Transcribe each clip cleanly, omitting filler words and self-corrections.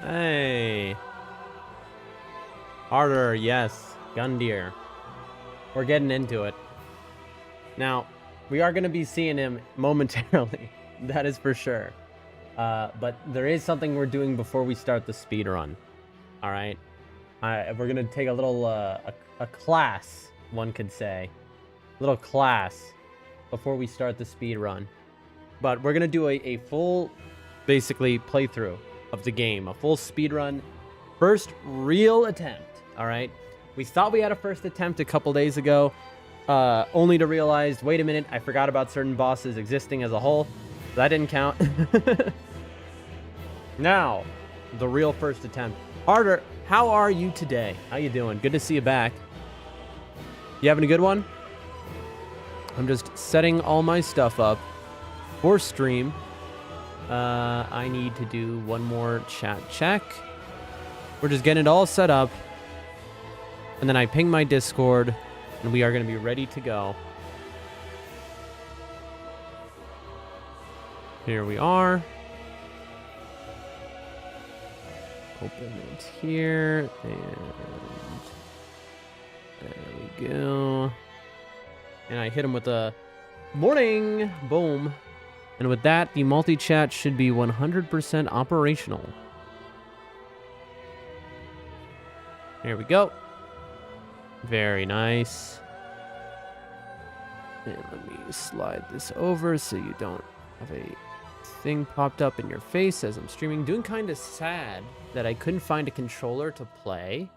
Hey. Harder, yes. Gundyr. We're getting into it. Now, we are going to be seeing him momentarily. That is for sure. But there is something we're doing before we start the speed run. All right? We're going to take a little, a class, one could say. Little class before we start the speed run. But we're going to do a full, basically, playthrough of the game. A full speed run. First real attempt. All right? We thought we had a first attempt a couple days ago. Only to realize, wait a minute, I forgot about certain bosses existing as a whole. That didn't count. Now, the real first attempt. Harder, how are you today? How you doing? Good to see you back. You having a good one? I'm just setting all my stuff up for stream. I need to do one more chat check. We're just getting it all set up. And then I ping my Discord. And we are going to be ready to go. Here we are. Open it here. And there we go. And I hit him with a morning. Boom. And with that, the multi-chat should be 100% operational. There we go. Very nice. And let me slide this over so you don't have a thing popped up in your face as I'm streaming. Doing kind of sad that I couldn't find a controller to play.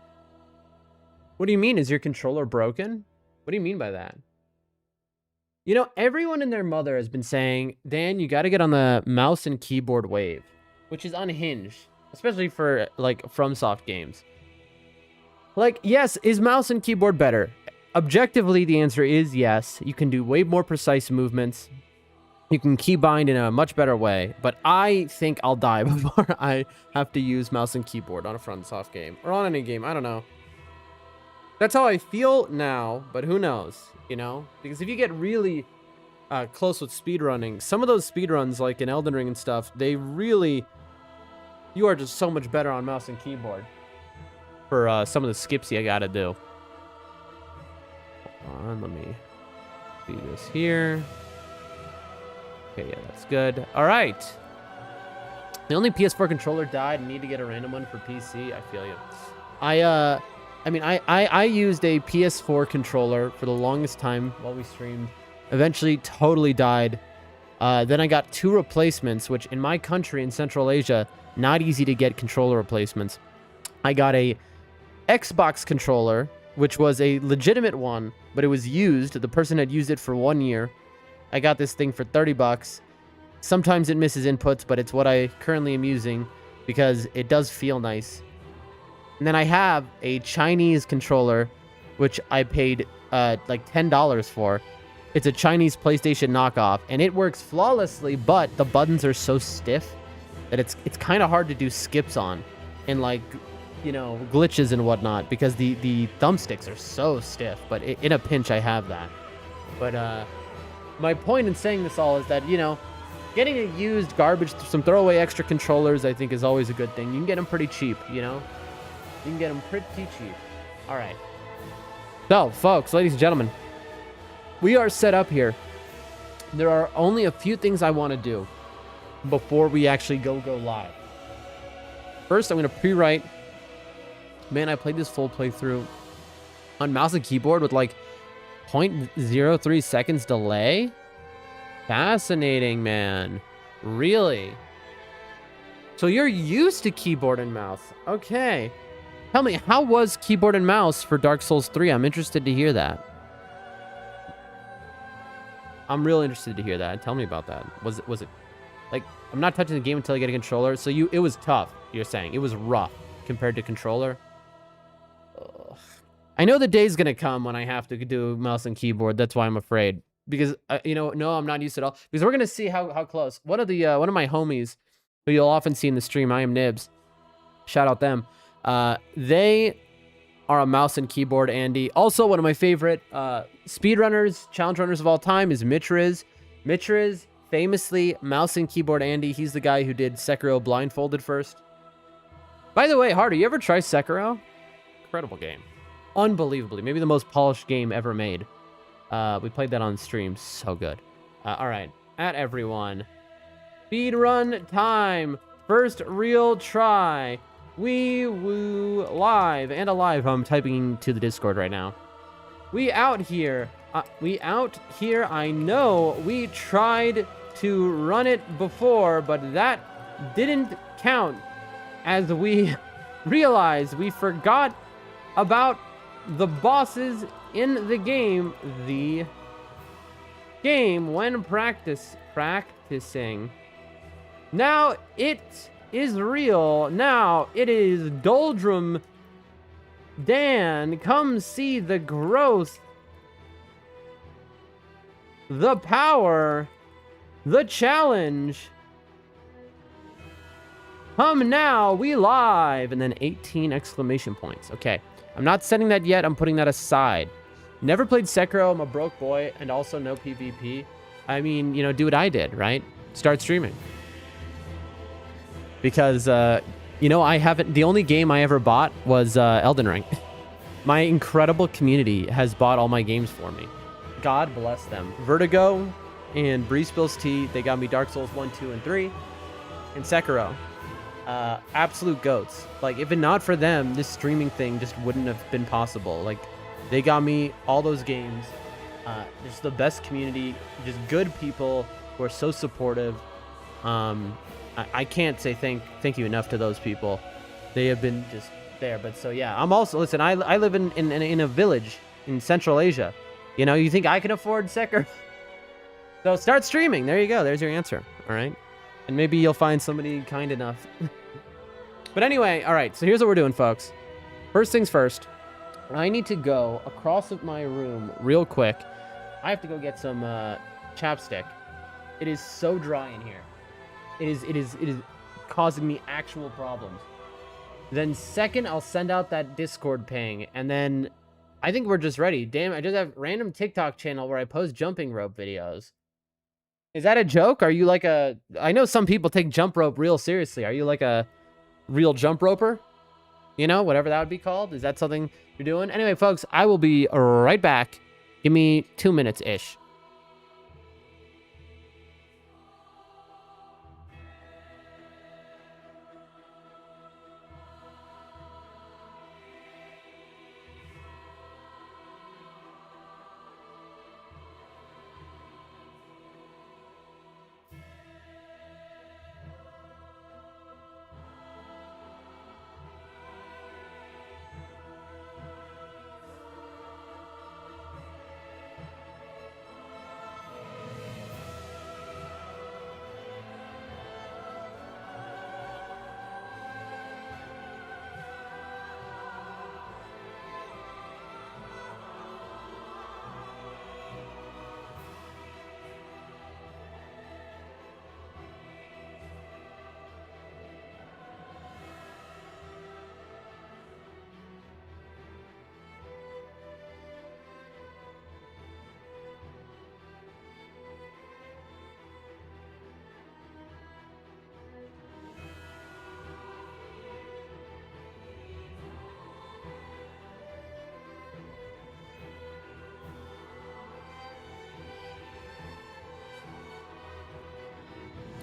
What do you mean? Is your controller broken? What do you mean by that? You know, everyone and their mother has been saying, Dan, you got to get on the mouse and keyboard wave, which is unhinged, especially for like Fromsoft games. Like, yes, is mouse and keyboard better? Objectively, the answer is yes. You can do way more precise movements. You can keybind in a much better way. But I think I'll die before I have to use mouse and keyboard on a Fromsoft game. Or on any game, I don't know. That's how I feel now, but who knows, you know? Because if you get really close with speedrunning, some of those speedruns, like in Elden Ring and stuff, they really... You are just so much better on mouse and keyboard. For some of the skips you gotta do. Hold on, let me do this here. Okay, yeah, that's good. All right. The only PS4 controller died. Need to get a random one for PC. I feel you. I used a PS4 controller for the longest time while we streamed. Eventually, totally died. Then I got 2 replacements, which in my country in Central Asia, not easy to get controller replacements. I got a Xbox controller, which was a legitimate one, but it was used. The person had used it for 1 year. I got this thing for 30 bucks. Sometimes it misses inputs, but it's what I currently am using because it does feel nice. And then I have a Chinese controller, which I paid like $10 for. It's a Chinese PlayStation knockoff, and it works flawlessly, but the buttons are so stiff that it's kind of hard to do skips on. And like... you know, glitches and whatnot, because the thumbsticks are so stiff, but in a pinch I have that. But my point in saying this all is that, you know, getting a used garbage, some throwaway extra controllers, I think is always a good thing. You can get them pretty cheap, you know? You can get them pretty cheap. All right. So, folks, ladies and gentlemen, we are set up here. There are only a few things I want to do before we actually go live. First, I'm going to pre-write. Man, I played this full playthrough on mouse and keyboard with like 0.03 seconds delay. Fascinating, man. Really? So you're used to keyboard and mouse. Okay. Tell me, how was keyboard and mouse for Dark Souls 3? I'm interested to hear that. I'm real interested to hear that. Tell me about that. Was it like, I'm not touching the game until I get a controller. So it was tough, you're saying. It was rough compared to controller. I know the day's gonna come when I have to do mouse and keyboard. That's why I'm afraid. Because you know, no, I'm not used at all. Because we're gonna see how close. One of my homies, who you'll often see in the stream, I am Nibs. Shout out them. They are a mouse and keyboard Andy. Also, one of my favorite speedrunners, challenge runners of all time is Mitriz. Mitriz, famously mouse and keyboard Andy. He's the guy who did Sekiro blindfolded first. By the way, Harder, you ever try Sekiro? Incredible game. Unbelievably. Maybe the most polished game ever made. We played that on stream. So good. All right. At everyone. Speedrun time. First real try. Wee woo live and alive. I'm typing to the Discord right now. We out here. I know we tried to run it before, but that didn't count as we realized we forgot about the bosses in the game. The game when practicing. Now it is real. Now it is Doldrum. Dan, come see the growth, the power, the challenge. Come now, we live. And then 18 exclamation points. Okay, I'm not setting that yet. I'm putting that aside. Never played Sekiro. I'm a broke boy and also no PvP. I mean, you know, do what I did, right? Start streaming. Because, you know, the only game I ever bought was Elden Ring. My incredible community has bought all my games for me. God bless them. Vertigo and Bree Spills Tea, they got me Dark Souls 1, 2, and 3. And Sekiro. Absolute goats. Like, if it not for them, this streaming thing just wouldn't have been possible. Like, they got me all those games. Just the best community. Just good people who are so supportive. I can't say thank you enough to those people. They have been just there. But so yeah, I'm also, listen, I live in a village in Central Asia. You know, you think I can afford Sekiro? So start streaming. There you go. There's your answer. All right. And maybe you'll find somebody kind enough. But anyway, all right. So here's what we're doing, folks. First things first. I need to go across my room real quick. I have to go get some chapstick. It is so dry in here. It is causing me actual problems. Then second, I'll send out that Discord ping, and then I think we're just ready. Damn, I just have random TikTok channel where I post jumping rope videos. Is that a joke? Are you like I know some people take jump rope real seriously. Are you like a real jump roper? You know, whatever that would be called. Is that something you're doing? Anyway, folks, I will be right back. Give me 2 minutes-ish.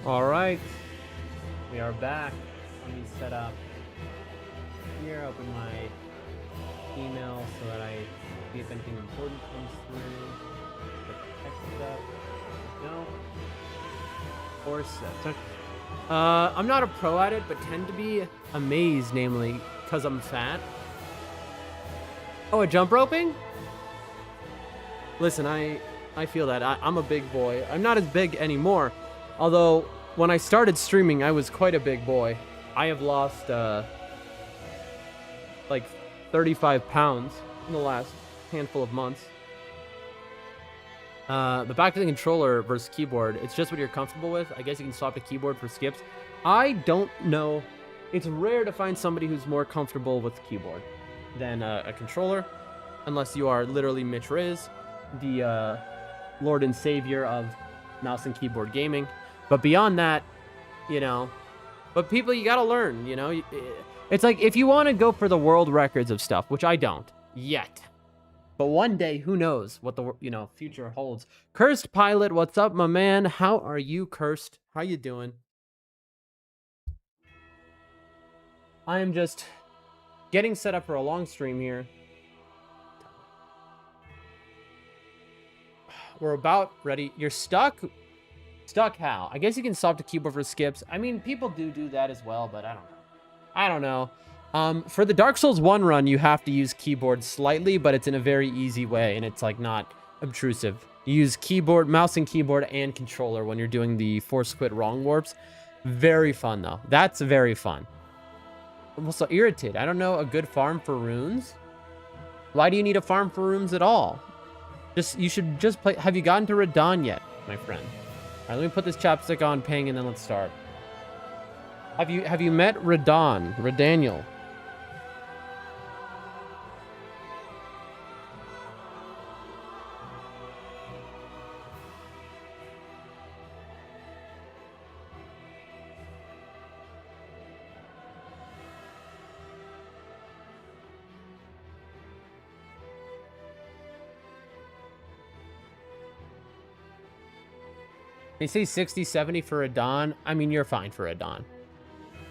All right, we are back. Let me set up here, open my email so that I see if anything important comes through. Get the text up. No. Of course, I'm not a pro at it, but tend to be amazed, namely, because I'm fat. Oh, a jump roping? Listen, I feel that. I'm a big boy. I'm not as big anymore. Although, when I started streaming, I was quite a big boy. I have lost, like, 35 pounds in the last handful of months. But back to the controller versus keyboard. It's just what you're comfortable with. I guess you can swap the keyboard for skips. I don't know. It's rare to find somebody who's more comfortable with the keyboard than a controller. Unless you are literally Mitch Riz, the Lord and Savior of mouse and keyboard gaming. But beyond that, you know, but people, you gotta learn, you know. It's like, if you want to go for the world records of stuff, which I don't yet, but one day, who knows what the, future holds. Cursed Pilot, what's up, my man? How are you, Cursed? How you doing? I am just getting set up for a long stream here. We're about ready. You're stuck? Stuck how? I guess you can stop the keyboard for skips. I mean, people do that as well, but I don't know. For the Dark Souls 1 run, you have to use keyboard slightly, but it's in a very easy way, and it's like not obtrusive. You use keyboard, mouse and keyboard and controller when you're doing the Force Quit Wrong warps. Very fun, though. That's very fun. I'm also irritated. I don't know a good farm for runes. Why do you need a farm for runes at all? You should just play. Have you gotten to Radon yet, my friend? All right, let me put this chapstick on ping and then let's start. Have you met Radaniel? They say 60, 70 for Radon. I mean, you're fine for Radon.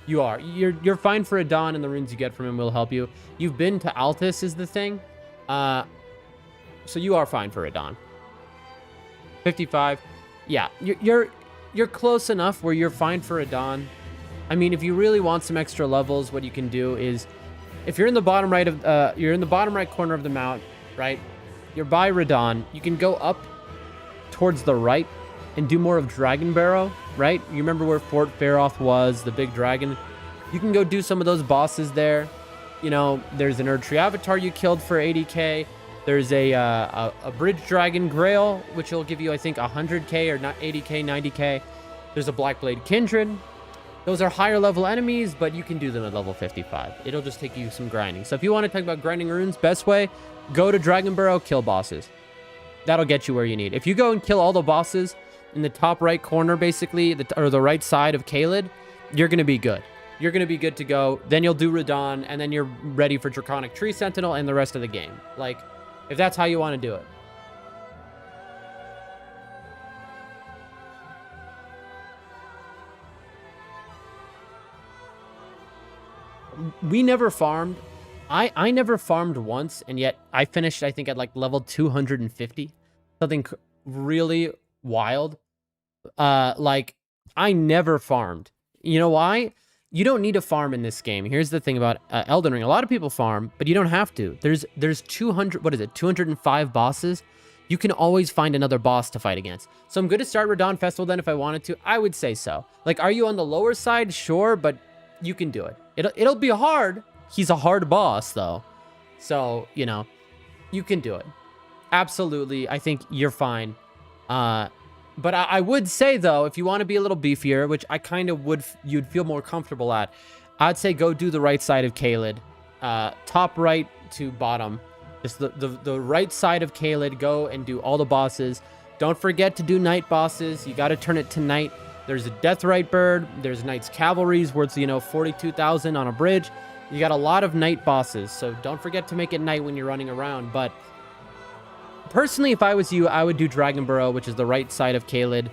You are. You're fine for Radon, and the runes you get from him will help you. You've been to Altus is the thing. So you are fine for Radon. 55. Yeah, you're close enough where you're fine for Radon. I mean, if you really want some extra levels, what you can do is, if you're in the bottom right of you're in the bottom right corner of the mount, right? You're by Radon. You can go up towards the right and do more of Dragon Barrow, right? You remember where Fort Faroth was, the big dragon? You can go do some of those bosses there. You know, there's an Erdtree Avatar you killed for 80k. There's a Bridge Dragon Grail, which will give you, I think, 100k or not 80k, 90k. There's a Blackblade Kindred. Those are higher level enemies, but you can do them at level 55. It'll just take you some grinding. So if you want to talk about grinding runes, best way, go to Dragon Barrow, kill bosses. That'll get you where you need. If you go and kill all the bosses in the top right corner, basically, or the right side of Caelid, you're going to be good. You're going to be good to go. Then you'll do Radon, and then you're ready for Draconic Tree Sentinel and the rest of the game. Like, if that's how you want to do it. We never farmed. I never farmed once, and yet I finished, I think, at like level 250. Something really wild. Like, I never farmed. You know why? You don't need to farm in this game. Here's the thing about Elden Ring. A lot of people farm, but you don't have to. There's 205 bosses. You can always find another boss to fight against. So I'm good to start Radon Festival then if I wanted to. I would say so. Like, are you on the lower side? Sure, but you can do it. It'll be hard. He's a hard boss, though. So, you know, you can do it. Absolutely. I think you're fine. But I would say, though, if you want to be a little beefier, which I kind of you'd feel more comfortable at, I'd say go do the right side of Caelid. Top right to bottom. Just the right side of Caelid. Go and do all the bosses. Don't forget to do night bosses. You got to turn it to night. There's a Deathrite Bird. There's Knight's Cavalry's worth, 42,000 on a bridge. You got a lot of night bosses, so don't forget to make it night when you're running around. But personally, if I was you, I would do Dragon Burrow, which is the right side of Caelid.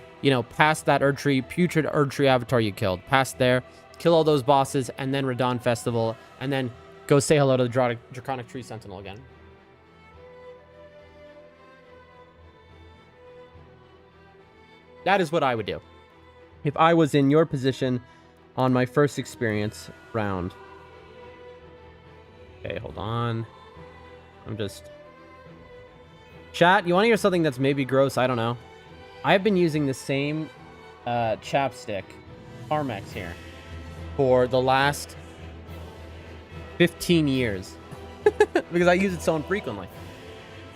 Past that putrid Erdtree Avatar you killed. Past there, kill all those bosses, and then Radon Festival, and then go say hello to the Draconic Tree Sentinel again. That is what I would do if I was in your position on my first experience round. Okay, hold on. I'm just... Chat, you want to hear something that's maybe gross? I don't know. I've been using the same chapstick, Carmex here, for the last 15 years. Because I use it so infrequently.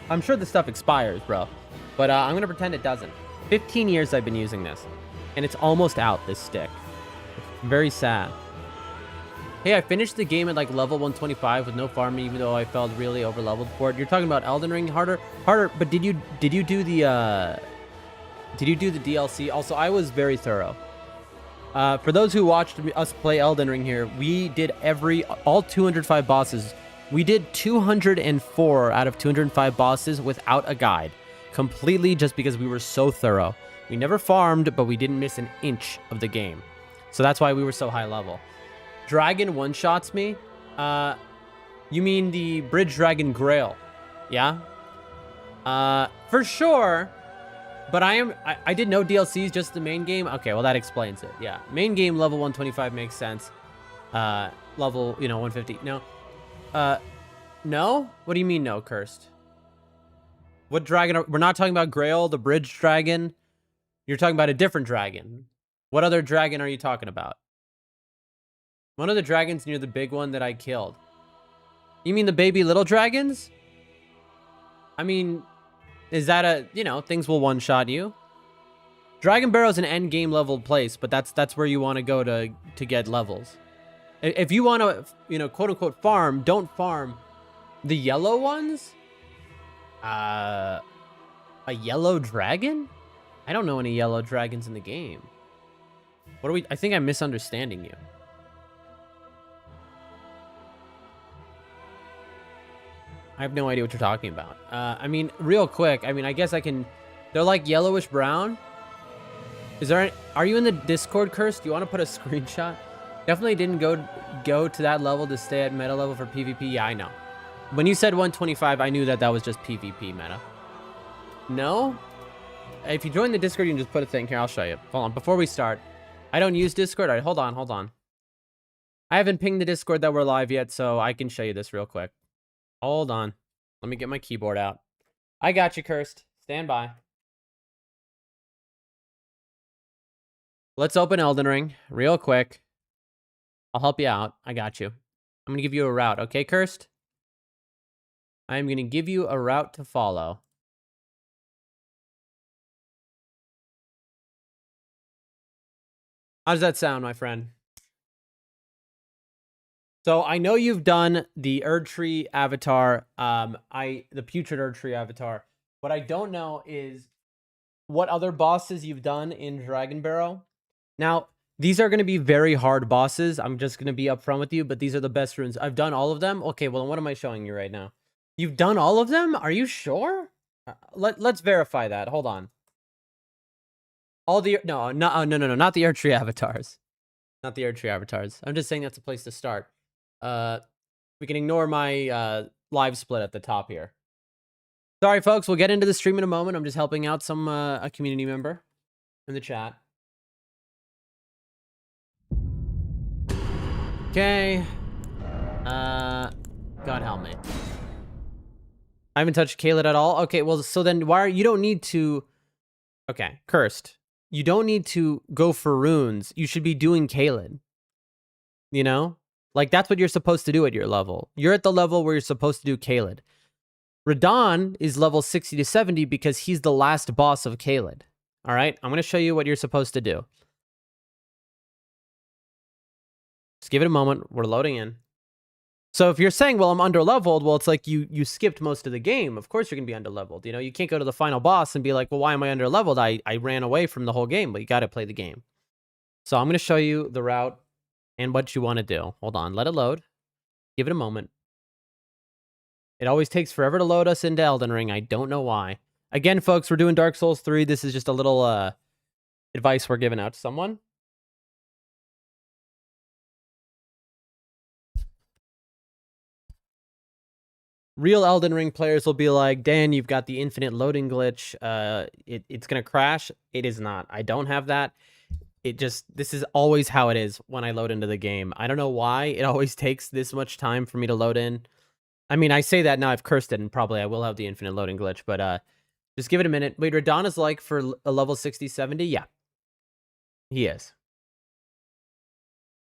I'm sure this stuff expires, bro. But I'm going to pretend it doesn't. 15 years I've been using this. And it's almost out, this stick. It's very sad. Hey, I finished the game at like level 125 with no farming, even though I felt really over leveled for it. You're talking about Elden Ring harder, but did you do the DLC? Also, I was very thorough. For those who watched us play Elden Ring here, we did all 205 bosses. We did 204 out of 205 bosses without a guide. Completely just because we were so thorough. We never farmed, but we didn't miss an inch of the game. So that's why we were so high level. Dragon one-shots me. You mean the Bridge Dragon Grail? Yeah? For sure. But I did no DLCs, just the main game. Okay, well that explains it. Yeah, main game level 125 makes sense. Level 150. No. No? What do you mean no, Cursed? What dragon? We're not talking about Grail, the Bridge Dragon. You're talking about a different dragon. What other dragon are you talking about? One of the dragons near the big one that I killed. You mean the baby little dragons? I mean, is that things will one-shot you? Dragon Barrow's an end game level place, but that's where you want to go to get levels. If you want to, quote unquote farm, don't farm the yellow ones. A yellow dragon? I don't know any yellow dragons in the game. What are we? I think I'm misunderstanding you. I have no idea what you're talking about. I mean, real quick. I mean, I guess I can. They're like yellowish brown. Are you in the Discord, Curse? Do you want to put a screenshot? Definitely didn't go to that level to stay at meta level for PvP. Yeah, I know. When you said 125, I knew that was just PvP meta. No? If you join the Discord, you can just put a thing here. I'll show you. Hold on. Before we start, I don't use Discord. All right, hold on. I haven't pinged the Discord that we're live yet, so I can show you this real quick. Hold on. Let me get my keyboard out. I got you, Cursed. Stand by. Let's open Elden Ring real quick. I'll help you out. I got you. I'm going to give you a route. Okay, Cursed? I'm going to give you a route to follow. How does that sound, my friend? So I know you've done the Erdtree avatar, the Putrid Erdtree avatar. What I don't know is what other bosses you've done in Dragon Barrow. Now, these are going to be very hard bosses. I'm just going to be upfront with you, but these are the best runes. I've done all of them. Okay, well, what am I showing you right now? You've done all of them? Are you sure? Let's verify that. Hold on. All the no, not the Erdtree avatars. Not the Erdtree avatars. I'm just saying that's a place to start. We can ignore my live split at the top here. Sorry, folks. We'll get into the stream in a moment. I'm just helping out a community member in the chat. Okay. God help me. I haven't touched Caelid at all. Okay, well, so then you don't need to... Okay, Cursed. You don't need to go for runes. You should be doing Caelid. You know? Like, that's what you're supposed to do at your level. You're at the level where you're supposed to do Caelid. Radahn is level 60 to 70 because he's the last boss of Caelid. All right? I'm going to show you what you're supposed to do. Just give it a moment. We're loading in. So if you're saying, well, I'm underleveled, well, it's like you skipped most of the game. Of course you're going to be underleveled. You know, you can't go to the final boss and be like, well, why am I underleveled? I ran away from the whole game, but you got to play the game. So I'm going to show you the route and what you want to do. Hold on. Let it load. Give it a moment. It always takes forever to load us into Elden Ring. I don't know why. Again, folks, we're doing Dark Souls 3. This is just a little advice we're giving out to someone. Real Elden Ring players will be like, Dan, you've got the infinite loading glitch. It's going to crash. It is not. I don't have that. This is always how it is when I load into the game. I don't know why it always takes this much time for me to load in. I mean, I say that now I've cursed it, and probably I will have the infinite loading glitch, but just give it a minute. Wait, Radahn is like for a level 60, 70? Yeah. He is.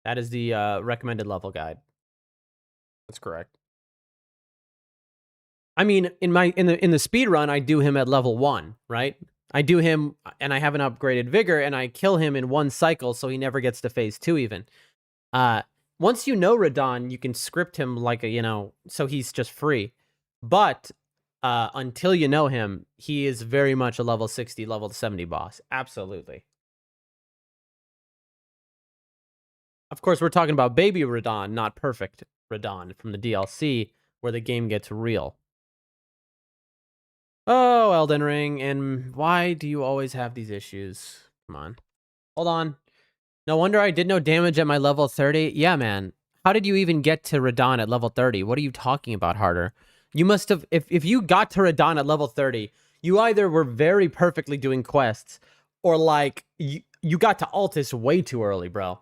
That is the recommended level guide. That's correct. I mean, in the speed run, I do him at level 1, right? I do him, and I have an upgraded vigor, and I kill him in one cycle, so he never gets to phase 2 even. Once you know Radahn, you can script him like so he's just free. But until you know him, he is very much a level 60, level 70 boss. Absolutely. Of course, we're talking about Baby Radon, not Perfect Radon from the DLC, where the game gets real. Oh, Elden Ring, and why do you always have these issues? Come on. Hold on. No wonder I did no damage at my level 30. Yeah, man. How did you even get to Radon at level 30? What are you talking about, Harder? You must have... If you got to Radon at level 30, you either were very perfectly doing quests, or, like, you got to Altus way too early, bro.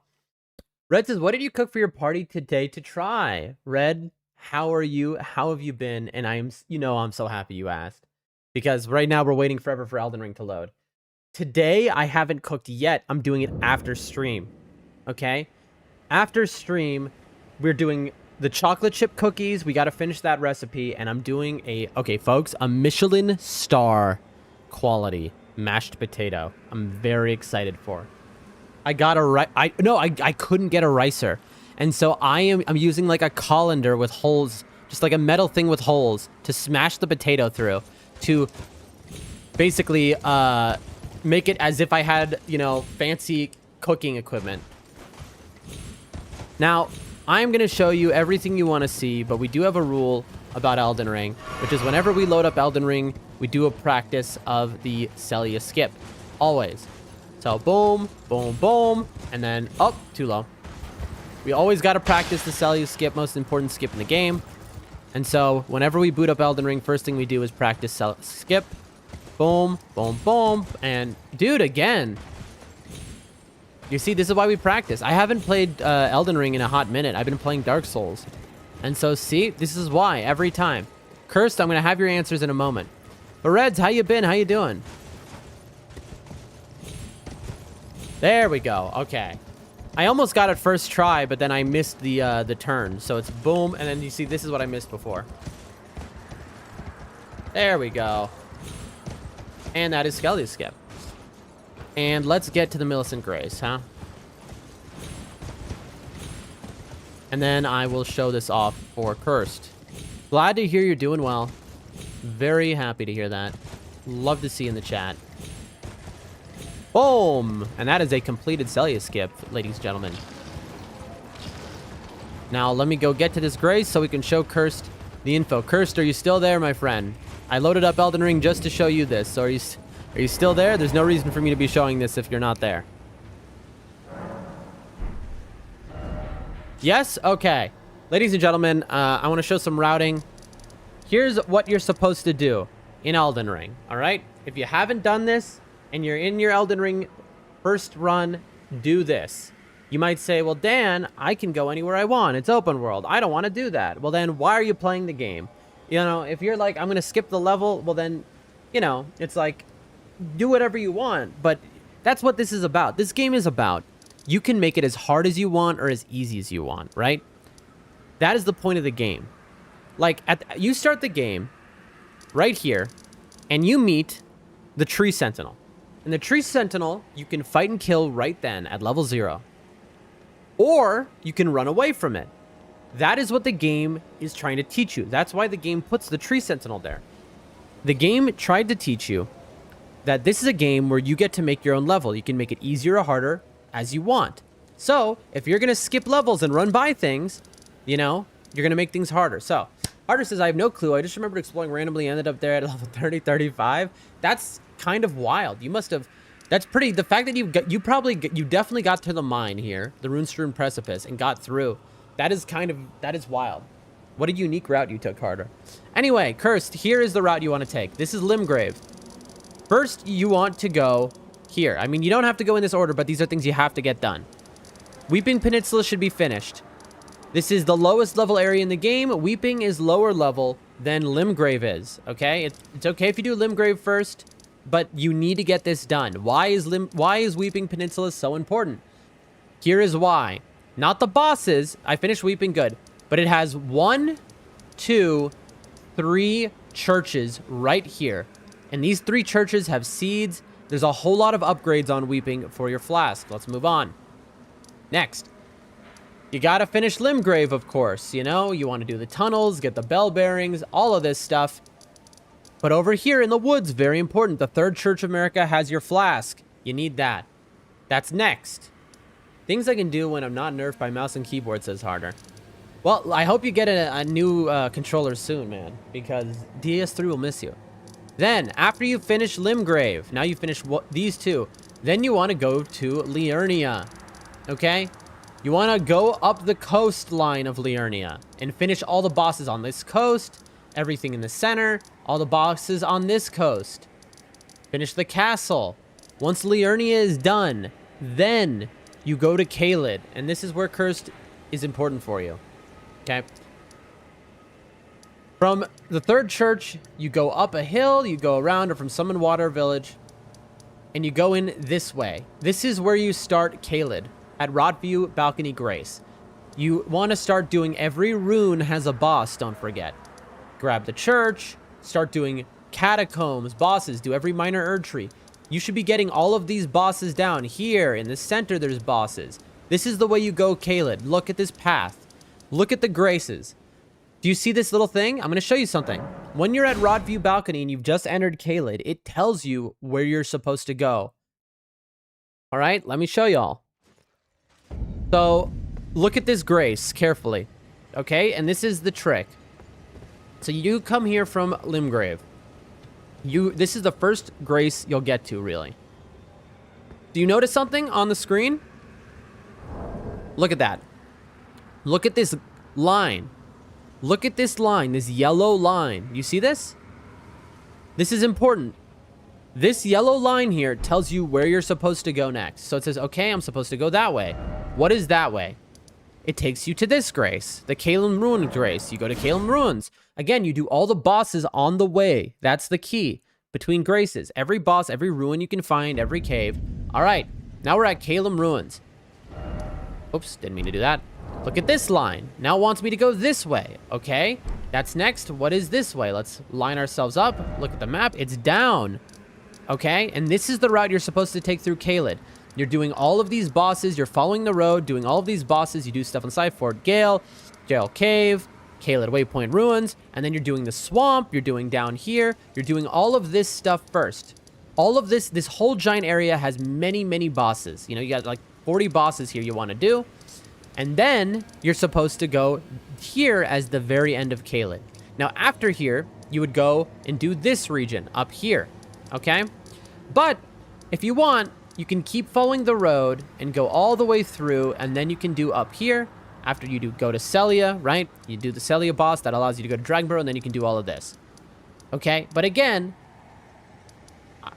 Red says, what did you cook for your party today to try? Red, how are you? How have you been? And I'm so happy you asked. Because right now we're waiting forever for Elden Ring to load. Today, I haven't cooked yet. I'm doing it after stream. Okay? After stream, we're doing the chocolate chip cookies. We got to finish that recipe. And I'm doing okay, folks, a Michelin star quality mashed potato. I'm very excited for. I got I couldn't get a ricer. And so I'm using like a colander with holes, just like a metal thing with holes to smash the potato through to basically make it as if I had, fancy cooking equipment. Now, I'm going to show you everything you want to see, but we do have a rule about Elden Ring, which is whenever we load up Elden Ring, we do a practice of the Celia skip. Always. So, boom, boom, boom, and then, too low. We always got to practice the Celia skip, most important skip in the game. And so, whenever we boot up Elden Ring, first thing we do is practice skip. Boom, boom, boom, and dude, again. You see, this is why we practice. I haven't played Elden Ring in a hot minute. I've been playing Dark Souls. And so, see, this is why, every time. Cursed, I'm going to have your answers in a moment. But Reds, how you been? How you doing? There we go. Okay. I almost got it first try, but then I missed the turn. So it's boom, and then you see this is what I missed before. There we go. And that is Skelly Skip. And let's get to the Millicent Grace, huh? And then I will show this off for Cursed. Glad to hear you're doing well. Very happy to hear that. Love to see in the chat. Boom! And that is a completed Celia skip, ladies and gentlemen. Now, let me go get to this Grace so we can show Cursed the info. Cursed, are you still there, my friend? I loaded up Elden Ring just to show you this. So are you still there? There's no reason for me to be showing this if you're not there. Yes? Okay. Ladies and gentlemen, I want to show some routing. Here's what you're supposed to do in Elden Ring, all right? If you haven't done this, and you're in your Elden Ring first run, do this. You might say, well, Dan, I can go anywhere I want. It's open world. I don't want to do that. Well, then why are you playing the game? If you're like, I'm going to skip the level, well, then, it's like, do whatever you want. But that's what this is about. This game is about, you can make it as hard as you want or as easy as you want, right? That is the point of the game. Like, you start the game right here, and you meet the Tree Sentinel. And the Tree Sentinel, you can fight and kill right then at level 0. Or you can run away from it. That is what the game is trying to teach you. That's why the game puts the Tree Sentinel there. The game tried to teach you that this is a game where you get to make your own level. You can make it easier or harder as you want. So, if you're going to skip levels and run by things, you're going to make things harder. So, Harder says, I have no clue. I just remembered exploring randomly, ended up there at level 30, 35. That's kind of wild. You must have... That's pretty... The fact that you definitely got to the mine here, the Runestrewn Precipice, and got through. That is wild. What a unique route you took, Harder. Anyway, Cursed, here is the route you want to take. This is Limgrave. First, you want to go here. I mean, you don't have to go in this order, but these are things you have to get done. Weeping Peninsula should be finished. This is the lowest level area in the game. Weeping is lower level than Limgrave is, okay? It's okay if you do Limgrave first, but you need to get this done. Why is Weeping Peninsula so important? Here is why. Not the bosses. I finished Weeping good, but it has 1, 2, 3 churches right here. And these 3 churches have seeds. There's a whole lot of upgrades on Weeping for your flask. Let's move on. Next. You gotta finish Limgrave, of course. You want to do the tunnels, get the bell bearings, all of this stuff. But over here in the woods, very important. The Third Church of America has your flask. You need that. That's next. Things I can do when I'm not nerfed by mouse and keyboard, says Harder. Well, I hope you get a new controller soon, man, because DS3 will miss you. Then, after you finish Limgrave, now you finish these two, then you want to go to Liurnia, okay? You want to go up the coastline of Liurnia and finish all the bosses on this coast, everything in the center, all the bosses on this coast. Finish the castle. Once Liurnia is done, then you go to Caelid, and this is where Cursed is important for you, okay? From the third church, you go up a hill, you go around, or from Summon Water Village, and you go in this way. This is where you start Caelid, at Rotview Balcony Grace. You want to start doing every rune has a boss, don't forget. Grab the church, start doing catacombs, bosses, do every minor Erdtree. You should be getting all of these bosses down. Here, in the center, there's bosses. This is the way you go Caelid. Look at this path. Look at the graces. Do you see this little thing? I'm going to show you something. When you're at Rotview Balcony and you've just entered Caelid, it tells you where you're supposed to go. All right, let me show y'all. So, look at this grace carefully. Okay, and this is the trick. So you come here from Limgrave. This is the first grace you'll get to, really. Do you notice something on the screen? Look at that. Look at this line. Look at this line, this yellow line. You see this? This is important. This yellow line here tells you where you're supposed to go next. So it says, okay, I'm supposed to go that way. What is that way? It takes you to this grace, the Caelin Ruin grace. You go to Caelin Ruins. Again, you do all the bosses on the way. That's the key between graces. Every boss, every ruin you can find, every cave. All right, now we're at Caelin Ruins. Oops, didn't mean to do that. Look at this line. Now it wants me to go this way. Okay, that's next. What is this way? Let's line ourselves up. Look at the map. It's down. Okay, and this is the route you're supposed to take through Caelid. You're doing all of these bosses. You're following the road, doing all of these bosses. You do stuff inside Fort Gale, Gale Cave, Caelid Waypoint Ruins, and then you're doing the swamp. You're doing down here. You're doing all of this stuff first. All of this whole giant area has many, many bosses. You know, you got like 40 bosses here you want to do. And then you're supposed to go here as the very end of Caelid. Now, after here, you would go and do this region up here, okay? But if you want, you can keep following the road and go all the way through, and then you can do up here. After you go to Celia, right? You do the Celia boss. That allows you to go to Dragonborough, and then you can do all of this. Okay? But again,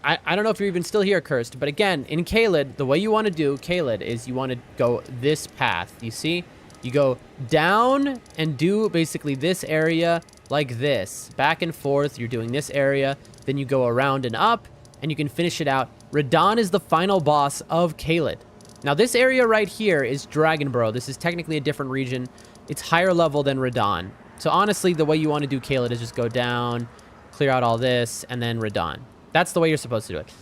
I don't know if you're even still here, Cursed, but again, in Caelid, the way you want to do Caelid is you want to go this path. You see? You go down and do basically this area like this. Back and forth. You're doing this area. Then you go around and up, and you can finish it out. Radahn is the final boss of Caelid. Now, this area right here is Dragonborough. This is technically a different region. It's higher level than Radahn. So, honestly, the way you want to do Caelid is just go down, clear out all this, and then Radahn. That's the way you're supposed to do it.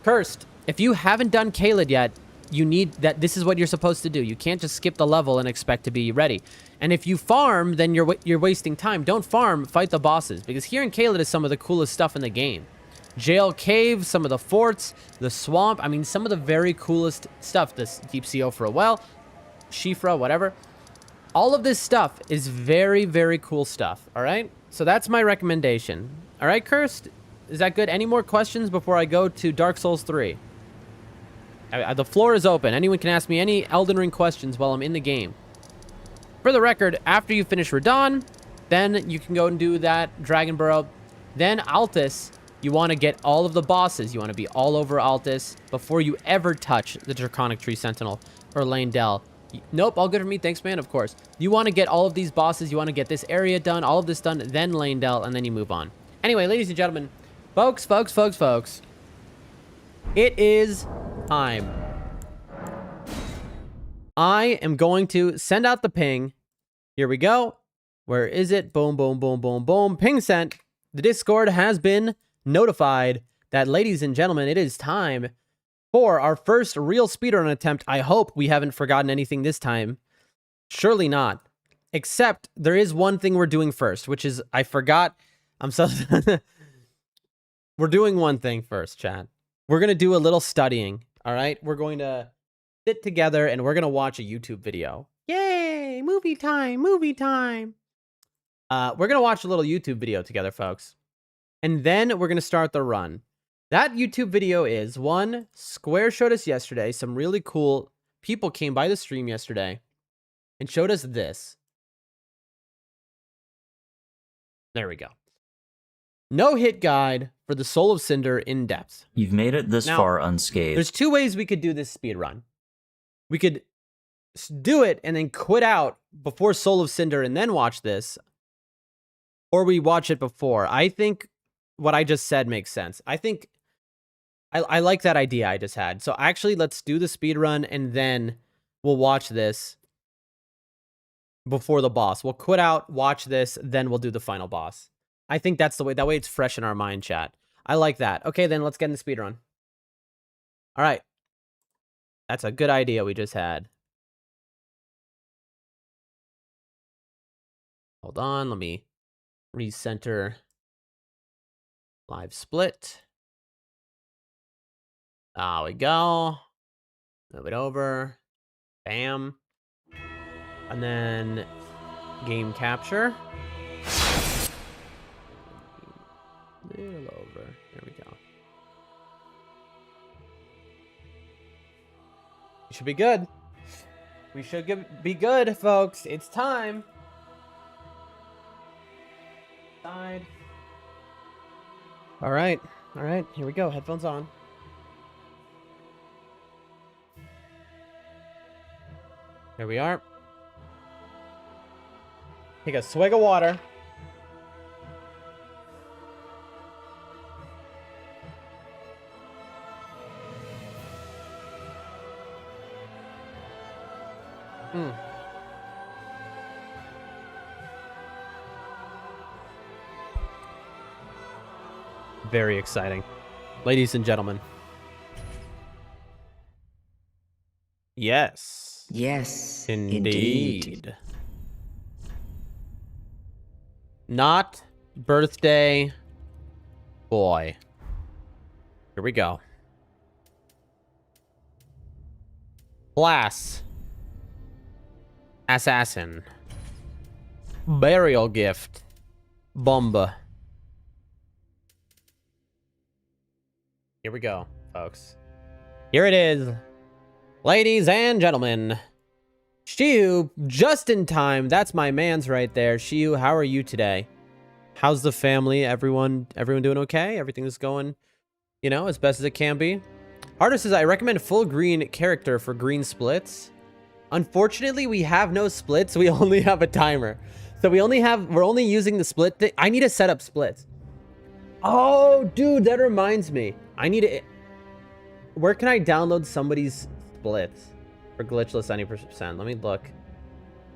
Cursed, if you haven't done Caelid yet, you need that. This is what you're supposed to do. You can't just skip the level and expect to be ready. And if you farm, then you're wasting time. Don't farm, fight the bosses. Because here in Caelid is some of the coolest stuff in the game. Jail Cave, some of the forts, the swamp. I mean, some of the very coolest stuff. This Deep Sea for a well, Shifra, whatever. All of this stuff is very, very cool stuff. All right? So that's my recommendation. All right, Cursed? Is that good? Any more questions before I go to Dark Souls 3? The floor is open. Anyone can ask me any Elden Ring questions while I'm in the game. For the record, after you finish Radahn, then you can go and do that Dragonborough. Then Altus, you want to get all of the bosses. You want to be all over Altus before you ever touch the Draconic Tree Sentinel or Lane Dell. Nope, all good for me. Thanks, man. Of course. You want to get all of these bosses. You want to get this area done, all of this done, then Lane Dell, and then you move on. Anyway, ladies and gentlemen, folks, it is time. I am going to send out the ping. Here we go. Where is it? Boom, boom, boom, boom, boom. Ping sent. The Discord has been notified that, ladies and gentlemen, it is time for our first real speedrun attempt. I hope we haven't forgotten anything this time. Surely not. Except there is one thing we're doing first, which is I forgot. I'm so... We're doing one thing first, chat. We're going to do a little studying, all right? We're going to sit together and we're gonna watch a YouTube video. Yay! Movie time! Movie time! We're gonna watch a little YouTube video together, folks. And then we're gonna start the run. That YouTube video is one, Square showed us yesterday. Some really cool people came by the stream yesterday and showed us this. There we go. No hit guide for the Soul of Cinder in depth. You've made it this far unscathed. There's two ways we could do this speed run. We could do it and then quit out before Soul of Cinder and then watch this. Or we watch it before. I think what I just said makes sense. I think I like that idea I just had. So actually, let's do the speed run and then we'll watch this before the boss. We'll quit out, watch this, then we'll do the final boss. I think that's the way. That way it's fresh in our mind, chat. I like that. Okay, then let's get in the speed run. All right. That's a good idea we just had. Hold on, let me recenter live split. There we go. Move it over. Bam. And then game capture. A little over. There we go. We should be good. We should be good, folks. It's time. Side. All right. All right. Here we go. Headphones on. Here we are. Take a swig of water. Very exciting. Ladies and gentlemen. Yes. Yes. Indeed. Not birthday boy. Here we go. Class. Assassin. Burial gift. Bomba. Here we go, folks. Here it is. Ladies and gentlemen. Shiu, just in time. That's my man's right there. Shiu, how are you today? How's the family? Everyone doing okay? Everything is going, you know, as best as it can be. Harder says, I recommend full green character for green splits. Unfortunately, we have no splits. We only have a timer. So we're only using the split thing. I need to set up splits. Oh, dude, that reminds me. I need to... Where can I download somebody's splits for glitchless 90%? Let me look.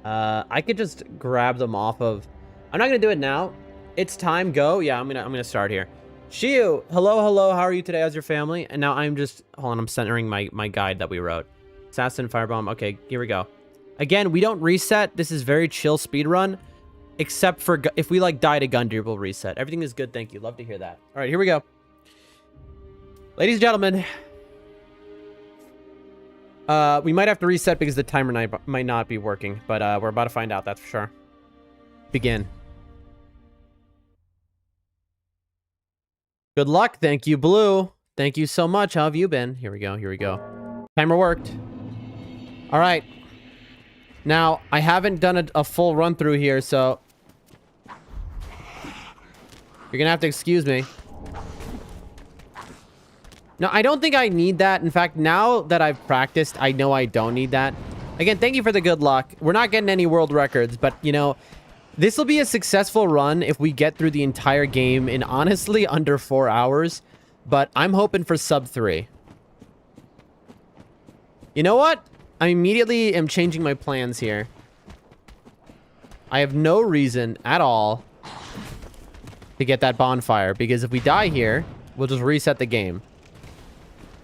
I could just grab them off of... I'm not gonna do it now. It's time, go. Yeah, I'm gonna start here. Shiu, hello, how are you today? How's your family? And now I'm just... Hold on, I'm centering my guide that we wrote. Assassin, Firebomb. Okay, here we go. Again, we don't reset. This is very chill speedrun. Except for if we like die to Gundyr, we'll reset. Everything is good, thank you. Love to hear that. All right, here we go. Ladies and gentlemen. We might have to reset because the timer might not be working. But we're about to find out, that's for sure. Begin. Good luck. Thank you, Blue. Thank you so much. How have you been? Here we go. Here we go. Timer worked. All right. Now, I haven't done a full run through here, so... You're gonna have to excuse me. No, I don't think I need that. In fact, now that I've practiced, I know I don't need that. Again, thank you for the good luck. We're not getting any world records, but, you know, this will be a successful run if we get through the entire game in, honestly, under 4 hours. But I'm hoping for sub 3. You know what? I immediately am changing my plans here. I have no reason at all to get that bonfire, because if we die here, we'll just reset the game.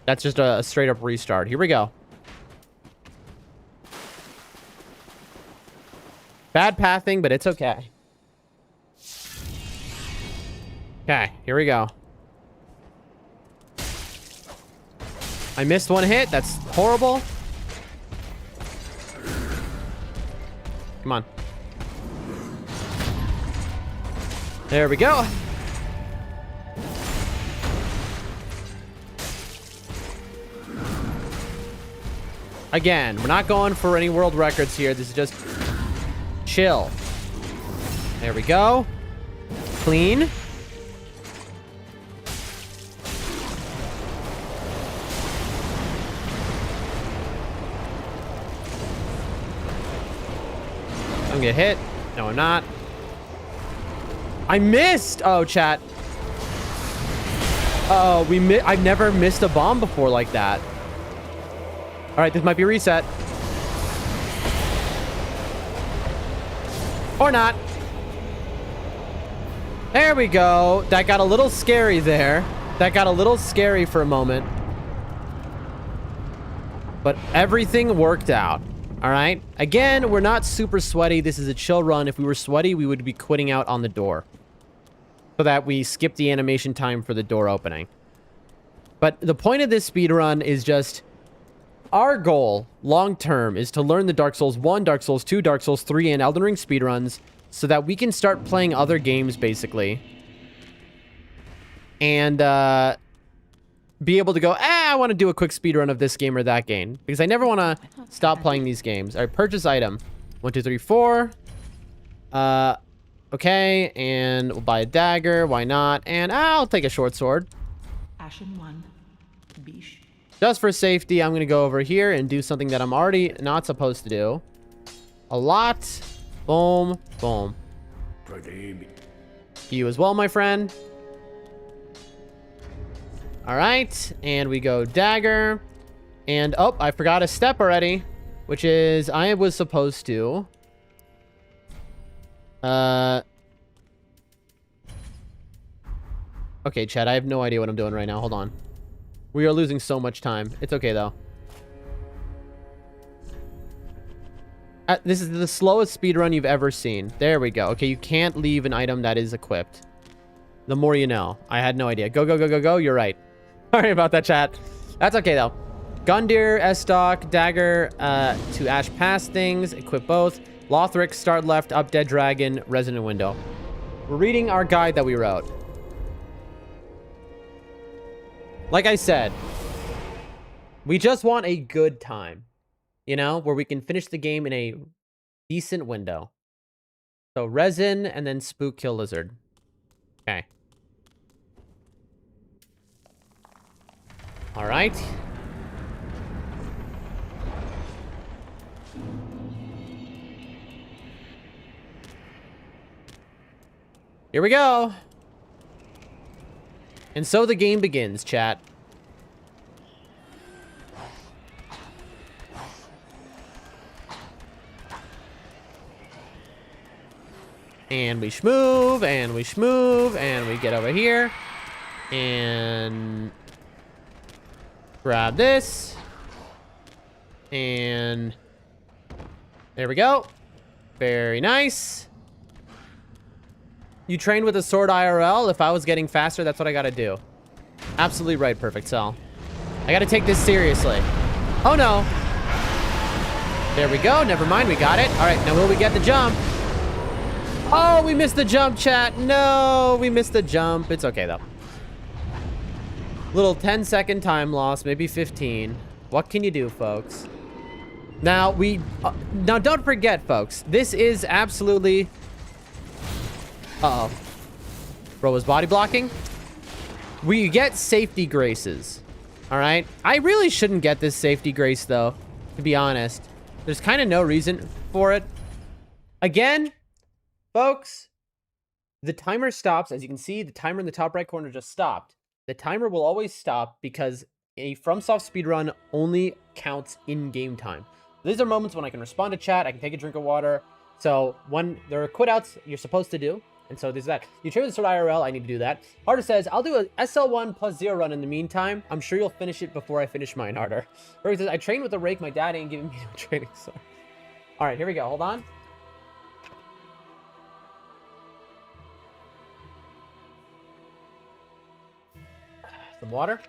That's just a straight up restart. Here we go. Bad pathing, but it's okay. Okay, here we go. I missed one hit. That's horrible. Come on. There we go. Again, we're not going for any world records here. This is just chill. There we go. Clean. I'm gonna hit. No, I'm not. I missed. Oh, chat. Oh, I've never missed a bomb before like that. All right, this might be a reset. Or not. There we go. That got a little scary there. That got a little scary for a moment. But everything worked out. All right. Again, we're not super sweaty. This is a chill run. If we were sweaty, we would be quitting out on the door, so that we skip the animation time for the door opening. But the point of this speed run is just... Our goal, long term, is to learn the Dark Souls 1, Dark Souls 2, Dark Souls 3, and Elden Ring speedruns so that we can start playing other games, basically. And be able to go, I want to do a quick speedrun of this game or that game. Because I never want to stop playing these games. All right, purchase item. 1, 2, 3, 4. Okay, and we'll buy a dagger. Why not? And I'll take a short sword. Ashen 1, Bish. Just for safety, I'm going to go over here and do something that I'm already not supposed to do. A lot. Boom. Boom. You as well, my friend. All right. And we go dagger. And, oh, I forgot a step already. Which is, I was supposed to... Okay, Chad, I have no idea what I'm doing right now. Hold on. We are losing so much time. It's okay, though. This is the slowest speedrun you've ever seen. There we go. Okay, you can't leave an item that is equipped. The more you know. I had no idea. Go, go, go, go, go. You're right. Sorry about that, chat. That's okay, though. Gundyr, S-Stock, Dagger, to Ash Pass things. Equip both. Lothric, Start Left, Up Dead Dragon, Resonant Window. We're reading our guide that we wrote. Like I said, we just want a good time, you know, where we can finish the game in a decent window. So resin and then spook, kill lizard. Okay. All right. Here we go. And so the game begins, chat. And we shmove, and we shmove, and we get over here. And grab this. And there we go. Very nice. You trained with a sword IRL. If I was getting faster, that's what I gotta do. Absolutely right, Perfect Cell. I gotta take this seriously. Oh no. There we go. Never mind, we got it. All right, now will we get the jump? Oh, we missed the jump, chat. No, we missed the jump. It's okay, though. Little 10-second time loss, maybe 15. What can you do, folks? Now, now don't forget, folks. This is absolutely... Uh-oh. Bro was body blocking. We get safety graces. All right? I really shouldn't get this safety grace, though, to be honest. There's kind of no reason for it. Again, folks, the timer stops. As you can see, the timer in the top right corner just stopped. The timer will always stop because a FromSoft speedrun only counts in-game time. These are moments when I can respond to chat, I can take a drink of water. So when there are quit outs, you're supposed to do. And so there's that. You train with sword IRL, I need to do that. Harder says, I'll do a SL1 plus 0 run in the meantime. I'm sure you'll finish it before I finish mine, Harder. Harder says, I trained with a rake, my dad ain't giving me no training sword. All right, here we go, hold on. Some water.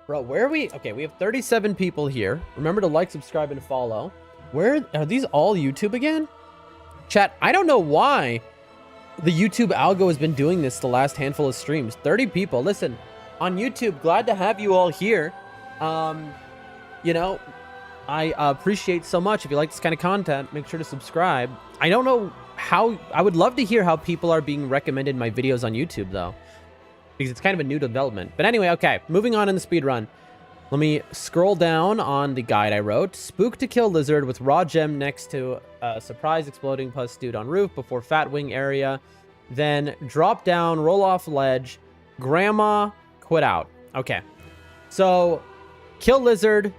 Bro, where are we? Okay, we have 37 people here. Remember to like, subscribe, and follow. Where are these all YouTube again? Chat, I don't know why the YouTube algo has been doing this the last handful of streams. 30 people. Listen, on YouTube, glad to have you all here. You know, I appreciate so much. If you like this kind of content, make sure to subscribe. I don't know how, I would love to hear how people are being recommended my videos on YouTube, though, because it's kind of a new development. But anyway, okay, moving on in the speed run. Let me scroll down on the guide I wrote. Spook to kill lizard with raw gem next to surprise exploding pus dude on roof before fat wing area. Then drop down, roll off ledge. Grandma, quit out. Okay. So, kill lizard,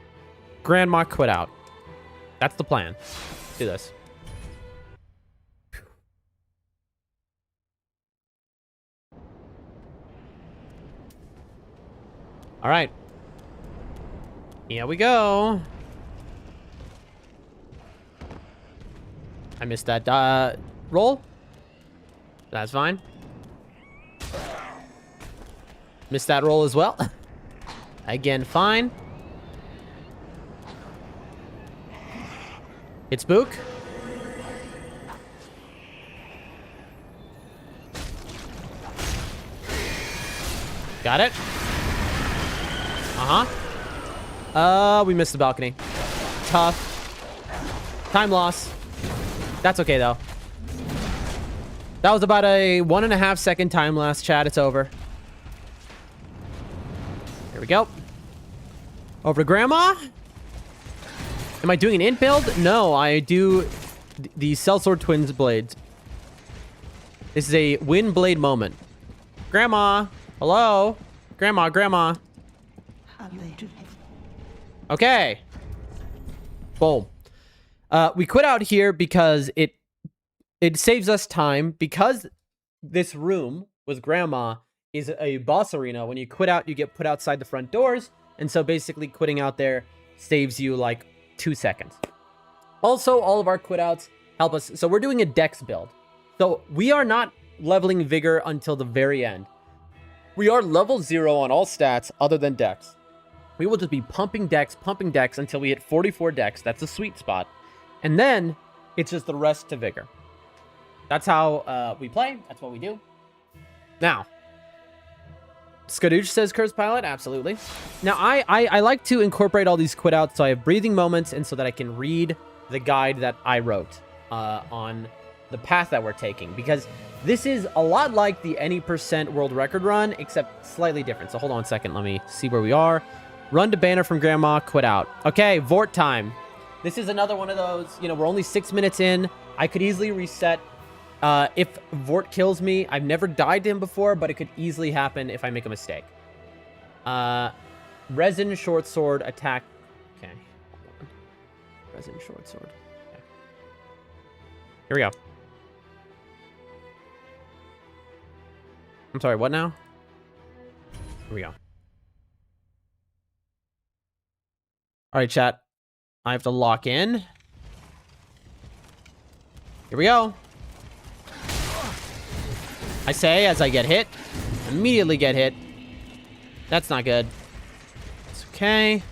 grandma, quit out. That's the plan. Let's do this. All right. Here we go. I missed that roll. That's fine. Missed that roll as well. Again, fine. Hit spook. Got it. We missed the balcony. Tough. Time loss. That's okay, though. That was about a 1.5 second time loss, chat. It's over. Here we go. Over to grandma. Am I doing an int build? No, I do the Sellsword Twins blades. This is a wind blade moment. Grandma. Hello? Grandma, grandma. Okay. Boom. We quit out here because it saves us time, because this room with grandma is a boss arena. When you quit out, you get put outside the front doors. And so basically quitting out there saves you like 2 seconds. Also, all of our quit outs help us. So we're doing a dex build. So we are not leveling vigor until the very end. We are level 0 on all stats other than dex. We will just be pumping dex until we hit 44 dex. That's a sweet spot. And then it's just the rest to vigor. That's how we play. That's what we do. Now, Skadoosh says Curse Pilot. Absolutely. Now, I like to incorporate all these quit outs so I have breathing moments and so that I can read the guide that I wrote on the path that we're taking. Because this is a lot like the any % world record run, except slightly different. So hold on a second. Let me see where we are. Run to banner from grandma, quit out. Okay, Vort time. This is another one of those, you know, we're only 6 minutes in. I could easily reset if Vort kills me. I've never died to him before, but it could easily happen if I make a mistake. Resin short sword attack. Okay. Resin short sword. Okay. Here we go. I'm sorry, what now? Here we go. All right, chat. I have to lock in. Here we go. I say as I get hit. Immediately get hit. That's not good. It's okay.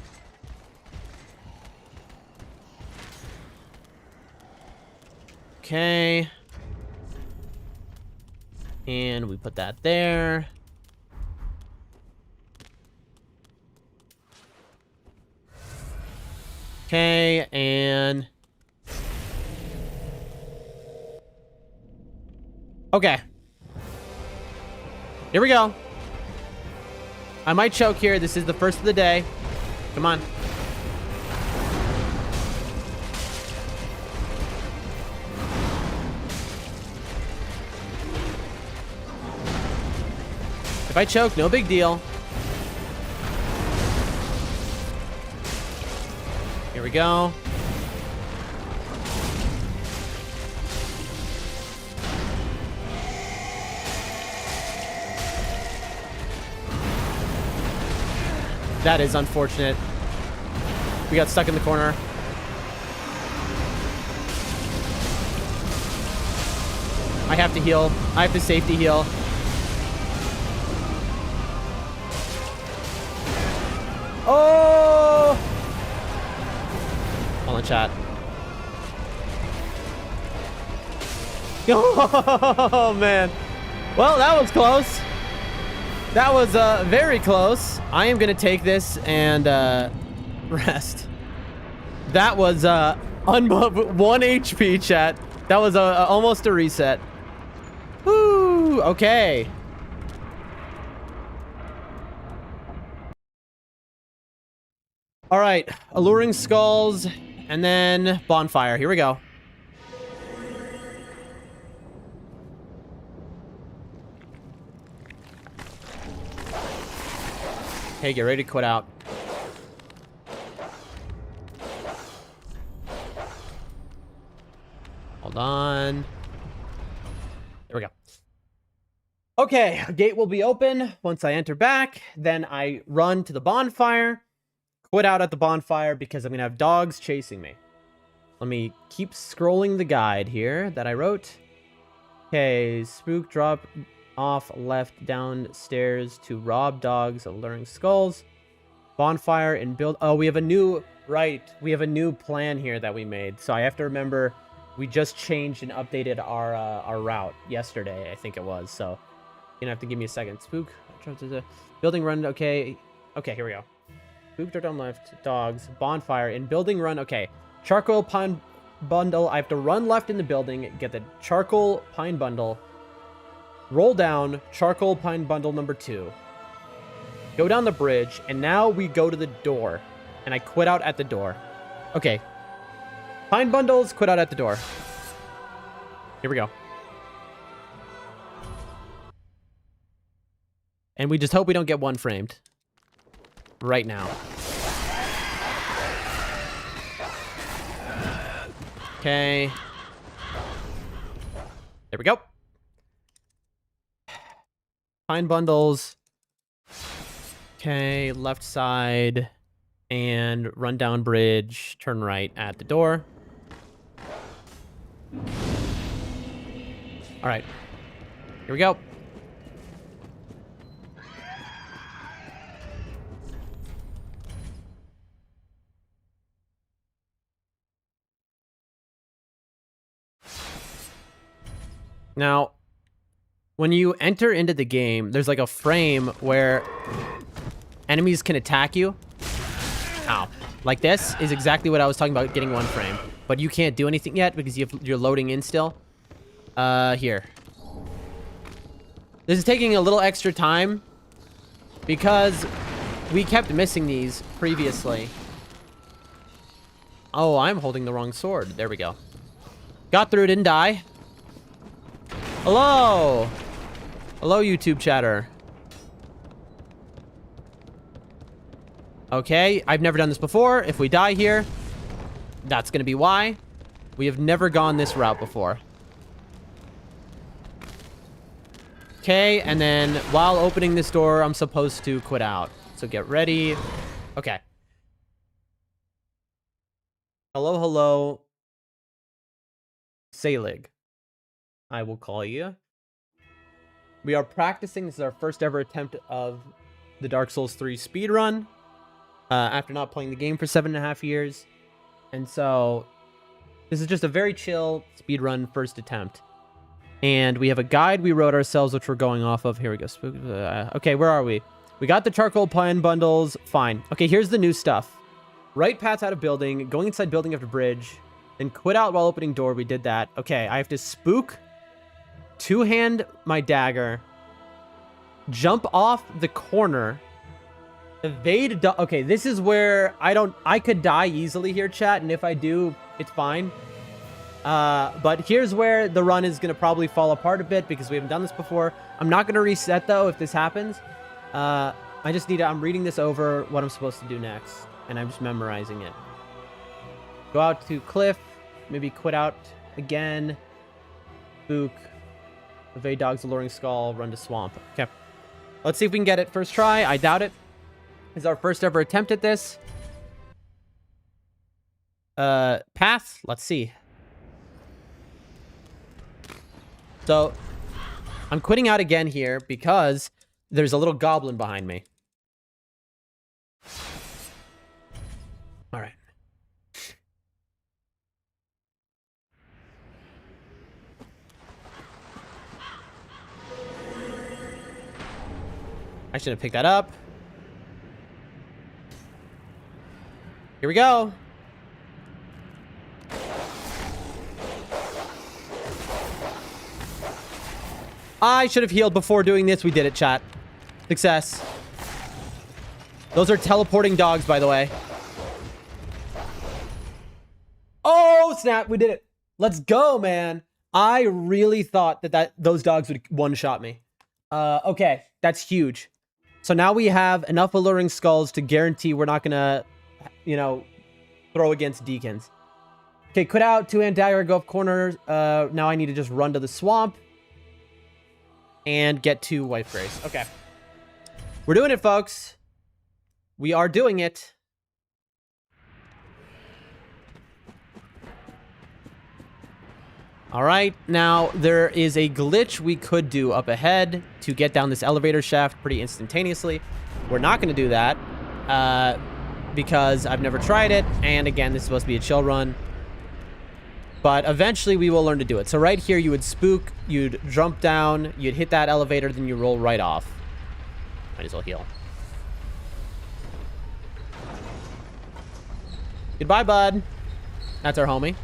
Okay. And we put that there. Okay, and... Okay. Here we go. I might choke here. This is the first of the day. Come on. If I choke, no big deal. Here we go. That is unfortunate. We got stuck in the corner. I have to heal. I have to safety heal. Oh! Hold on, chat. Oh, man. Well, that was close. That was very close. I am going to take this and rest. That was 1 HP, chat. That was almost a reset. Woo! Okay. All right. Alluring skulls and then bonfire. Here we go. Okay, get ready to quit out. Hold on. There we go. Okay, gate will be open once I enter back. Then I run to the bonfire. Quit out at the bonfire because I'm going to have dogs chasing me. Let me keep scrolling the guide here that I wrote. Okay, spook drop off left downstairs to rob dogs, alluring skulls. Bonfire and build... Oh, we have a new... Right, we have a new plan here that we made. So I have to remember we just changed and updated our route yesterday, I think it was. So you're going to have to give me a second. Spook. Building run. Okay. Okay, here we go. Spook dirt on left. Dogs. Bonfire. And building run. Okay. Charcoal pine bundle. I have to run left in the building. Get the charcoal pine bundle. Roll down. Charcoal pine bundle number 2. Go down the bridge. And now we go to the door. And I quit out at the door. Okay. Pine bundles. Quit out at the door. Here we go. And we just hope we don't get one framed. Right now. Okay. There we go. Pine bundles. Okay, left side. And run down bridge. Turn right at the door. All right. Here we go. Now, when you enter into the game, there's like a frame where enemies can attack you. Ow. Like this is exactly what I was talking about, getting one frame. But you can't do anything yet because you're loading in still. Here. This is taking a little extra time because we kept missing these previously. Oh, I'm holding the wrong sword. There we go. Got through, didn't die. Hello! Hello, YouTube chatter. Okay, I've never done this before. If we die here, that's gonna be why. We have never gone this route before. Okay, and then while opening this door, I'm supposed to quit out. So get ready. Okay. Hello, hello. Salig. I will call you. We are practicing. This is our first ever attempt of the Dark Souls 3 speedrun. After not playing the game for 7.5 years. And so, this is just a very chill speedrun first attempt. And we have a guide we wrote ourselves, which we're going off of. Here we go. Okay, where are we? We got the charcoal pine bundles. Fine. Okay, here's the new stuff. Right paths out of building. Going inside building after bridge. Then quit out while opening door. We did that. Okay, I have to spook. Two-hand my dagger. Jump off the corner. Evade. Okay, this is where I could die easily here, chat. And if I do, it's fine. But here's where the run is going to probably fall apart a bit because we haven't done this before. I'm not going to reset, though, if this happens. I just need to... I'm reading this over, what I'm supposed to do next. And I'm just memorizing it. Go out to cliff. Maybe quit out again. Spook. Evade dogs, alluring skull. Run to swamp. Okay. Let's see if we can get it first try. I doubt it. This is our first ever attempt at this. Path. Let's see. So, I'm quitting out again here because there's a little goblin behind me. All right. I should have picked that up. Here we go. I should have healed before doing this. We did it, chat. Success. Those are teleporting dogs, by the way. Oh, snap. We did it. Let's go, man. I really thought that those dogs would one-shot me. Okay. That's huge. So now we have enough alluring skulls to guarantee we're not going to, you know, throw against deacons. Okay, quit out. 2-hand dagger, go up corners. Now I need to just run to the swamp. And get to Wife Grace. Okay. We're doing it, folks. We are doing it. All right. Now, there is a glitch we could do up ahead to get down this elevator shaft pretty instantaneously. We're not going to do that because I've never tried it. And again, this is supposed to be a chill run. But eventually we will learn to do it. So right here, you would spook, you'd jump down, you'd hit that elevator, then you roll right off. Might as well heal. Goodbye, bud. That's our homie.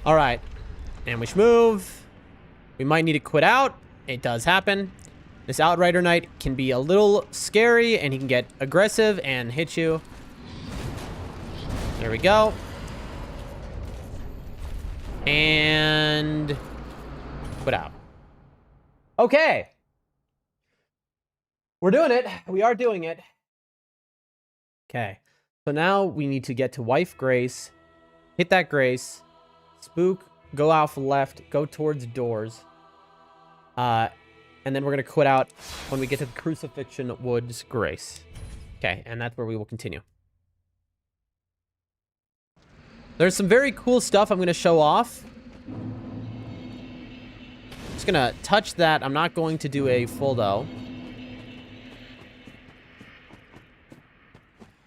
All right. And we move. We might need to quit out. It does happen. This Outrider Knight can be a little scary, and he can get aggressive and hit you. There we go. And put out. Okay. We're doing it. We are doing it. Okay. So now we need to get to Wife Grace. Hit that Grace. Spook. Go off left. Go towards doors. And then we're going to quit out when we get to the Crucifixion Woods Grace. Okay, and that's where we will continue. There's some very cool stuff I'm going to show off. Just going to touch that. I'm not going to do a full though.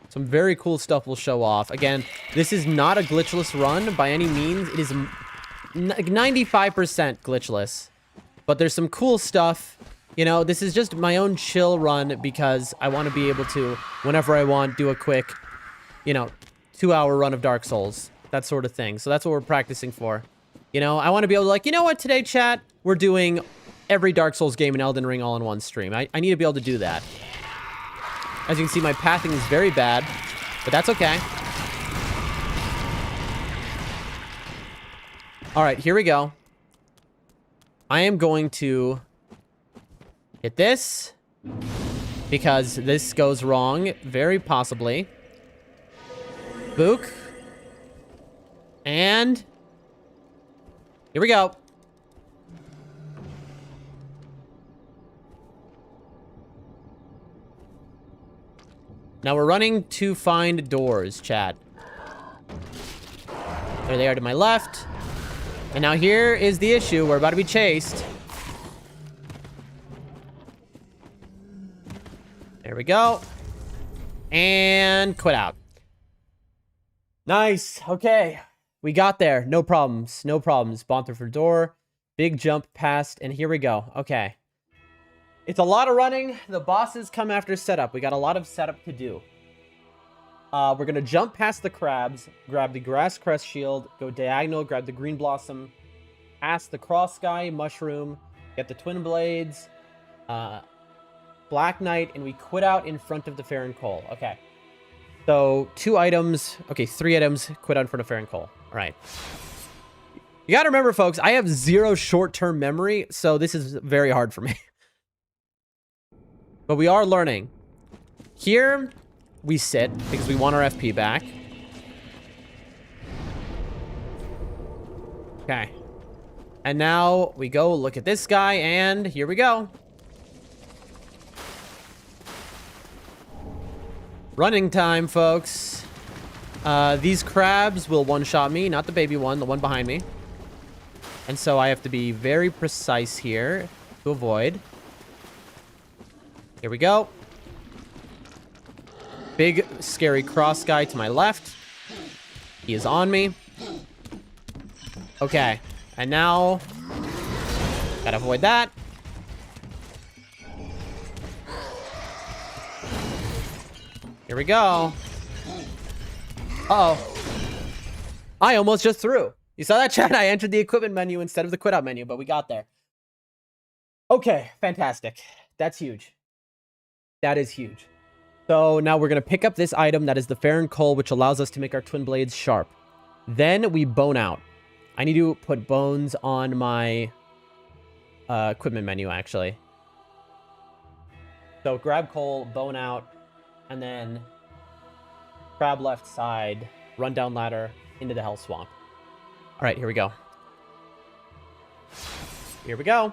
Some very cool stuff we'll show off. Again, this is not a glitchless run by any means. It is 95% glitchless. But there's some cool stuff. You know, this is just my own chill run because I want to be able to, whenever I want, do a quick, you know, 2-hour run of Dark Souls. That sort of thing. So that's what we're practicing for. You know, I want to be able to, like, you know what, today, chat? We're doing every Dark Souls game in Elden Ring all in one stream. I need to be able to do that. As you can see, my pathing is very bad, but that's okay. All right, here we go. I am going to hit this because this goes wrong, very possibly. Book. And here we go. Now we're running to find doors, chat. There they are to my left. And now here is the issue. We're about to be chased. There we go. And quit out. Nice. Okay. We got there. No problems. No problems. Spawn through for door. Big jump past. And here we go. Okay. It's a lot of running. The bosses come after setup. We got a lot of setup to do. We're going to jump past the crabs, grab the grass crest shield, go diagonal, grab the green blossom, past the cross sky mushroom, get the twin blades, Black Knight, and we quit out in front of the Farron Coal. Okay. So 2 items. Okay, 3 items. Quit out in front of Farron Coal. All right. You got to remember, folks, I have 0 short-term memory, so this is very hard for me. But we are learning. Here, we sit because we want our FP back. Okay. And now we go look at this guy, and here we go. Running time, folks. These crabs will one-shot me, not the baby one, the one behind me. And so I have to be very precise here to avoid. Here we go. Big, scary cross guy to my left. He is on me. Okay. And now, gotta avoid that. Here we go. Uh-oh. I almost just threw. You saw that, chat? I entered the equipment menu instead of the quit out menu, but we got there. Okay, fantastic. That's huge. That is huge. So now we're going to pick up this item that is the Farron Coal, which allows us to make our twin blades sharp. Then we bone out. I need to put bones on my equipment menu, actually. So grab coal, bone out, and then grab left side, run down ladder into the Hell Swamp. All right, here we go. Here we go.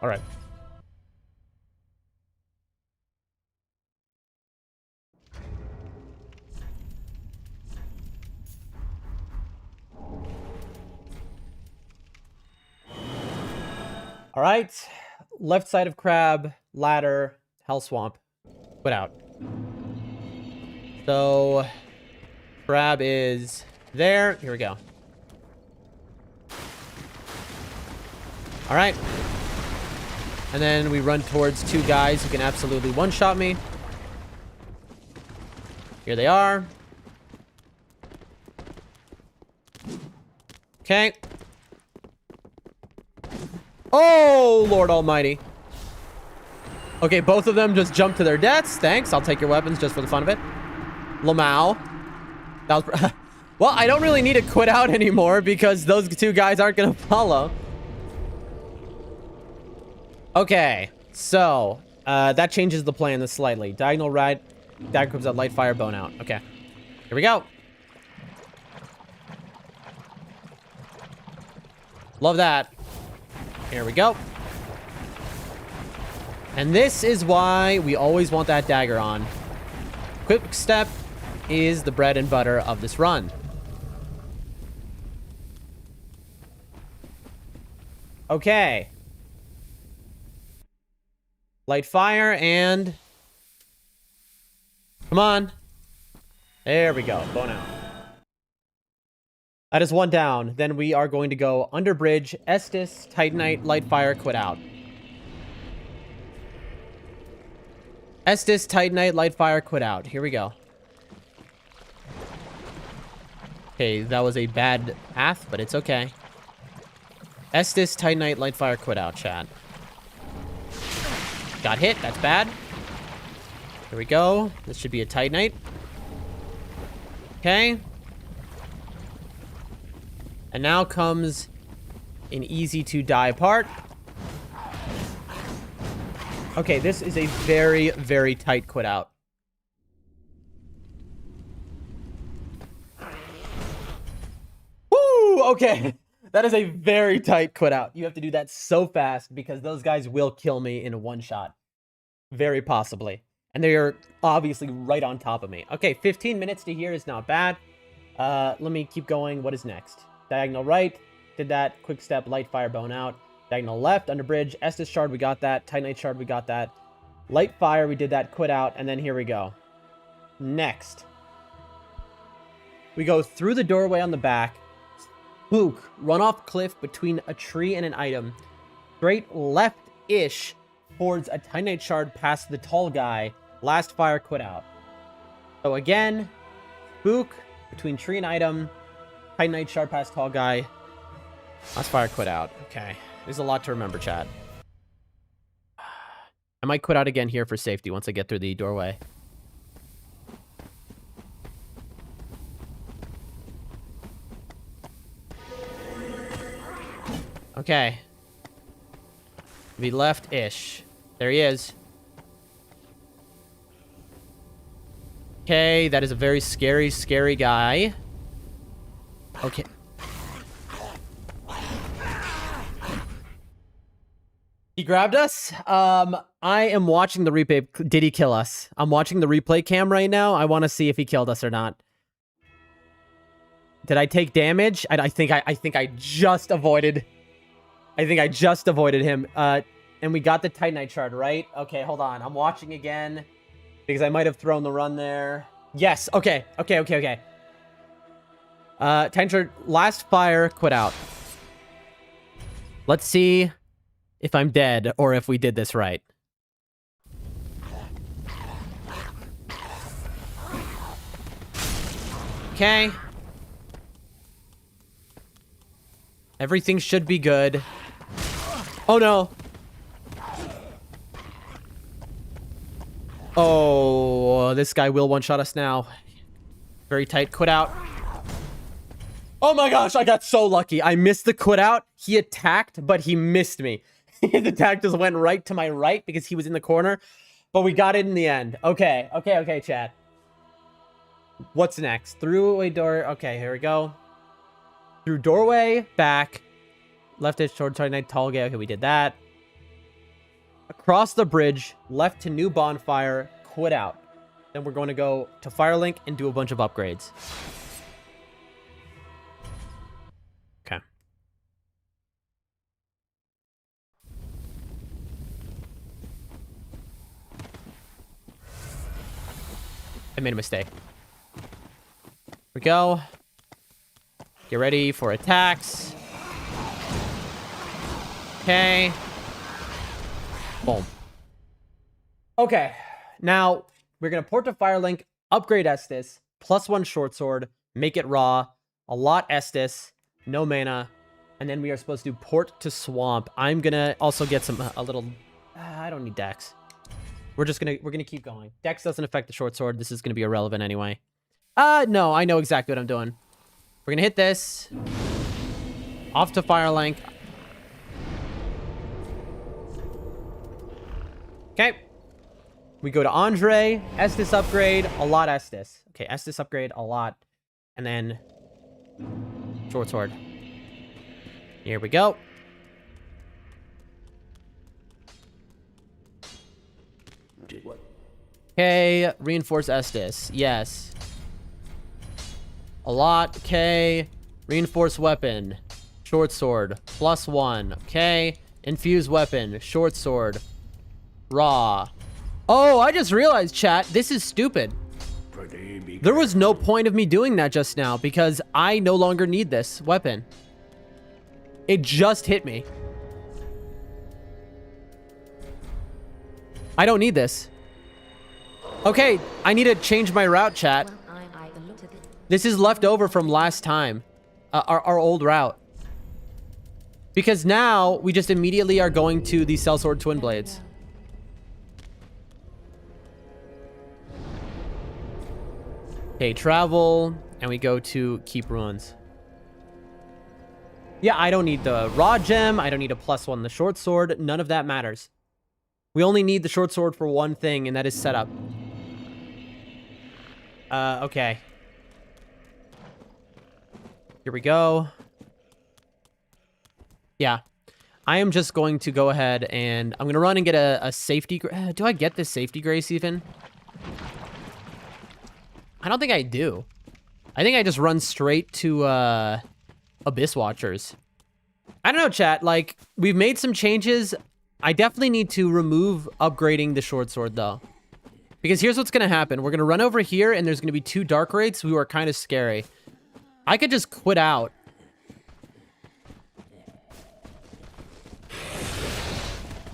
All right. All right. Left side of crab, ladder, Hell Swamp. Put out. So crab is there. Here we go. All right. And then we run towards two guys who can absolutely one-shot me. Here they are. Okay. Oh, Lord Almighty. Okay, both of them just jumped to their deaths. Thanks. I'll take your weapons just for the fun of it. Lamau. That was... Well, I don't really need to quit out anymore because those two guys aren't going to follow. Okay, so that changes the plan slightly. Diagonal right, dagger comes out, light fire, bone out. Okay, here we go. Love that. Here we go. And this is why we always want that dagger on. Quick step is the bread and butter of this run. Okay. Light fire and... Come on. There we go. Bone out. That is one down. Then we are going to go under bridge, Estus, Titanite, light fire, quit out. Estus, Titanite, light fire, quit out. Here we go. Okay, that was a bad path, but it's okay. Estus, Titanite, light fire, quit out, chat. Got hit. That's bad. Here we go. This should be a Titanite. Okay. And now comes an easy to die part. Okay, this is a very, very tight quit out. Woo! Okay. That is a very tight quit out. You have to do that so fast because those guys will kill me in a one shot. Very possibly. And they are obviously right on top of me. Okay, 15 minutes to here is not bad. Let me keep going. What is next? Diagonal right. Did that. Quick step, light fire, bone out. Diagonal left, under bridge. Estus shard, we got that. Titanite shard, we got that. Light fire, we did that. Quit out. And then here we go. Next. We go through the doorway on the back. Spook, run off cliff between a tree and an item. Straight left-ish towards a Titanite shard past the tall guy. Last fire, quit out. So again, spook between tree and item. Titanite shard past tall guy. Last fire, quit out. Okay. There's a lot to remember, chat. I might quit out again here for safety once I get through the doorway. Okay. Be left-ish. There he is. Okay, that is a very scary, scary guy. Okay. He grabbed us. I am watching the replay. Did he kill us? I'm watching the replay cam right now. I want to see if he killed us or not. Did I take damage? I think I just avoided. I think I just avoided him. And we got the Titanite shard, right? Okay, hold on. I'm watching again because I might have thrown the run there. Yes. Okay. Tensor, last fire, quit out. Let's see if I'm dead or if we did this right. Okay. Everything should be good. Oh, no. Oh, this guy will one-shot us now. Very tight. Quit out. Oh my gosh, I got so lucky. I missed the quit out. He attacked, but he missed me. His attack just went right to my right because he was in the corner. But we got it in the end. Okay, chat. What's next? Through a door. Okay, here we go. Through doorway, back. Left edge toward night tall gate. Okay, we did that. Across the bridge, left to new bonfire, quit out. Then we're going to go to Firelink and do a bunch of upgrades. Okay. I made a mistake. Here we go. Get ready for attacks. Okay. Boom. Okay. Now, we're going to port to Firelink, upgrade Estus, +1 short sword, make it raw, a lot Estus, no mana, and then we are supposed to port to Swamp. I'm going to also get a little... I don't need Dex. We're going to keep going. Dex doesn't affect the short sword. This is going to be irrelevant anyway. No, I know exactly what I'm doing. We're going to hit this. Off to Firelink. Okay. We go to Andre. Estus upgrade. A lot Estus. Okay, Estus upgrade. A lot. And then... short sword. Here we go. Okay. Reinforce Estus. Yes. A lot. Okay. Reinforce weapon. Short sword. +1. Okay. Infuse weapon. Short sword. Raw. Oh, I just realized, chat, this is stupid. There was no point of me doing that just now because I no longer need this weapon. It just hit me. I don't need this. Okay, I need to change my route, chat. This is left over from last time. Our old route. Because now we just immediately are going to the Sellsword Twin Blades. Okay, travel, and we go to Keep Ruins. Yeah, I don't need the raw gem. I don't need a +1 in the short sword. None of that matters. We only need the short sword for one thing, and that is setup. Okay. Here we go. Yeah. I am just going to go ahead and I'm going to run and get a safety... do I get this safety grace even? I don't think I do. I think I just run straight to Abyss Watchers. I don't know, chat. Like, we've made some changes. I definitely need to remove upgrading the short sword, though. Because here's what's going to happen. We're going to run over here, and there's going to be 2 dark raids who are kind of scary. I could just quit out.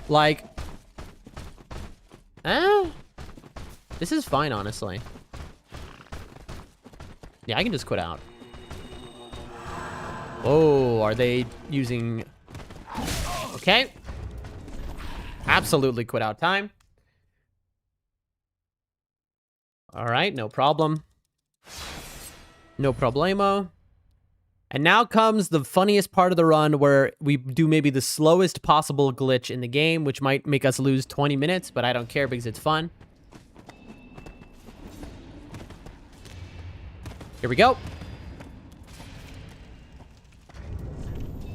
Like... this is fine, honestly. Yeah, I can just quit out. Oh, are they using... Okay. Absolutely quit out time. All right, no problem. No problemo. And now comes the funniest part of the run where we do maybe the slowest possible glitch in the game, which might make us lose 20 minutes, but I don't care because it's fun. Here we go.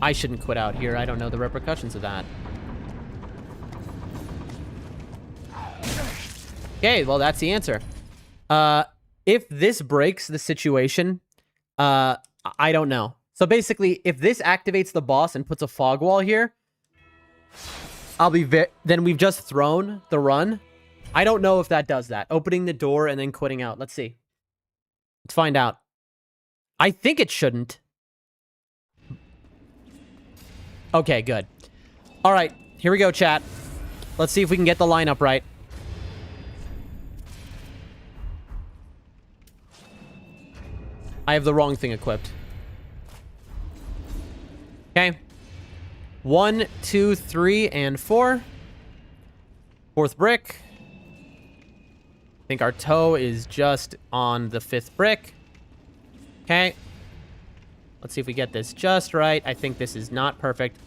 I shouldn't quit out here. I don't know the repercussions of that. Okay, well, that's the answer. If this breaks the situation, I don't know. So basically, if this activates the boss and puts a fog wall here, then we've just thrown the run. I don't know if that does that. Opening the door and then quitting out. Let's see. Let's find out. I think it shouldn't. Okay, good. All right, here we go, chat. Let's see if we can get the lineup right. I have the wrong thing equipped. Okay. 1, 2, 3, and 4. Fourth brick. I think our toe is just on the 5th brick. Okay. Let's see if we get this just right. I think this is not perfect.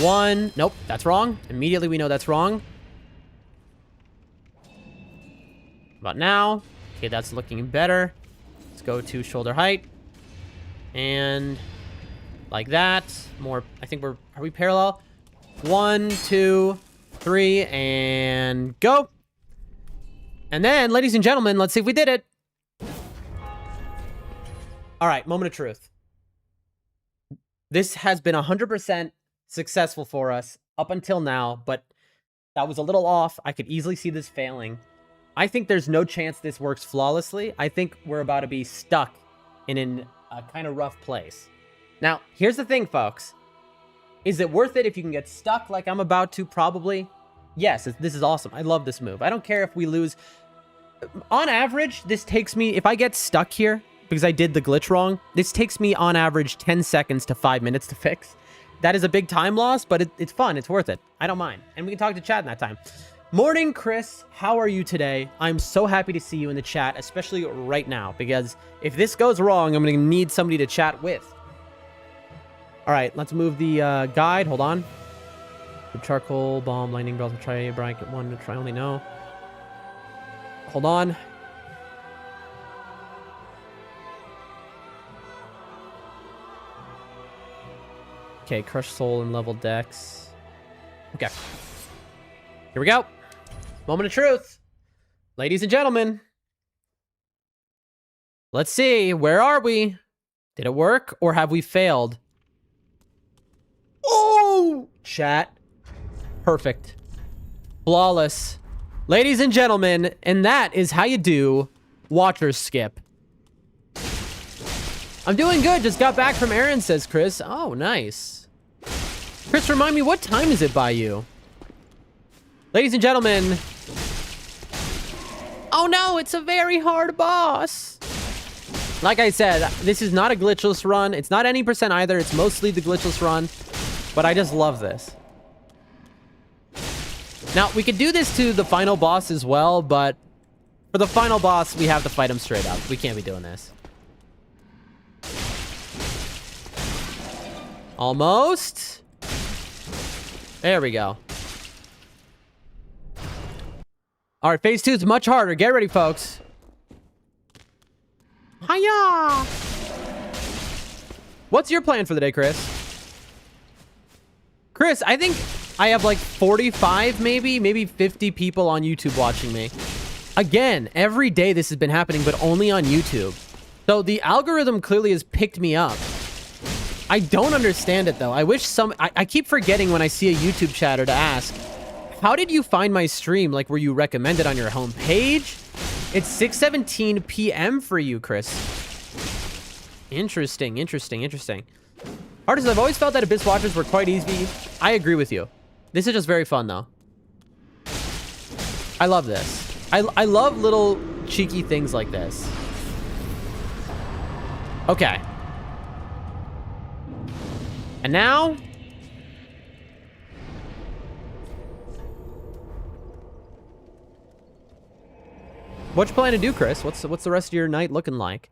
1. Nope, that's wrong. Immediately we know that's wrong. About now. Okay, that's looking better. Let's go to shoulder height. And like that. More, I think are we parallel? 1, 2, 3, and go. And then, ladies and gentlemen, let's see if we did it. All right, moment of truth. This has been 100% successful for us up until now, but that was a little off. I could easily see this failing. I think there's no chance this works flawlessly. I think we're about to be stuck in a kind of rough place. Now, here's the thing, folks. Is it worth it if you can get stuck like I'm about to? Probably. Yes, this is awesome. I love this move. I don't care if we lose. On average, this takes me, if I get stuck here, because I did the glitch wrong, this takes me on average 10 seconds to 5 minutes to fix. That is a big time loss, but it's fun. It's worth it. I don't mind. And we can talk to chat in that time. Morning, Chris. How are you today? I'm so happy to see you in the chat, especially right now, because if this goes wrong, I'm going to need somebody to chat with. All right, let's move the guide. Hold on. The charcoal, bomb, lightning bells, try bracket 1, try only no. Hold on. Okay, crush soul and level dex. Okay. Here we go. Moment of truth. Ladies and gentlemen. Let's see. Where are we? Did it work or have we failed? Oh! Chat. Perfect. Flawless. Ladies and gentlemen, and that is how you do Watcher Skip. I'm doing good. Just got back from errands, says Chris. Oh, nice. Chris, remind me, what time is it by you? Ladies and gentlemen. Oh no, it's a very hard boss. Like I said, this is not a glitchless run. It's not any percent either. It's mostly the glitchless run. But I just love this. Now, we could do this to the final boss as well, but for the final boss, we have to fight him straight up. We can't be doing this. Almost. There we go. All right, phase 2 is much harder. Get ready, folks. Hiya! What's your plan for the day, Chris? Chris, I think I have like 45, maybe 50 people on YouTube watching me. Again, every day this has been happening, but only on YouTube. So the algorithm clearly has picked me up. I don't understand it, though. I wish I keep forgetting when I see a YouTube chatter to ask, how did you find my stream? Like, were you recommended on your homepage? It's 6:17 p.m. for you, Chris. Interesting. Artists, I've always felt that Abyss Watchers were quite easy. I agree with you. This is just very fun, though. I love this. I love little cheeky things like this. Okay. And now... what you plan to do, Chris? What's the rest of your night looking like?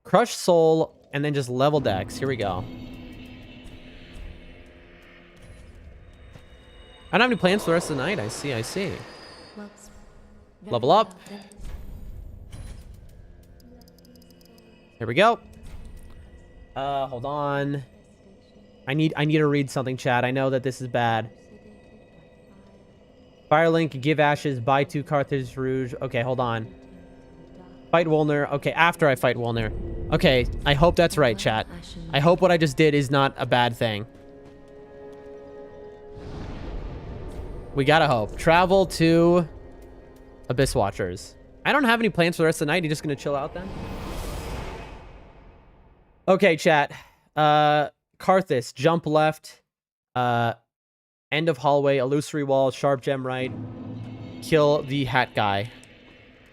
Crush soul, and then just level dex. Here we go. I don't have any plans for the rest of the night. I see. Level up. Here we go. Hold on. I need to read something, chat. I know that this is bad. Firelink, give ashes, buy 2 Carthage Rouge. Okay, hold on. Fight Wolner. Okay, after I fight Wolner. Okay, I hope that's right, chat. I hope what I just did is not a bad thing. We gotta hope. Travel to Abyss Watchers. I don't have any plans for the rest of the night. You just gonna chill out then? Okay, chat. Karthus, jump left. End of hallway, illusory wall, sharp gem right. Kill the hat guy.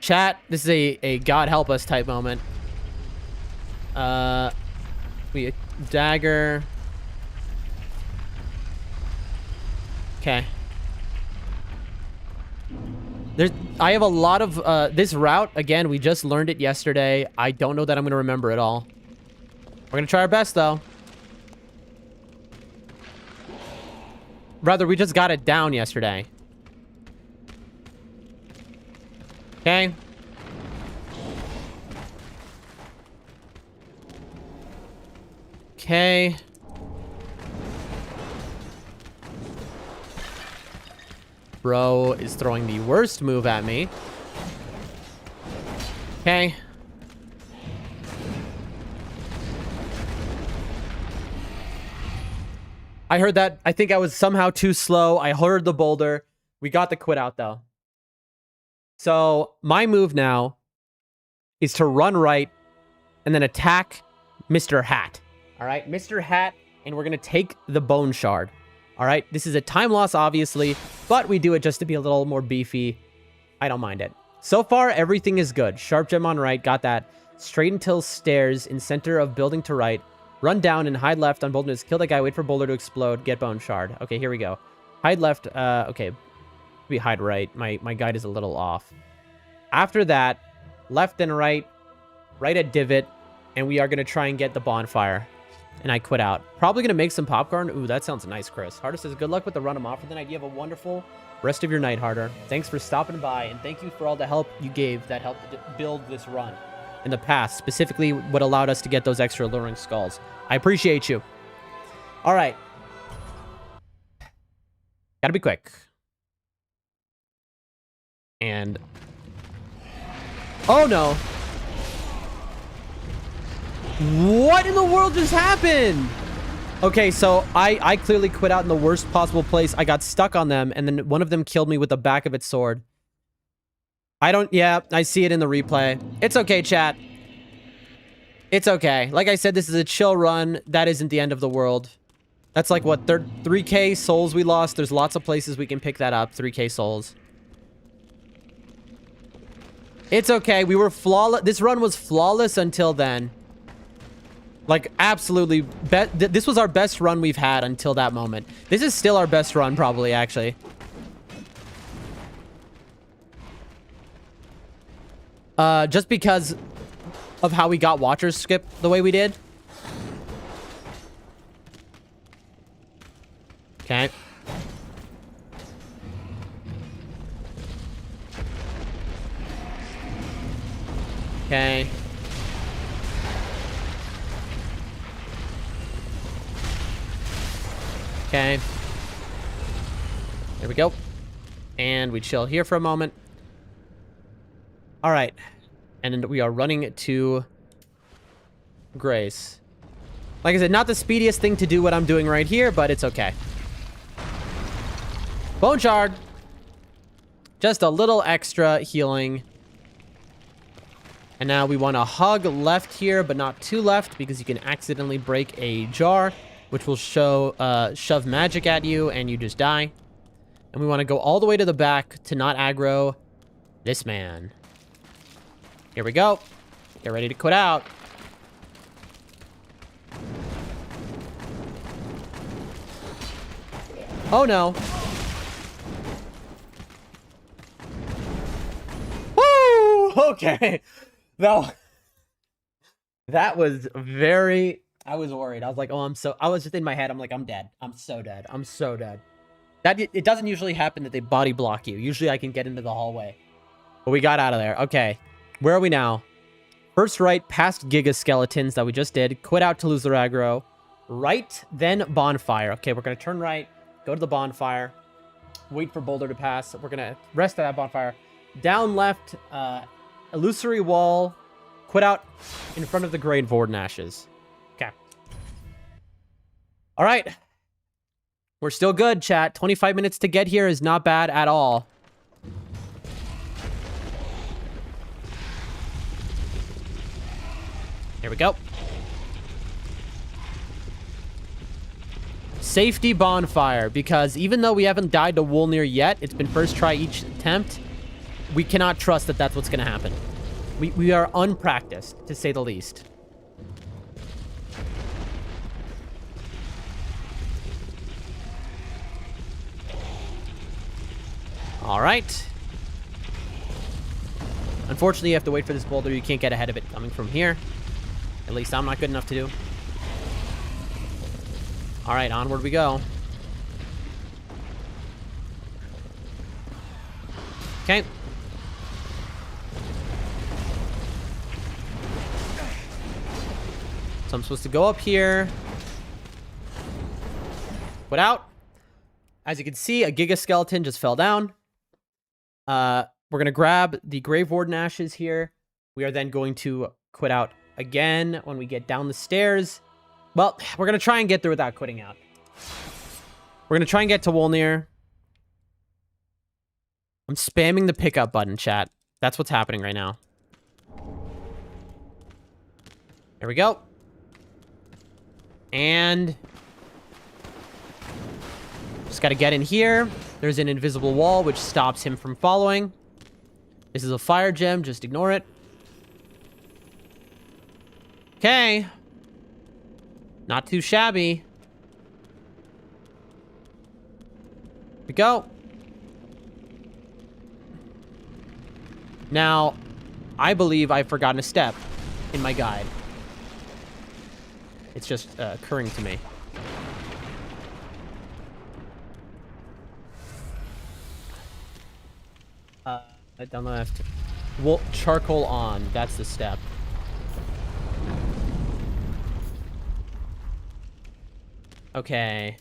Chat, this is a God help us type moment. We dagger. Okay. I have a lot of this route. Again, we just learned it yesterday. I don't know that I'm gonna remember it all. We're gonna try our best though. Rather, we just got it down yesterday. Okay. Okay. Bro is throwing the worst move at me. Okay. I heard that. I think I was somehow too slow. I heard the boulder. We got the quit out though. So my move now is to run right and then attack Mr. Hat. All right, Mr. Hat, and we're going to take the bone shard. All right, this is a time loss, obviously, but we do it just to be a little more beefy. I don't mind it. So far, everything is good. Sharp gem on right, got that. Straight until stairs in center of building to right. Run down and hide left on boulder. Kill that guy, wait for boulder to explode, get bone shard. Okay, here we go. Hide left, okay. We hide right. My guide is a little off. After that, left and right at divot, and we are going to try and get the bonfire. And I quit out. Probably going to make some popcorn. Ooh, that sounds nice, Chris. Harder says, good luck with the run. I'm off for the night. You have a wonderful rest of your night, Harder. Thanks for stopping by, and thank you for all the help you gave that helped build this run in the past. Specifically, what allowed us to get those extra luring skulls. I appreciate you. All right. Gotta be quick. And... oh, no. What in the world just happened? Okay, so I clearly quit out in the worst possible place. I got stuck on them, and then one of them killed me with the back of its sword. Yeah, I see it in the replay. It's okay, chat. It's okay. Like I said, this is a chill run. That isn't the end of the world. That's like, what, 3k souls we lost? There's lots of places we can pick that up. 3k souls. It's okay. We were flawless. This run was flawless until then. Like, absolutely. This was our best run we've had until that moment. This is still our best run, probably, actually. Just because of how we got Watchers skip the way we did. Okay. Okay. Okay. There we go. And we chill here for a moment. All right. And we are running to Grace. Like I said, not the speediest thing to do what I'm doing right here, but it's okay. Bone shard. Just a little extra healing. And now we want to hug left here, but not too left, because you can accidentally break a jar, which will shove magic at you, and you just die. And we want to go all the way to the back to not aggro this man. Here we go. Get ready to quit out. Oh, no. Woo! Okay. No. That was very... I was worried. I was like, oh, I was just in my head. I'm like, I'm dead. I'm so dead. I'm so dead. It doesn't usually happen that they body block you. Usually I can get into the hallway. But we got out of there. Okay. Where are we now? First right, past Giga Skeletons that we just did. Quit out to lose their aggro. Right, then bonfire. Okay, we're going to turn right. Go to the bonfire. Wait for Boulder to pass. We're going to rest at that bonfire. Down left, illusory wall. Quit out in front of the Great Vorden Ashes. Okay. All right. We're still good, chat. 25 minutes to get here is not bad at all. Here we go. Safety bonfire, because even though we haven't died to Wolnir yet, it's been first try each attempt, we cannot trust that that's what's going to happen. We are unpracticed, to say the least. All right. Unfortunately, you have to wait for this boulder. You can't get ahead of it coming from here. At least I'm not good enough to do. All right, onward we go. Okay. So I'm supposed to go up here. Put out. As you can see, a Giga Skeleton just fell down. We're going to grab the Grave Warden Ashes here. We are then going to quit out again when we get down the stairs. Well, we're going to try and get through without quitting out. We're going to try and get to Wolnir. I'm spamming the pickup button, chat. That's what's happening right now. There we go. And just got to get in here. There's an invisible wall, which stops him from following. This is a fire gem. Just ignore it. Okay. Not too shabby. Here we go. Now, I believe I've forgotten a step in my guide. It's just occurring to me. Down the left. Well, charcoal on. That's the step. Okay.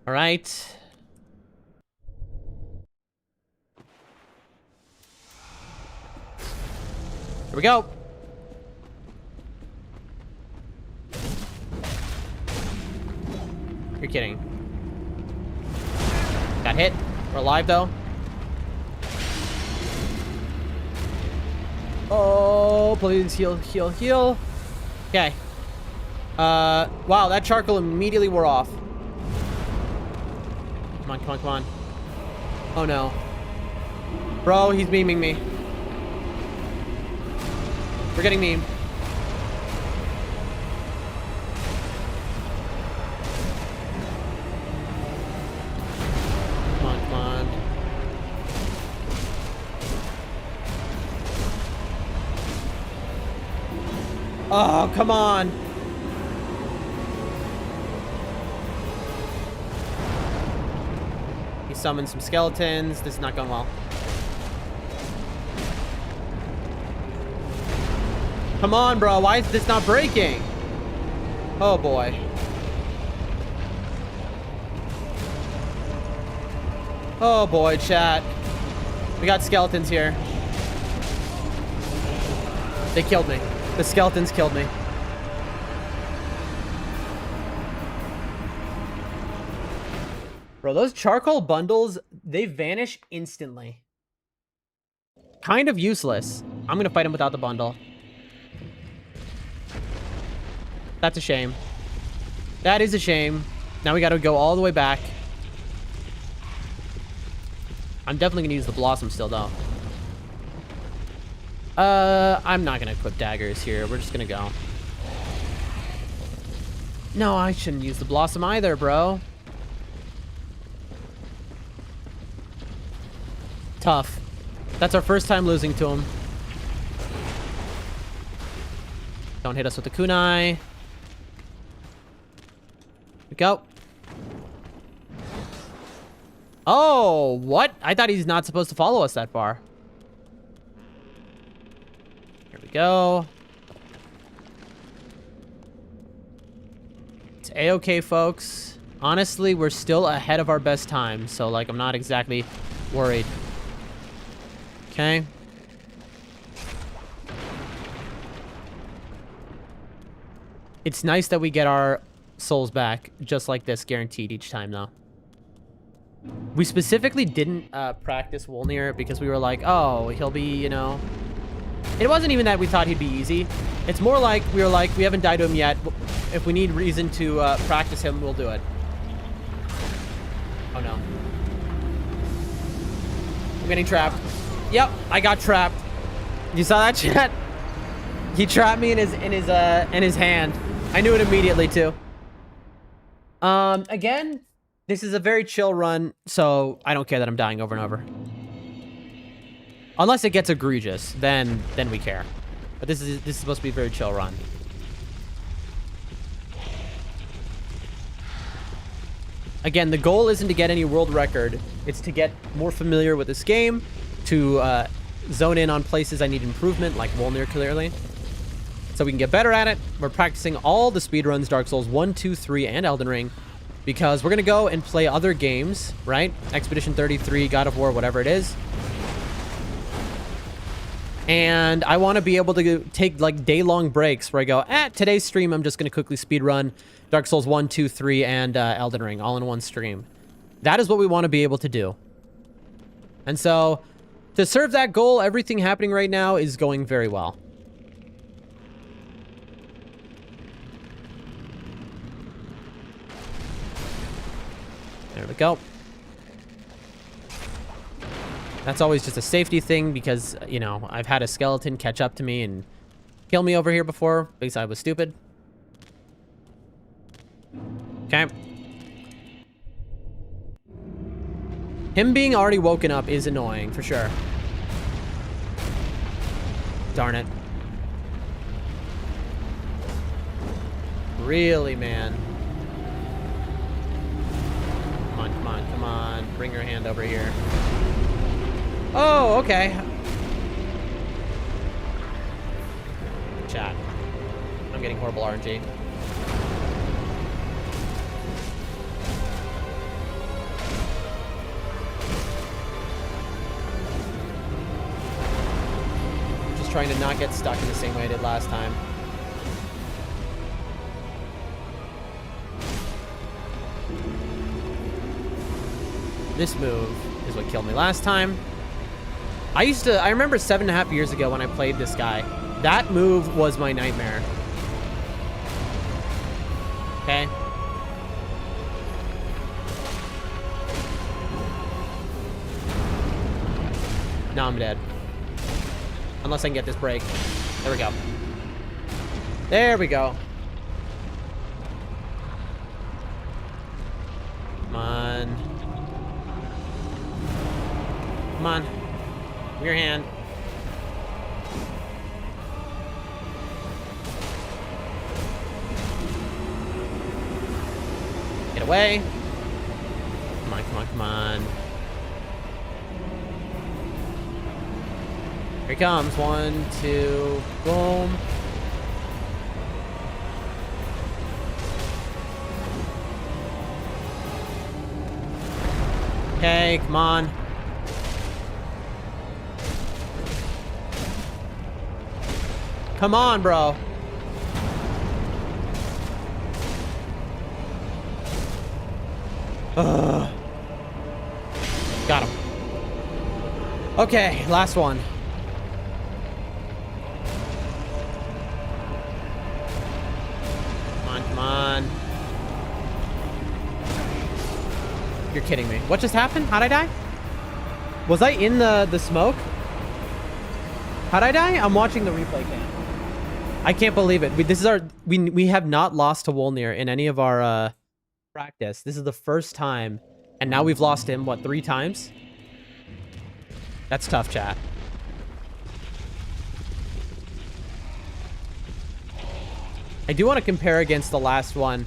All right. Here we go. You're kidding. Got hit. We're alive, though. Oh, please heal, heal, heal. Okay. Wow, that charcoal immediately wore off. Come on, come on, come on. Oh, no. Bro, he's memeing me. We're getting memed. Come on, come on. Oh, come on. He summoned some skeletons. This is not going well. Come on, bro. Why is this not breaking? Oh, boy. Oh, boy, chat. We got skeletons here. They killed me. The skeletons killed me. Bro, those charcoal bundles, they vanish instantly. Kind of useless. I'm gonna fight him without the bundle. That's a shame. That is a shame. Now we gotta go all the way back. I'm definitely gonna use the blossom still, though. I'm not gonna equip daggers here. We're just gonna go. No, I shouldn't use the blossom either, bro. Tough. That's our first time losing to him. Don't hit us with the kunai. We go. Oh, what? I thought he's not supposed to follow us that far. Here we go. It's a-okay, folks. Honestly, we're still ahead of our best time, so, like, I'm not exactly worried. Okay. It's nice that we get our souls back just like this, guaranteed each time, though. We specifically didn't practice Wolnir because we were like, oh, he'll be, you know... It wasn't even that we thought he'd be easy. It's more like we were like, we haven't died to him yet. If we need reason to practice him, we'll do it. Oh no. I'm getting trapped. Yep, I got trapped. You saw that, chat? He trapped me in his hand. I knew it immediately too. Again, this is a very chill run, so I don't care that I'm dying over and over. Unless it gets egregious, then we care. But this is supposed to be a very chill run. Again, the goal isn't to get any world record. It's to get more familiar with this game, to zone in on places I need improvement, like Wolnir clearly. So we can get better at it. We're practicing all the speedruns, Dark Souls 1, 2, 3, and Elden Ring, because we're going to go and play other games, right? Expedition 33, God of War, whatever it is. And I want to be able to take like day-long breaks where I go, today's stream, I'm just going to quickly speedrun Dark Souls 1, 2, 3, and Elden Ring all in one stream. That is what we want to be able to do. And so, to serve that goal, everything happening right now is going very well. There we go. That's always just a safety thing because, you know, I've had a skeleton catch up to me and kill me over here before because I was stupid. Okay. Him being already woken up is annoying, for sure. Darn it. Really, man. Come on, come on, come on. Bring your hand over here. Oh, okay. Chat. I'm getting horrible RNG. Just trying to not get stuck in the same way I did last time. This move is what killed me last time. I remember 7.5 years ago when I played this guy. That move was my nightmare. Okay. Now I'm dead. Unless I can get this break. There we go. There we go. Come on. Come on. Give me your hand. Get away. Come on, come on, come on. Here he comes. 1, 2, boom. Okay, come on. Come on, bro. Ugh. Got him. Okay, last one. Come on, come on. You're kidding me. What just happened? How'd I die? Was I in the smoke? How'd I die? I'm watching the replay cam. I can't believe it. We have not lost to Wolnir in any of our practice. This is the first time, and now we've lost him, what, 3 times? That's tough, chat. I do want to compare against the last one.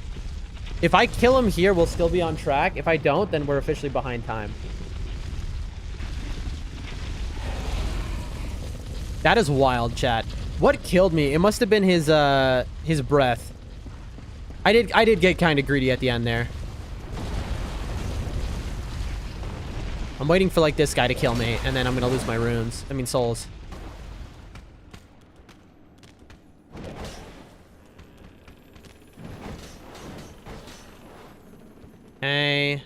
If I kill him here, we'll still be on track. If I don't, then we're officially behind time. That is wild, chat. What killed me? It must have been his breath. I did get kind of greedy at the end there. I'm waiting for like this guy to kill me, and then I'm gonna lose my runes. I mean souls. Okay.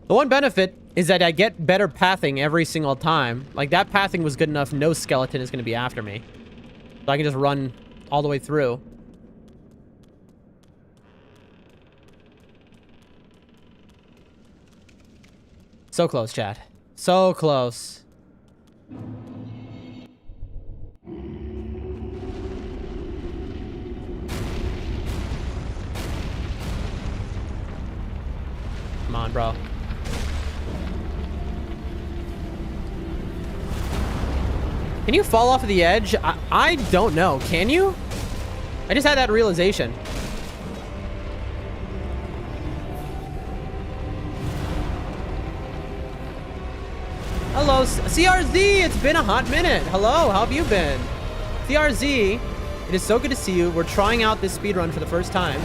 The one benefit is that I get better pathing every single time. Like, that pathing was good enough. No skeleton is going to be after me. So I can just run all the way through. So close, chat. So close. Come on, bro. Can you fall off of the edge? I don't know. Can you? I just had that realization. Hello, CRZ. It's been a hot minute. Hello, how have you been? CRZ, it is so good to see you. We're trying out this speedrun for the first time.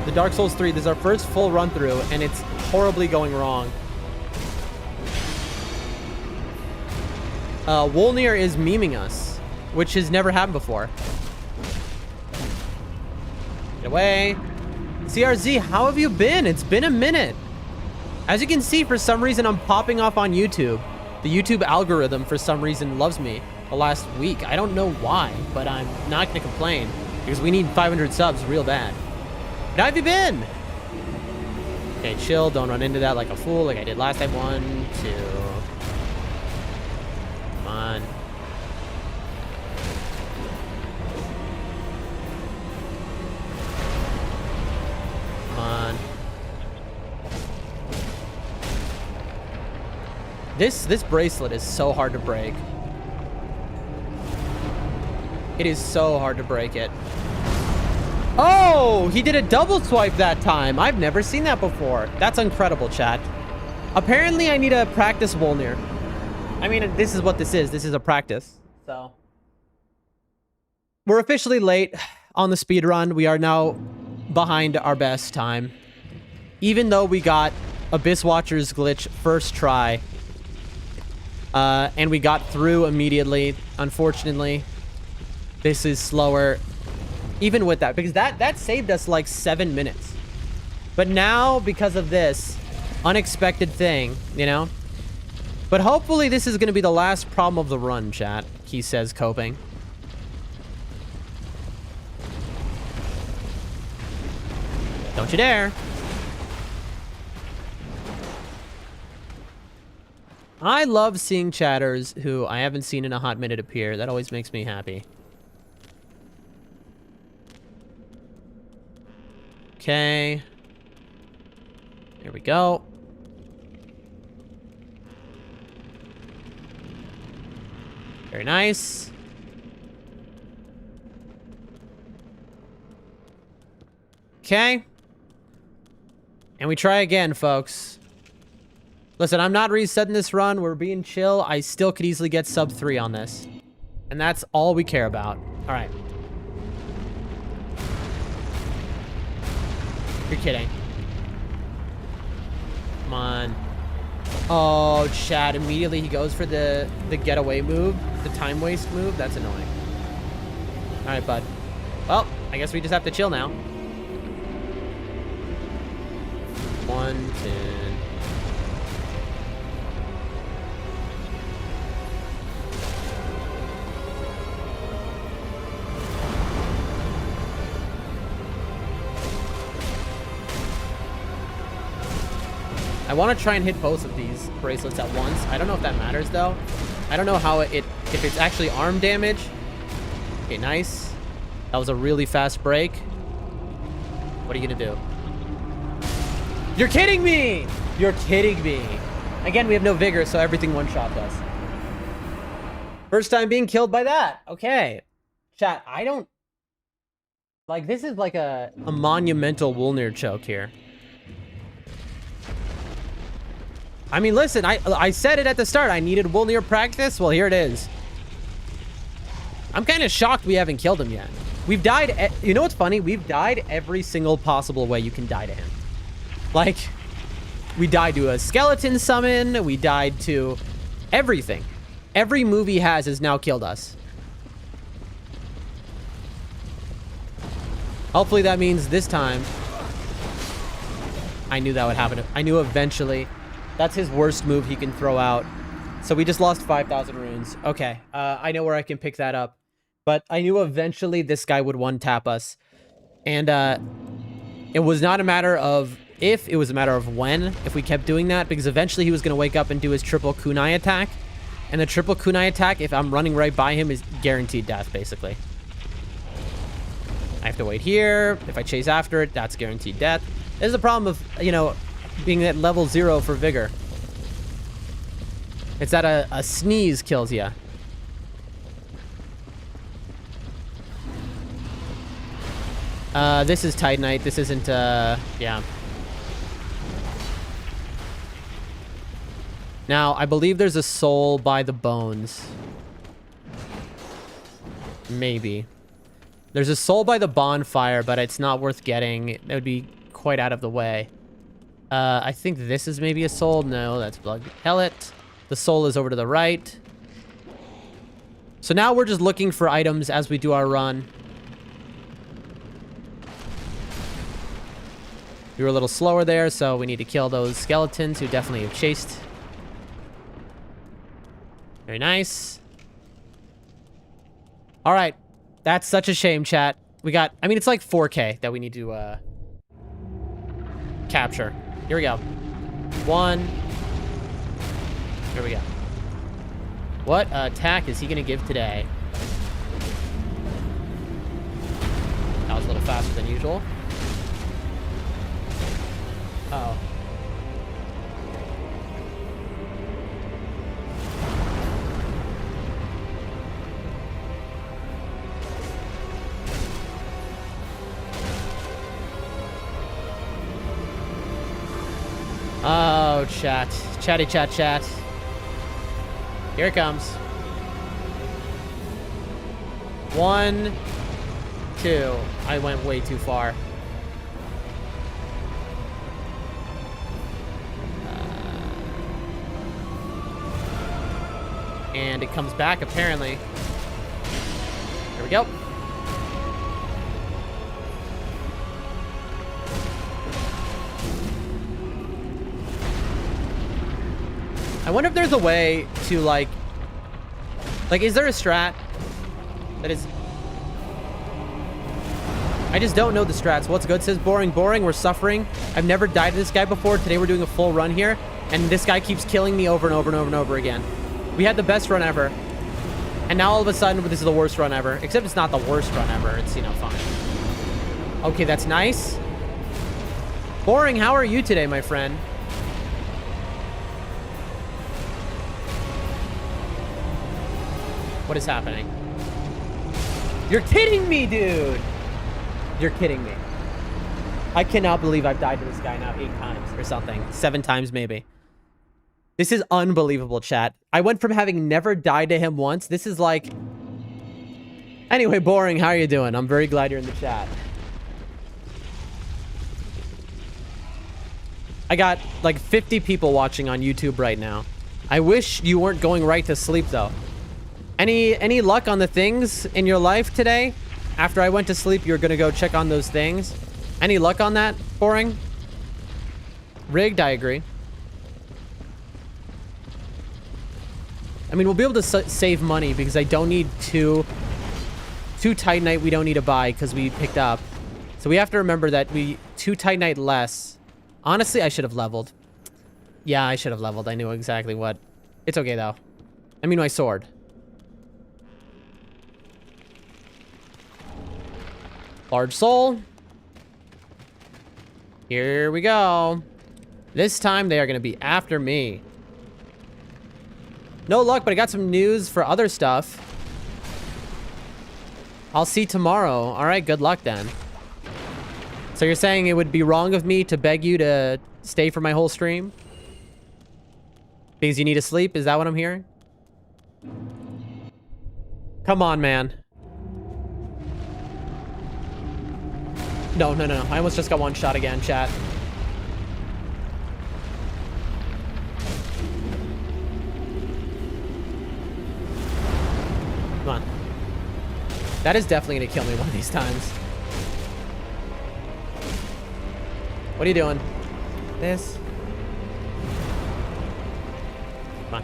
The Dark Souls 3. This is our first full run through, and it's horribly going wrong. Wolnir is memeing us, which has never happened before. Get away. CRZ, how have you been? It's been a minute. As you can see, for some reason, I'm popping off on YouTube. The YouTube algorithm, for some reason, loves me the last week. I don't know why, but I'm not going to complain because we need 500 subs real bad. But how have you been? Okay, chill. Don't run into that like a fool like I did last time. 1, 2... on. Come on. This bracelet is so hard to break. It is so hard to break it. Oh, he did a double swipe that time. I've never seen that before. That's incredible, chat. Apparently, I need to practice Wolnir. I mean, this is what this is. This is a practice. So we're officially late on the speed run. We are now behind our best time. Even though we got Abyss Watcher's glitch first try. And we got through immediately. Unfortunately, this is slower. Even with that. Because that saved us like 7 minutes. But now, because of this unexpected thing, you know? But hopefully this is going to be the last problem of the run, chat. He says, coping. Don't you dare. I love seeing chatters who I haven't seen in a hot minute appear. That always makes me happy. Okay. Here we go. Very nice. Okay. And we try again, folks. Listen, I'm not resetting this run. We're being chill. I still could easily get sub 3 on this. And that's all we care about. All right. You're kidding. Come on. Oh, chat. Immediately he goes for the getaway move. The time waste move. That's annoying. All right, bud. Well, I guess we just have to chill now. 1, 2. I want to try and hit both of these bracelets at once. I don't know if that matters, though. I don't know how if it's actually arm damage. Okay, nice. That was a really fast break. What are you gonna do? You're kidding me! You're kidding me. Again, we have no vigor, so everything one-shot us. First time being killed by that. Okay. Chat, I don't... Like, this is like a monumental Wolnir choke here. I mean, listen, I said it at the start. I needed Wolnir practice. Well, here it is. I'm kind of shocked we haven't killed him yet. We've died... You know what's funny? We've died every single possible way you can die to him. Like, we died to a skeleton summon. We died to everything. Every move he has now killed us. Hopefully that means this time... I knew that would happen. I knew eventually That's his worst move he can throw out. So we just lost 5,000 runes. Okay, I know where I can pick that up. But I knew eventually this guy would one-tap us. And it was not a matter of if, it was a matter of when, if we kept doing that. Because eventually he was going to wake up and do his triple kunai attack. And the triple kunai attack, if I'm running right by him, is guaranteed death, basically. I have to wait here. If I chase after it, that's guaranteed death. This is the problem of, you know, being at level 0 for Vigor. It's that a sneeze kills you. This is Titanite. This isn't, yeah. Now, I believe there's a soul by the bones. Maybe. There's a soul by the bonfire, but it's not worth getting. It would be quite out of the way. I think this is maybe a soul. No, that's blood pellet. The soul is over to the right. So now we're just looking for items as we do our run. We were a little slower there, so we need to kill those skeletons who definitely have chased. Very nice. All right. That's such a shame, chat. We got, I mean, it's like 4K that we need to capture. Here we go. 1. Here we go. What attack is he going to give today? That was a little faster than usual. Uh-oh. Oh, chat. Chatty chat chat. Here it comes. 1, 2. I went way too far. And it comes back, apparently. Here we go. I wonder if there's a way to, like, is there a strat that is... I just don't know the strats. What's good says boring, boring. We're suffering. I've never died to this guy before. Today we're doing a full run here, and this guy keeps killing me over and over and over and over again. We had the best run ever, and now all of a sudden this is the worst run ever. Except it's not the worst run ever. It's, you know, fine. Okay, that's nice. Boring, how are you today, my friend? What is happening? You're kidding me, dude! You're kidding me. I cannot believe I've died to this guy now 8 times or something. 7 times, maybe. This is unbelievable, chat. I went from having never died to him once. This is like... Anyway, boring. How are you doing? I'm very glad you're in the chat. I got like 50 people watching on YouTube right now. I wish you weren't going right to sleep, though. Any luck on the things in your life today? After I went to sleep, you're gonna go check on those things. Any luck on that? Boring? Rigged, I agree. I mean, we'll be able to save money because I don't need two Titanite we don't need to buy because we picked up. So we have to remember that 2 Titanite less. Honestly, I should have leveled. Yeah, I should have leveled. I knew exactly what. It's okay, though. I mean, my sword. Large soul. Here we go. This time they are going to be after me. No luck, but I got some news for other stuff. I'll see tomorrow. All right, good luck then. So you're saying it would be wrong of me to beg you to stay for my whole stream? Because you need to sleep? Is that what I'm hearing? Come on, man. No, no, no. I almost just got one shot again, chat. Come on. That is definitely going to kill me one of these times. What are you doing? This. Come on.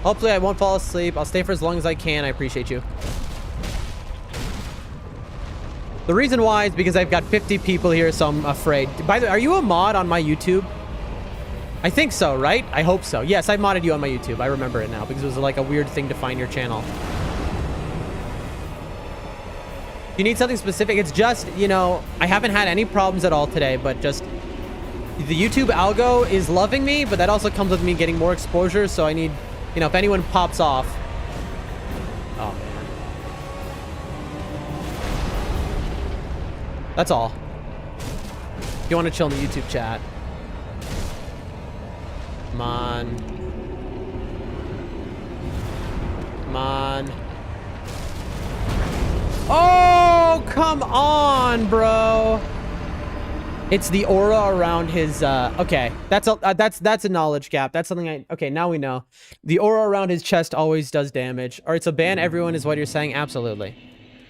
Hopefully I won't fall asleep. I'll stay for as long as I can. I appreciate you. The reason why is because I've got 50 people here, so I'm afraid. By the way, are you a mod on my YouTube? I think so, right? I hope so. Yes, I modded you on my YouTube. I remember it now because it was like a weird thing to find your channel. You need something specific. It's just, you know, I haven't had any problems at all today, but just the YouTube algo is loving me, but that also comes with me getting more exposure. So I need, you know, if anyone pops off. Oh, man. That's all. If you want to chill in the YouTube chat. Come on. Come on. Oh, come on, bro. It's the aura around his, okay. That's a knowledge gap. That's something okay, now we know. The aura around his chest always does damage. All right, so ban everyone is what you're saying? Absolutely.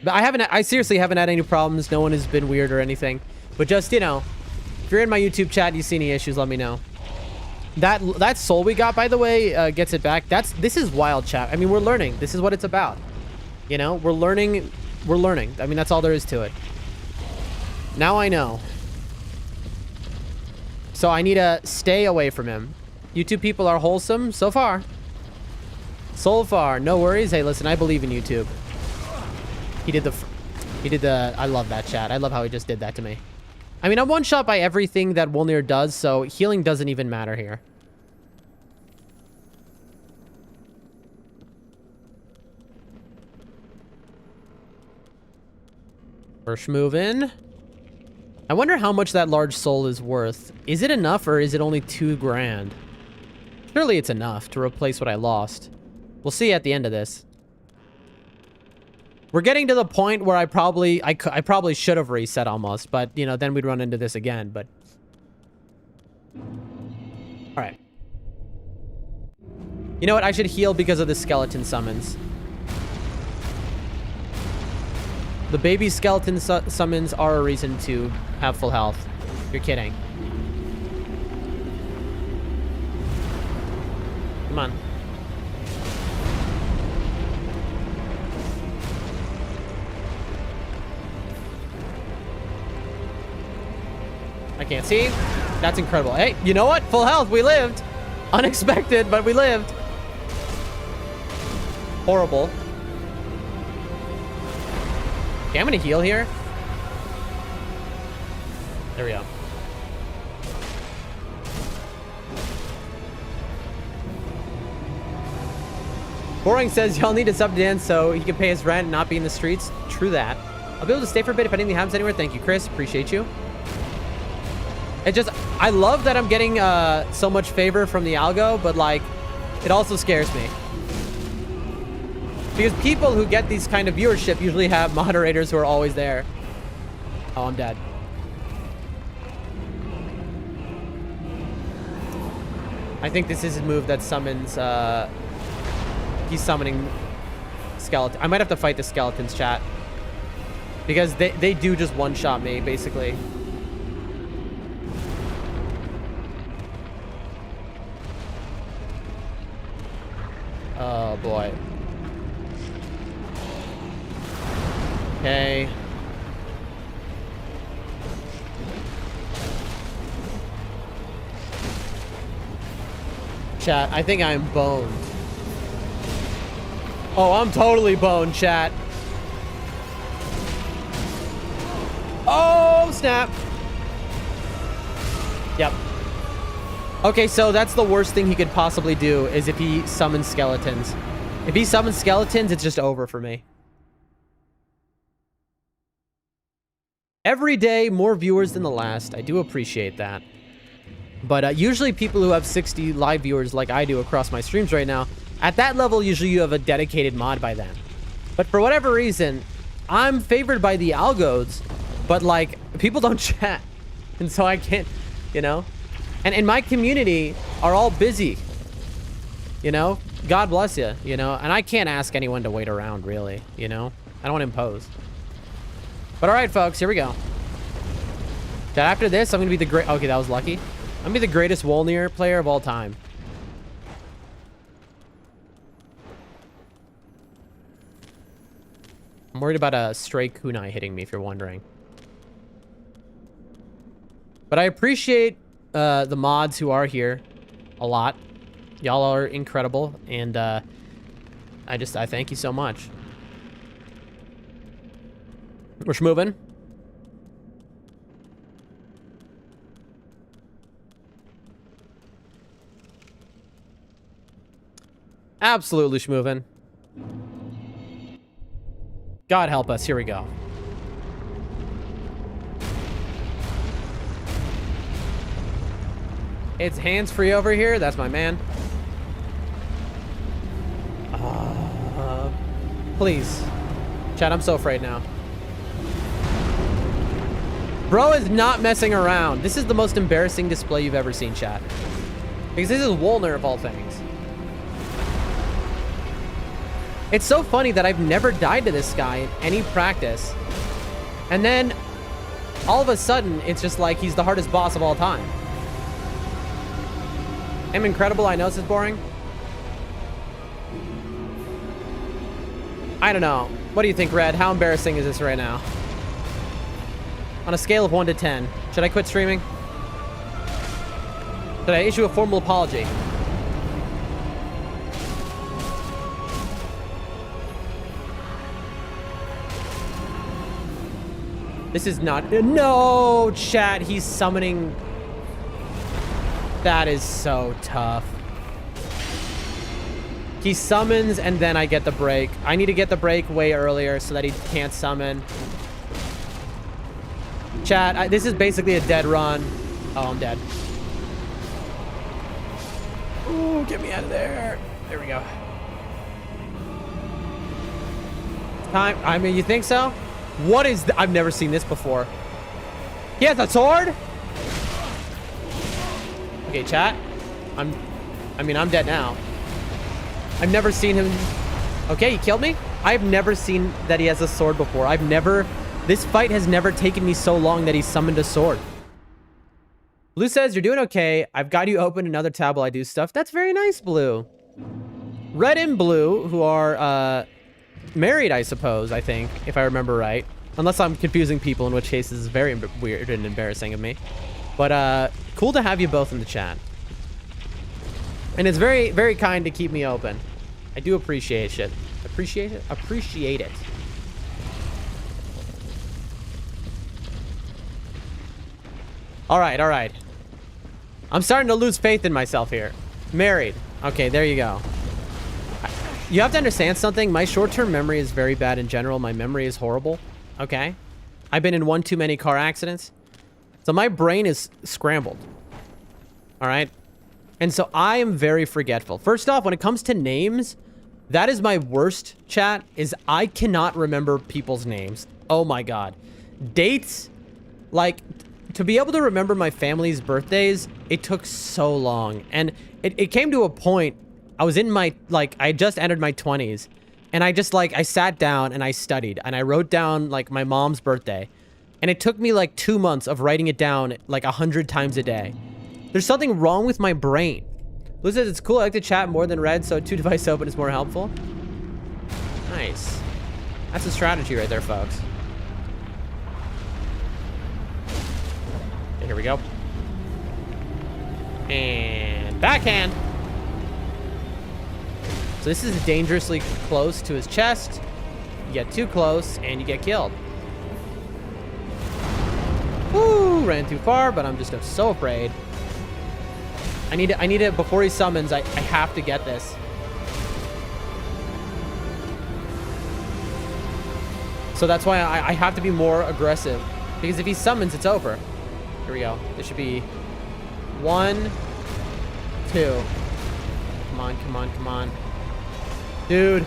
But I seriously haven't had any problems. No one has been weird or anything. But just, you know, if you're in my YouTube chat and you see any issues, let me know. That soul we got, by the way, gets it back. This is wild, chat. I mean, we're learning. This is what it's about. You know, we're learning. We're learning. I mean, that's all there is to it. Now I know. So I need to stay away from him. YouTube people are wholesome so far. So far. No worries. Hey, listen, I believe in YouTube. He did the, I love that, chat. I love how he just did that to me. I mean, I'm one shot by everything that Wolnir does, so healing doesn't even matter here. First move in. I wonder how much that large soul is worth. Is it enough or is it only 2 grand? Surely it's enough to replace what I lost. We'll see at the end of this. We're getting to the point where I probably should have reset almost, but you know, then we'd run into this again, but all right. You know what? I should heal because of the skeleton summons. The baby skeleton summons are a reason to have full health. You're kidding. Come on. I can't see. That's incredible. Hey, you know what? Full health. We lived. Unexpected, but we lived. Horrible. Okay, I'm gonna heal here. There we go. Boring says y'all need to sub Dan so he can pay his rent and not be in the streets. True that. I'll be able to stay for a bit if anything happens anywhere. Thank you, Chris. Appreciate you. It just, I love that I'm getting so much favor from the algo, but like, it also scares me. Because people who get these kind of viewership usually have moderators who are always there. Oh, I'm dead. I think this is his move that summons, he's summoning skeleton. I might have to fight the skeletons, chat. Because they do just one-shot me, basically. Oh, boy. Okay. Chat, I think I'm boned. Oh, I'm totally boned, chat. Oh, snap. Yep. Okay, so that's the worst thing he could possibly do is if he summons skeletons. If he summons skeletons, it's just over for me. Every day, more viewers than the last. I do appreciate that. But usually people who have 60 live viewers like I do across my streams right now, at that level, usually you have a dedicated mod by then. But for whatever reason, I'm favored by the algos, but like, people don't chat. And so I can't, you know? And in my community are all busy. You know? God bless you, you know? And I can't ask anyone to wait around, really, you know? I don't want to impose. But all right, folks, here we go. After this, I'm going to be the great... Okay, that was lucky. I'm going to be the greatest Wolnir player of all time. I'm worried about a stray kunai hitting me, if you're wondering. But I appreciate the mods who are here a lot. Y'all are incredible, and I thank you so much. We're schmoving. Absolutely schmoving. God help us. Here we go. It's hands-free over here. That's my man. Please. Chat, I'm so afraid now. Bro is not messing around. This is the most embarrassing display you've ever seen, chat. Because this is Wolnir of all things. It's so funny that I've never died to this guy in any practice. And then, all of a sudden, it's just like he's the hardest boss of all time. I'm incredible. I know this is boring. I don't know. What do you think, Red? How embarrassing is this right now? On a scale of 1 to 10, should I quit streaming? Should I issue a formal apology? This is not... No, chat. He's summoning... That is so tough. He summons, and then I get the break. I need to get the break way earlier so that he can't summon. Chat, this is basically a dead run. Oh, I'm dead. Ooh, get me out of there. There we go. Time. I mean, you think so? What is... I've never seen this before. He has a sword? Okay, chat. I'm dead now. I've never seen him... Okay, he killed me? I've never seen that he has a sword before. This fight has never taken me so long that he summoned a sword. Blue says, you're doing okay. I've got you open another tab while I do stuff. That's very nice, Blue. Red and Blue, who are married, I suppose, I think, if I remember right. Unless I'm confusing people, in which case this is very weird and embarrassing of me. But cool to have you both in the chat. And it's very, very kind to keep me open. I do appreciate it. Appreciate it? Appreciate it. All right, all right. I'm starting to lose faith in myself here. Married. Okay, there you go. You have to understand something. My short-term memory is very bad in general. My memory is horrible. Okay? I've been in one too many car accidents. So my brain is scrambled. All right? And so I am very forgetful. First off, when it comes to names, that is my worst, chat, is I cannot remember people's names. Oh my God. Dates, like, to be able to remember my family's birthdays, it took so long. And it came to a point, I was in my, like, I just entered my 20s. And I just, like, I sat down and I studied. And I wrote down, like, my mom's birthday. And it took me, like, 2 months of writing it down, like, 100 times a day. There's something wrong with my brain. Blue says, it's cool. I like to chat more than Red, so 2 device open is more helpful. Nice. That's a strategy right there, folks. Okay, here we go. And backhand. So this is dangerously close to his chest. You get too close, and you get killed. Woo! Ran too far, but I'm just so afraid. I need it before he summons. I have to get this. So that's why I have to be more aggressive. Because if he summons, it's over. Here we go. This should be 1, 2. Come on, come on, come on. Dude.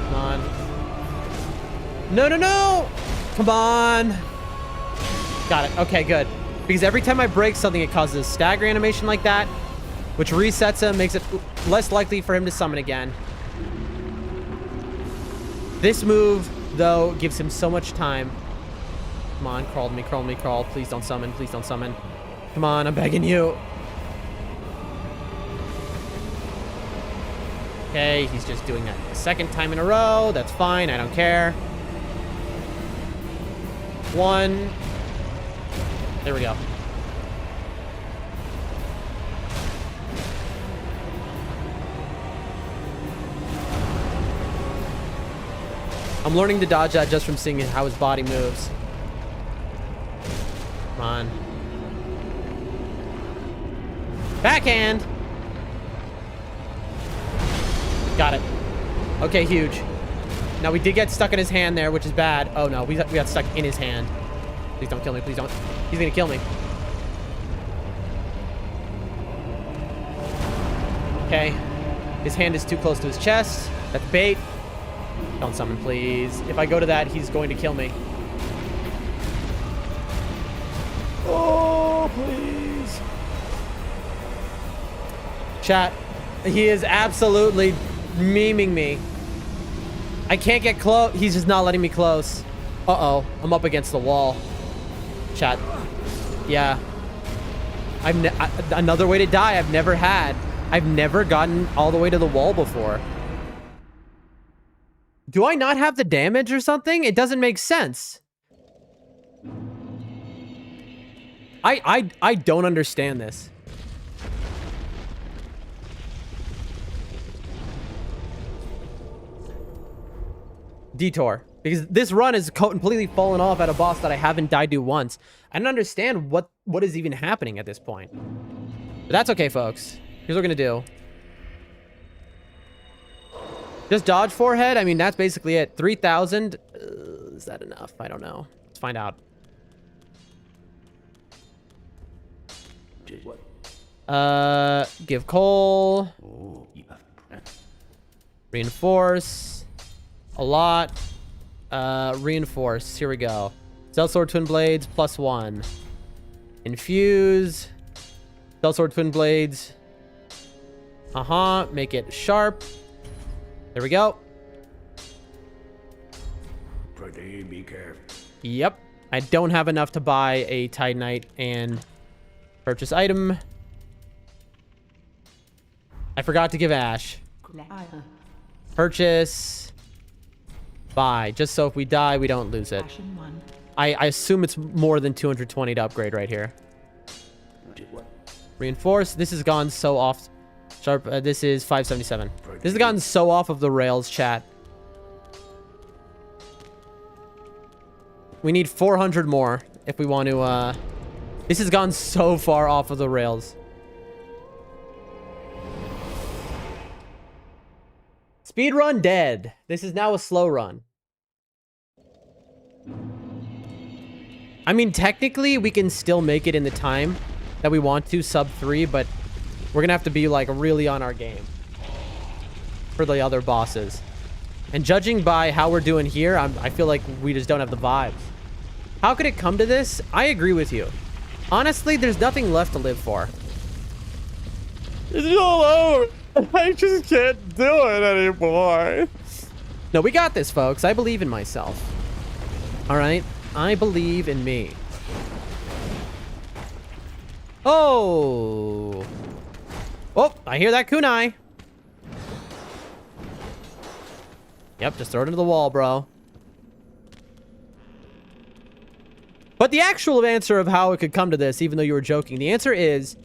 Come on. No, no, no! Come on. Got it. Okay, good. Because every time I break something, it causes a stagger animation like that. which resets him, makes it less likely for him to summon again. This move, though, gives him so much time. Come on, crawl to me, crawl to me, crawl. Please don't summon, please don't summon. Come on, I'm begging you. Okay, he's just doing that a second time in a row. That's fine, I don't care. 1. There we go. I'm learning to dodge that just from seeing how his body moves. Come on. Backhand! Got it. Okay, huge. Now, we did get stuck in his hand there, which is bad. Oh, no. We got stuck in his hand. Please don't kill me. Please don't. He's gonna kill me. Okay. His hand is too close to his chest. That's bait. Don't summon, please. If I go to that, he's going to kill me. Oh, please. Chat. He is absolutely memeing me. I can't get close. He's just not letting me close. Uh-oh. I'm up against the wall. Chat. Yeah. Another way to die I've never had. I've never gotten all the way to the wall before. Do I not have the damage or something? It doesn't make sense. I don't understand this. Detour. Because this run is completely fallen off at a boss that I haven't died to once. I don't understand what is even happening at this point. But that's okay, folks. Here's what we're gonna do. Just dodge forehead. I mean, that's basically it. 3,000. Is that enough? I don't know. Let's find out. Give coal. Reinforce. A lot. Reinforce. Here we go. Sellsword Twin Blades +1. Infuse. Sellsword Twin Blades. Make it sharp. There we go. Be careful. Yep. I don't have enough to buy a Titanite and purchase item. I forgot to give Ash. Purchase. Buy. Just so if we die, we don't lose it. I assume it's more than 220 to upgrade right here. Reinforce. This has gone so off. Sharp. This is 577. This has gotten so off of the rails, chat. We need 400 more if we want to, This has gone so far off of the rails. Speedrun dead. This is now a slow run. I mean, technically, we can still make it in the time that we want to, sub 3, but we're gonna have to be, like, really on our game for the other bosses. And judging by how we're doing here, I feel like we just don't have the vibes. How could it come to this? I agree with you. Honestly, there's nothing left to live for. It's all over. I just can't do it anymore. No, we got this, folks. I believe in myself. All right? I believe in me. Oh. Oh, I hear that kunai. Yep, just throw it into the wall, bro. But the actual answer of how it could come to this, even though you were joking, the answer is,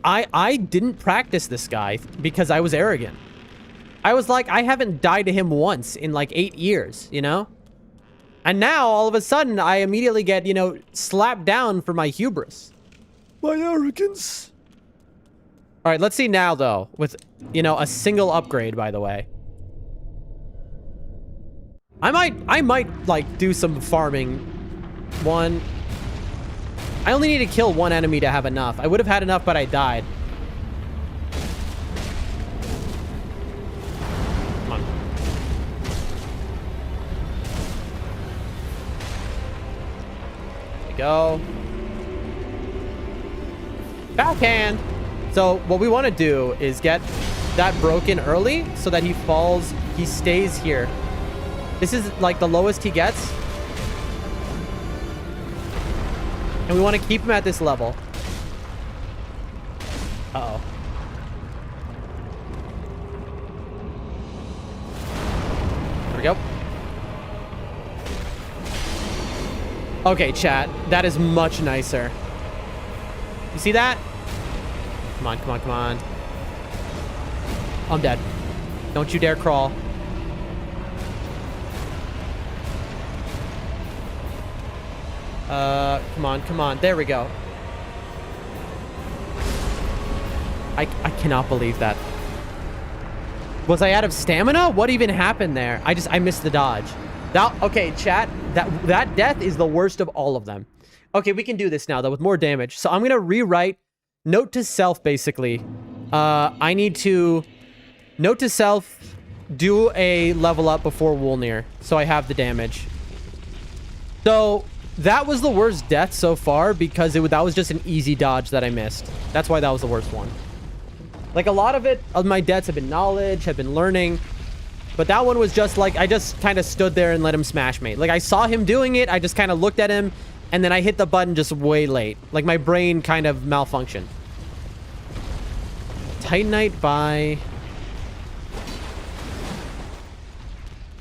I didn't practice this guy because I was arrogant. I was like, I haven't died to him once in like 8 years, you know? And now, all of a sudden, I immediately get, you know, slapped down for my hubris. My arrogance. All right, let's see now, though, with, you know, a single upgrade, by the way. I might, like, do some farming. One. I only need to kill one enemy to have enough. I would have had enough, but I died. Come on. There we go. Backhand. So what we want to do is get that broken early so that he falls, he stays here. This is like the lowest he gets. And we want to keep him at this level. Uh-oh. There we go. Okay, chat. That is much nicer. You see that? Come on, come on, come on. I'm dead. Don't you dare crawl. Come on, come on. There we go. I cannot believe that. Was I out of stamina? What even happened there? I missed the dodge. Okay, chat. That death is the worst of all of them. Okay, we can do this now, though, with more damage. So I'm going to rewrite note to self, basically. I need to note to self, do a level up before Wolnir, so I have the damage. So that was the worst death so far because that was just an easy dodge that I missed. That's why that was the worst one. Like, a lot of my deaths have been knowledge, have been learning. But that one was just like, I just kind of stood there and let him smash me. Like, I saw him doing it. I just kind of looked at him. And then I hit the button just way late. Like, my brain kind of malfunctioned. Titanite by...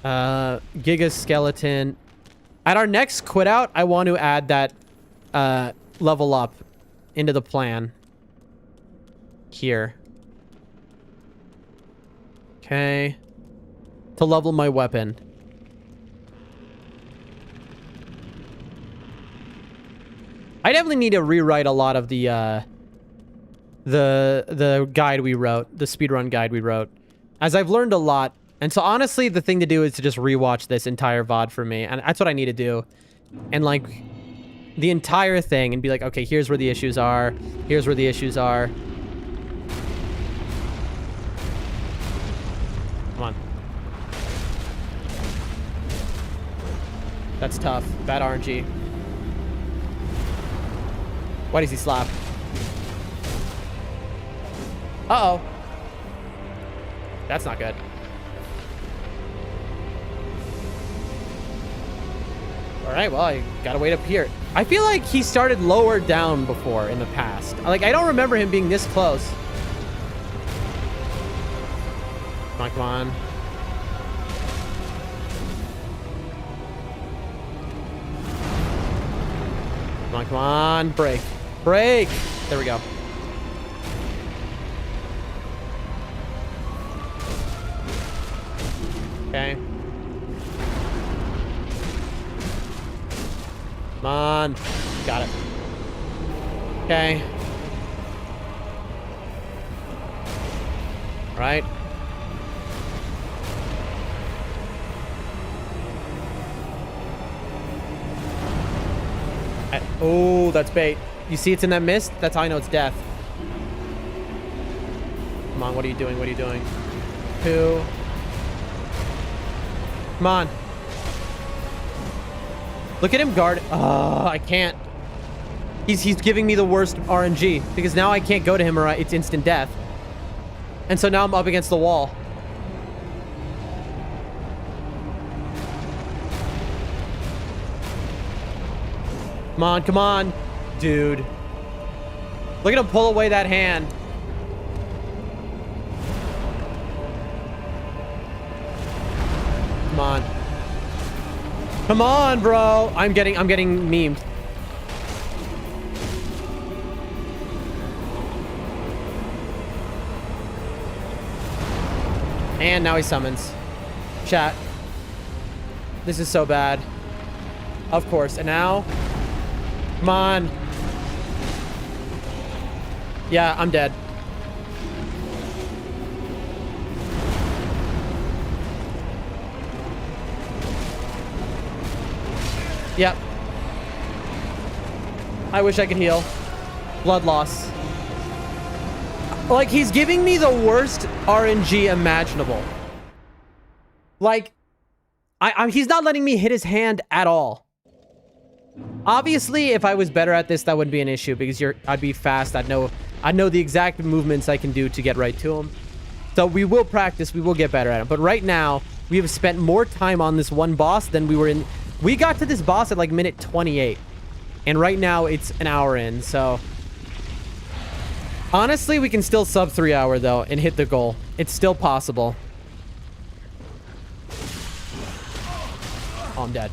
Giga Skeleton. At our next quit out, I want to add that level up into the plan. Here. Okay. To level my weapon. I definitely need to rewrite a lot of the guide we wrote, the speedrun guide we wrote, as I've learned a lot. And so honestly, the thing to do is to just rewatch this entire VOD for me, and that's what I need to do. And like the entire thing, and be like, okay, here's where the issues are. Here's where the issues are. Come on. That's tough. Bad RNG. Why does he slap? Uh-oh. That's not good. Alright, well, I gotta wait up here. I feel like he started lower down before in the past. Like, I don't remember him being this close. Come on, come on. Come on, come on. Break. Break! There we go. Okay. Come on. Got it. Okay. All right. Oh, that's bait. You see it's in that mist? That's how I know it's death. Come on, what are you doing? What are you doing? 2. Come on. Look at him guard. Oh, I can't. He's giving me the worst RNG because now I can't go to him or it's instant death. And so now I'm up against the wall. Come on, come on. Dude. Look at him pull away that hand. Come on. Come on, bro. I'm getting memed. And now he summons. Chat. This is so bad. Of course. And now... Come on. Yeah, I'm dead. Yep. I wish I could heal. Blood loss. Like, he's giving me the worst RNG imaginable. Like, he's not letting me hit his hand at all. Obviously, if I was better at this, that wouldn't be an issue because I'd be fast. I'd know the exact movements I can do to get right to him. So we will practice. We will get better at it. But right now, we have spent more time on this one boss than we were in. We got to this boss at like minute 28. And right now, it's an hour in. So honestly, we can still sub 3 hour though and hit the goal. It's still possible. Oh, I'm dead.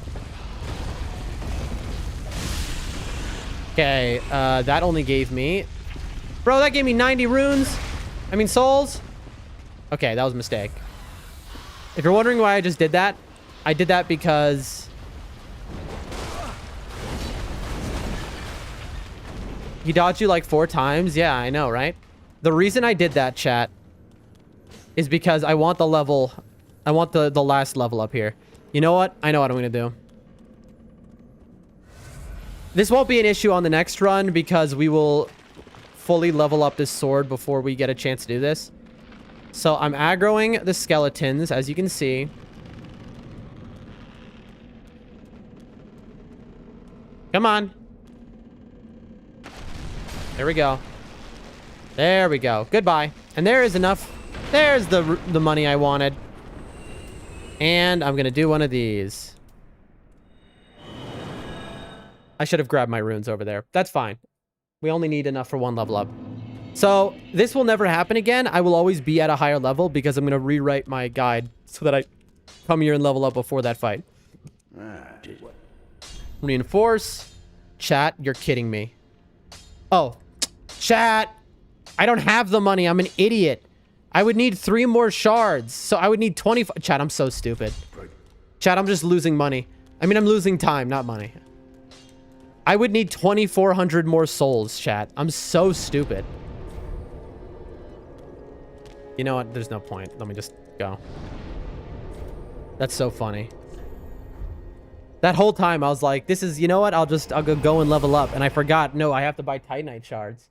Okay, that only gave me... Bro, that gave me 90 runes. I mean, souls. Okay, that was a mistake. If you're wondering why I just did that, I did that because... He dodged you like 4 times? Yeah, I know, right? The reason I did that, chat, is because I want the level... I want the last level up here. You know what? I know what I'm going to do. This won't be an issue on the next run because we will fully level up this sword before we get a chance to do this. So I'm aggroing the skeletons, as you can see. Come on. There we go. There we go. Goodbye. And there is enough. There's the money I wanted. And I'm going to do one of these. I should have grabbed my runes over there. That's fine. We only need enough for 1 level up. So this will never happen again. I will always be at a higher level because I'm going to rewrite my guide so that I come here and level up before that fight. Reinforce. Chat, you're kidding me. Oh, chat. I don't have the money. I'm an idiot. I would need 3 more shards. So I would need 25. Chat, I'm so stupid. Chat, I'm just losing money. I mean, I'm losing time, not money. I would need 2,400 more souls, chat. I'm so stupid. You know what? There's no point. Let me just go. That's so funny. That whole time I was like, this is, you know what? I'll go and level up. And I forgot, no, I have to buy Titanite shards.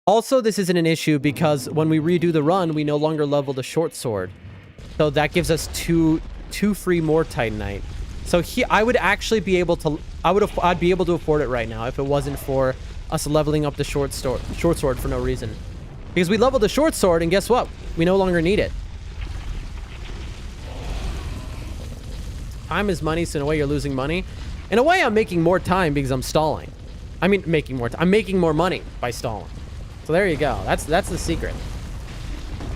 Also, this isn't an issue because when we redo the run, we no longer level the short sword. So that gives us two free more Titanite. So I would actually be able to, I'd be able to afford it right now if it wasn't for us leveling up the short sword for no reason. Because we leveled the short sword and guess what? We no longer need it. Time is money, so in a way you're losing money. In a way I'm making more time because I'm stalling. I mean, I'm making more money by stalling. So there you go. That's the secret.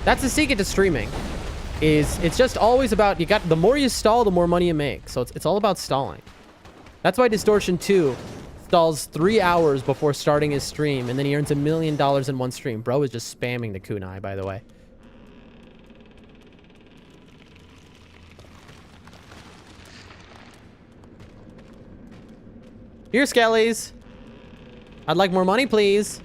That's the secret to streaming. It's just always about, the more you stall, the more money you make. So it's all about stalling. That's why Distortion 2 stalls 3 hours before starting his stream, and then he earns $1 million in one stream. Bro is just spamming the kunai, by the way. Here, Skellies. I'd like more money, please.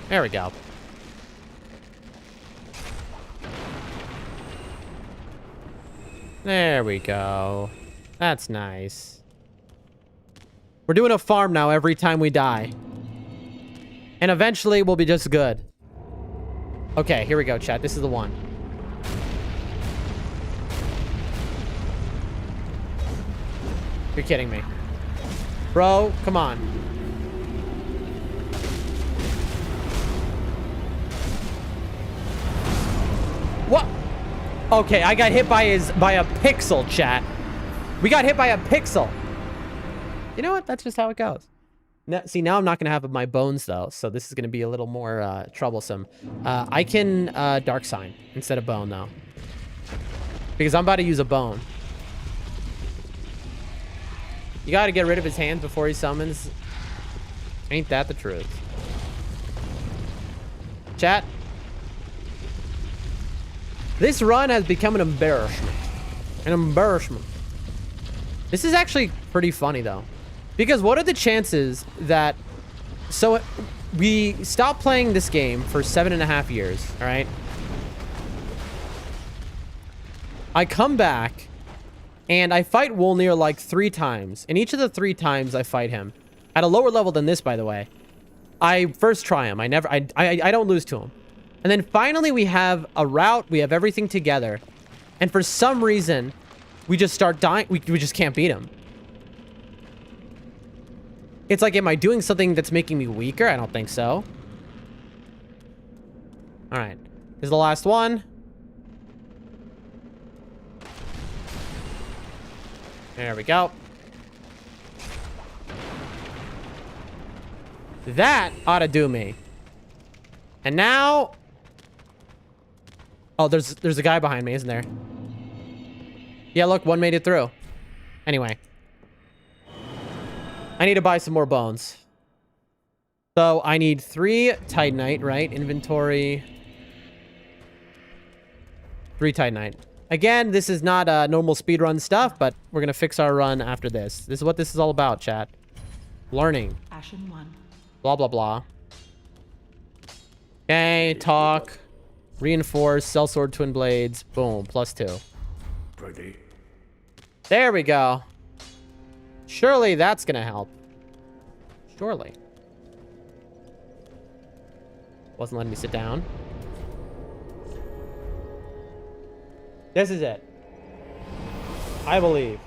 There we go. There we go. That's nice. We're doing a farm now every time we die. And eventually we'll be just good. Okay, here we go, chat. This is the one. You're kidding me. Bro, come on. What? Okay, I got hit by a pixel, chat. We got hit by a pixel. You know what? That's just how it goes. Now, see, now I'm not going to have my bones, though, so this is going to be a little more troublesome. I can Dark Sign instead of bone, though. Because I'm about to use a bone. You got to get rid of his hands before he summons. Ain't that the truth? Chat. This run has become an embarrassment. An embarrassment. This is actually pretty funny, though. Because what are the chances that... So, we stopped playing this game for 7.5 years, all right? I come back, and I fight Wolnir like 3 times. And each of the 3 times I fight him, at a lower level than this, by the way, I first try him. I don't lose to him. And then finally we have a route. We have everything together. And for some reason, we just start dying. We just can't beat him. It's like, am I doing something that's making me weaker? I don't think so. All right. This is the last one. There we go. That ought to do me. And now... Oh, there's a guy behind me, isn't there? Yeah, look, one made it through. Anyway. I need to buy some more bones. So I need 3 Titanite, right? Inventory. 3 Titanite. Again, this is not normal speedrun stuff, but we're going to fix our run after this. This is what this is all about, chat. Learning. Ashen 1. Blah, blah, blah. Okay, talk. Reinforce, sellsword, twin blades. Boom, +2. Ready. There we go. Surely that's gonna help. Surely. Wasn't letting me sit down. This is it. I believe.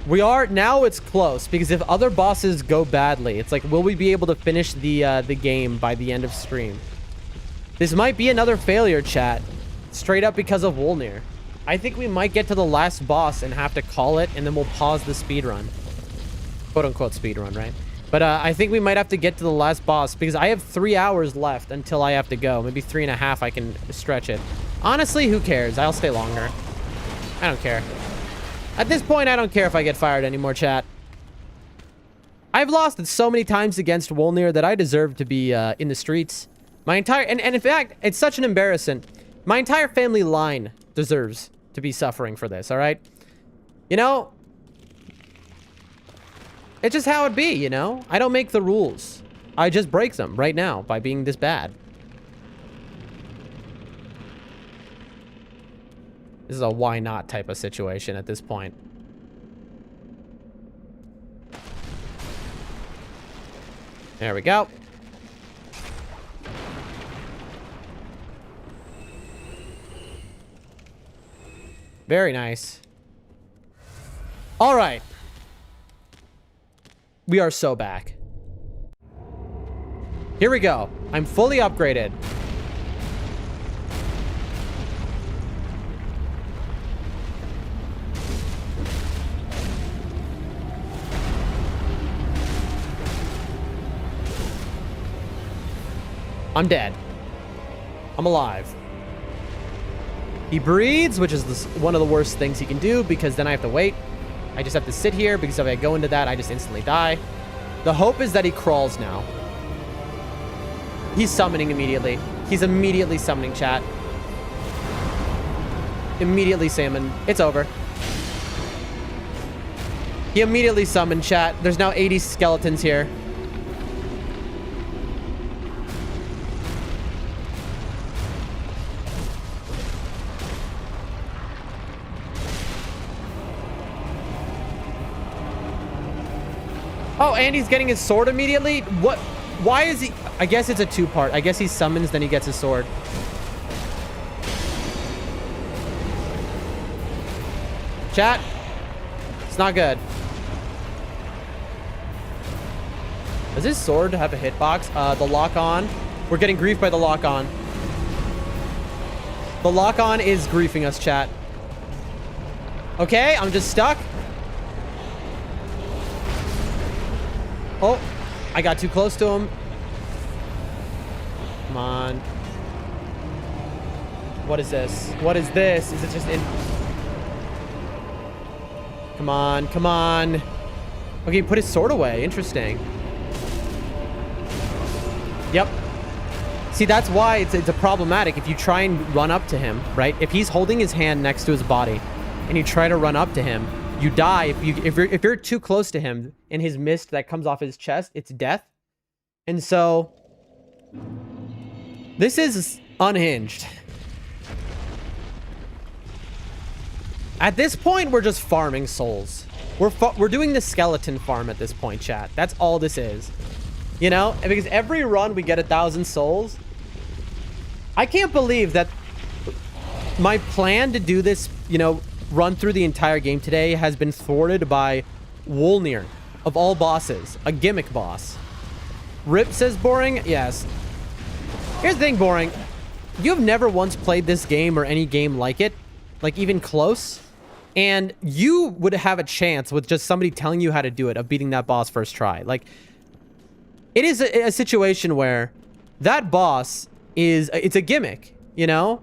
We are now. It's close because if other bosses go badly, it's like, will we be able to finish the game by the end of stream? This might be another failure, chat, straight up because of Wolnir. I think we might get to the last boss and have to call it, and then we'll pause the speedrun, quote unquote speedrun, right? But I think we might have to get to the last boss because I have 3 hours left until I have to go. Maybe 3.5. I can stretch it. Honestly, who cares? I'll stay longer. I don't care. At this point, I don't care if I get fired anymore, chat. I've lost it so many times against Wolnir that I deserve to be in the streets. My entire... And in fact, it's such an embarrassment. My entire family line deserves to be suffering for this, all right? You know? It's just how it be, you know? I don't make the rules. I just break them right now by being this bad. This is a why not type of situation at this point. There we go. Very nice. All right. We are so back. Here we go. I'm fully upgraded. I'm dead. I'm alive. He breathes, which is one of the worst things he can do because then I have to wait. I just have to sit here because if I go into that, I just instantly die. The hope is that he crawls now. He's summoning immediately. He's immediately summoning, chat. Immediately summon. It's over. He immediately summoned, chat. There's now 80 skeletons here. Oh, and he's getting his sword immediately? What? Why is he... I guess it's a 2-part. I guess he summons, then he gets his sword. Chat. It's not good. Does his sword have a hitbox? The lock-on. We're getting griefed by the lock-on. The lock-on is griefing us, chat. Okay, I'm just stuck. Oh, I got too close to him. Come on. What is this? What is this? Is it just in... Come on, come on. Okay, he put his sword away. Interesting. Yep. See, that's why it's a problematic if you try and run up to him, right? If he's holding his hand next to his body and you try to run up to him, you die. If you're too close to him in his mist that comes off his chest, it's death. And so this is unhinged. At this point, we're just farming souls. We're doing the skeleton farm at this point, chat. That's all this is. You know? And because every run we get 1,000 souls. I can't believe that my plan to do this, you know, run through the entire game today has been thwarted by Wolnir, of all bosses. A gimmick boss. Rip says boring? Yes. Here's the thing, boring. You've never once played this game or any game like it. Like, even close. And you would have a chance with just somebody telling you how to do it, of beating that boss first try. Like, it is a situation where that boss is... It's a gimmick, you know?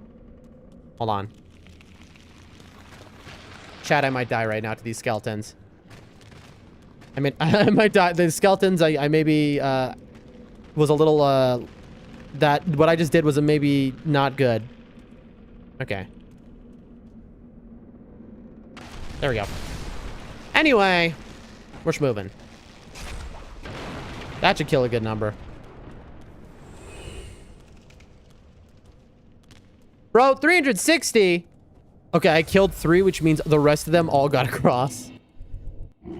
Hold on. Chat, I might die right now to these skeletons. I mean, I might die. The skeletons, I maybe was a little... that what I just did was maybe not good. Okay. There we go. Anyway, we're moving. That should kill a good number. Bro, 360. Okay, I killed 3, which means the rest of them all got across.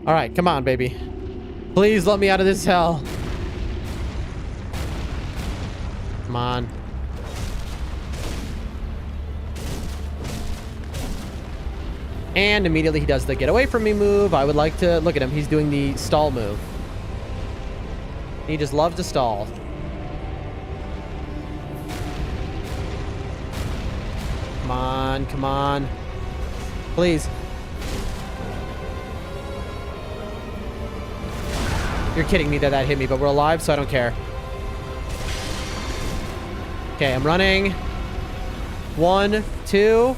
All right, come on, baby. Please let me out of this hell. Come on. And immediately he does the get away from me move. I would like to look at him. He's doing the stall move. He just loves to stall. Come on, come on. Please. You're kidding me that that hit me, but we're alive, so I don't care. Okay, I'm running. 1, 2.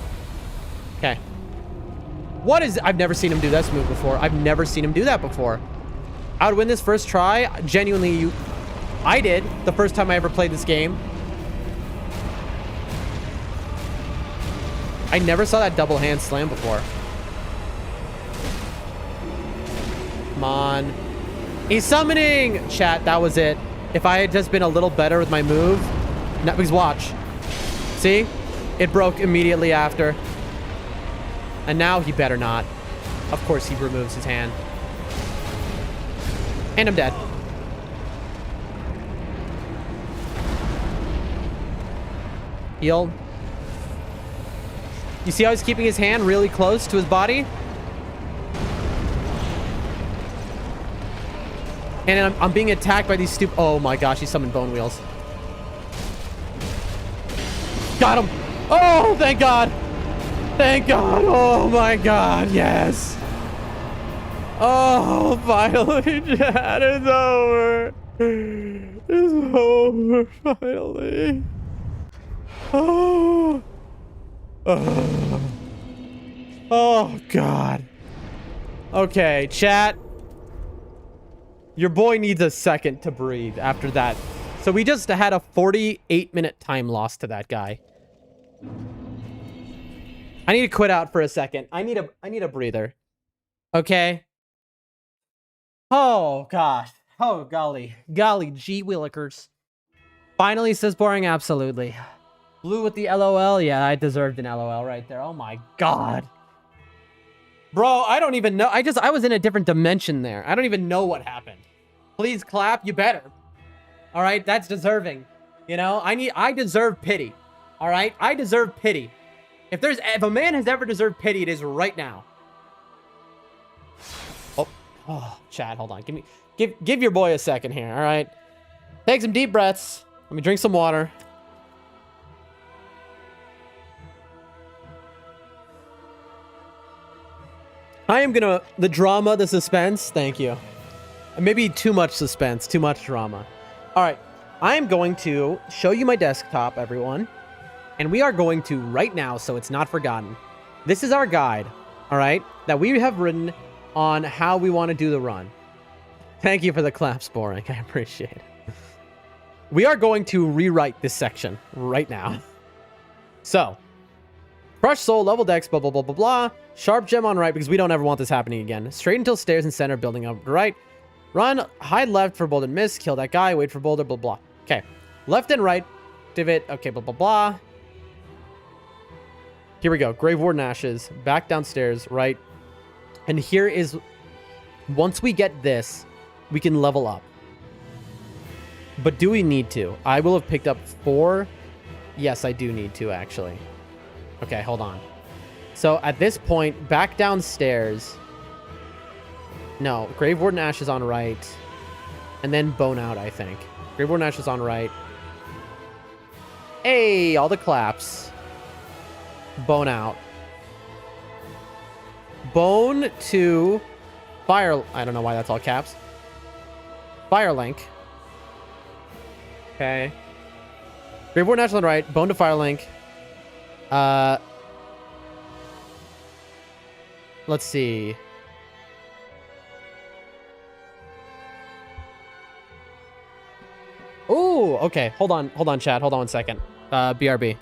Okay. What is... I've never seen him do this move before. I've never seen him do that before. I would win this first try. Genuinely, I did the first time I ever played this game. I never saw that double hand slam before. Come on. He's summoning! Chat, that was it. If I had just been a little better with my move... Not because watch. See? It broke immediately after. And now he better not. Of course he removes his hand. And I'm dead. Heal. You see how he's keeping his hand really close to his body? And I'm being attacked by these stupid... Oh my gosh, he summoned bone wheels. Got him! Oh, thank God! Thank God! Oh my God, yes! Oh, finally, chat, it's over! It's over, finally! Oh! Oh, oh God. Okay, chat. Your boy needs a second to breathe after that. So we just had a 48-minute time loss to that guy. I need to quit out for a second. I need a breather. Okay. Oh gosh. Oh golly. Golly gee willikers. Finally says boring, absolutely. Blue with the LOL. Yeah, I deserved an LOL right there. Oh my God. Bro, I don't even know. I was in a different dimension there. I don't even know what happened. Please clap. You better. All right, that's deserving. You know, I deserve pity. All right, I deserve pity. If a man has ever deserved pity, it is right now. Oh, Chad, hold on. Give your boy a second here. All right, take some deep breaths. Let me drink some water. I am gonna the drama, the suspense. Thank you. Maybe too much suspense, too much drama. All right, I am going to show you my desktop, everyone. And we are going to right now, so it's not forgotten. This is our guide, all right, that we have written on how we want to do the run. Thank you for the claps, boring. I appreciate it. We are going to rewrite this section right now. So, crush soul, level dex, blah, blah, blah, blah, blah. Sharp gem on right, because we don't ever want this happening again. Straight until stairs and center, building up right. Run, hide left for boulder miss, kill that guy, wait for boulder, blah, blah. Okay, left and right, divot, okay, blah, blah, blah. Here we go. Grave Warden Ashes. Back downstairs, right? And here is... Once we get this, we can level up. But do we need to? I will have picked up 4. Yes, I do need to, actually. Okay, hold on. So at this point, back downstairs. No, Grave Warden Ashes on right. And then Bone Out, I think. Grave Warden Ashes on right. Hey, all the claps. Bone Out. Bone to Fire. I don't know why that's all caps. Firelink. Okay. Grave Warden Ashes on right. Bone to Firelink. Let's see. Ooh, okay. Hold on, chat. Hold on 1 second. BRB.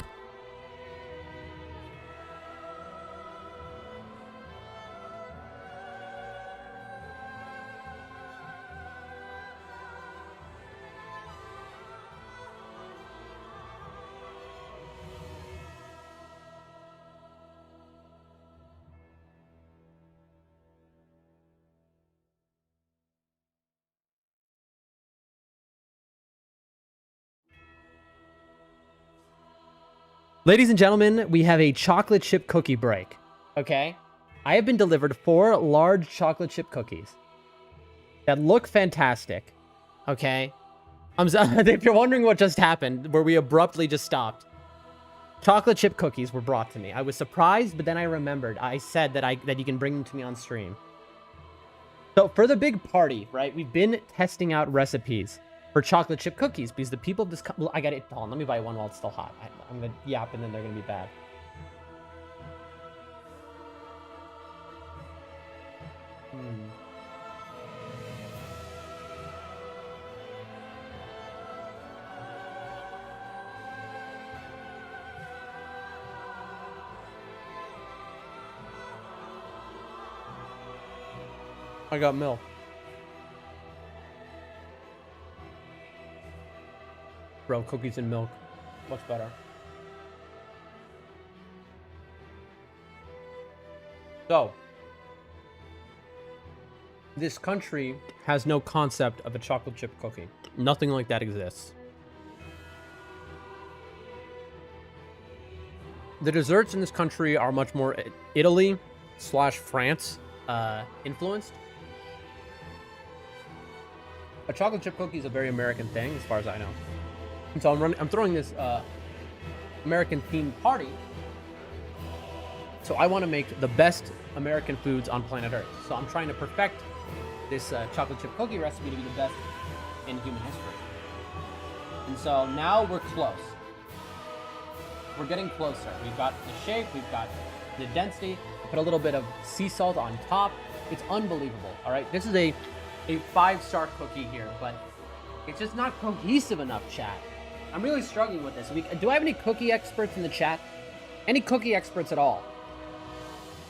Ladies and gentlemen, we have a chocolate chip cookie break. Okay? I have been delivered 4 large chocolate chip cookies that look fantastic. Okay? If you're wondering what just happened, where we abruptly just stopped, chocolate chip cookies were brought to me. I was surprised, but then I remembered. I said that you can bring them to me on stream. So for the big party, right? We've been testing out recipes for chocolate chip cookies because the people of this... Well, I got it. Hold on, let me buy one while it's still hot. I'm going to yap and then they're going to be bad. I got milk. Bro, cookies and milk. What's better? So, this country has no concept of a chocolate chip cookie. Nothing like that exists. The desserts in this country are much more Italy/France influenced. A chocolate chip cookie is a very American thing, as far as I know. And so I'm throwing this American themed party. So I want to make the best American foods on planet Earth. So I'm trying to perfect this chocolate chip cookie recipe to be the best in human history. And so now we're close. We're getting closer. We've got the shape, we've got the density. I put a little bit of sea salt on top. It's unbelievable. All right, this is a 5-star cookie here, but it's just not cohesive enough, chat. I'm really struggling with this. Do I have any cookie experts in the chat? Any cookie experts at all?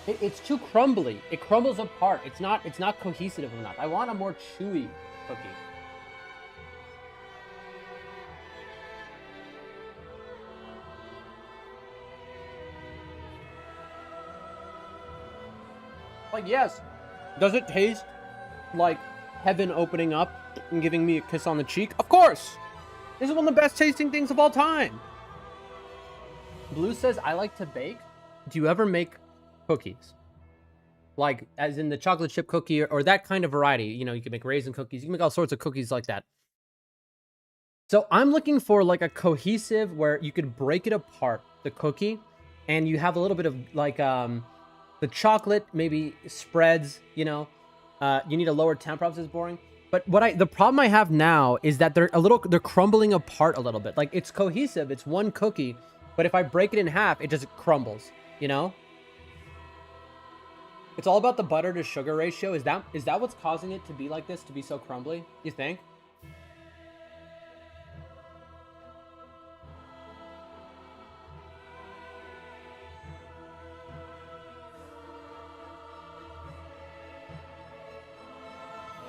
It's too crumbly. It crumbles apart. It's not cohesive enough. I want a more chewy cookie. Like, yes. Does it taste like heaven opening up and giving me a kiss on the cheek? Of course! This is one of the best tasting things of all time. Blue says, I like to bake. Do you ever make cookies? Like, as in the chocolate chip cookie or that kind of variety. You know, you can make raisin cookies. You can make all sorts of cookies like that. So I'm looking for like a cohesive where you could break it apart, the cookie, and you have a little bit of like the chocolate maybe spreads, you know. You need a lower temp, perhaps is boring. But the problem I have now is that they're crumbling apart a little bit. Like, it's cohesive, it's one cookie, but if I break it in half, it just crumbles, you know? It's all about the butter to sugar ratio. Is that what's causing it to be like this, to be so crumbly, you think?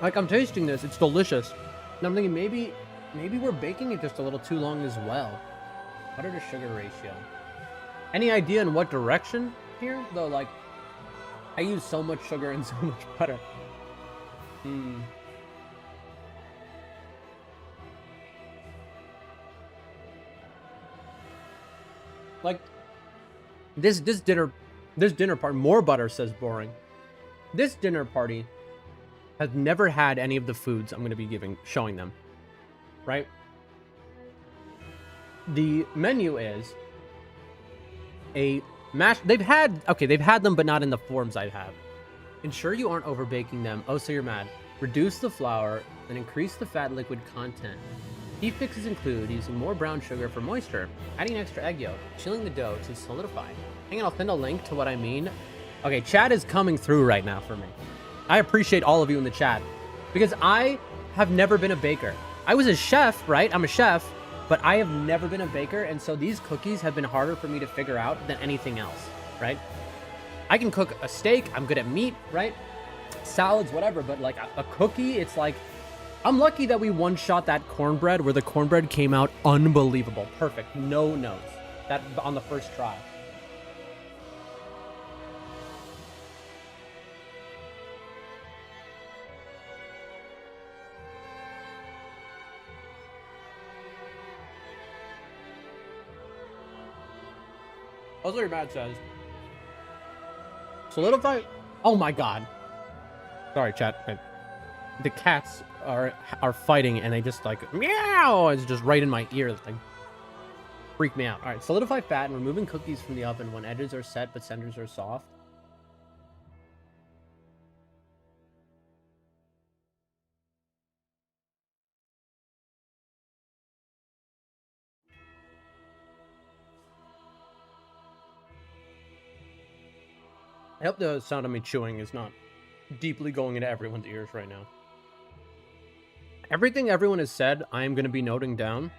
Like, I'm tasting this, it's delicious. And I'm thinking maybe we're baking it just a little too long as well. Butter to sugar ratio. Any idea in what direction here? Though, like, I use so much sugar and so much butter. Like, this dinner party, more butter, says boring. This dinner party has never had any of the foods I'm going to be showing them, right? The menu is a mash. They've had them, but not in the forms I have. Ensure you aren't over baking them. Oh, so you're mad. Reduce the flour and increase the fat liquid content. Key fixes include using more brown sugar for moisture, adding extra egg yolk, chilling the dough to solidify. Hang on, I'll send a link to what I mean. Okay, chat is coming through right now for me. I appreciate all of you in the chat because I have never been a baker. I was a chef, right? I'm a chef, but I have never been a baker, and so these cookies have been harder for me to figure out than anything else, right? I can cook a steak, I'm good at meat, right? Salads, whatever, but like a cookie, it's like, I'm lucky that we one-shot that cornbread where the cornbread came out unbelievable. Perfect, no notes. That on the first try. Also, your bad says solidify. Oh my god. Sorry, chat. The cats are fighting and they just like meow. It's just right in my ear. Like, freak me out. All right, solidify fat and removing cookies from the oven when edges are set but centers are soft. I hope the sound of me chewing is not deeply going into everyone's ears right now. Everything everyone has said, I am going to be noting down.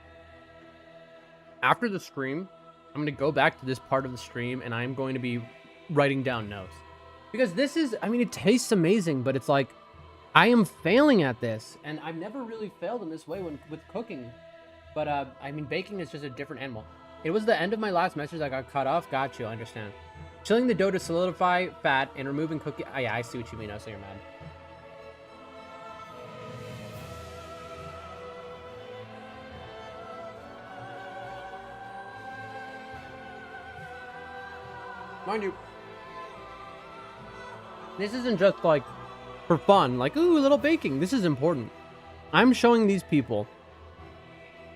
After the stream, I'm going to go back to this part of the stream and I'm going to be writing down notes. Because this is, I mean, it tastes amazing, but it's like, I am failing at this. And I've never really failed in this way with cooking. But, I mean, baking is just a different animal. It was the end of my last message that got cut off. Got you, I understand. Chilling the dough to solidify fat and removing cookie. Oh, yeah, I see what you mean. I see you're mad. Mind you, this isn't just like for fun, like, ooh, a little baking. This is important. I'm showing these people.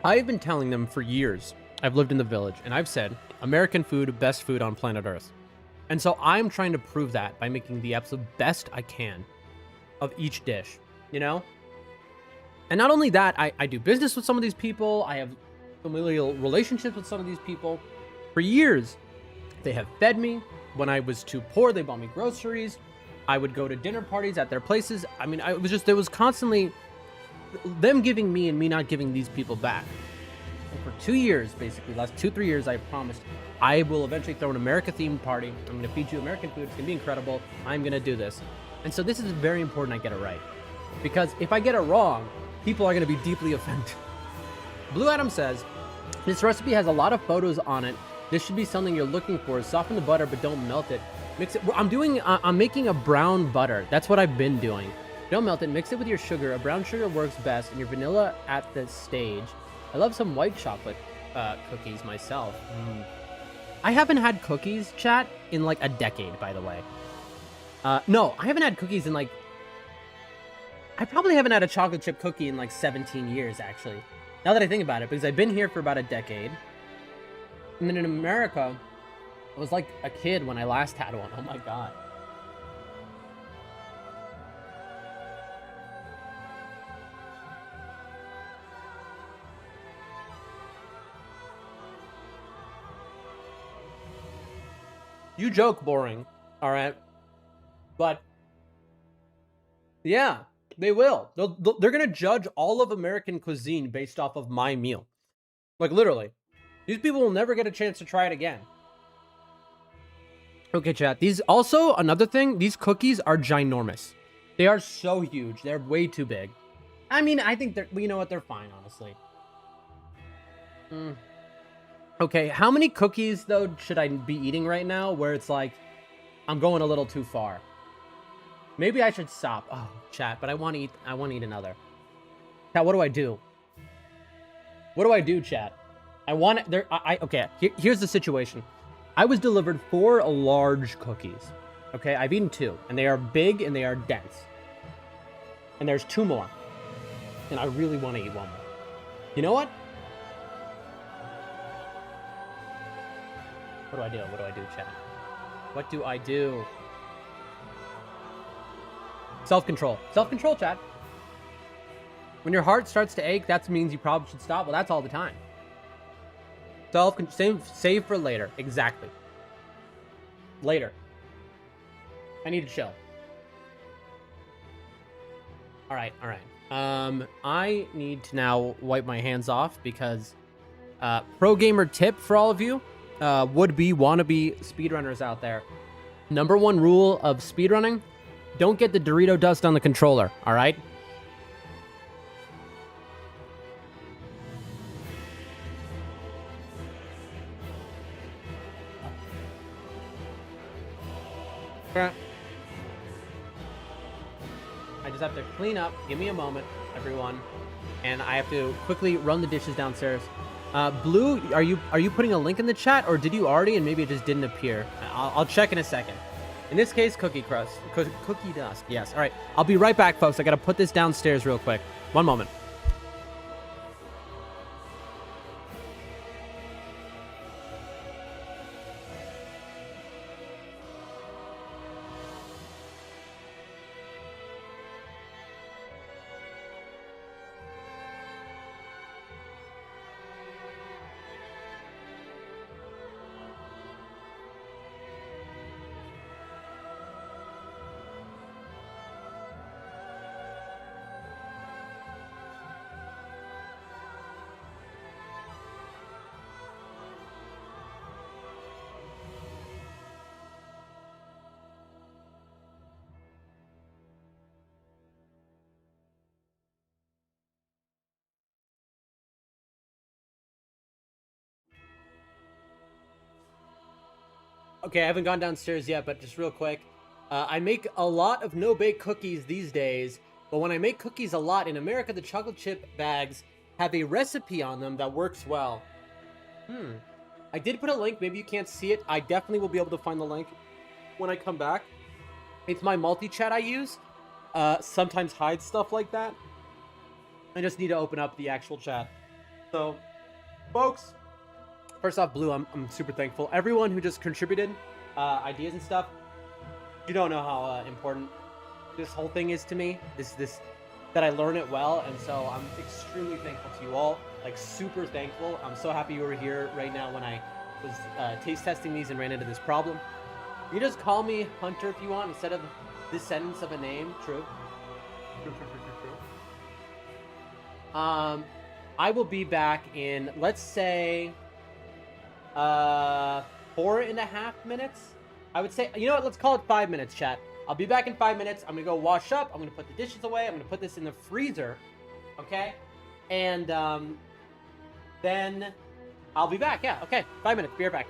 I've been telling them for years. I've lived in the village and I've said American food, best food on planet Earth. And so I'm trying to prove that by making the absolute best I can of each dish, you know? And not only that, I do business with some of these people. I have familial relationships with some of these people. For years, they have fed me. When I was too poor, they bought me groceries. I would go to dinner parties at their places. I mean, there was constantly them giving me and me not giving these people back. And for 2 years, basically, last 2-3 years, I promised I will eventually throw an America-themed party. I'm going to feed you American food. It's going to be incredible. I'm going to do this. And so this is very important I get it right. Because if I get it wrong, people are going to be deeply offended. Blue Adam says, this recipe has a lot of photos on it. This should be something you're looking for. Soften the butter, but don't melt it. Mix it. I'm making a brown butter. That's what I've been doing. Don't melt it. Mix it with your sugar. A brown sugar works best, and your vanilla at the stage. I love some white chocolate cookies myself. I haven't had cookies, chat, in like a decade, by the way. No, I haven't had cookies in like... I probably haven't had a chocolate chip cookie in like 17 years, actually. Now that I think about it, because I've been here for about a decade. And then in America, I was like a kid when I last had one. Oh my god. You joke, boring. All right. But yeah, they will. They're going to judge all of American cuisine based off of my meal. Like literally. These people will never get a chance to try it again. Okay, chat. These also, another thing, these cookies are ginormous. They are so huge. They're way too big. I mean, I think they're, you know what? They're fine, honestly. Okay, how many cookies, though, should I be eating right now where it's like, I'm going a little too far? Maybe I should stop. Oh, chat, but I want to eat another. Chat, what do I do? What do I do, chat? Okay, here's the situation. I was delivered 4 large cookies. Okay, I've eaten 2, and they are big and they are dense. And there's 2 more. And I really want to eat 1 more. You know what? What do I do? What do I do, chat? What do I do? Self-control. Self-control, chat. When your heart starts to ache, that means you probably should stop. Well, that's all the time. Save for later. Exactly. Later. I need to chill. All right. I need to now wipe my hands off because pro gamer tip for all of you would-be wannabe speedrunners out there. Number 1 rule of speedrunning: don't get the Dorito dust on the controller. All right. I just have to clean up. Give me a moment, everyone. And I have to quickly run the dishes downstairs. Blue, are you putting a link in the chat, or did you already and maybe it just didn't appear? I'll check in a second. In this case, cookie crust. Cookie dust. Yes. All right. I'll be right back, folks. I got to put this downstairs real quick. 1 moment. Okay, I haven't gone downstairs yet, but just real quick. I make a lot of no-bake cookies these days, but when I make cookies a lot, in America, the chocolate chip bags have a recipe on them that works well. I did put a link. Maybe you can't see it. I definitely will be able to find the link when I come back. It's my multi-chat I use. Sometimes hides stuff like that. I just need to open up the actual chat. So, folks... First off, Blue, I'm super thankful. Everyone who just contributed ideas and stuff, you don't know how important this whole thing is to me. This that I learn it well, and so I'm extremely thankful to you all. Like, super thankful. I'm so happy you were here right now when I was taste testing these and ran into this problem. You just call me Hunter if you want instead of this sentence of a name. True. True. I will be back in, let's say... 4.5 minutes. I would say, you know what, let's call it 5 minutes, chat. I'll be back in 5 minutes. I'm gonna go wash up. I'm gonna put the dishes away. I'm gonna put this in the freezer. Okay? And then I'll be back. Yeah, okay. 5 minutes. Be right back.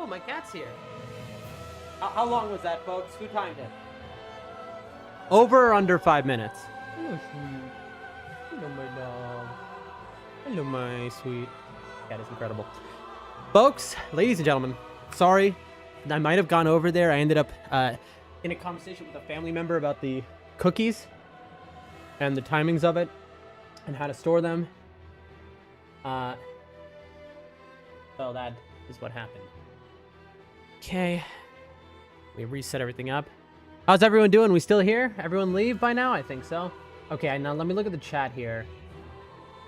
Oh, my cat's here. How long was that, folks? Who timed it? Over or under 5 minutes? Hello, sweet. Hello, my dog. Hello, my sweet. Cat is incredible. Folks, ladies and gentlemen, sorry. I might have gone over there. I ended up in a conversation with a family member about the cookies and the timings of it and how to store them. So that is what happened. Okay. We reset everything up. How's everyone doing? We still here? Everyone leave by now? I think so. Okay, now let me look at the chat here.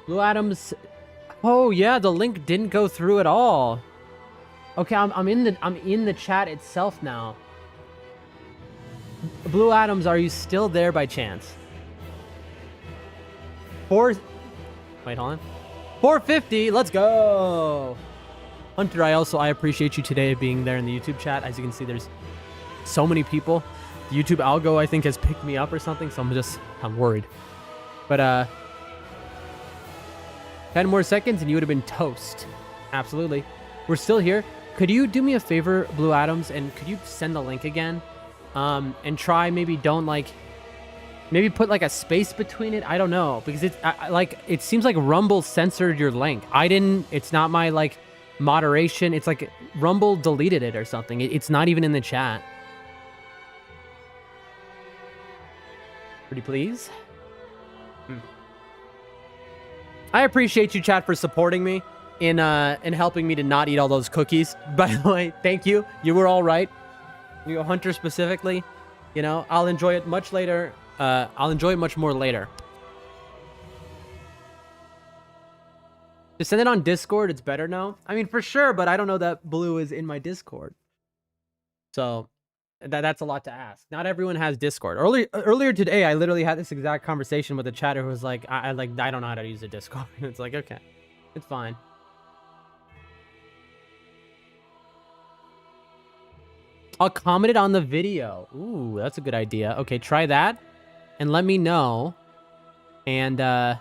Blue Adams. Oh yeah, the link didn't go through at all. Okay, I'm in the chat itself now. Blue Adams, are you still there by chance? Wait, hold on. 450, let's go. Hunter, I appreciate you today being there in the YouTube chat. As you can see, there's so many people. The YouTube algo, I think, has picked me up or something, so I'm worried. But 10 more seconds and you would have been toast. Absolutely. We're still here. Could you do me a favor, Blue Adams, and could you send the link again? And try maybe maybe put like a space between it. I don't know, because it's like it seems like Rumble censored your link. It's not my like moderation. It's like Rumble deleted it or something. It's not even in the chat. Pretty please. I appreciate you, chat, for supporting me in helping me to not eat all those cookies. By the way, thank you. You were all right. You, Hunter specifically. You know, I'll enjoy it much later. I'll enjoy it much more later. Just send it on Discord. It's better now. I mean, for sure, but I don't know that Blue is in my Discord. So that's a lot to ask. Not everyone has Discord. Earlier today, I literally had this exact conversation with a chatter who was like, I don't know how to use a Discord. It's like, okay, it's fine. I'll comment it on the video. Ooh, that's a good idea. Okay, try that and let me know. And I'll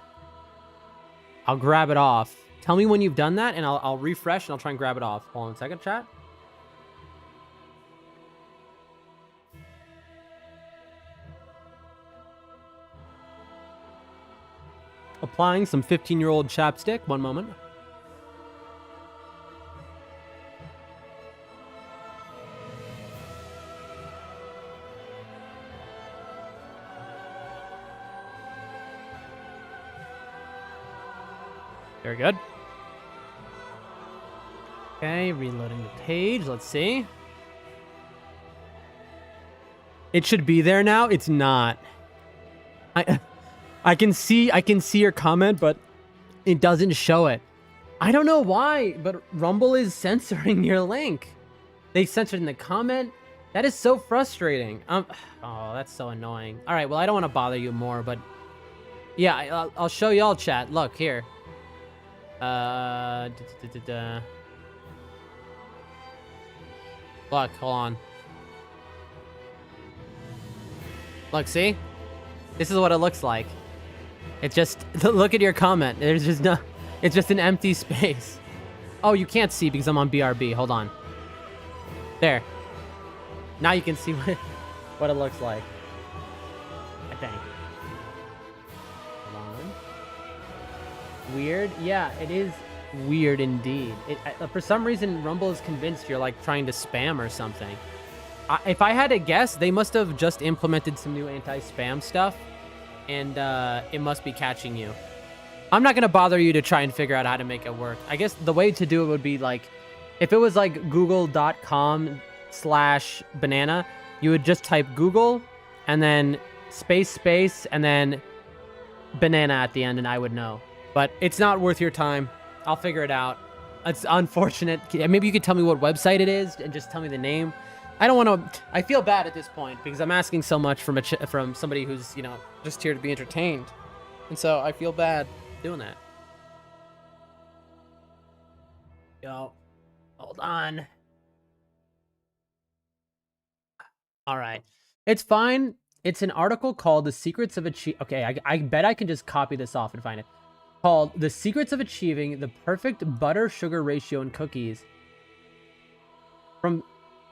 grab it off. Tell me when you've done that and I'll refresh and I'll try and grab it off. Hold on a second, chat. Applying some 15-year-old chapstick. One moment. Very good. Okay, reloading the page. Let's see. It should be there now. It's not. I can see your comment, but it doesn't show it. I don't know why, but Rumble is censoring your link. They censored in the comment. That is so frustrating. Oh, that's so annoying. All right, well, I don't want to bother you more, but yeah, I'll show y'all, chat. Look here. Look, hold on. Look, see? This is what it looks like. It's just, look at your comment. There's just no, it's just an empty space. Oh, you can't see because I'm on BRB. Hold on. There. Now you can see what it looks like. I think. Hold on. Weird? Yeah, it is weird indeed. For some reason, Rumble is convinced you're like trying to spam or something. If I had to guess, they must have just implemented some new anti-spam stuff, and it must be catching you. I'm not going to bother you to try and figure out how to make it work. I guess the way to do it would be like, if it was like google.com/banana, you would just type Google, and then space, and then banana at the end, and I would know. But it's not worth your time. I'll figure it out. It's unfortunate. Maybe you could tell me what website it is and just tell me the name. I don't want to. I feel bad at this point because I'm asking so much from somebody who's, you know, just here to be entertained, and so I feel bad doing that. Yo, hold on. All right, it's fine. It's an article called "The Secrets of Achieving." Okay, I bet I can just copy this off and find it. Called "The Secrets of Achieving the Perfect Butter-Sugar Ratio in Cookies." From...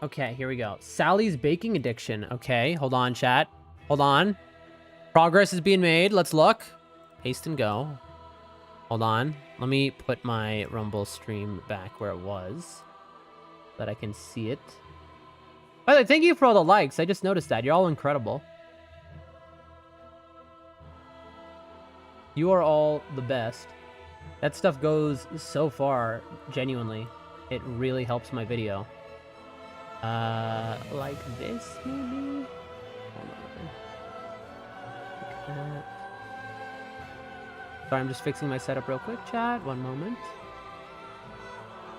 Okay, here we go. Sally's baking addiction. Okay, hold on, chat. Hold on. Progress is being made. Let's look. Paste and go. Hold on. Let me put my Rumble stream back where it was, so that I can see it. By the way, thank you for all the likes. I just noticed that. You're all incredible. You are all the best. That stuff goes so far, genuinely. It really helps my video. Like this, maybe? Hold on. Like that. Sorry, I'm just fixing my setup real quick, chat. One moment.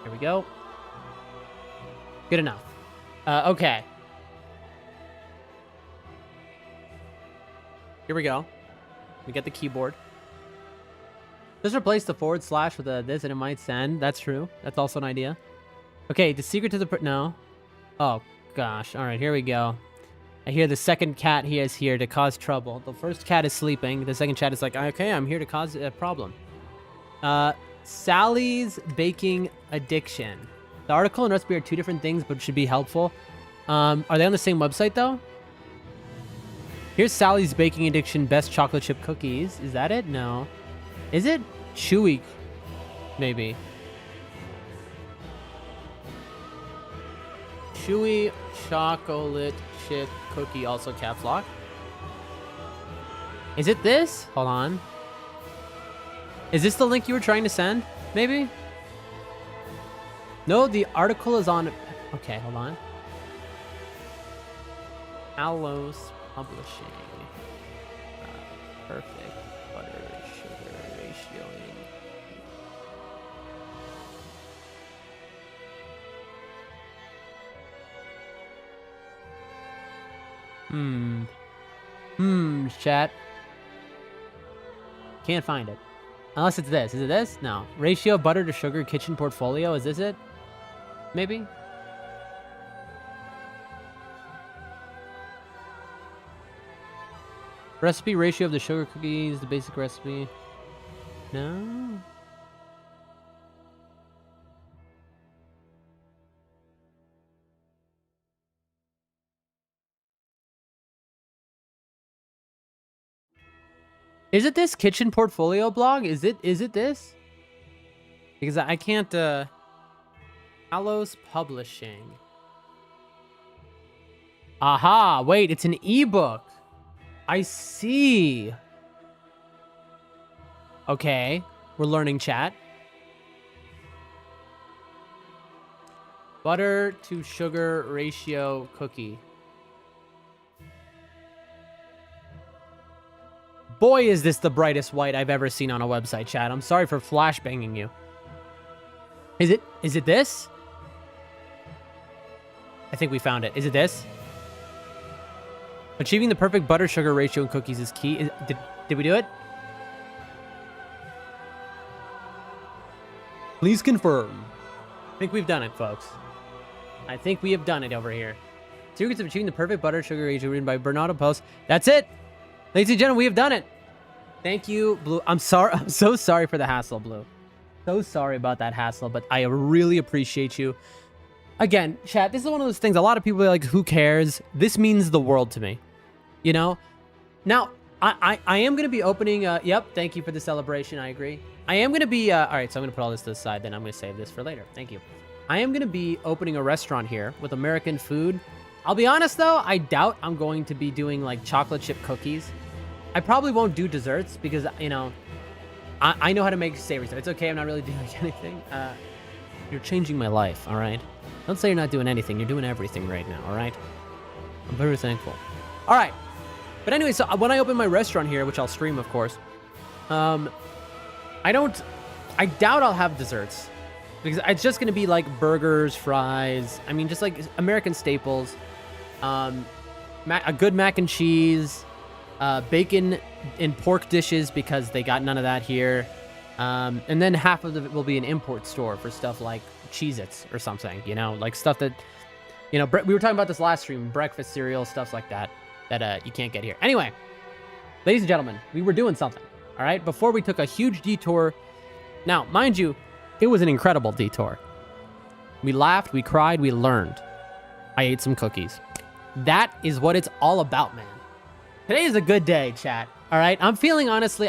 Here we go. Good enough. Okay. Here we go. We get the keyboard. Just replace the / with a this and it might send. That's true. That's also an idea. Okay, the secret to the... No. Oh, gosh. All right, here we go. I hear the second cat he is here to cause trouble. The first cat is sleeping. The second cat is like, okay, I'm here to cause a problem. Sally's baking addiction. The article and recipe are two different things, but should be helpful. Are they on the same website, though? Here's Sally's baking addiction best chocolate chip cookies. Is that it? No. Is it? Chewy. Maybe. Chewy chocolate chip cookie, also caps lock. Is it this? Hold on. Is this the link you were trying to send? Maybe? No, the article is on... Okay, hold on. Alos Publishing. Perfect butter sugar ratioing. Chat. Can't find it. Unless it's this. Is it this? No. Ratio butter to sugar kitchen portfolio. Is this it? Maybe? Recipe ratio of the sugar cookies, the basic recipe. No? Is it this kitchen portfolio blog? Is it this? Because I can't Alos Publishing. Aha, wait, it's an ebook. I see. Okay, we're learning, chat. Butter to sugar ratio cookie. Boy, is this the brightest white I've ever seen on a website, chat. I'm sorry for flashbanging you. Is it this? I think we found it. Is it this? Achieving the perfect butter sugar ratio in cookies is key. Did we do it? Please confirm. I think we've done it, folks. I think we have done it over here. Secrets of achieving the perfect butter sugar ratio written by Bernardo Post. That's it. Ladies and gentlemen, we have done it. Thank you, Blue. I'm sorry. I'm so sorry for the hassle, Blue. So sorry about that hassle, but I really appreciate you. Again, chat, this is one of those things. A lot of people are like, who cares? This means the world to me. You know? Now, I am going to be opening... yep, thank you for the celebration. I agree. I am going to be... all right, so I'm going to put all this to the side. Then I'm going to save this for later. Thank you. I am going to be opening a restaurant here with American food. I'll be honest, though. I doubt I'm going to be doing, like, chocolate chip cookies. I probably won't do desserts because, you know... I know how to make savory stuff. It's okay. I'm not really doing anything. You're changing my life, all right? Don't say you're not doing anything. You're doing everything right now, all right? I'm very thankful. All right. But anyway, so when I open my restaurant here, which I'll stream, of course, I doubt I'll have desserts. Because it's just going to be like burgers, fries. I mean, just like American staples. A good mac and cheese. Bacon and pork dishes because they got none of that here. And then half of it will be an import store for stuff like Cheez-Its or something, you know, like stuff that, you know, we were talking about this last stream, breakfast cereal, stuff like that, you can't get here. Anyway, ladies and gentlemen, we were doing something, all right, before we took a huge detour. Now, mind you, it was an incredible detour. We laughed, we cried, we learned. I ate some cookies. That is what it's all about, man. Today is a good day, chat. All right, I'm feeling, honestly,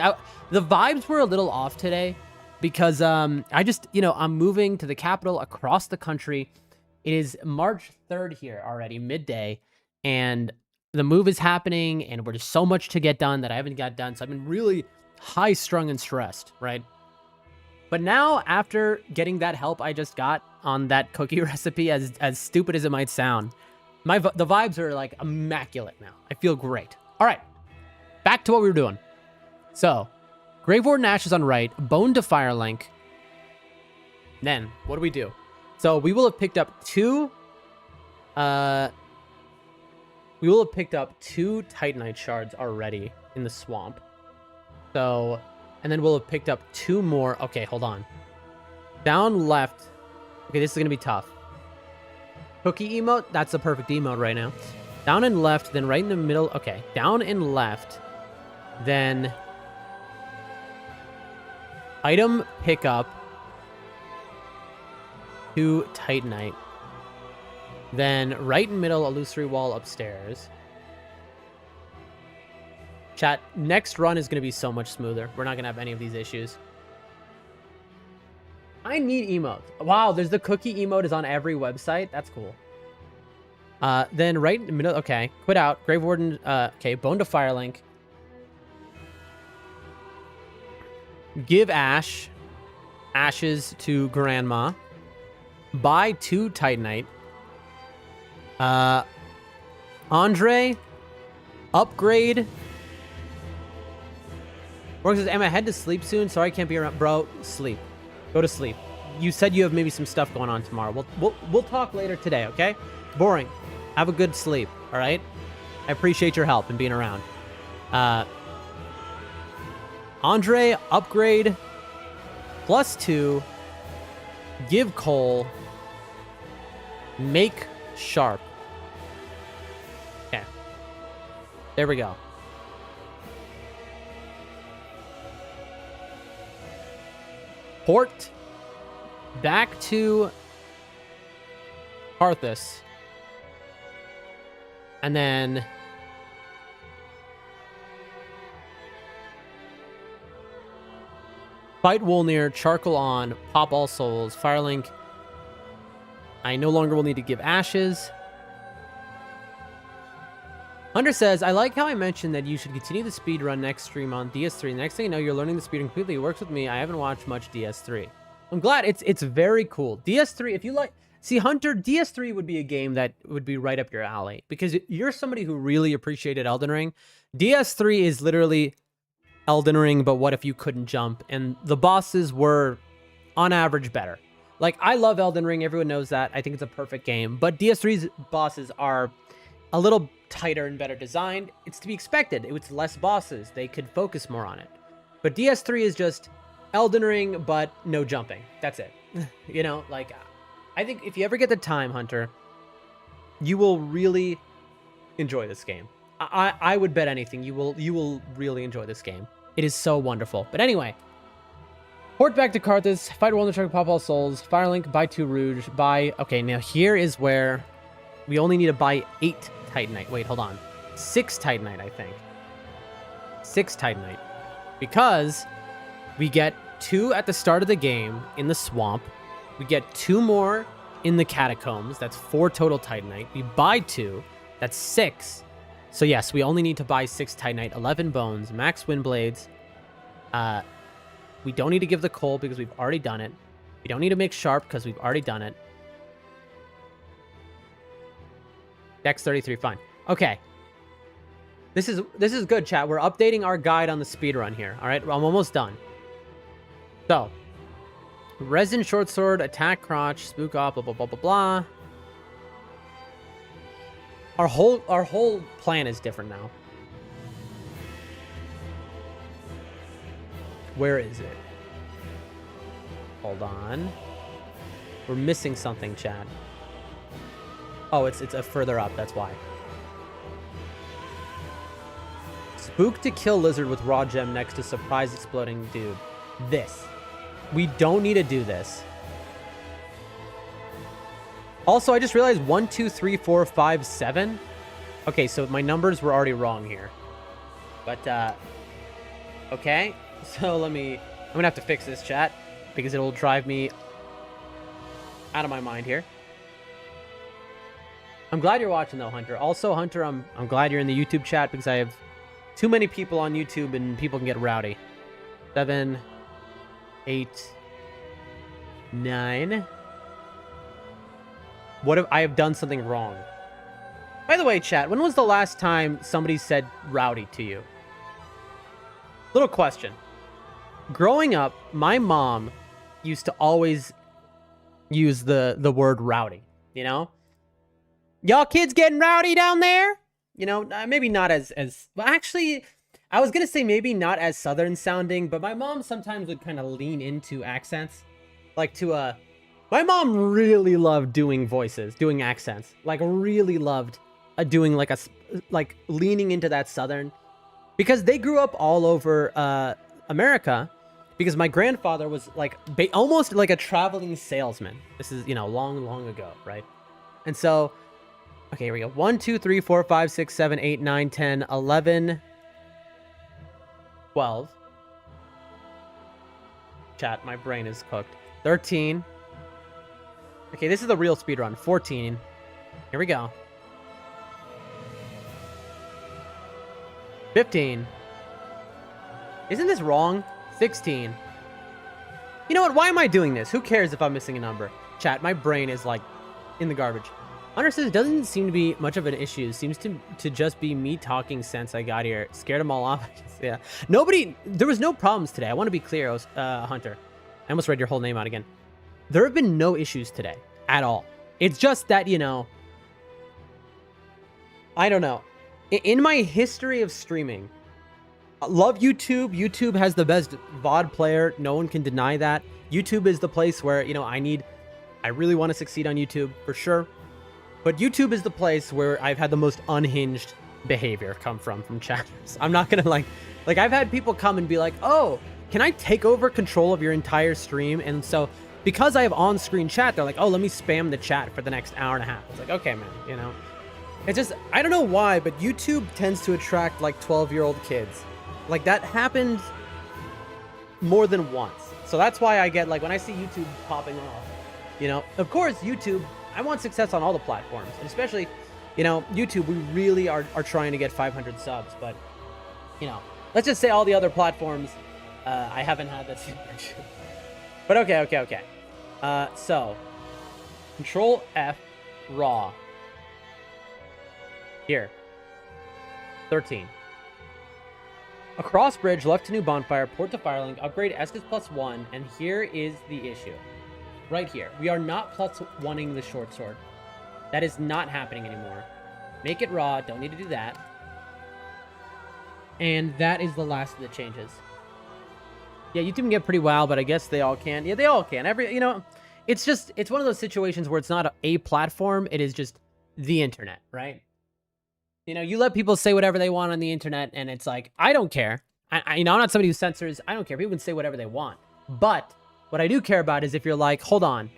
the vibes were a little off today because I just, I'm moving to the capital across the country. It is March 3rd here already, midday, and the move is happening, and there's so much to get done that I haven't got done. So I've been really high-strung and stressed, right? But now, after getting that help I just got on that cookie recipe, as stupid as it might sound, the vibes are like immaculate now. I feel great. All right, back to what we were doing. So, Grave Warden Ashes on right, Bone to Firelink. Then, what do we do? So, we will have picked up two Titanite shards already in the swamp. So, and then we'll have picked up 2 more. Okay, hold on. Down left. Okay, this is going to be tough. Cookie emote. That's the perfect emote right now. Down and left, then right in the middle. Okay, down and left. Then item pickup. 2 Titanite. Then right in middle, illusory wall upstairs. Chat, next run is going to be so much smoother. We're not going to have any of these issues. I need emotes. Wow, there's the cookie emote is on every website. That's cool. Then right in the middle. Okay, quit out. Grave Warden. Okay, Bone to Firelink. Give ashes to Grandma. Buy 2 Titanite. Andre. Upgrade. Work says, Emma, head to sleep soon. Sorry I can't be around. Bro, sleep. Go to sleep. You said you have maybe some stuff going on tomorrow. We'll talk later today, okay? Boring. Have a good sleep, all right? I appreciate your help and being around. Andre, upgrade. +2. Give coal. Make sharp. Okay. There we go. Port back to Arthas. And then fight Wolnir, charcoal on, pop all souls, Firelink. I no longer will need to give ashes. Hunter says, I like how I mentioned that you should continue the speedrun next stream on DS3. The next thing you know, you're learning the speedrun completely. It works with me. I haven't watched much DS3. I'm glad. It's very cool. DS3, if you like... See, Hunter, DS3 would be a game that would be right up your alley. Because you're somebody who really appreciated Elden Ring. DS3 is literally Elden Ring, but what if you couldn't jump? And the bosses were, on average, better. Like, I love Elden Ring. Everyone knows that. I think it's a perfect game. But DS3's bosses are a little tighter and better designed. It's to be expected. It's less bosses. They could focus more on it. But DS3 is just Elden Ring, but no jumping. That's it. You know, like, I think if you ever get the time, Hunter, you will really enjoy this game. I would bet anything you will really enjoy this game. It is so wonderful. But anyway, port back to Karthus, fight roll in the truck, pop all souls, Firelink, buy 2 Rouge, buy... Okay, now here is where we only need to buy 8 Titanite. Wait, hold on. 6 Titanite, I think. 6 Titanite. Because we get 2 at the start of the game in the swamp. We get 2 more in the catacombs. That's 4 total Titanite. We buy 2. That's 6. So yes, we only need to buy 6 Titanite, 11 bones, max wind blades. We don't need to give the coal because we've already done it. We don't need to make sharp because we've already done it. Dex 33, fine. Okay. This is good, chat. We're updating our guide on the speedrun here. All right, I'm almost done. So, resin short sword, attack crotch, spook off, blah blah blah blah blah. Our whole plan is different now. Where is it? Hold on. We're missing something, Chad. Oh, it's a further up, that's why. Spook to kill lizard with raw gem next to surprise exploding dude. This. We don't need to do this. Also, I just realized 1, 2, 3, 4, 5, 7. Okay, so my numbers were already wrong here. But, okay. So I'm gonna have to fix this, chat, because it will drive me out of my mind here. I'm glad you're watching, though, Hunter. Also, Hunter, I'm glad you're in the YouTube chat, because I have too many people on YouTube, and people can get rowdy. 7, 8, 9... What if I have done something wrong? By the way, chat, when was the last time somebody said rowdy to you? Little question. Growing up, my mom used to always use the word rowdy, you know? Y'all kids getting rowdy down there? You know, maybe not as well, actually, I was going to say maybe not as Southern sounding, but my mom sometimes would kind of lean into accents. Like to, my mom really loved doing voices, doing accents. Like, really loved doing, like, leaning into that Southern. Because they grew up all over America. Because my grandfather was, like, almost like a traveling salesman. This is, you know, long, long ago, right? And so, okay, here we go. 1, 2, 3, 4, 5, 6, 7, 8, 9, 10, 11, 12. Chat, my brain is cooked. 13. Okay, this is the real speedrun. 14. Here we go. 15. Isn't this wrong? 16. You know what? Why am I doing this? Who cares if I'm missing a number? Chat, my brain is like in the garbage. Hunter says it doesn't seem to be much of an issue. Seems to just be me talking since I got here. Scared them all off. Yeah. There was no problems today. I want to be clear, Hunter. I almost read your whole name out again. There have been no issues today at all. It's just that, you know, I don't know. In my history of streaming, I love YouTube. YouTube has the best VOD player. No one can deny that. YouTube is the place where, you know, I really want to succeed on YouTube for sure. But YouTube is the place where I've had the most unhinged behavior come from chatters. I'm not going to like I've had people come and be like, oh, can I take over control of your entire stream? And so because I have on-screen chat, they're like, oh, let me spam the chat for the next hour and a half. It's like, okay, man, you know. It's just, I don't know why, but YouTube tends to attract like 12-year-old kids. Like that happened more than once. So that's why I get like, when I see YouTube popping off, you know, of course, YouTube, I want success on all the platforms. And especially, you know, YouTube, we really are trying to get 500 subs. But, you know, let's just say all the other platforms, I haven't had that super. But okay. So, Control F, raw. Here. 13. Across bridge, left to new bonfire, port to firelink, upgrade Estus +1, and here is the issue. Right here. We are not +1ing the short sword. That is not happening anymore. Make it raw, don't need to do that. And that is the last of the changes. Yeah, YouTube can get pretty wild, but I guess they all can. Yeah, they all can. You know, it's one of those situations where it's not a platform, it is just the internet, right? You know, you let people say whatever they want on the internet, and it's like, I don't care. You know, I'm not somebody who censors. I don't care. People can say whatever they want. But what I do care about is if you're like, hold on,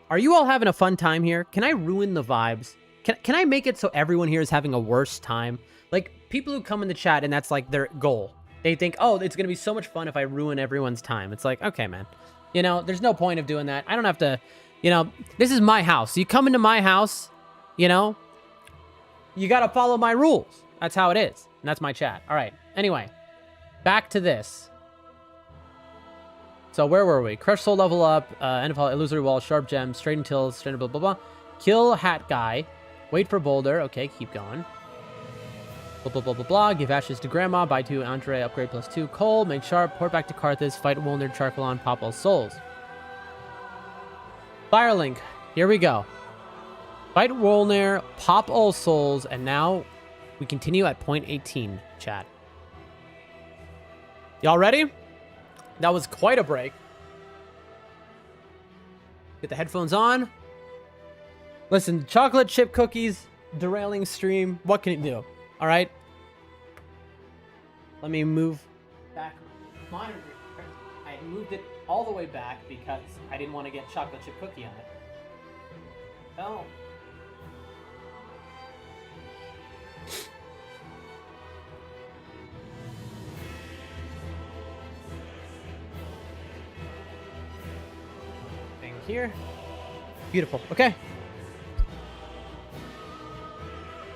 are you all having a fun time here? Can I ruin the vibes? Can I make it so everyone here is having a worse time? Like, people who come in the chat and that's like their goal. They think, oh, it's going to be so much fun if I ruin everyone's time. It's like, okay, man. You know, there's no point of doing that. I don't have to, you know, this is my house. You come into my house, you know, you got to follow my rules. That's how it is. And that's my chat. All right. Anyway, back to this. So where were we? Crush soul level up, end of all, illusory wall, sharp gem, straighten tills, straighten blah, blah, blah. Kill hat guy. Wait for boulder. Okay, keep going. Blah, blah, blah, blah, blah. Give ashes to grandma. Buy 2 entree. Upgrade +2. Coal. Make sharp. Port back to Carthage. Fight Wolner. Charcoalon. Pop all souls. Firelink. Here we go. Fight Wolner. Pop all souls. And now we continue at point 18, chat. Y'all ready? That was quite a break. Get the headphones on. Listen, chocolate chip cookies, derailing stream. What can it do? All right. Let me move back. I moved it all the way back because I didn't want to get chocolate chip cookie on it. hell? Thing here. Beautiful. Okay.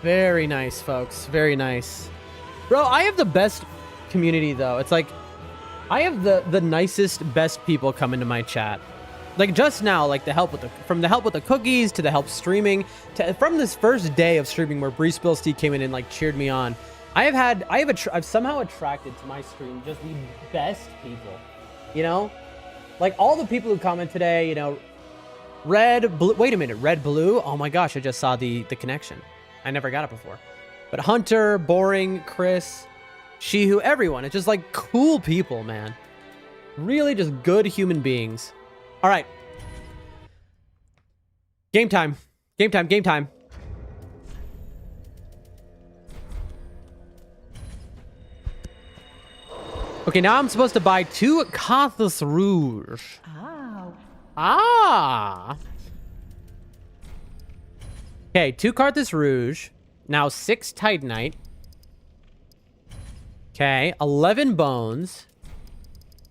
Very nice, folks. Very nice. Bro, I have the best community, though. It's like, I have the nicest, best people come into my chat. Like, just now, like, from the help with the cookies to the help streaming, from this first day of streaming where Bree Spilsty came in and, like, cheered me on, I've somehow attracted to my stream just the best people, you know? Like, all the people who comment today, you know, red, blue, wait a minute, red, blue? Oh my gosh, I just saw the connection. I never got it before. But Hunter, Boring, Chris, Shihu, everyone. It's just like cool people, man. Really just good human beings. All right. Game time. Game time, game time. Okay, now I'm supposed to buy 2 Carthus Rouge. Ow. Ah. Okay, 2 Carthus Rouge. Now 6 Titanite. Okay, 11 bones.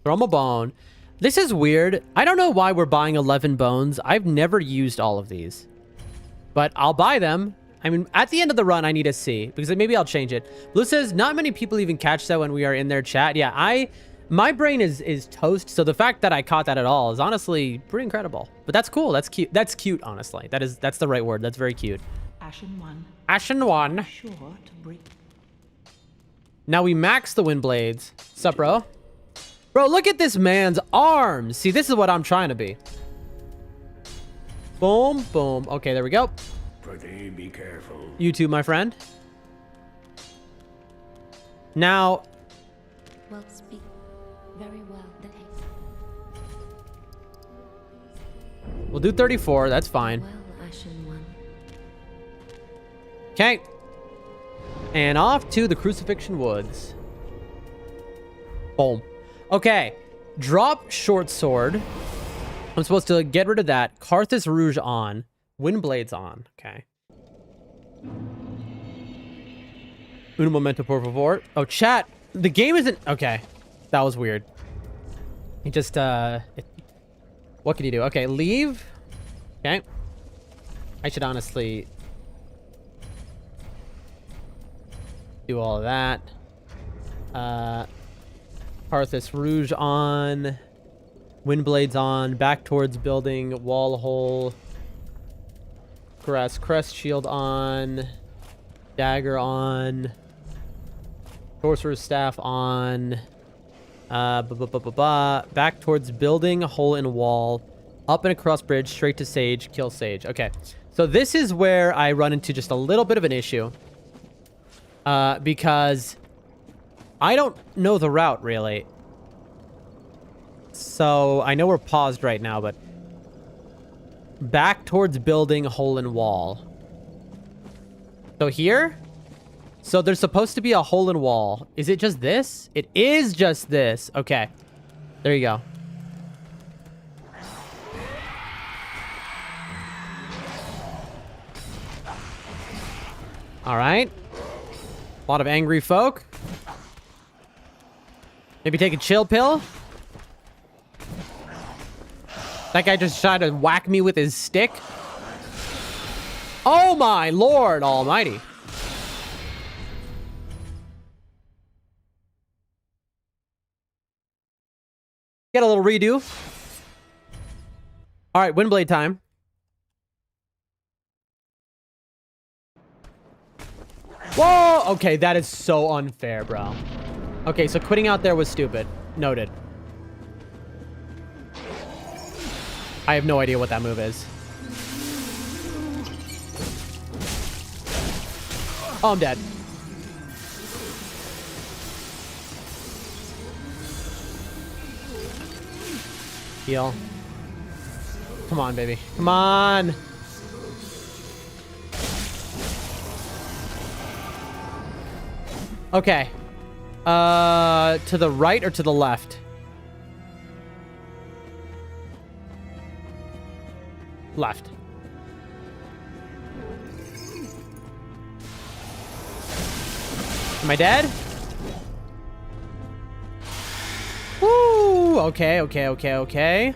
Throw 'em a bone. This is weird. I don't know why we're buying 11 bones. I've never used all of these. But I'll buy them. I mean, at the end of the run, I need to see. Because maybe I'll change it. Blue says, not many people even catch that when we are in their chat. Yeah, my brain is toast. So the fact that I caught that at all is honestly pretty incredible. But that's cool. That's cute. That's cute, honestly. That's the right word. That's very cute. Ashen one. Ashen one. Sure to break. Now we max the wind blades. Sup, bro? Bro, look at this man's arms. See, this is what I'm trying to be. Boom, boom. Okay, there we go. Pretty be careful. You too, my friend. Now, Well, speak very well. That we'll do 34. That's fine. well, Ashen one. Okay. And off to the Crucifixion Woods. Boom. Okay. Drop short sword. I'm supposed to get rid of that. Carthus Rouge on. Windblades on. Okay. Un momento, por favor. Oh, chat. The game isn't... Okay. That was weird. It just, what can you do? Okay, leave. Okay. I should honestly... do all of that. Carthus Rouge on. Windblades on. Back towards building. Wall hole. Crest shield on. Dagger on. Sorcerer's staff on. Back towards building. Hole in wall. Up and across bridge. Straight to Sage. Kill Sage. Okay. So this is where I run into just a little bit of an issue. Because I don't know the route, really. So, I know we're paused right now, but... back towards building, hole in wall. So here? So there's supposed to be a hole in wall. Is it just this? It is just this. Okay. There you go. Alright. A lot of angry folk. Maybe take a chill pill. That guy just tried to whack me with his stick. Oh my lord almighty. Get a little redo. Alright, Windblade time. Whoa! Okay, that is so unfair, bro. Okay, so quitting out there was stupid. Noted. I have no idea what that move is. Oh, I'm dead. Heal. Come on, baby. Come on! Okay. To the right or to the left? Left. Am I dead? Woo! Okay.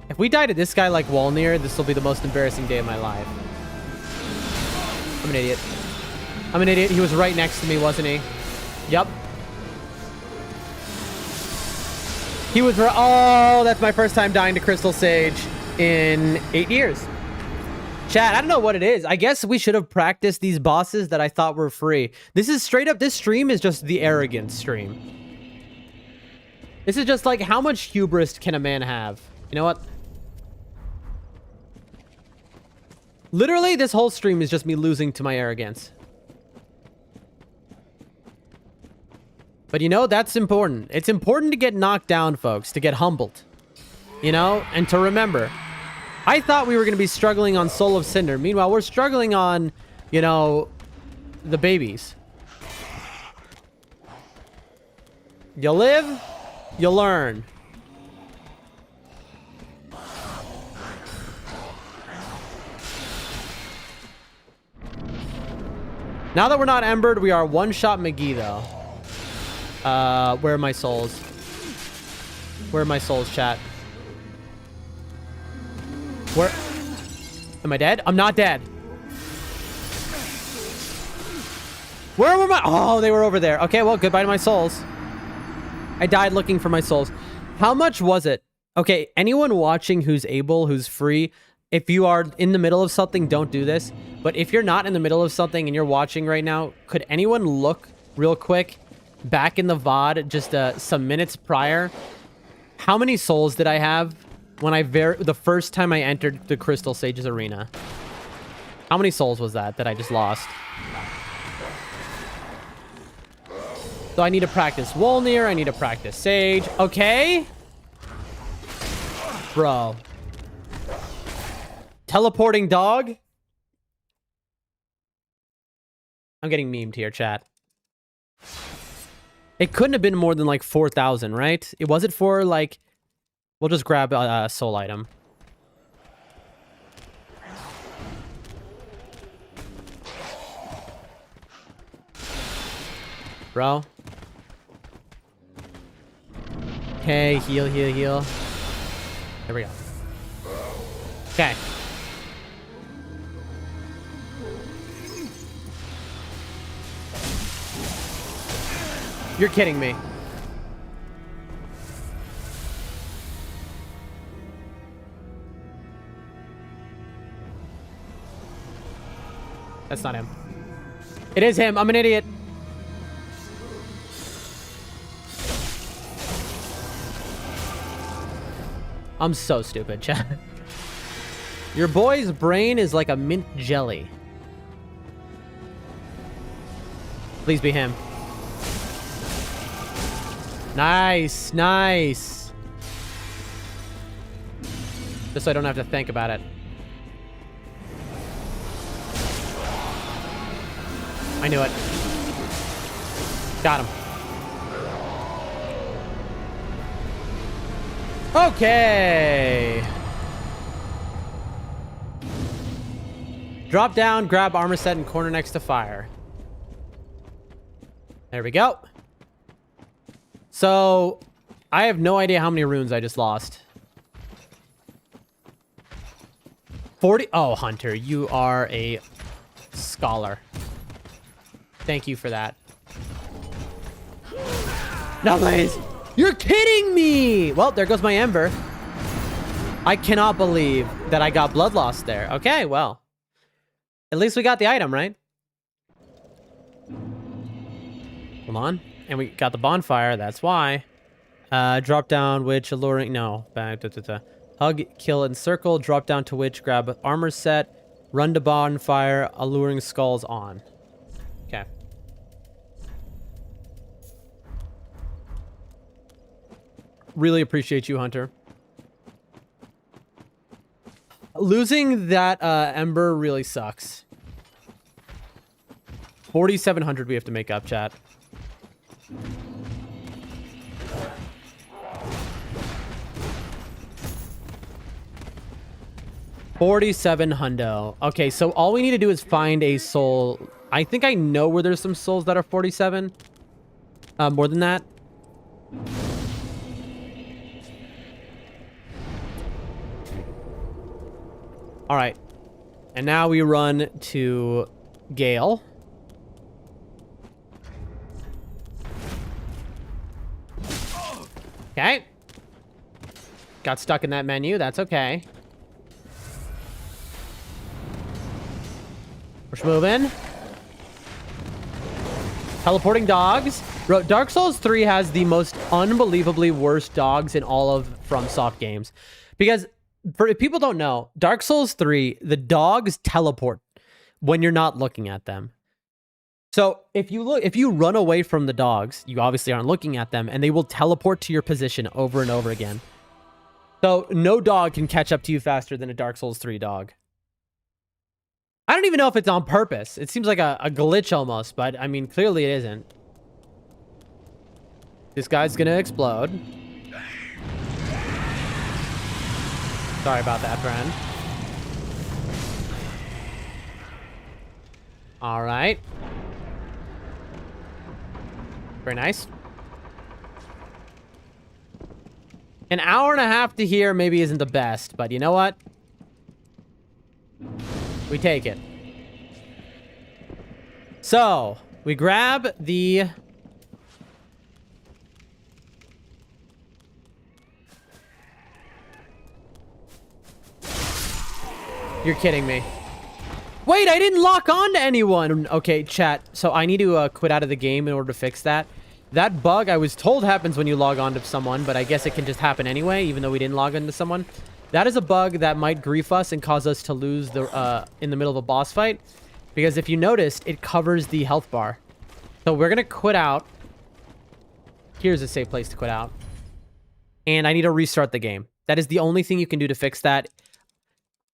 If we die to this guy like Walnir, this will be the most embarrassing day of my life. I'm an idiot. He was right next to me, wasn't he? Yep. He was... Oh, that's my first time dying to Crystal Sage in 8 years. Chat, I don't know what it is. I guess we should have practiced these bosses that I thought were free. This is straight up... This stream is just the arrogance stream. This is just like, how much hubris can a man have? You know what? Literally, this whole stream is just me losing to my arrogance. But you know, that's important. It's important to get knocked down, folks, to get humbled. You know, and to remember. I thought we were going to be struggling on Soul of Cinder. Meanwhile, we're struggling on, you know, the babies. You live, you learn. Now that we're not embered, we are one-shot McGee, though. Where are my souls? Where are my souls, chat? Where? Am I dead? I'm not dead. Where were my... Oh, they were over there. Okay, well, goodbye to my souls. I died looking for my souls. How much was it? Okay, anyone watching who's able, who's free, if you are in the middle of something, don't do this. But if you're not in the middle of something and you're watching right now, could anyone look real quick back in the VOD just some minutes prior? How many souls did I have when the first time I entered the Crystal Sages arena? How many souls was that I just lost? So I need to practice Wolnir. I need to practice Sage. Okay. Bro. Teleporting dog. I'm getting memed here, chat. It couldn't have been more than like 4,000, right? It was it for like... We'll just grab a soul item. Bro. Okay, heal. There we go. Okay. You're kidding me. That's not him. It is him. I'm an idiot. I'm so stupid, chat. Your boy's brain is like a mint jelly. Please be him. Nice. Just so I don't have to think about it. I knew it. Got him. Okay. Drop down, grab armor set, and corner next to fire. There we go. So, I have no idea how many runes I just lost. 40. Oh, Hunter, you are a scholar. Thank you for that. No, please. You're kidding me. Well, there goes my ember. I cannot believe that I got blood loss there. Okay, well. At least we got the item, right? Hold on. And we got the bonfire. That's why. Drop down, witch, alluring. No. Back. Hug, kill, and circle. Drop down to witch. Grab armor set. Run to bonfire. Alluring skulls on. Okay. Really appreciate you, Hunter. Losing that ember really sucks. 4,700 we have to make up, chat. 47 hundo. Okay, so all we need to do is find a soul. I think I know where there's some souls that are 47. More than that. All right. And now we run to Gale. Okay. Got stuck in that menu. That's okay. We're moving. Teleporting dogs. Bro, Dark Souls 3 has the most unbelievably worst dogs in all of Fromsoft games. Because, if people don't know, Dark Souls 3, the dogs teleport when you're not looking at them. So, if you run away from the dogs, you obviously aren't looking at them, and they will teleport to your position over and over again. So, no dog can catch up to you faster than a Dark Souls 3 dog. I don't even know if it's on purpose. It seems like a glitch almost, but I mean, clearly it isn't. This guy's gonna explode. Sorry about that, friend. All right. Very nice. An hour and a half to here maybe isn't the best, but you know what? We take it. So, we grab the... You're kidding me. Wait, I didn't lock on to anyone. Okay, chat. So I need to quit out of the game in order to fix that. That bug I was told happens when you log on to someone, but I guess it can just happen anyway, even though we didn't log into someone. That is a bug that might grief us and cause us to lose the in the middle of a boss fight. Because if you noticed, it covers the health bar. So we're going to quit out. Here's a safe place to quit out. And I need to restart the game. That is the only thing you can do to fix that.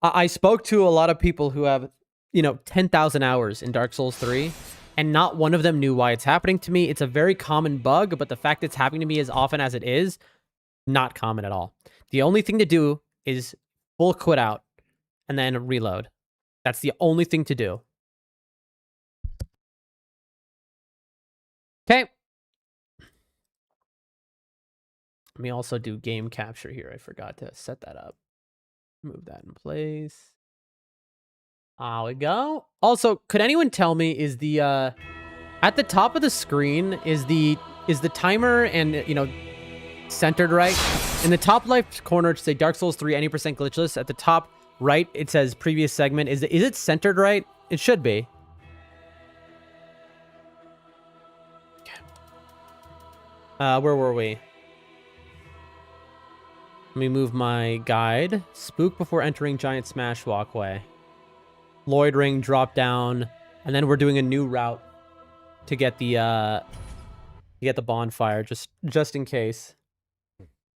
I spoke to a lot of people who have, 10,000 hours in Dark Souls 3, and not one of them knew why it's happening to me. It's a very common bug, but the fact it's happening to me as often as it is, not common at all. The only thing to do is full quit out and then reload. That's the only thing to do. Okay. Let me also do game capture here. I forgot to set that up. Move that in place. There we go. Also, could anyone tell me, is the at the top of the screen, is the timer and centered right? In the top left corner, to say Dark Souls 3 any % glitchless. At the top right, it says previous segment. Is it centered right? It should be. Okay. Where were we? Let me move my guide. Spook before entering Giant Smash Walkway. Lloyd Ring, drop down, and then we're doing a new route to get the bonfire, just in case.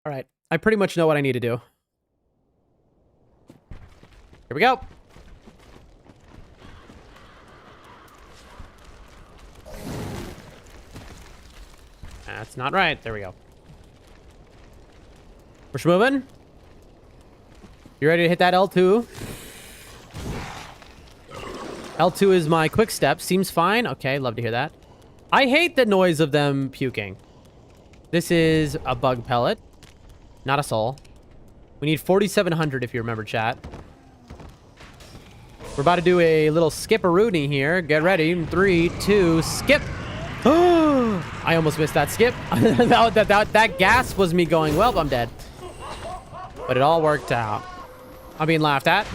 All right, I pretty much know what I need to do. Here we go. That's not right. There we go. We're moving. You ready to hit that L2? L2 is my quick step. Seems fine. Okay, love to hear that. I hate the noise of them puking. This is a bug pellet, not a soul. We need 4,700 if you remember, chat. We're about to do a little skip-a-rooney here. Get ready. 3, 2, skip. I almost missed that skip. that gas was me going, well, I'm dead. But it all worked out. I'm being laughed at.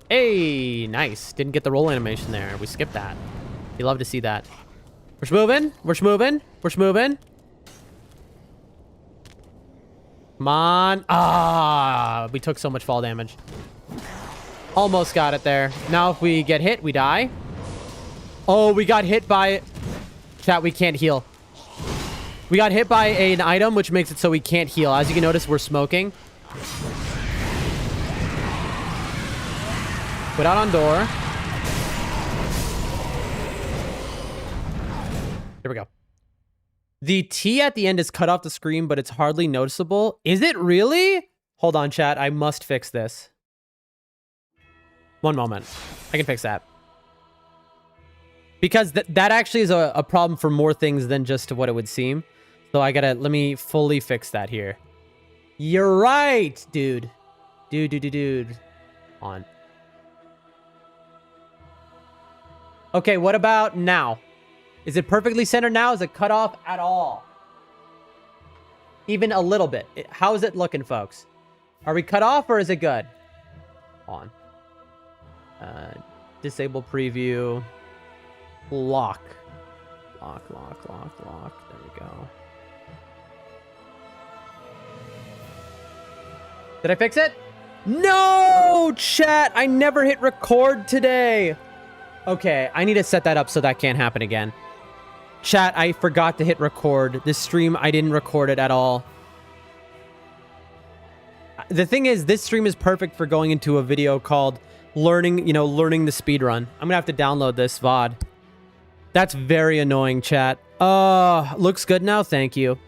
Hey, nice. Didn't get the roll animation there. We skipped that. You love to see that. We're moving. We're moving. We're moving. Come on. Ah, we took so much fall damage. Almost got it there. Now if we get hit, we die. Oh, we got hit by... Chat, we can't heal. We got hit by an item, which makes it so we can't heal. As you can notice, we're smoking. Put out on door. There we go. The T at the end is cut off the screen, but it's hardly noticeable. Is it really? Hold on, chat. I must fix this. One moment. I can fix that. Because that actually is a problem for more things than just what it would seem. So I gotta, let me fully fix that here. You're right, dude. Dude. On. Okay, what about now? Is it perfectly centered now? Is it cut off at all? Even a little bit. How is it looking, folks? Are we cut off or is it good? On. Disable preview. Lock. There we go. Did I fix it? No, chat. I never hit record today. Okay, I need to set that up so that can't happen again. Chat, I forgot to hit record. This stream, I didn't record it at all. The thing is, this stream is perfect for going into a video called learning the speedrun. I'm gonna have to download this VOD. That's very annoying, chat. Looks good now. Thank you.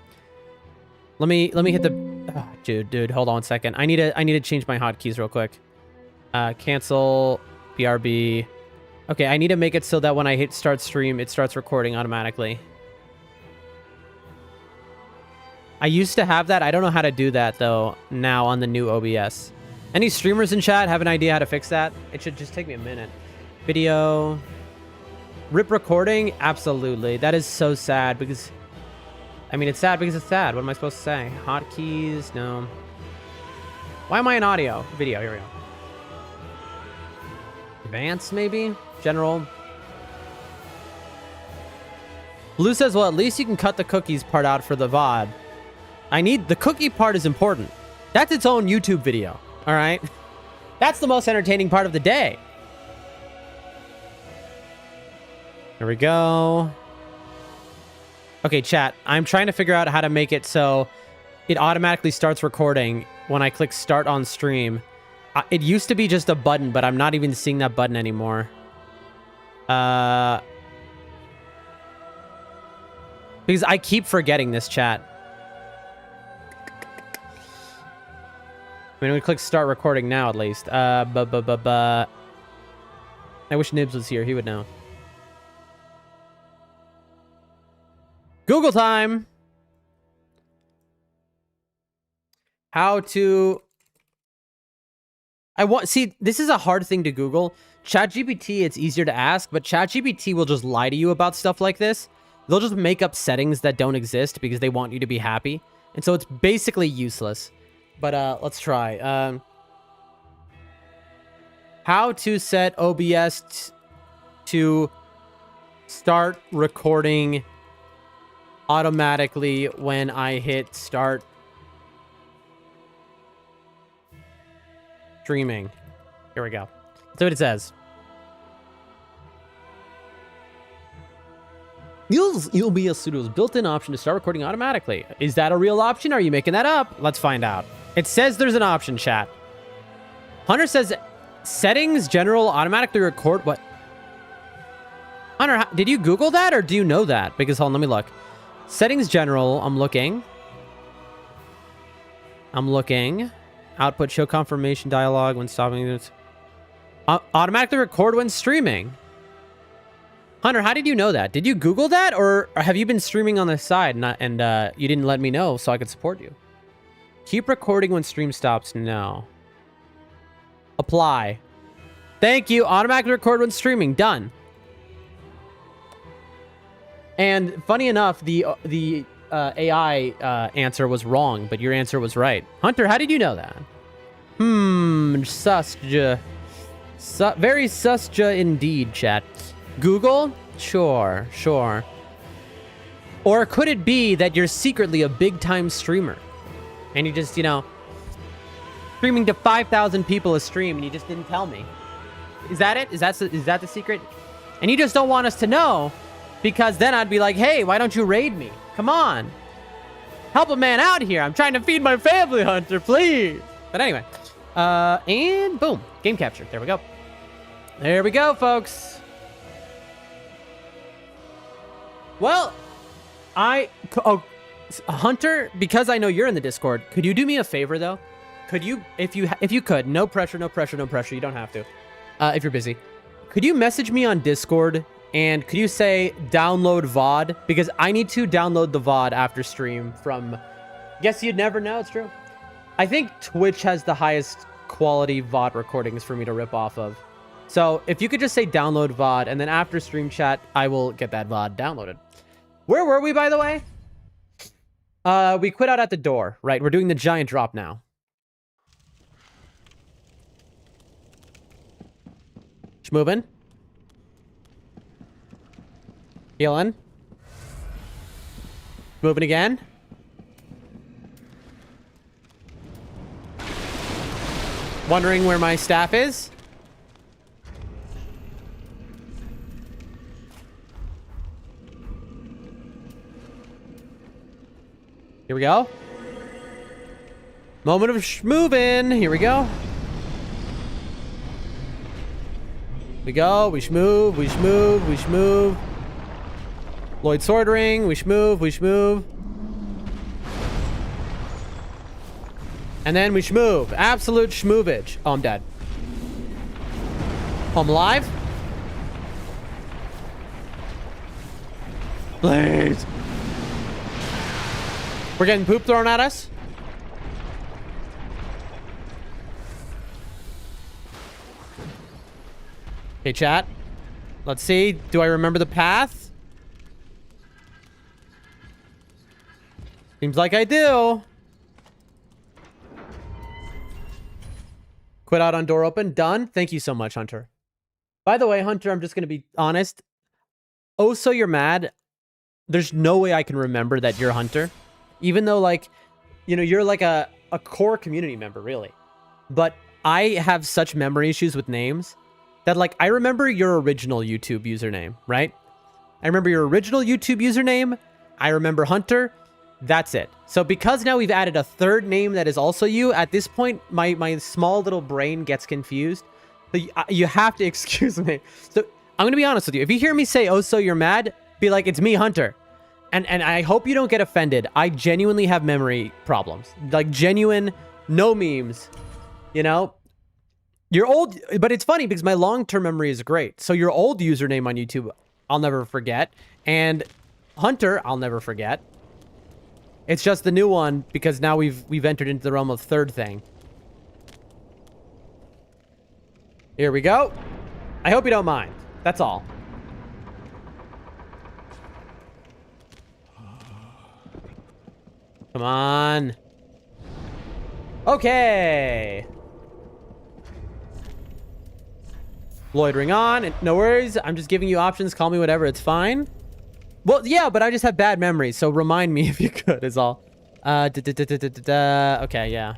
Let me hit the... Oh, dude, hold on 1 second. I need to change my hotkeys real quick. Cancel, BRB. Okay, I need to make it so that when I hit start stream, it starts recording automatically. I used to have that. I don't know how to do that, though, now on the new OBS. Any streamers in chat have an idea how to fix that? It should just take me a minute. Video. Rip recording? Absolutely. That is so sad because... I mean, it's sad because it's sad. What am I supposed to say? Hotkeys? No. Why am I in audio? Video. Here we go. Advanced, maybe? General. Blue says, well, at least you can cut the cookies part out for the VOD. The cookie part is important. That's its own YouTube video. All right? That's the most entertaining part of the day. There we go. Okay, chat. I'm trying to figure out how to make it so it automatically starts recording when I click start on stream. It used to be just a button, but I'm not even seeing that button anymore. Because I keep forgetting this, chat. I mean, we click start recording now, at least. I wish Nibs was here. He would know. Google time. How to... See, this is a hard thing to Google. ChatGPT, it's easier to ask, but ChatGPT will just lie to you about stuff like this. They'll just make up settings that don't exist because they want you to be happy. And so it's basically useless. But let's try. How to set OBS to start recording automatically when I hit start streaming. Here we go. That's what it says. OBS Studio's built-in option to start recording automatically. Is that a real option? Or are you making that up? Let's find out. It says there's an option, chat. Hunter says settings, general, automatically record. What? Hunter, did you Google that or do you know that? Because hold on, let me look. Settings, general, I'm looking. Output, show confirmation dialog when stopping it. Automatically record when streaming. Hunter, how did you know that? Did you Google that or have you been streaming on the side and you didn't let me know so I could support you? Keep recording when stream stops. No. Apply. Thank you. Automatically record when streaming. Done. And funny enough, the AI answer was wrong, but your answer was right. Hunter, how did you know that? Susja. Very susja indeed, chat. Google? Sure. Or could it be that you're secretly a big-time streamer? And you just, streaming to 5,000 people a stream and you just didn't tell me? Is that it? Is that the secret? And you just don't want us to know because then I'd be like, hey, why don't you raid me? Come on. Help a man out here. I'm trying to feed my family, Hunter, please. But anyway. And boom. Game capture. There we go. There we go, folks. Well, Hunter, because I know you're in the Discord, could you do me a favor, though? could you, if you could, no pressure, no pressure, no pressure. You don't have to, if you're busy. Could you message me on Discord and could you say download VOD? Because I need to download the VOD after stream from, guess you'd never know, it's true. I think Twitch has the highest quality VOD recordings for me to rip off of. So if you could just say download VOD and then after stream chat, I will get that VOD downloaded. Where were we, by the way? We quit out at the door, right? We're doing the giant drop now. Just moving. Healing. Moving again. Wondering where my staff is. Here we go. Moment of schmovin'. Here we go. We go. We schmoove. We schmoove. We schmoove. Lloyd sword ring. We schmoove. We schmoove. And then we schmoove. Absolute schmoovage. Oh, I'm dead. Oh, I'm alive? Please. We're getting poop thrown at us. Okay, chat. Let's see. Do I remember the path? Seems like I do. Quit out on door open. Done. Thank you so much, Hunter. By the way, Hunter, I'm just going to be honest. Oh, so you're mad. There's no way I can remember that you're Hunter. Even though, like, you know, you're like a core community member, really. But I have such memory issues with names that, like, I remember your original YouTube username, right? I remember your original YouTube username. I remember Hunter. That's it. So because now we've added a third name that is also you, at this point, my small little brain gets confused. So you have to excuse me. So I'm going to be honest with you. If you hear me say, oh, so you're mad, be like, it's me, Hunter. And I hope you don't get offended. I genuinely have memory problems. Like, genuine, no memes. You know? Your old... But it's funny because my long-term memory is great. So your old username on YouTube, I'll never forget. And Hunter, I'll never forget. It's just the new one because now we've entered into the realm of third thing. Here we go. I hope you don't mind. That's all. Come on. Okay. Loitering on. No worries. I'm just giving you options. Call me whatever. It's fine. Well, yeah, but I just have bad memories. So remind me if you could is all. Okay, yeah.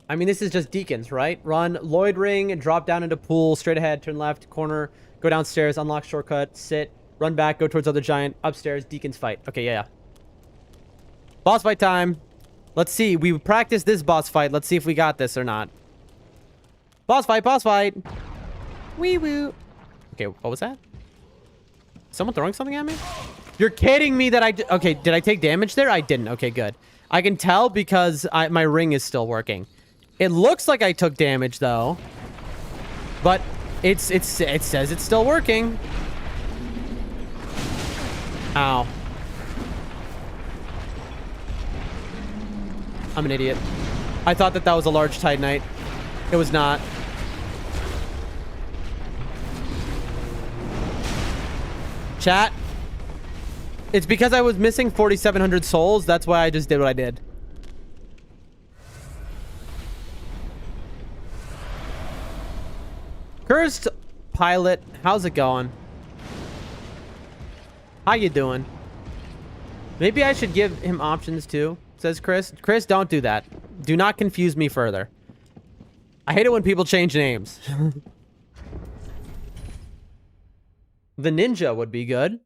I mean, this is just deacons, right? Run, loitering, drop down into pool, straight ahead, turn left, corner, go downstairs, unlock shortcut, sit. Run back, go towards other giant, upstairs, deacons fight. Okay, yeah. Boss fight time. Let's see. We practiced this boss fight. Let's see if we got this or not. Boss fight, boss fight. Wee woo. Okay, what was that? Someone throwing something at me? You're kidding me that I... Okay, did I take damage there? I didn't. Okay, good. I can tell because my ring is still working. It looks like I took damage, though. But it says it's still working. Ow. I'm an idiot. I thought that was a large Titanite. It was not. Chat. It's because I was missing 4,700 souls. That's why I just did what I did. Cursed pilot. How's it going? How you doing? Maybe I should give him options too, says Chris. Chris, don't do that. Do not confuse me further. I hate it when people change names. The ninja would be good.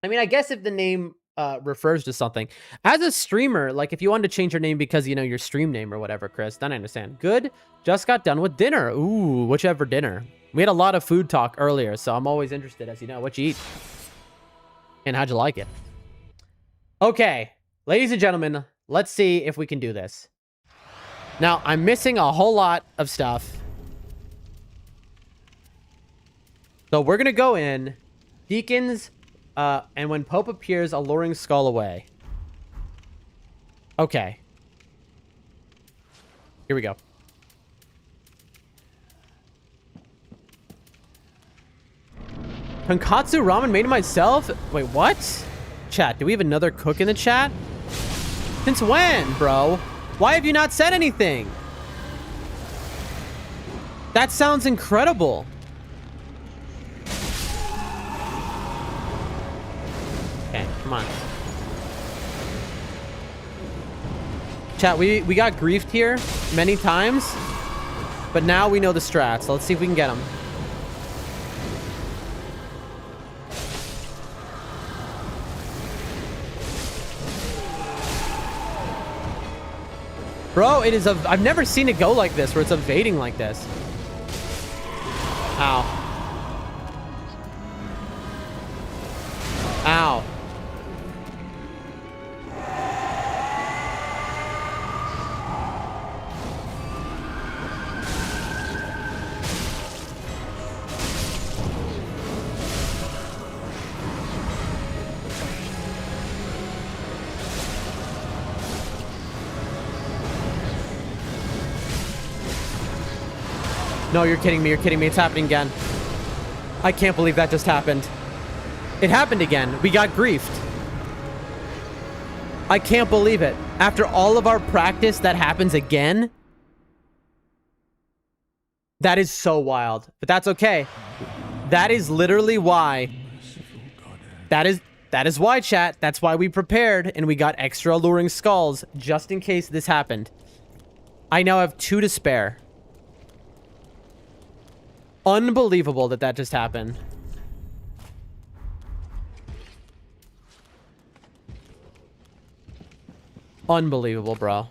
I mean, I guess if the name refers to something. As a streamer, like if you wanted to change your name because, you know, your stream name or whatever, Chris, then I understand. Good. Just got done with dinner. Ooh, whichever dinner. We had a lot of food talk earlier, so I'm always interested, as you know, what you eat. And how'd you like it? Okay, ladies and gentlemen, Let's see if we can do this. Now, I'm missing a whole lot of stuff. So we're going to go in. Deacons, and when Pope appears, alluring skull away. Okay. Here we go. Tonkatsu ramen made it myself? Wait, what? Chat, do we have another cook in the chat? Since when, bro? Why have you not said anything? That sounds incredible. Okay, come on. Chat, we got griefed here many times, but now we know the strats. So let's see if we can get them. Bro, it is I've never seen it go like this, where it's evading like this. Ow. Ow. No, you're kidding me. You're kidding me. It's happening again. I can't believe that just happened. It happened again. We got griefed. I can't believe it. After all of our practice, that happens again? That is so wild. But that's okay. That is literally why. That is why, chat. That's why we prepared and we got extra alluring skulls just in case this happened. I now have 2 to spare. Unbelievable that that just happened. Unbelievable, bro.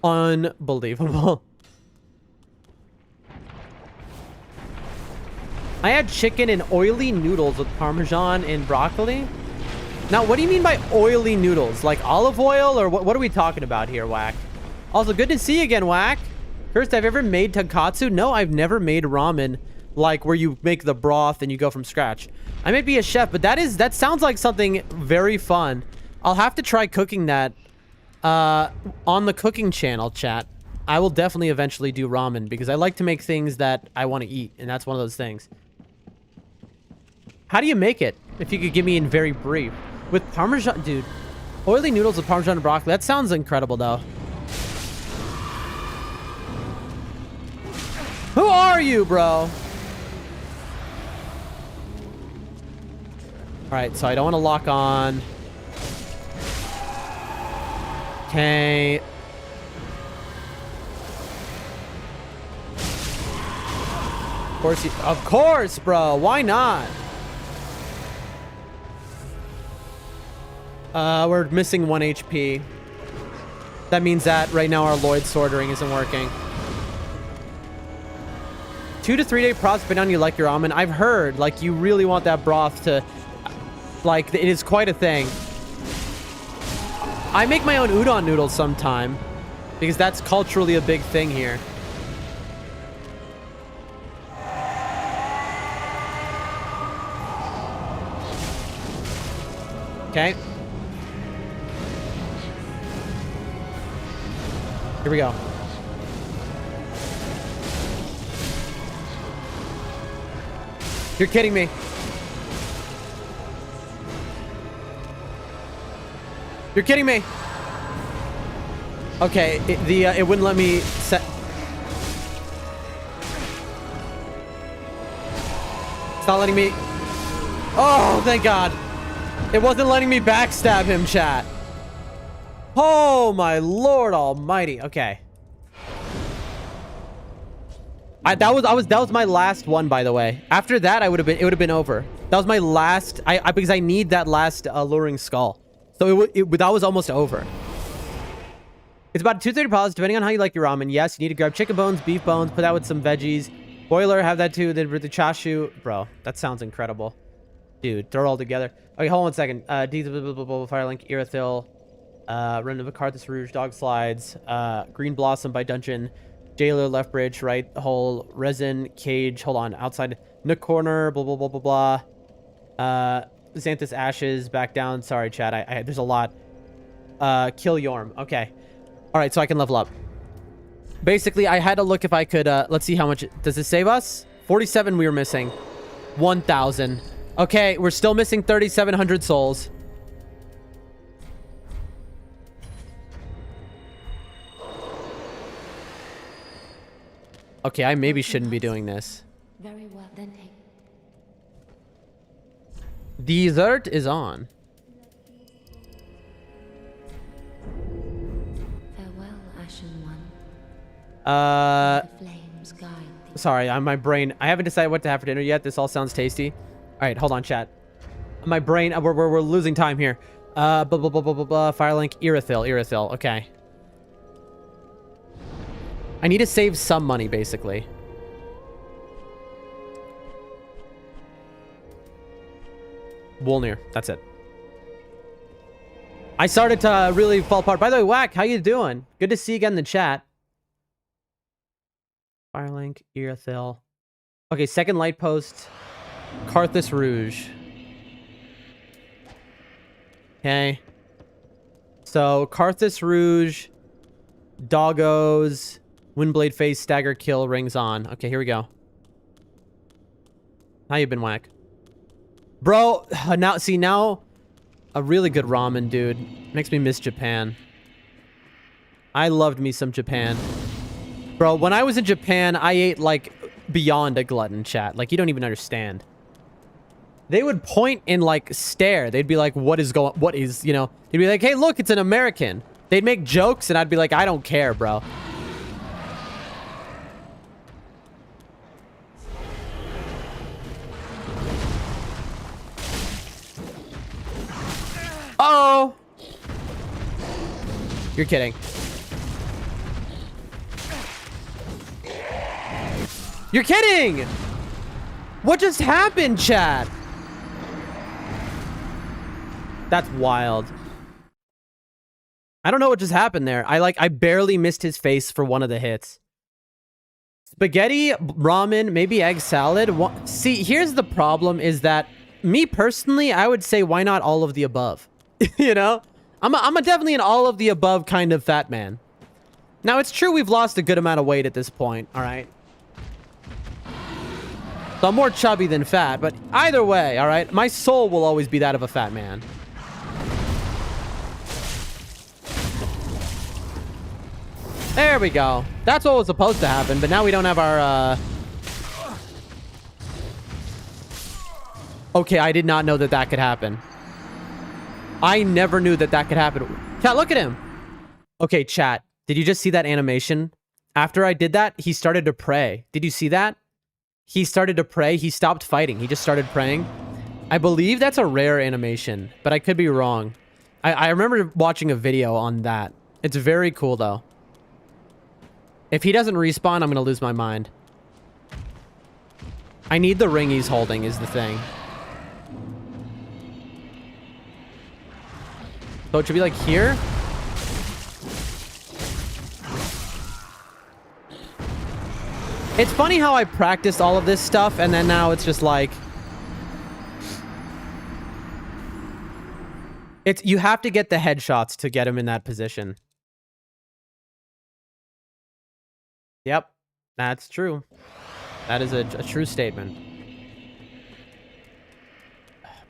Unbelievable. I had chicken and oily noodles with Parmesan and broccoli. Now, what do you mean by oily noodles? Like olive oil, or what are we talking about here, Whack? Also, good to see you again, Whack. First, I've ever made tonkatsu. No, I've never made ramen, like where you make the broth and you go from scratch. I may be a chef, but that sounds like something very fun. I'll have to try cooking that on the cooking channel, chat. I will definitely eventually do ramen because I like to make things that I want to eat, and that's one of those things. How do you make it? If you could give me in very brief. With Parmesan, dude. Oily noodles with Parmesan and broccoli. That sounds incredible, though. Who are you, bro? Alright, so I don't want to lock on. Okay. Of course, bro. Why not? We're missing 1 HP. That means that right now our Lloyd sortering isn't working. 2 to 3 day props depending on you like your ramen. I've heard, like, you really want that broth to, like, it is quite a thing. I make my own udon noodles sometime because that's culturally a big thing here. Okay. Here we go. You're kidding me. You're kidding me. Okay, it wouldn't let me set. It's not letting me. Oh, thank God. It wasn't letting me backstab him, chat. Oh my Lord Almighty. Okay. That was my last one, by the way. After that, it would have been over. That was my last. Because I need that last alluring skull. So that was almost over. It's about 230 pounds, depending on how you like your ramen. Yes, you need to grab chicken bones, beef bones, put that with some veggies. Boiler, have that too. Then with the chashu, bro, that sounds incredible. Dude, throw it all together. Okay, hold on 1 second. Firelink, Irithyll, Run of Carthus Rouge, Dog Slides, Green Blossom by Dungeon, Jailer, Left Bridge, Right Hole, Resin, Cage, hold on, outside, Nook Corner, blah, blah, blah, blah, blah. Xanthus Ashes, back down. Sorry, chat, there's a lot. Kill Yorm, okay. All right, so I can level up. Basically, I had to look if I could, let's see how much, does it save us? 47 we were missing. 1,000. Okay, we're still missing 3,700 souls. Okay, I maybe shouldn't be doing this. Very well, then take. Dessert is on. Farewell, Ashen One. Uh, The flames guide thee. sorry, my brain. I haven't decided what to have for dinner yet. This all sounds tasty. All right, hold on, chat. My brain. We're losing time here. Blah blah blah blah blah blah. Firelink, Irithyll. Okay. I need to save some money, basically. Wolnir. That's it. I started to really fall apart. By the way, Whack, how you doing? Good to see you again in the chat. Firelink, Irithyll. Okay, second light post. Carthus Rouge. Okay. So, Carthus Rouge, Doggos, Windblade Face, Stagger Kill, Rings on. Okay, here we go. How you been, Whack? Bro, now, a really good ramen, dude. Makes me miss Japan. I loved me some Japan. Bro, when I was in Japan, I ate, like, beyond a glutton, chat. Like, you don't even understand. They would point and, like, stare. They'd be like, what is, you know? They'd be like, hey, look, it's an American. They'd make jokes, and I'd be like, I don't care, bro. Uh-oh! You're kidding. You're kidding! What just happened, chat? That's wild. I don't know what just happened there. I barely missed his face for one of the hits. Spaghetti, ramen, maybe egg salad. See, here's the problem is that me personally, I would say why not all of the above? You know? I'm definitely an all of the above kind of fat man. Now, it's true we've lost a good amount of weight at this point, all right? So I'm more chubby than fat, but either way, all right? My soul will always be that of a fat man. There we go. That's what was supposed to happen, but now we don't have our, Okay, I did not know that that could happen. I never knew that that could happen. Chat, look at him. Okay, chat. Did you just see that animation? After I did that, he started to pray. Did you see that? He started to pray. He stopped fighting. He just started praying. I believe that's a rare animation, but I could be wrong. I remember watching a video on that. It's very cool, though. If he doesn't respawn, I'm going to lose my mind. I need the ring he's holding is the thing. So it should be like here. It's funny how I practiced all of this stuff and then now it's just like... You have to get the headshots to get him in that position. Yep, that's true. That is a true statement.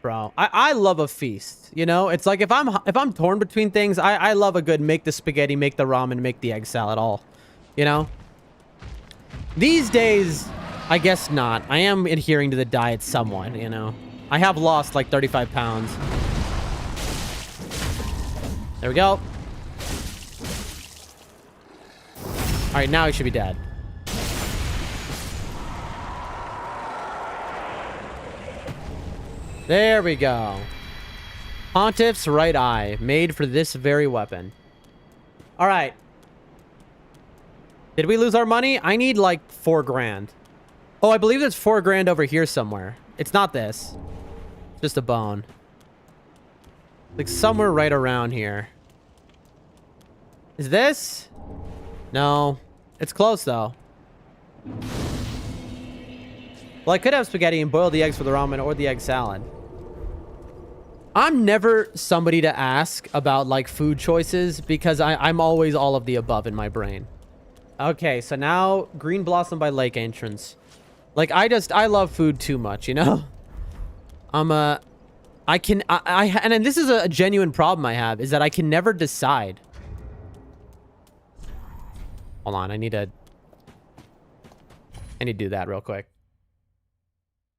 Bro, I love a feast, you know? It's like if I'm torn between things, I love a good make the spaghetti, make the ramen, make the egg salad all, you know? These days, I guess not. I am adhering to the diet somewhat, you know? I have lost like 35 pounds. There we go. All right, now he should be dead. There we go. Pontiff's right eye, made for this very weapon. All right. Did we lose our money? I need like 4 grand. Oh, I believe there's 4 grand over here somewhere. It's not this. Just a bone. Like somewhere right around here. Is this? No. It's close though. Well, I could have spaghetti and boil the eggs for the ramen or the egg salad. I'm never somebody to ask about like food choices because I'm always all of the above in my brain. Okay, so now Green Blossom by Lake entrance. Like I love food too much, you know? And this is a genuine problem I have, is that I can never decide. Hold on, I need to do that real quick.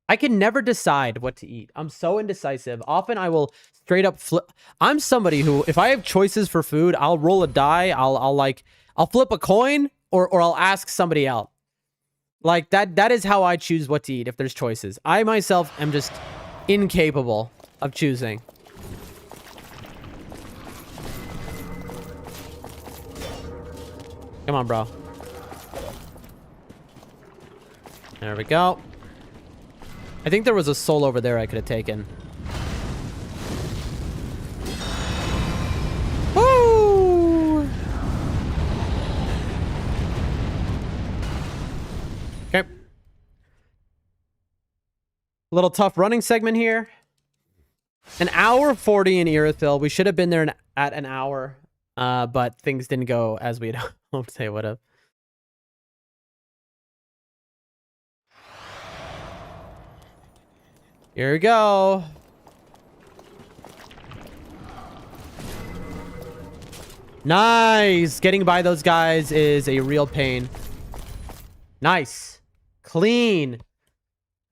I can never decide what to eat. I'm so indecisive. Often I will straight up flip. I'm somebody who, if I have choices for food, I'll roll a die. I'll flip a coin or I'll ask somebody else. Like that is how I choose what to eat if there's choices. I myself am just incapable of choosing. Come on, bro. There we go. I think there was a soul over there I could have taken. Woo! Okay. A little tough running segment here. An hour 40 in Irithyll. We should have been there at an hour, but things didn't go as we'd hoped they would have. Here we go. Nice. Getting by those guys is a real pain. Nice. Clean.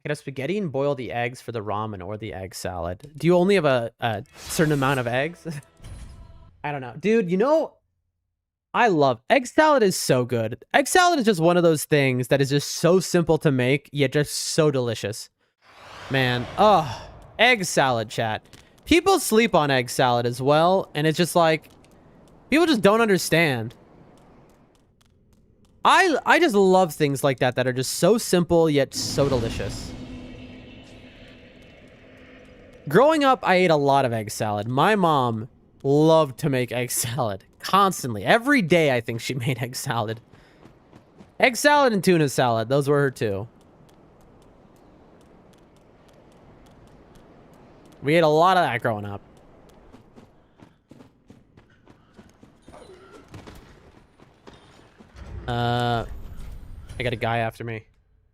Get a spaghetti and boil the eggs for the ramen or the egg salad. Do you only have a certain amount of eggs? I don't know. Dude, you know, I love egg salad is so good. Egg salad is just one of those things that is just so simple to make, yet just so delicious. Man, oh, egg salad, chat. People sleep on egg salad as well, and it's just like, people just don't understand. I just love things like that are just so simple, yet so delicious. Growing up, I ate a lot of egg salad. My mom loved to make egg salad, constantly. Every day, I think she made egg salad. Egg salad and tuna salad, those were her two. We ate a lot of that growing up. I got a guy after me.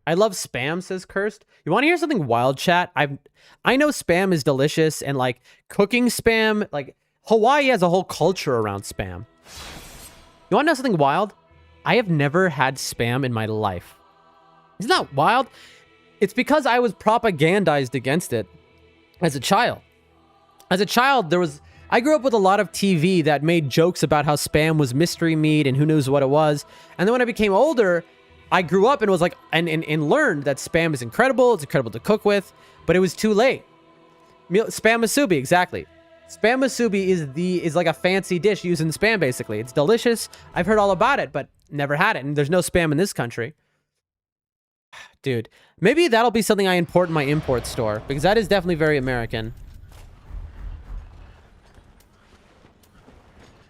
I love spam, says Cursed. You want to hear something wild, chat? I know spam is delicious, and like cooking spam, like Hawaii has a whole culture around spam. You want to know something wild? I have never had spam in my life. Isn't that wild? It's because I was propagandized against it. As a child, I grew up with a lot of TV that made jokes about how spam was mystery meat and who knows what it was. And then when I became older, I grew up and was like, and learned that spam is incredible. It's incredible to cook with, but it was too late. Spam musubi, exactly. Spam musubi is like a fancy dish using spam, basically. It's delicious. I've heard all about it, but never had it. And there's no spam in this country. Dude, maybe that'll be something I import in my import store, because that is definitely very American.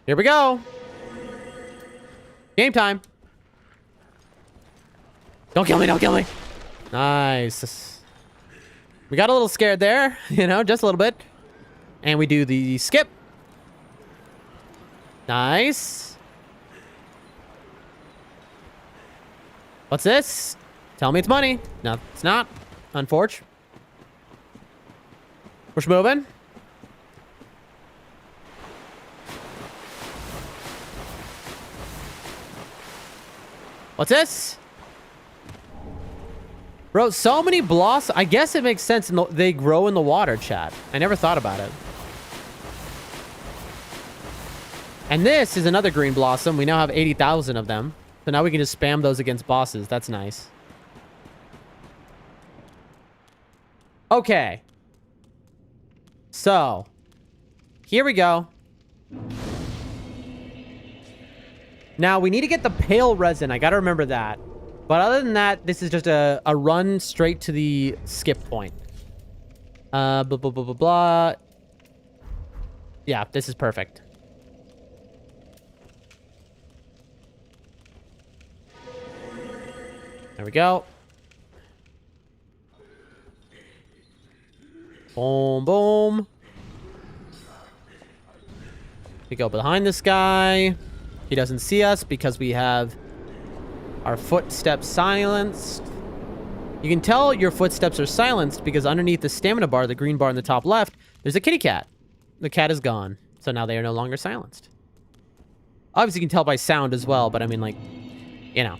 Here we go. Game time. Don't kill me, don't kill me. Nice. We got a little scared there, you know, just a little bit. And we do the skip. Nice. What's this? Tell me it's money. No, it's not. Unfortunate. We're moving. What's this? Bro, so many blossoms. I guess it makes sense. They grow in the water, chat. I never thought about it. And this is another green blossom. We now have 80,000 of them. So now we can just spam those against bosses. That's nice. Okay. So, here we go. Now, we need to get the pale resin. I gotta remember that. But other than that, this is just a run straight to the skip point. Blah, blah, blah, blah, blah. Yeah, this is perfect. There we go. Boom, boom. We go behind this guy. He doesn't see us because we have our footsteps silenced. You can tell your footsteps are silenced because underneath the stamina bar, the green bar in the top left, there's a kitty cat. The cat is gone, so now they are no longer silenced. Obviously, you can tell by sound as well, but I mean, like, you know.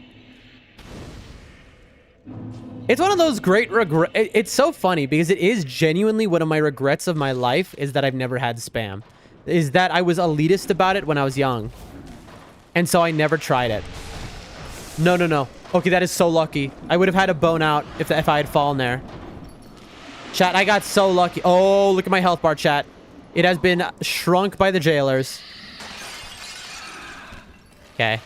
It's one of those great regrets. It's so funny because it is genuinely one of my regrets of my life is that I've never had spam. Is that I was elitist about it when I was young. And so I never tried it. No, no, no. Okay, that is so lucky. I would have had a bone out if I had fallen there. Chat, I got so lucky. Oh, look at my health bar, chat. It has been shrunk by the jailers. Okay.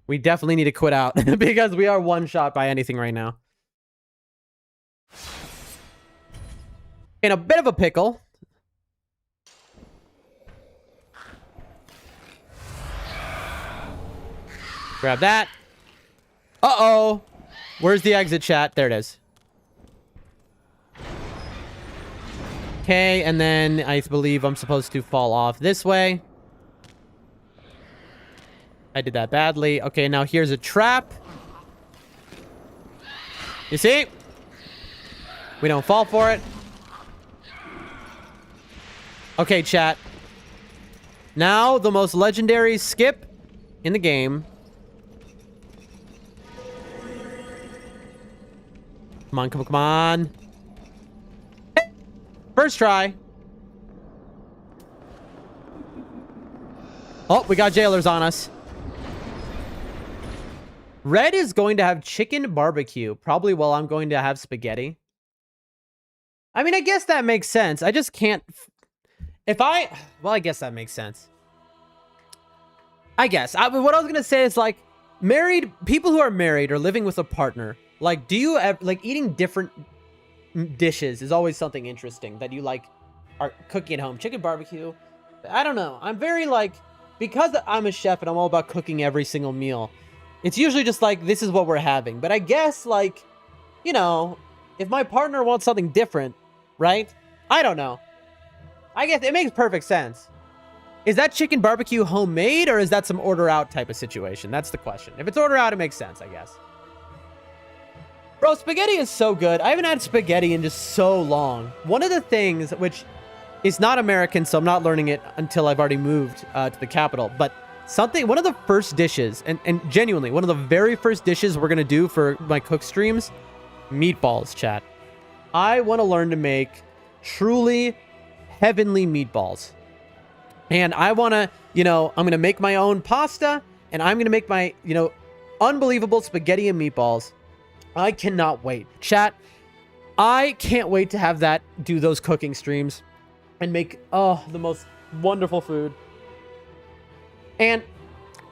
We definitely need to quit out because we are one shot by anything right now. In a bit of a pickle. Grab that. Uh-oh. Where's the exit, chat? There it is. Okay, and then I believe I'm supposed to fall off this way. I did that badly. Okay, now here's a trap. You see? We don't fall for it. Okay, chat. Now, the most legendary skip in the game. Come on, come on, come on. First try. Oh, we got jailers on us. Red is going to have chicken barbecue, probably while I'm going to have spaghetti. I mean, I guess that makes sense. I just can't... Well, I guess that makes sense. I guess. What I was going to say is, like, people who are married or living with a partner, like, do you ever, like, eating different dishes is always something interesting that you, like, are cooking at home. Chicken barbecue. I don't know. I'm very, like, because I'm a chef and I'm all about cooking every single meal, it's usually just like, this is what we're having. But I guess, like, you know, if my partner wants something different, right? I don't know. I guess it makes perfect sense. Is that chicken barbecue homemade or is that some order out type of situation? That's the question. If it's order out, it makes sense, I guess. Bro, spaghetti is so good. I haven't had spaghetti in just so long. One of the things, which is not American, so I'm not learning it until I've already moved to the capital, but one of the first dishes, and genuinely, one of the very first dishes we're going to do for my cook streams, meatballs, chat. I want to learn to make truly heavenly meatballs. And I want to, you know, I'm going to make my own pasta, and I'm going to make my, you know, unbelievable spaghetti and meatballs. I cannot wait. Chat, I can't wait to have that, do those cooking streams and make, oh, the most wonderful food. And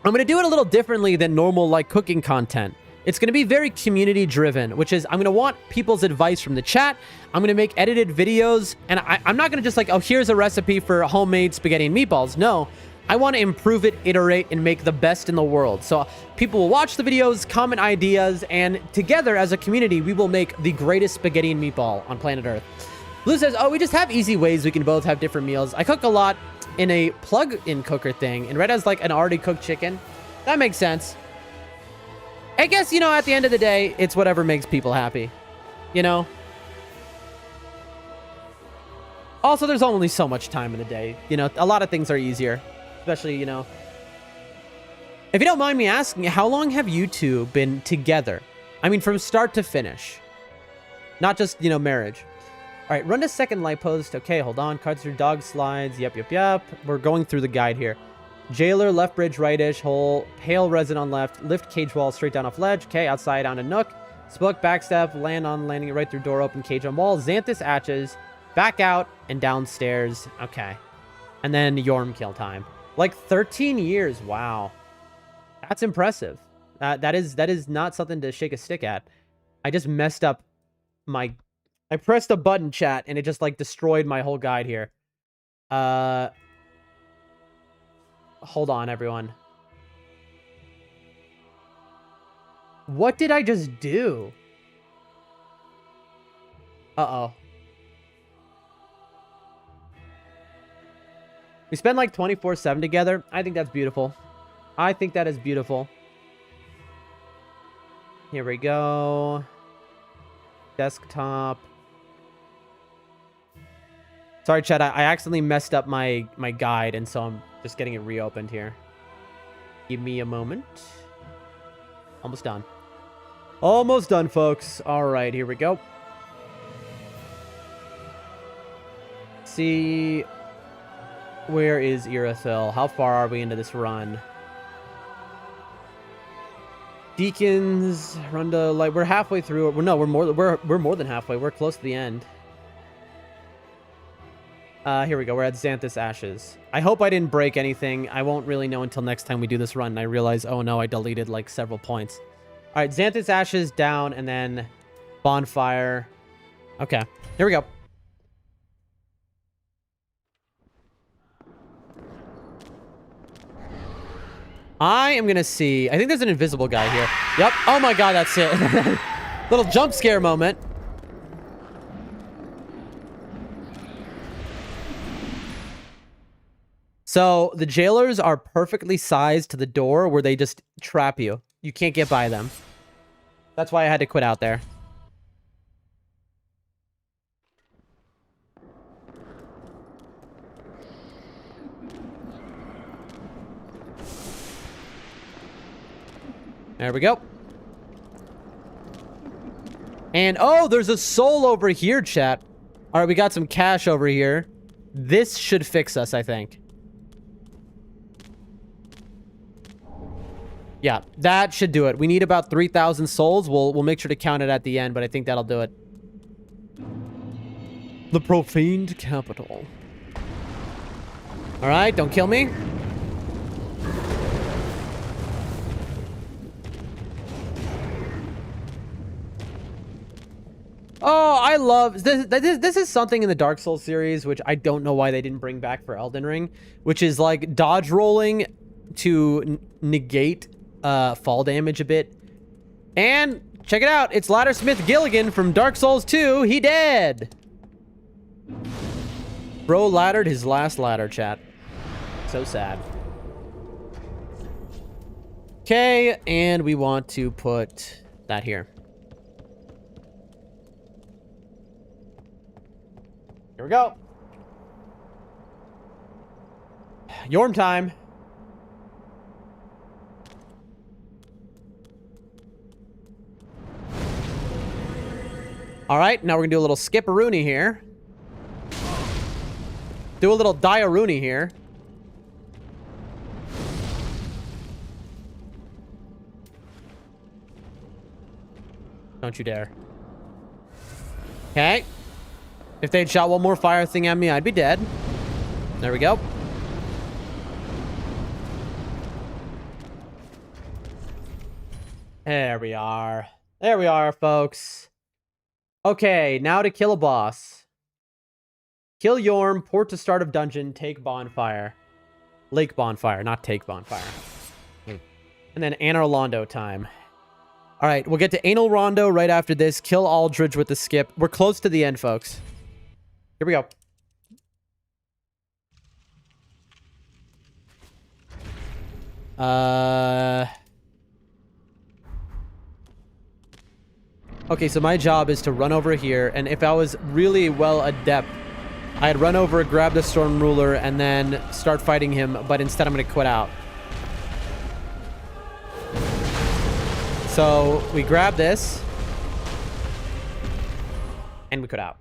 I'm going to do it a little differently than normal, like, cooking content. It's going to be very community driven, which is I'm going to want people's advice from the chat. I'm going to make edited videos, and I'm not going to just like, oh, here's a recipe for homemade spaghetti and meatballs. No, I want to improve it, iterate, and make the best in the world. So people will watch the videos, comment ideas, and together as a community, we will make the greatest spaghetti and meatball on planet Earth. Blue says, oh, we just have easy ways we can both have different meals. I cook a lot in a plug-in cooker thing, and Red has like an already cooked chicken. That makes sense. I guess, you know, at the end of the day, it's whatever makes people happy, you know? Also, there's only so much time in the day. You know, a lot of things are easier, especially, you know. If you don't mind me asking, how long have you two been together? I mean, from start to finish. Not just, you know, marriage. All right, run to second light post. Okay, hold on. Cards through dog slides. Yep, yep, yep. We're going through the guide here. Jailer, left bridge, rightish, hole, pale resin on left, lift cage wall straight down off ledge. Okay, outside on a nook. Spook, backstep, land on landing right through door open, cage on wall. Xanthus atches, back out and downstairs. Okay. And then Yorm kill time. Like 13 years. Wow. That's impressive. That is not something to shake a stick at. I just messed up my... I pressed a button, chat, and it just, like, destroyed my whole guide here. Hold on, everyone. What did I just do? Uh-oh. We spend like 24/7 together. I think that's beautiful. I think that is beautiful. Here we go. Desktop. Sorry, chat. I accidentally messed up my guide, and so I'm just getting it reopened here. Give me a moment. Almost done. Almost done, folks. All right, here we go. See, where is Irithyll? How far are we into this run? Deacons, Runda, like we're halfway through. No, we're more than halfway. We're close to the end. Here we go. We're at Xanthus Ashes. I hope I didn't break anything. I won't really know until next time we do this run and I realize, oh no, I deleted like several points. All right, Xanthus Ashes down and then Bonfire. Okay, here we go. I am going to see... I think there's an invisible guy here. Yep. Oh my god, that's it. Little jump scare moment. So, the jailers are perfectly sized to the door where they just trap you. You can't get by them. That's why I had to quit out there. There we go. And, oh, there's a soul over here, chat. All right, we got some cash over here. This should fix us, I think. Yeah, that should do it. We need about 3,000 souls. We'll make sure to count it at the end, but I think that'll do it. The profaned capital. All right, don't kill me. Oh, I love this. This is something in the Dark Souls series which I don't know why they didn't bring back for Elden Ring, which is like dodge rolling to negate fall damage a bit. And check it out, it's Laddersmith Gilligan from Dark Souls 2. He dead. Bro laddered his last ladder, chat. So sad. Okay, and we want to put that here. Here we go. Yorm time. All right, now we're gonna do a little skip-a-rooney here. Do a little die-a-rooney here. Don't you dare. Okay. If they'd shot one more fire thing at me, I'd be dead. There we go. There we are. There we are, folks. Okay, now to kill a boss. Kill Yorm, port to start of dungeon, take bonfire. Lake bonfire, not take bonfire. And then Anor Londo time. All right, we'll get to Anor Londo right after this. Kill Aldridge with the skip. We're close to the end, folks. Here we go. Okay, so my job is to run over here, and if I was really well adept, I'd run over, grab the Storm Ruler, and then start fighting him, but instead I'm going to quit out. So, we grab this, and we quit out.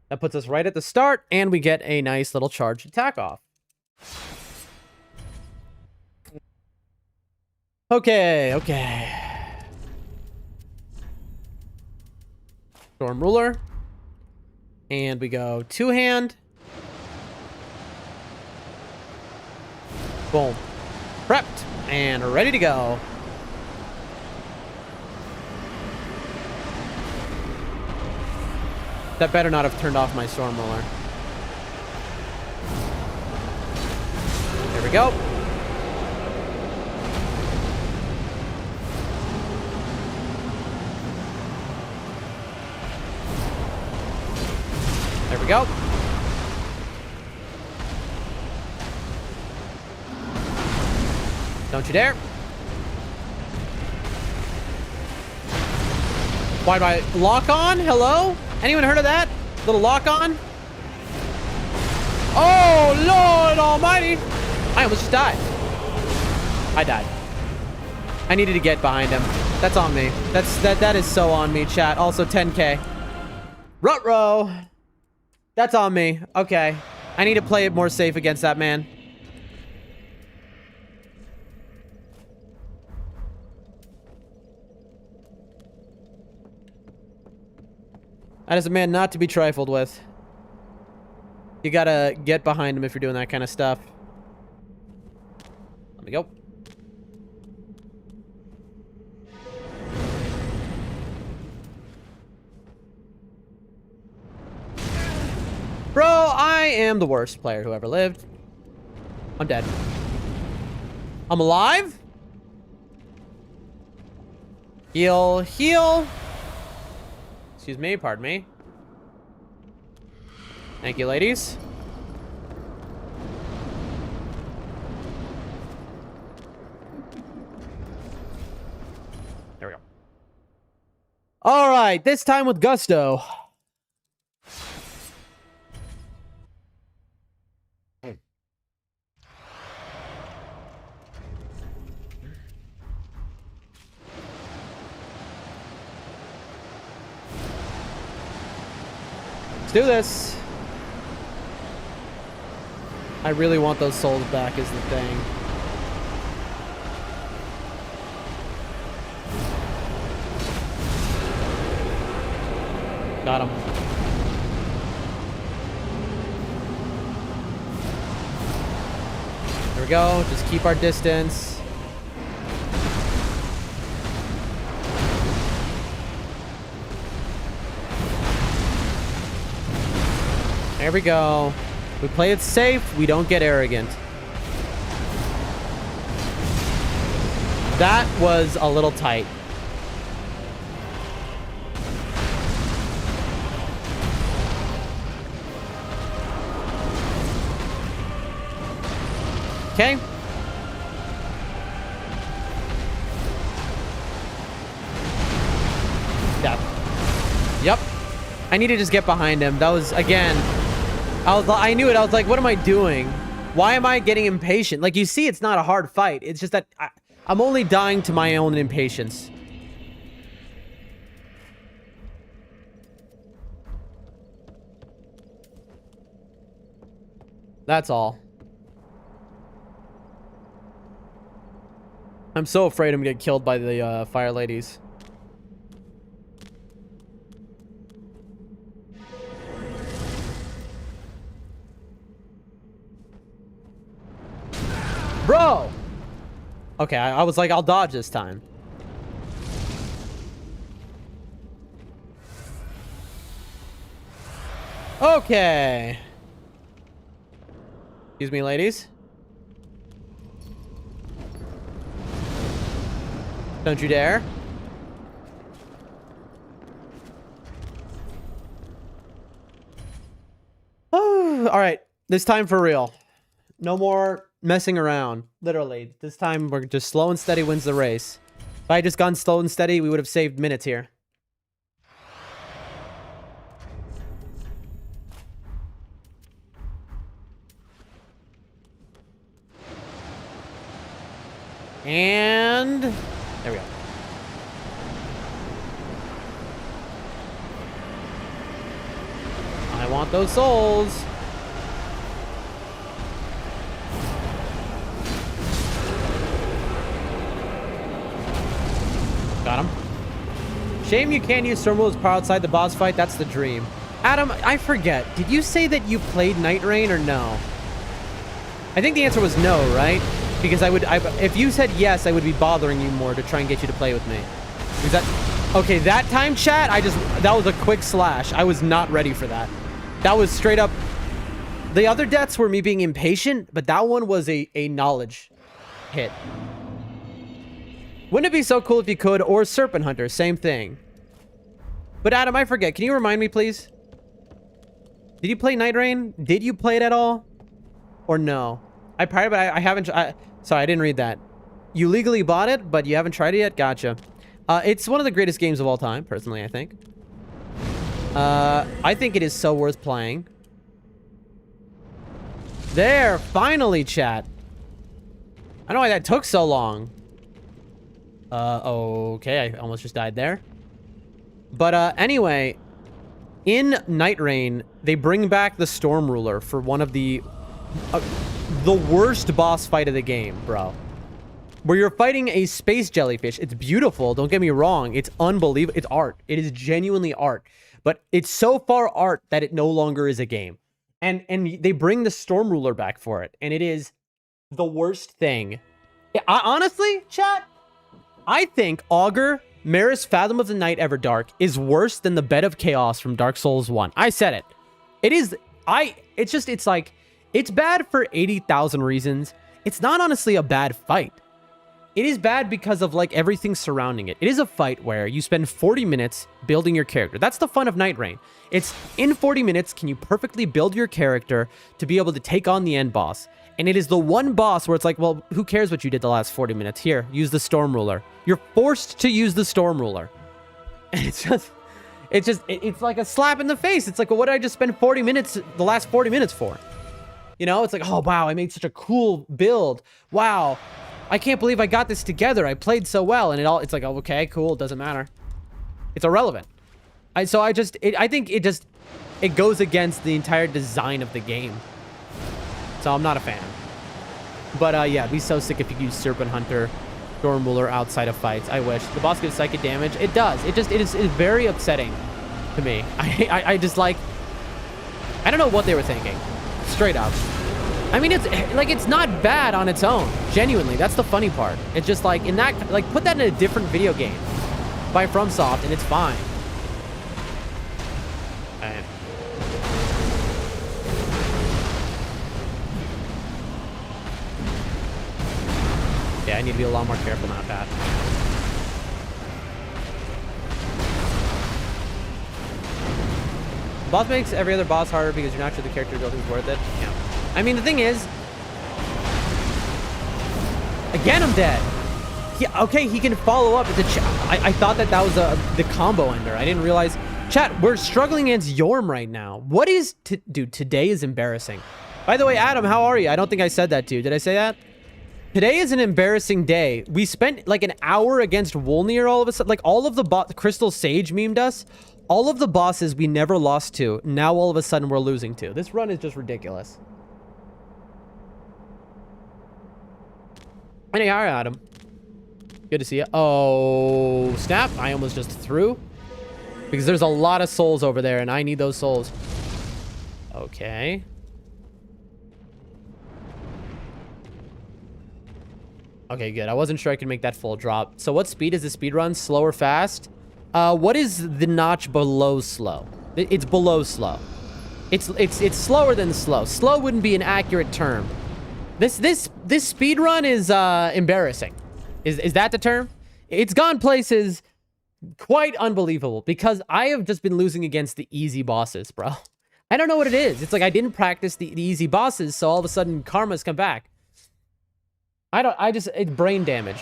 That puts us right at the start, and we get a nice little charged attack off. Okay, okay. Storm Ruler. And we go two-hand. Boom. Prepped and ready to go. That better not have turned off my storm roller. There we go. There we go. Don't you dare. Why do I lock on? Hello? Anyone heard of that? Little lock on? Oh, Lord almighty. I almost just died. I died. I needed to get behind him. That's on me. That is so on me, chat. Also 10K. Ruh-roh. That's on me. Okay. I need to play it more safe against that man. That is a man not to be trifled with. You gotta get behind him if you're doing that kind of stuff. Let me go. Bro, I am the worst player who ever lived. I'm dead. I'm alive? Heal, heal. Excuse me, pardon me. Thank you, ladies. There we go. All right, this time with gusto. Let's do this. I really want those souls back is the thing. Got him. There we go. Just keep our distance. There we go. We play it safe. We don't get arrogant. That was a little tight. Okay. Death. Yep. I need to just get behind him. That was, again... I knew it. I was like, what am I doing? Why am I getting impatient? Like, you see, it's not a hard fight. It's just that I'm only dying to my own impatience. That's all. I'm so afraid I'm gonna get killed by the fire ladies. Bro! Okay, I was like, I'll dodge this time. Okay. Excuse me, ladies. Don't you dare. All right, this time for real. No more messing around. Literally, this time we're just slow and steady wins the race. If I had just gone slow and steady, we would have saved minutes here. And there we go. I want those souls. Got him. Shame you can't use thermal as power outside the boss fight. That's the dream. Adam, I forget. Did you say that you played nightreign or no? I think the answer was no, right? Because if you said yes, I would be bothering you more to try and get you to play with me. Is that... Okay, that time, chat, that was a quick slash. I was not ready for that. That was straight up. The other deaths were me being impatient, but that one was a knowledge hit. Wouldn't it be so cool if you could? Or Serpent Hunter, same thing. But Adam, I forget. Can you remind me, please? Did you play nightreign? Did you play it at all? Or no? I probably, but I haven't. Sorry, I didn't read that. You legally bought it, but you haven't tried it yet? Gotcha. It's one of the greatest games of all time, personally, I think. I think it is so worth playing. There, finally, chat. I don't know why that took so long. Okay, I almost just died there. But, anyway, in nightreign, they bring back the Storm Ruler for one of the worst boss fight of the game, bro. Where you're fighting a space jellyfish. It's beautiful, don't get me wrong. It's unbelievable. It's art. It is genuinely art. But it's so far art that it no longer is a game. And they bring the Storm Ruler back for it. And it is the worst thing. Honestly, chat, I think Augur, Maris Fathom of the Night Everdark is worse than the Bed of Chaos from Dark Souls 1. I said it. It is, it's like, it's bad for 80,000 reasons. It's not honestly a bad fight. It is bad because of like everything surrounding it. It is a fight where you spend 40 minutes building your character. That's the fun of nightreign. It's in 40 minutes, can you perfectly build your character to be able to take on the end boss? And it is the one boss where it's like, well, who cares what you did the last 40 minutes? Here, use the Storm Ruler. You're forced to use the Storm Ruler. And it's like a slap in the face. It's like, well, what did I just spend 40 minutes, the last 40 minutes for? You know, it's like, oh, wow, I made such a cool build. Wow. I can't believe I got this together. I played so well. And it's like, oh, okay, cool. It doesn't matter. It's irrelevant. I think it goes against the entire design of the game. So I'm not a fan. But yeah, it'd be so sick if you could use Serpent Hunter, Storm Ruler outside of fights. I wish. The boss gives psychic damage. It does. It is very upsetting to me. I just like, I don't know what they were thinking. Straight up. I mean, it's not bad on its own. Genuinely, that's the funny part. It's just like, put that in a different video game by Fromsoft and it's fine. Alright. Yeah, I need to be a lot more careful now, Pat. Boss makes every other boss harder because you're not sure the character building is worth it. Yeah. I mean, the thing is... Again, I'm dead. Okay, he can follow up. I thought that was the combo ender. I didn't realize... Chat, we're struggling against Yorm right now. What is... Dude, today is embarrassing. By the way, Adam, how are you? I don't think I said that to you. Did I say that? Today is an embarrassing day. We spent like an hour against Wolnir all of a sudden. Like all of the Crystal Sage memed us. All of the bosses we never lost to. Now all of a sudden we're losing to. This run is just ridiculous. Hey, all right, Adam. Good to see you. Oh, snap. I almost just threw. Because there's a lot of souls over there, and I need those souls. Okay. Okay, good. I wasn't sure I could make that full drop. So what speed is the speed run? Slow or fast? What is the notch below slow? It's below slow. It's slower than slow. Slow wouldn't be an accurate term. This speed run is embarrassing. Is that the term? It's gone places quite unbelievable because I have just been losing against the easy bosses, bro. I don't know what it is. It's like I didn't practice the easy bosses, so all of a sudden karma's come back. It's brain damage.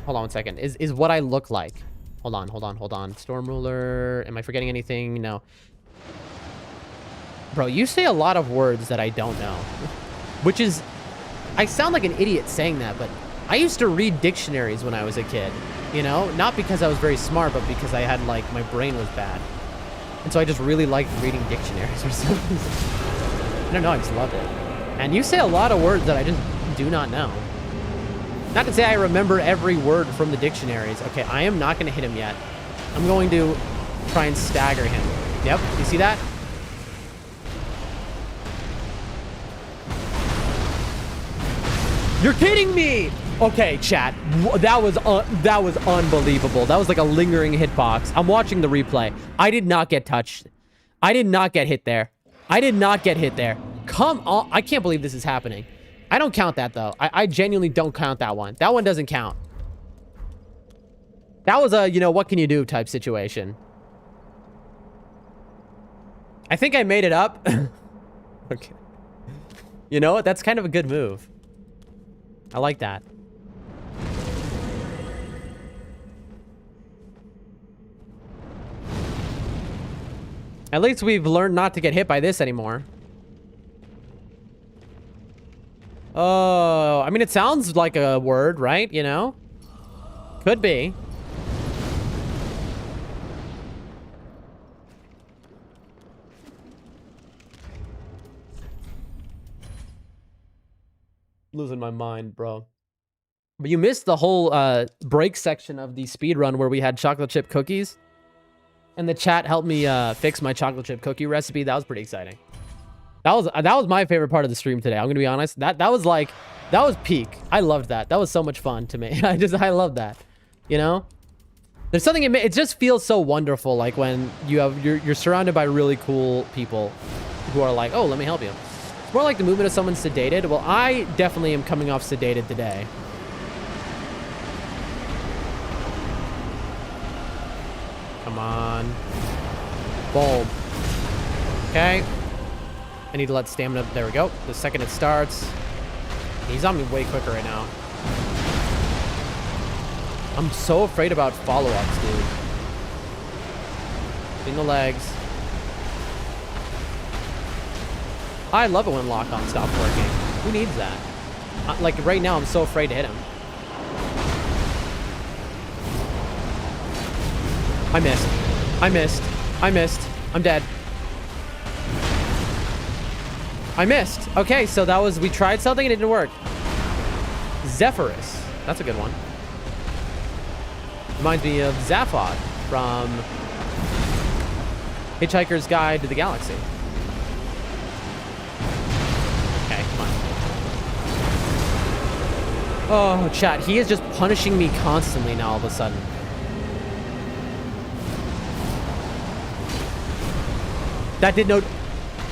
Hold on one second. Is what I look like. Hold on. Storm Ruler. Am I forgetting anything? No. Bro, you say a lot of words that I don't know. Which is... I sound like an idiot saying that, but I used to read dictionaries when I was a kid. You know? Not because I was very smart, but because I had, like, my brain was bad. And so I just really liked reading dictionaries or something. I don't know, I just loved it. And you say a lot of words that I just do not know. Not to say I remember every word from the dictionaries. Okay, I am not going to hit him yet. I'm going to try and stagger him. Yep, you see that? You're kidding me! Okay, chat. That was unbelievable. That was like a lingering hitbox. I'm watching the replay. I did not get touched. I did not get hit there. I did not get hit there. Come on. I can't believe this is happening. I don't count that, though. I genuinely don't count that one. That one doesn't count. That was a, you know, what can you do type situation. I think I made it up. Okay. You know what? That's kind of a good move. I like that. At least we've learned not to get hit by this anymore. Oh, I mean, it sounds like a word, right? You know? Could be. Losing my mind, bro. But you missed the whole break section of the speedrun where we had chocolate chip cookies. And the chat helped me fix my chocolate chip cookie recipe. That was pretty exciting. That was my favorite part of the stream today. I'm gonna be honest. That was peak. I loved that. That was so much fun to me. I love that. You know? There's something it just feels so wonderful, like when you're surrounded by really cool people who are like, oh, let me help you. It's more like the movement of someone sedated. Well, I definitely am coming off sedated today. Come on. Boom. Okay. I need to let stamina... There we go. The second it starts... He's on me way quicker right now. I'm so afraid about follow-ups, dude. In the legs. I love it when lock-on stops working. Who needs that? Like, right now, I'm so afraid to hit him. I missed. I missed. I missed. I'm dead. I missed. Okay, so that was... We tried something and it didn't work. Zephyrus. That's a good one. Reminds me of Zaphod from Hitchhiker's Guide to the Galaxy. Okay, come on. Oh, chat. He is just punishing me constantly now all of a sudden. That did no...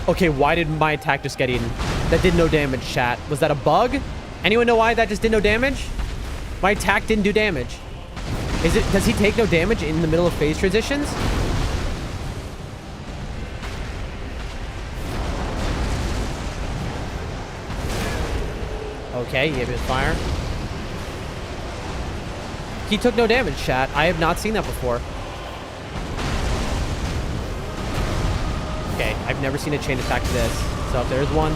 Okay, why did my attack just get eaten? That did no damage, chat. Was that a bug? Anyone know why that just did no damage? My attack didn't do damage. Does he take no damage in the middle of phase transitions? Okay, he hit me with fire. He took no damage, chat. I have not seen that before. Okay, I've never seen a chain attack to this. So if there's one,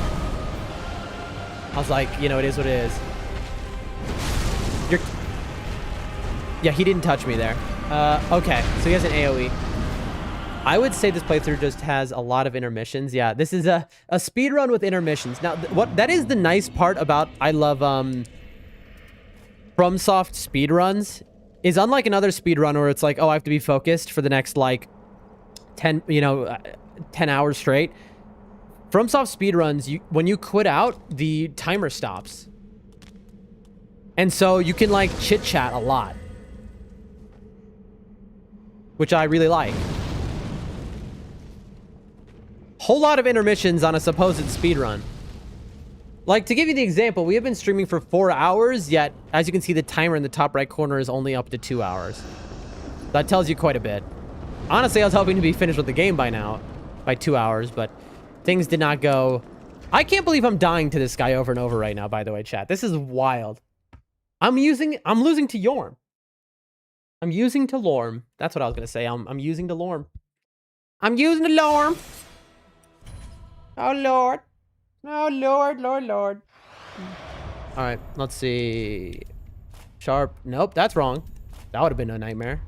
I was like, you know, it is what it is. Yeah, he didn't touch me there. Okay, so he has an AoE. I would say this playthrough just has a lot of intermissions. Yeah, this is a speedrun with intermissions. Now, that is the nice part about I love FromSoft speedruns, is unlike another speedrun where it's like, oh, I have to be focused for the next, like, 10 hours straight. FromSoft speedruns, when you quit out, the timer stops. And so you can, like, chit-chat a lot. Which I really like. Whole lot of intermissions on a supposed speedrun. Like, to give you the example, we have been streaming for 4 hours, yet, as you can see, the timer in the top right corner is only up to 2 hours. That tells you quite a bit. Honestly, I was hoping to be finished with the game by now. By 2 hours, but things did not go... I can't believe I'm dying to this guy over and over right now, by the way, chat. This is wild. I'm losing to Yorm. I'm using to Lorm. That's what I was going to say. I'm using to Lorm. I'm using to Lorm. Oh, Lord. Oh, Lord, Lord, Lord. All right, let's see. Sharp. Nope, that's wrong. That would have been a nightmare.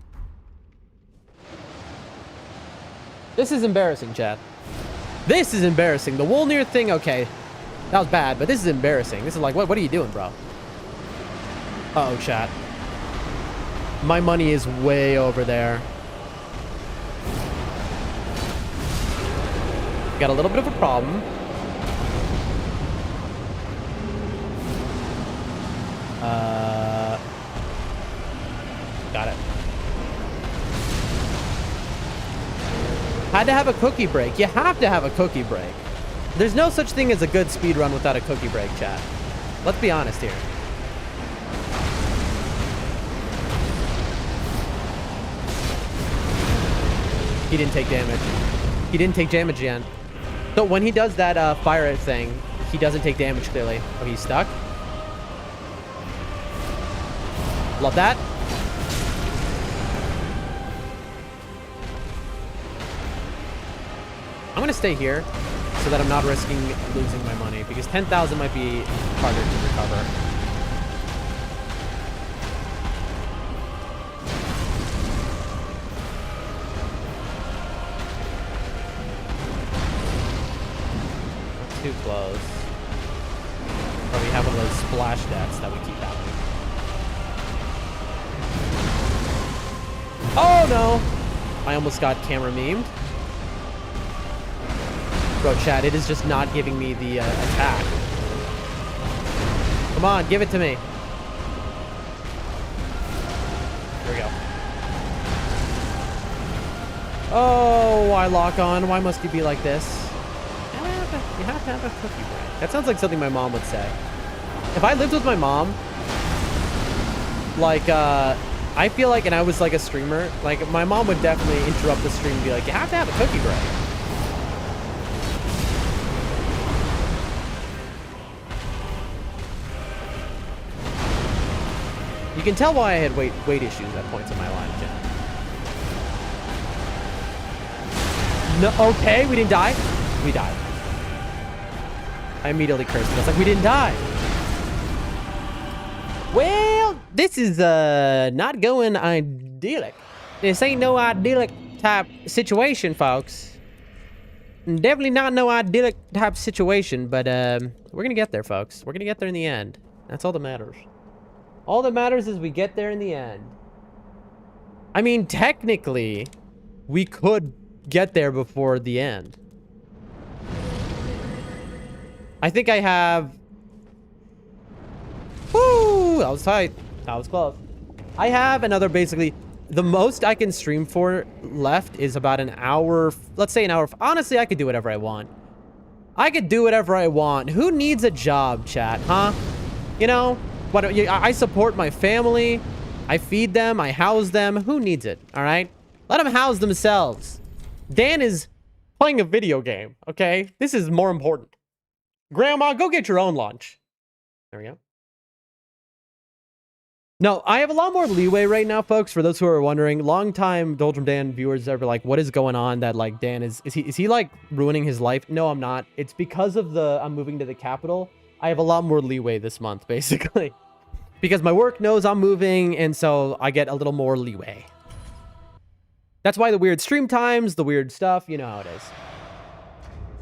This is embarrassing, chat. This is embarrassing. The Wolnir thing, okay. That was bad, but this is embarrassing. This is like, what are you doing, bro? Uh-oh, chat. My money is way over there. Got a little bit of a problem. Had to have a cookie break. You have to have a cookie break. There's no such thing as a good speed run without a cookie break, chat. Let's be honest here. He didn't take damage. He didn't take damage again. So when he does that fire thing, he doesn't take damage clearly. Oh, he's stuck. Love that. I'm gonna stay here so that I'm not risking losing my money because 10,000 might be harder to recover. Too close. Or we have one of those splash deaths that we keep having. Oh no! I almost got camera memed. Bro, chat, it is just not giving me the attack. Come on, give it to me. Here we go. Oh, I lock on. Why must you be like this? You have to have a cookie break. That sounds like something my mom would say. If I lived with my mom, like, I feel like, and I was like a streamer, like, my mom would definitely interrupt the stream and be like, you have to have a cookie break. You can tell why I had weight issues at points in my life, Jen. No, okay, we didn't die. We died. I immediately cursed. I was like, we didn't die. Well, this is not going idyllic. This ain't no idyllic type situation, folks. Definitely not no idyllic type situation, but we're gonna get there, folks. We're gonna get there in the end. That's all that matters. All that matters is we get there in the end. I mean, technically, we could get there before the end. I think I have... Woo! That was tight. That was close. I have another, basically, the most I can stream for left is about an hour. Let's say an hour. Honestly, I could do whatever I want. I could do whatever I want. Who needs a job, chat, huh? You know, what? I support my family. I feed them. I house them. Who needs it, all right? Let them house themselves. Dan is playing a video game, okay? This is more important. Grandma, go get your own lunch. There we go. No, I have a lot more leeway right now, folks. For those who are wondering, long-time Doldrum Dan viewers are like, what is going on that, like, Dan is he like ruining his life? No, I'm not. It's because of I'm moving to the capital. I have a lot more leeway this month, basically. Because my work knows I'm moving, and so I get a little more leeway. That's why the weird stream times, the weird stuff, you know how it is.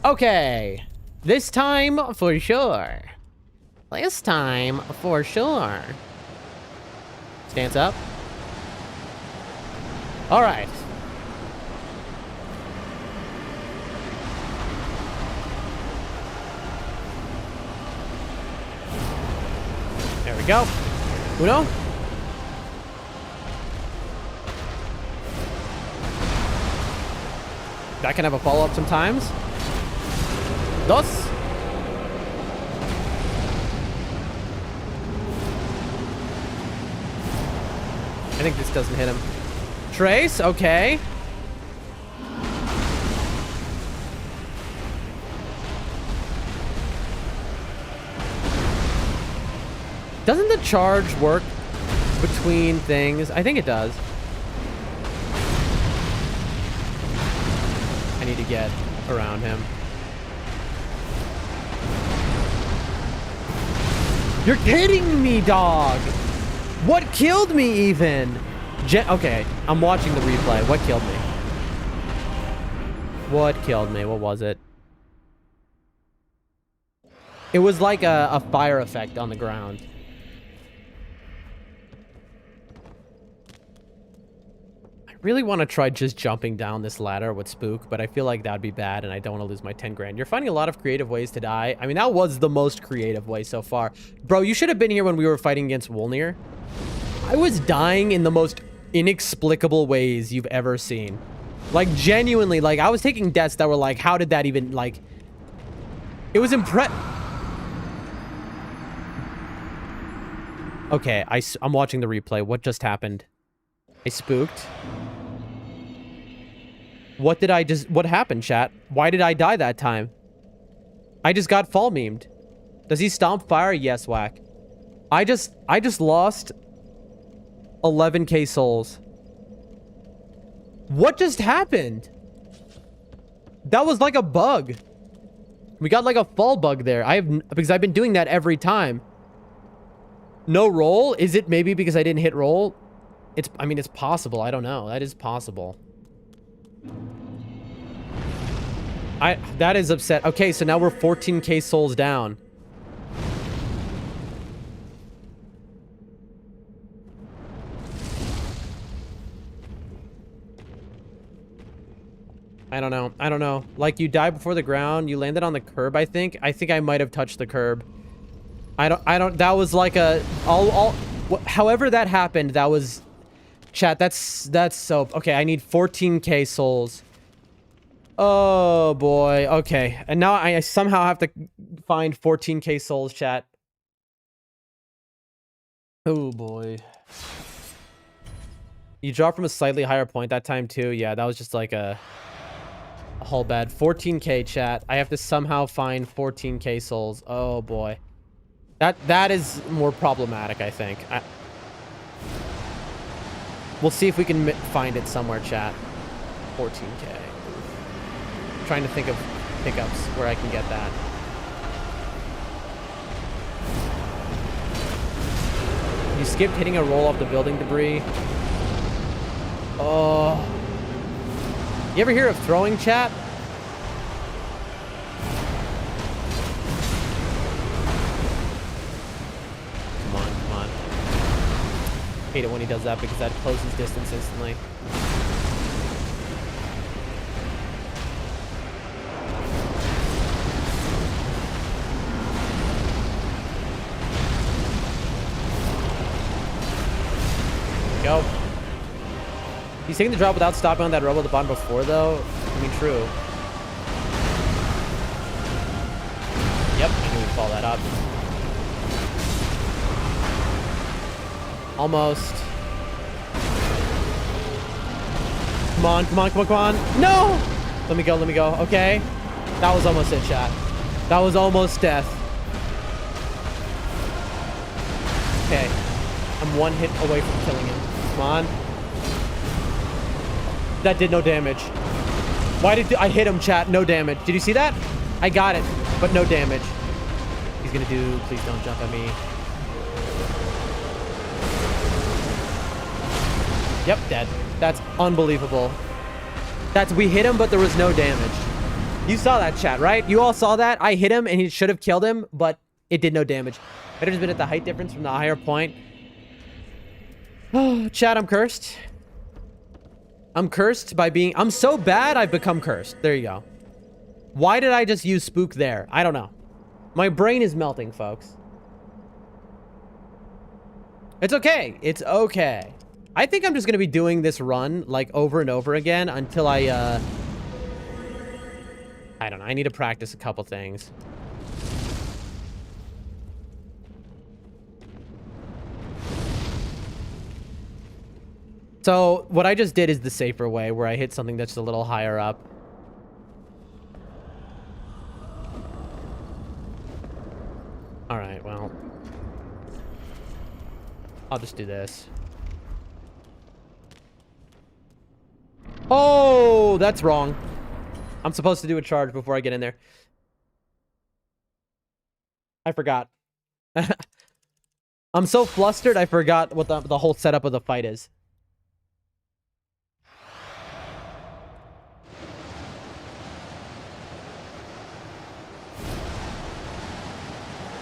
Okay. This time for sure. This time for sure. Stance up. All right. There we go. Uno. That can have a follow-up sometimes. Dos. I think this doesn't hit him. Trace, okay. Doesn't the charge work between things? I think it does. I need to get around him. You're kidding me, dog! What killed me, even? Okay, I'm watching the replay. What killed me? What killed me? What was it? It was like a fire effect on the ground. I really want to try just jumping down this ladder with Spook, but I feel like that'd be bad, and I don't want to lose my 10 grand. You're finding a lot of creative ways to die. I mean, that was the most creative way so far. Bro, you should have been here when we were fighting against Wolnir. I was dying in the most inexplicable ways you've ever seen. Like, genuinely, like, I was taking deaths that were like, how did that even, like... It was Okay, I'm watching the replay. What just happened? I spooked. What happened, chat? Why did I die that time? I just got fall memed. Does he stomp fire? Yes, whack. I just lost 11k souls. What just happened? That was like a bug. We got like a fall bug there. Because I've been doing that every time. No roll? Is it maybe because I didn't hit roll? I mean, it's possible. I don't know. That is possible. That is upset. Okay, so now we're 14k souls down. I don't know. I don't know. Like, you died before the ground. You landed on the curb, I think. I think I might have touched the curb. That was like a... however that happened, that was... Chat, that's so... Okay, I need 14k souls. Oh, boy. Okay. And now I somehow have to find 14k souls, chat. Oh, boy. You dropped from a slightly higher point that time, too. Yeah, that was just like a whole bad 14k, chat. I have to somehow find 14k souls. Oh, boy. That is more problematic, I think. We'll see if we can find it somewhere, chat. 14k. Trying to think of pickups where I can get that. You skipped hitting a roll off the building debris. Oh. You ever hear of throwing, chat? Come on, come on. Hate it when he does that because that closes distance instantly. Go. He's taking the drop without stopping on that rubble at the bottom before, though. I mean, true. Yep, I knew we'd follow that up. Almost. Come on, come on, come on, come on. No! Let me go, let me go. Okay. That was almost it, chat. That was almost death. Okay. I'm one hit away from killing him. Come on. That did no damage. Why did I hit him, chat? No damage. Did you see that? I got it, but no damage. He's gonna do... Please don't jump at me. Yep, dead. That's unbelievable. We hit him, but there was no damage. You saw that, chat, right? You all saw that? I hit him, and he should have killed him, but it did no damage. Better has been at the height difference from the higher point. Oh, chat, I'm cursed. I'm cursed by being... I'm so bad, I've become cursed. There you go. Why did I just use spook there? I don't know. My brain is melting, folks. It's okay. It's okay. I think I'm just going to be doing this run, like, over and over again until I don't know. I need to practice a couple things. So, what I just did is the safer way, where I hit something that's a little higher up. Alright, well. I'll just do this. Oh, that's wrong. I'm supposed to do a charge before I get in there. I forgot. I'm so flustered, I forgot what the whole setup of the fight is.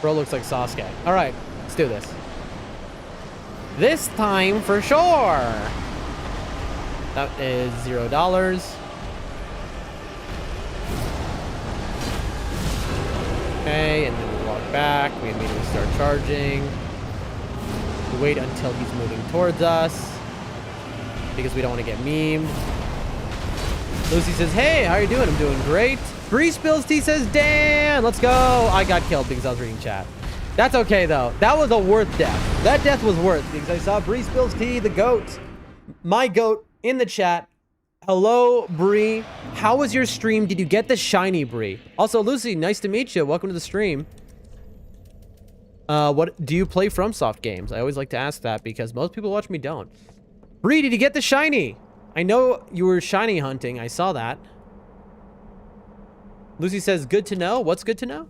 Bro looks like Sasuke. All right, let's do this. This time for sure. That is $0. Okay, and then we walk back. We immediately start charging. We wait until he's moving towards us because we don't want to get memed. Lucy says, hey, how are you doing? I'm doing great. Bree Spills T says, damn, let's go. I got killed because I was reading chat. That's okay, though. That was a worth death. That death was worth because I saw Bree Spills T, the goat, my goat, in the chat. Hello, Bree. How was your stream? Did you get the shiny, Bree? Also, Lucy, nice to meet you. Welcome to the stream. What do you play Fromsoft games? I always like to ask that because most people watch me don't. Bree, did you get the shiny? I know you were shiny hunting. I saw that. Lucy says, good to know. What's good to know?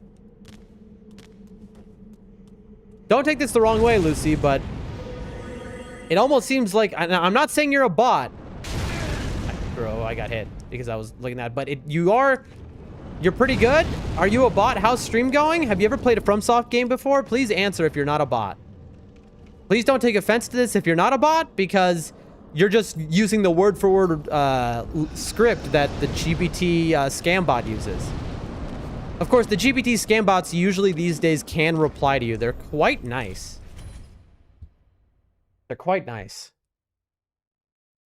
Don't take this the wrong way, Lucy, but it almost seems like, I'm not saying you're a bot. Bro, I got hit because I was looking at, but you're pretty good. Are you a bot? How's stream going? Have you ever played a FromSoft game before? Please answer if you're not a bot. Please don't take offense to this if you're not a bot, because you're just using the word for word script that the GPT scam bot uses. Of course, the GPT scam bots usually these days can reply to you. They're quite nice. They're quite nice.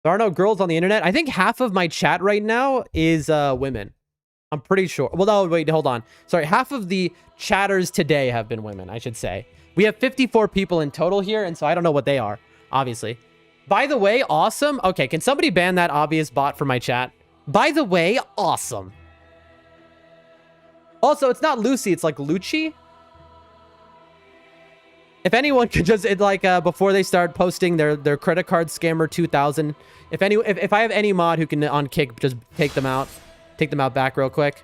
There are no girls on the internet. I think half of my chat right now is women. I'm pretty sure. Well, no, wait, hold on. Sorry, half of the chatters today have been women, I should say. We have 54 people in total here, and so I don't know what they are, obviously. By the way, awesome. Okay, can somebody ban that obvious bot from my chat? By the way, awesome. Also, it's not Lucy, it's like Lucci. If anyone could just, before they start posting their credit card scammer 2000, if I have any mod who can on Kick just take them out back real quick.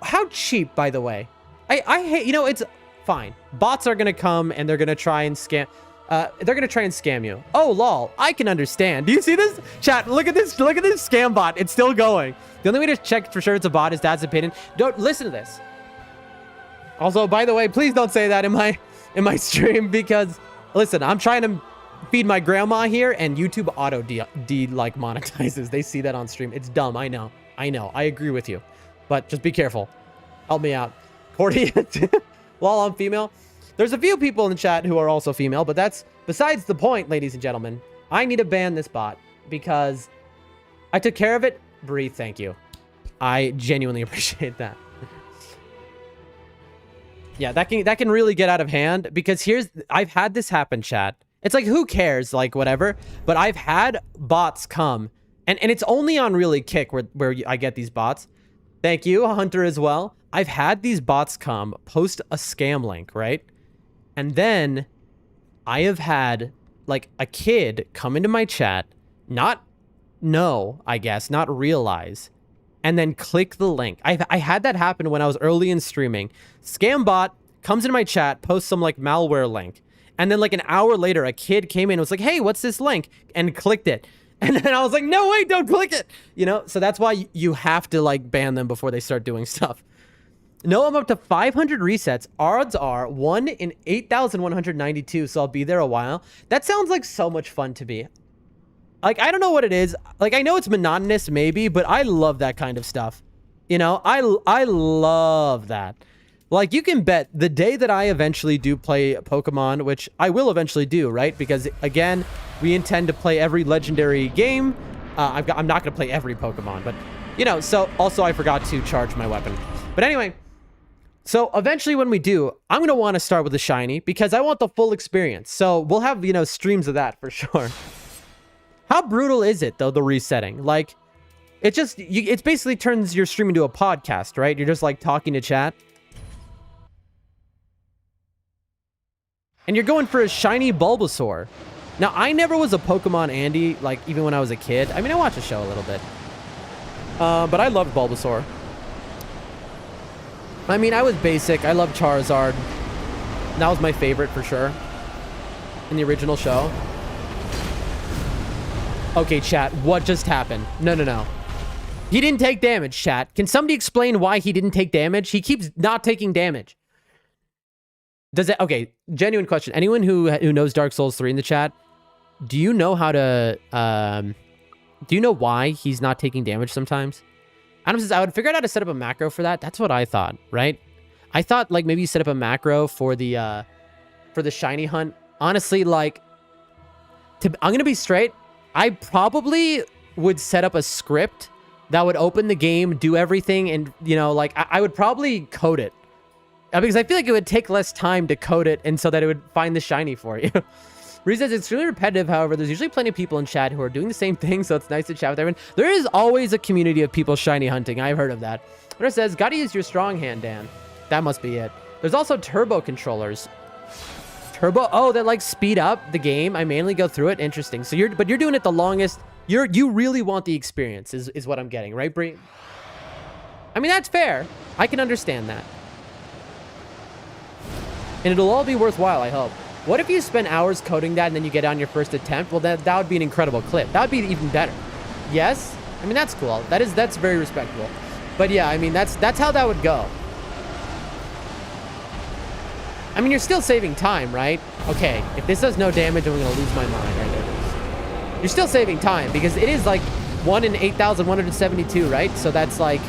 How cheap, by the way? I hate, it's fine. Bots are gonna come and they're gonna try and scam. They're gonna try and scam you. Oh lol, I can understand. Do you see this? Chat, look at this scam bot. It's still going. The only way to check for sure it's a bot is Dad's opinion. Don't listen to this. Also, by the way, please don't say that in my stream, because listen, I'm trying to feed my grandma here and YouTube auto monetizes. They see that on stream. It's dumb. I know. I agree with you, but just be careful. Help me out. Cordy, while I'm female, there's a few people in the chat who are also female, but that's besides the point, ladies and gentlemen. I need to ban this bot because I took care of it. Bree, thank you. I genuinely appreciate that. Yeah, that can really get out of hand, because I've had this happen, chat. It's like, who cares? Like, whatever. But I've had bots come, and it's only on really Kick where I get these bots. Thank you, Hunter, as well. I've had these bots come, post a scam link, right? And then I have had, like, a kid come into my chat, not realize, and then click the link. I had that happen when I was early in streaming. Scam bot comes into my chat, posts some, like, malware link. And then, like, an hour later, a kid came in and was like, hey, what's this link? And clicked it. And then I was like, no, wait, don't click it. So that's why you have to, like, ban them before they start doing stuff. No, I'm up to 500 resets. Odds are 1 in 8,192, so I'll be there a while. That sounds like so much fun to me. Like, I don't know what it is. Like, I know it's monotonous, maybe, but I love that kind of stuff. I love that. Like, you can bet the day that I eventually do play Pokemon, which I will eventually do, right? Because, again, we intend to play every legendary game. I'm not going to play every Pokemon, but, so also I forgot to charge my weapon. But anyway, so eventually when we do, I'm going to want to start with the shiny because I want the full experience. So we'll have, streams of that for sure. How brutal is it, though, the resetting? Like, it basically turns your stream into a podcast, right? You're just, like, talking to chat. And you're going for a shiny Bulbasaur. Now, I never was a Pokemon Andy, like, even when I was a kid. I mean, I watched the show a little bit. But I loved Bulbasaur. I mean, I was basic. I loved Charizard. That was my favorite, for sure. In the original show. Okay, chat, what just happened? No. He didn't take damage, chat. Can somebody explain why he didn't take damage? He keeps not taking damage. Okay, genuine question. Anyone who knows Dark Souls 3 in the chat, do you know how to, do you know why he's not taking damage sometimes? Adam says, I would figure out how to set up a macro for that. That's what I thought, right? I thought, like, maybe you set up a macro for the shiny hunt. Honestly, like, I'm going to be straight. I probably would set up a script that would open the game, do everything, and, you know, like, I would probably code it. Because I feel like it would take less time to code it, and so that it would find the shiny for you. Reese says, it's really repetitive, however, there's usually plenty of people in chat who are doing the same thing, so it's nice to chat with everyone. There is always a community of people shiny hunting. I've heard of that. But it says, gotta use your strong hand, Dan. That must be it. There's also turbo controllers. Turbo? Oh, that like speed up the game. I mainly go through it. Interesting. So you're doing it the longest. You really want the experience is what I'm getting, right, Bree? I mean, that's fair. I can understand that. And it'll all be worthwhile, I hope. What if you spend hours coding that and then you get on your first attempt? Well, that would be an incredible clip. That would be even better. Yes? I mean, that's cool. That's very respectable. But yeah, I mean, that's how that would go. I mean, you're still saving time, right? Okay, if this does no damage, I'm going to lose my mind right there. You're still saving time because it is like 1 in 8,172, right? So that's like...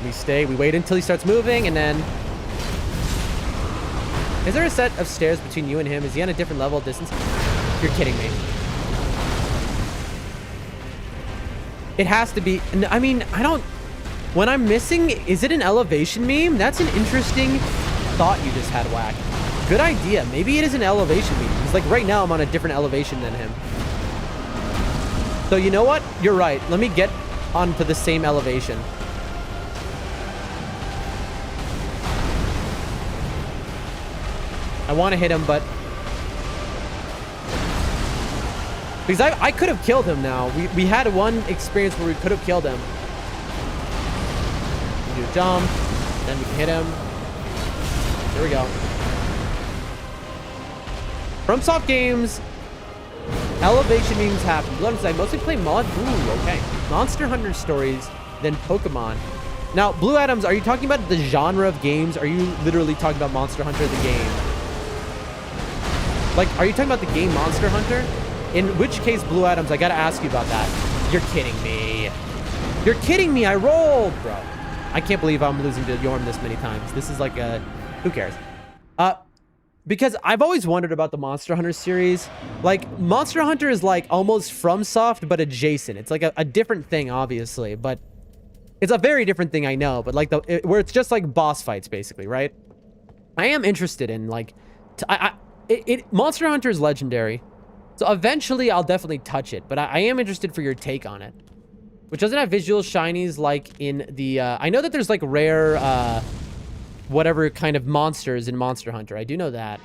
We wait until he starts moving, and then... Is there a set of stairs between you and him? Is he on a different level of distance? You're kidding me. It has to be... I mean, I don't... When I'm missing... Is it an elevation meme? That's an interesting thought you just had, Whack. Good idea. Maybe it is an elevation meme. It's like right now I'm on a different elevation than him. So you know what? You're right. Let me get onto the same elevation. I want to hit him, but... Because I could have killed him now. We had one experience where we could have killed him. We do a jump, then we can hit him. Here we go. Fromsoft games, elevation memes happen. I mostly play Monster Hunter stories, then Pokemon. Now, Blue Adams, are you talking about the genre of games? Are you literally talking about Monster Hunter, the game? Like, are you talking about the game Monster Hunter? In which case, Blue Adams, I gotta ask you about that. You're kidding me. You're kidding me. I rolled, bro. I can't believe I'm losing to Yorm this many times. This is like a... Who cares? Because I've always wondered about the Monster Hunter series. Like, Monster Hunter is like almost FromSoft, but adjacent. It's like a different thing, obviously, but it's a very different thing, I know. But like where it's just like boss fights, basically, right? I am interested in like, Monster Hunter is legendary, so eventually I'll definitely touch it. But I am interested for your take on it, which doesn't have visual shinies like in the. I know that there's like rare. Whatever kind of monsters in Monster Hunter. I do know that.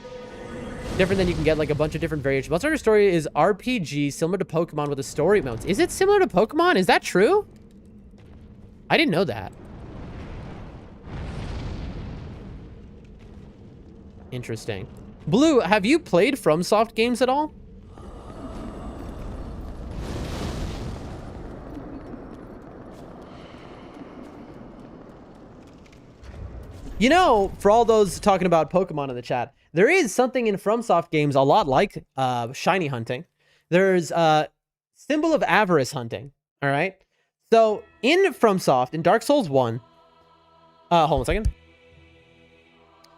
Different than you can get like a bunch of different variations. Monster Hunter story is RPG similar to Pokemon with a story modes. Is it similar to Pokemon? Is that true? I didn't know that. Interesting. Blue, have you played FromSoft games at all? You know, for all those talking about Pokemon in the chat, there is something in FromSoft games a lot like shiny hunting. There's symbol of avarice hunting, all right? So in FromSoft, in Dark Souls 1... hold on a second.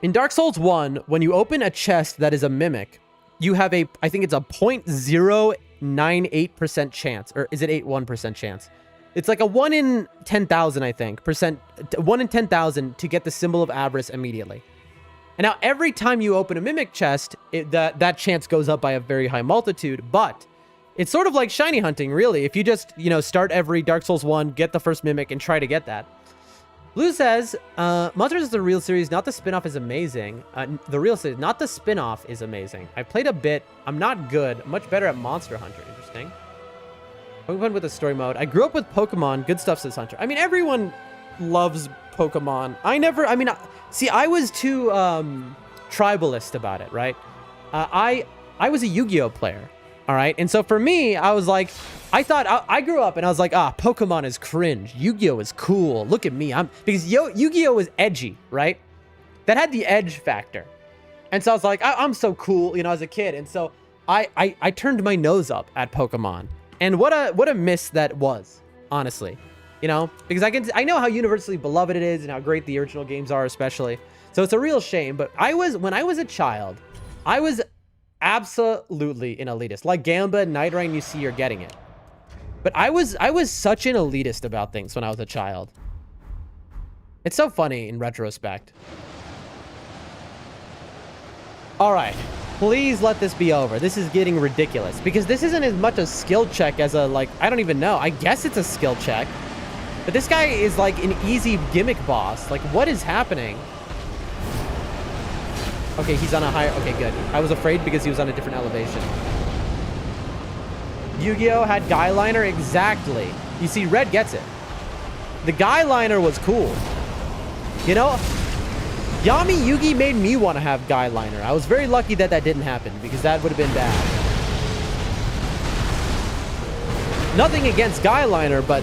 In Dark Souls 1, when you open a chest that is a mimic, you have a... I think it's a 0.098% chance. Or is it 1% chance? It's like a 1 in 10,000, I think, 1 in 10,000 to get the symbol of avarice immediately. And now every time you open a mimic chest, that chance goes up by a very high multitude, but it's sort of like shiny hunting, really. If you just, you know, start every Dark Souls 1, get the first mimic, and try to get that. Blue says, Monsters is the real series, not the spin-off is amazing. The real series, not the spin-off is amazing. I played a bit. I'm not good. I'm much better at Monster Hunter. Interesting. Pokemon with a story mode. I grew up with Pokemon. Good stuff, says Hunter. I mean, everyone loves Pokemon. I was too tribalist about it, right? I was a Yu-Gi-Oh player, all right? And so for me, I was like, I grew up and I was like, Pokemon is cringe. Yu-Gi-Oh is cool. Look at me. Because Yu-Gi-Oh was edgy, right? That had the edge factor. And so I was like, I'm so cool, you know, as a kid. And so I turned my nose up at Pokemon. And what a miss that was, honestly, you know, because I know how universally beloved it is and how great the original games are, especially. So it's a real shame. But when I was a child, I was absolutely an elitist. Like Gamba and Nightreign, you see, you're getting it. But I was such an elitist about things when I was a child. It's so funny in retrospect. All right, please let this be over. This is getting ridiculous because this isn't as much a skill check as a, like, I don't even know. I guess it's a skill check, but this guy is like an easy gimmick boss. Like, what is happening? Okay, he's on a higher, okay, good. I was afraid because he was on a different elevation. Yu-Gi-Oh had Guy Liner, exactly. You see, Red gets it. The Guy Liner was cool. You know, Yami Yugi made me want to have Guy Liner. I was very lucky that that didn't happen because that would have been bad. Nothing against Guy Liner, but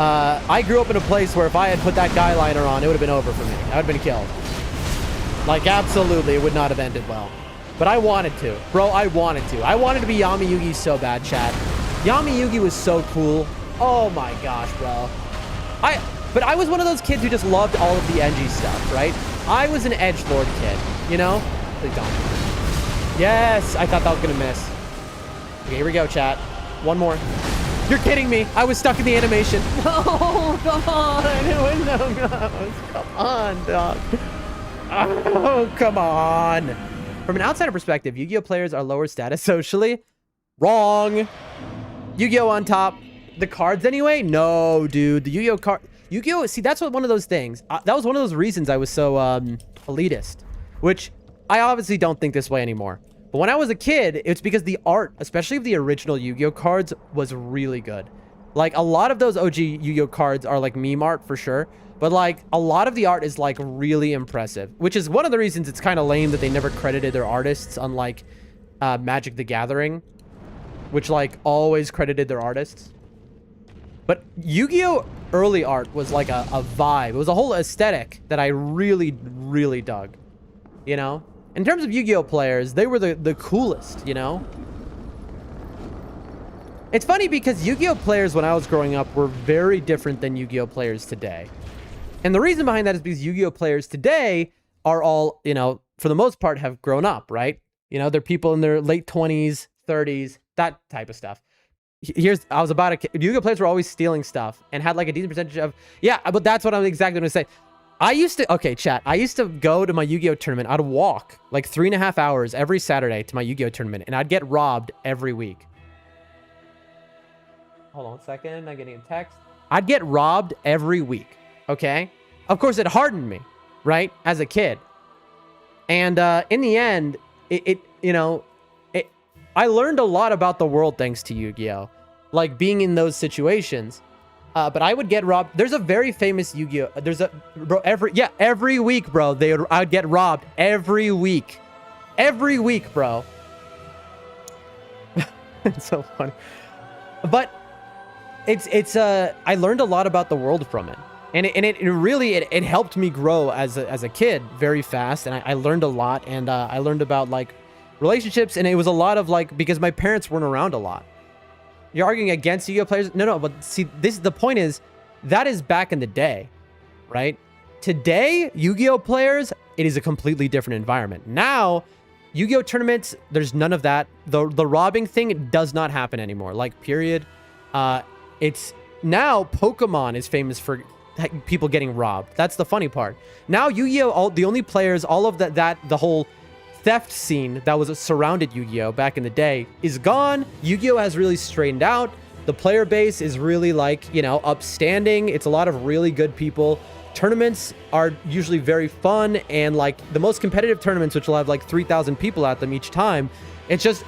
I grew up in a place where if I had put that Guy Liner on, it would have been over for me. I would have been killed. Like, absolutely, it would not have ended well. But I wanted to. Bro, I wanted to. I wanted to be Yami Yugi so bad, chat. Yami Yugi was so cool. Oh my gosh, bro. But I was one of those kids who just loved all of the edgy stuff, right? I was an edgelord kid, you know? Please don't. Yes, I thought that was gonna miss. Okay, here we go, chat. One more. You're kidding me. I was stuck in the animation. Oh, come on. It was no goes. Come on, dog. Oh, come on. From an outsider perspective, Yu-Gi-Oh players are lower status socially. Wrong. Yu-Gi-Oh on top. The cards anyway? No, dude. The Yu-Gi-Oh card... Yu-Gi-Oh! See, that's one of those things. That was one of those reasons I was so elitist, which I obviously don't think this way anymore. But when I was a kid, it's because the art, especially of the original Yu-Gi-Oh cards, was really good. Like, a lot of those OG Yu-Gi-Oh cards are like meme art for sure, but like a lot of the art is like really impressive, which is one of the reasons it's kind of lame that they never credited their artists, unlike Magic the Gathering, which like always credited their artists. But Yu-Gi-Oh! Early art was like a vibe. It was a whole aesthetic that I really, really dug. You know? In terms of Yu-Gi-Oh! Players, they were the coolest, you know? It's funny because Yu-Gi-Oh! Players when I was growing up were very different than Yu-Gi-Oh! Players today. And the reason behind that is because Yu-Gi-Oh! Players today are all, you know, for the most part have grown up, right? You know, they're people in their late 20s, 30s, that type of stuff. I was about to... Yu-Gi-Oh! Players were always stealing stuff and had like a decent percentage of... Yeah, but that's what I'm exactly going to say. I used to... Okay, chat. I used to go to my Yu-Gi-Oh! Tournament. I'd walk like 3.5 hours every Saturday to my Yu-Gi-Oh! Tournament, and I'd get robbed every week. Hold on a second. I'm getting a text. I'd get robbed every week, okay? Of course, it hardened me, right? As a kid. And in the end, I learned a lot about the world thanks to Yu-Gi-Oh! Like being in those situations. But I would get robbed. There's a very famous Yu-Gi-Oh! There's a... Bro, every week, bro. I'd get robbed every week. Every week, bro. It's so funny. But I learned a lot about the world from it. And it really helped me grow as a kid very fast. And I learned a lot. And I learned about like relationships, and it was a lot of like, because my parents weren't around a lot. You're arguing against Yu-Gi-Oh! Players? No, but see, the point is, that is back in the day, right? Today, Yu-Gi-Oh! Players, it is a completely different environment. Now, Yu-Gi-Oh! Tournaments, there's none of that. The robbing thing does not happen anymore, like, period. It's now Pokemon is famous for people getting robbed. That's the funny part. Now, Yu-Gi-Oh! The only players, all of the whole theft scene that was surrounded Yu-Gi-Oh! Back in the day is gone. Yu-Gi-Oh! Has really straightened out. The player base is really like, you know, upstanding. It's a lot of really good people. Tournaments are usually very fun, and like the most competitive tournaments, which will have like 3,000 people at them each time. It's just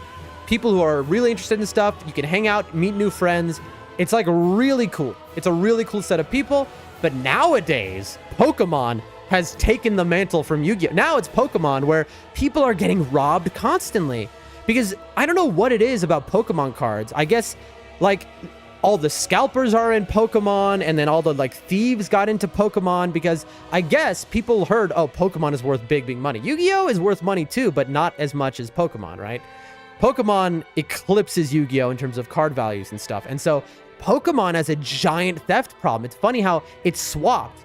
people who are really interested in stuff. You can hang out, meet new friends. It's like really cool. It's a really cool set of people. But nowadays, Pokemon has taken the mantle from Yu-Gi-Oh! Now it's Pokemon where people are getting robbed constantly. Because I don't know what it is about Pokemon cards. I guess, like, all the scalpers are in Pokemon, and then all the, like, thieves got into Pokemon, because I guess people heard, oh, Pokemon is worth big money. Yu-Gi-Oh! Is worth money too, but not as much as Pokemon, right? Pokemon eclipses Yu-Gi-Oh! In terms of card values and stuff. And so Pokemon has a giant theft problem. It's funny how it's swapped.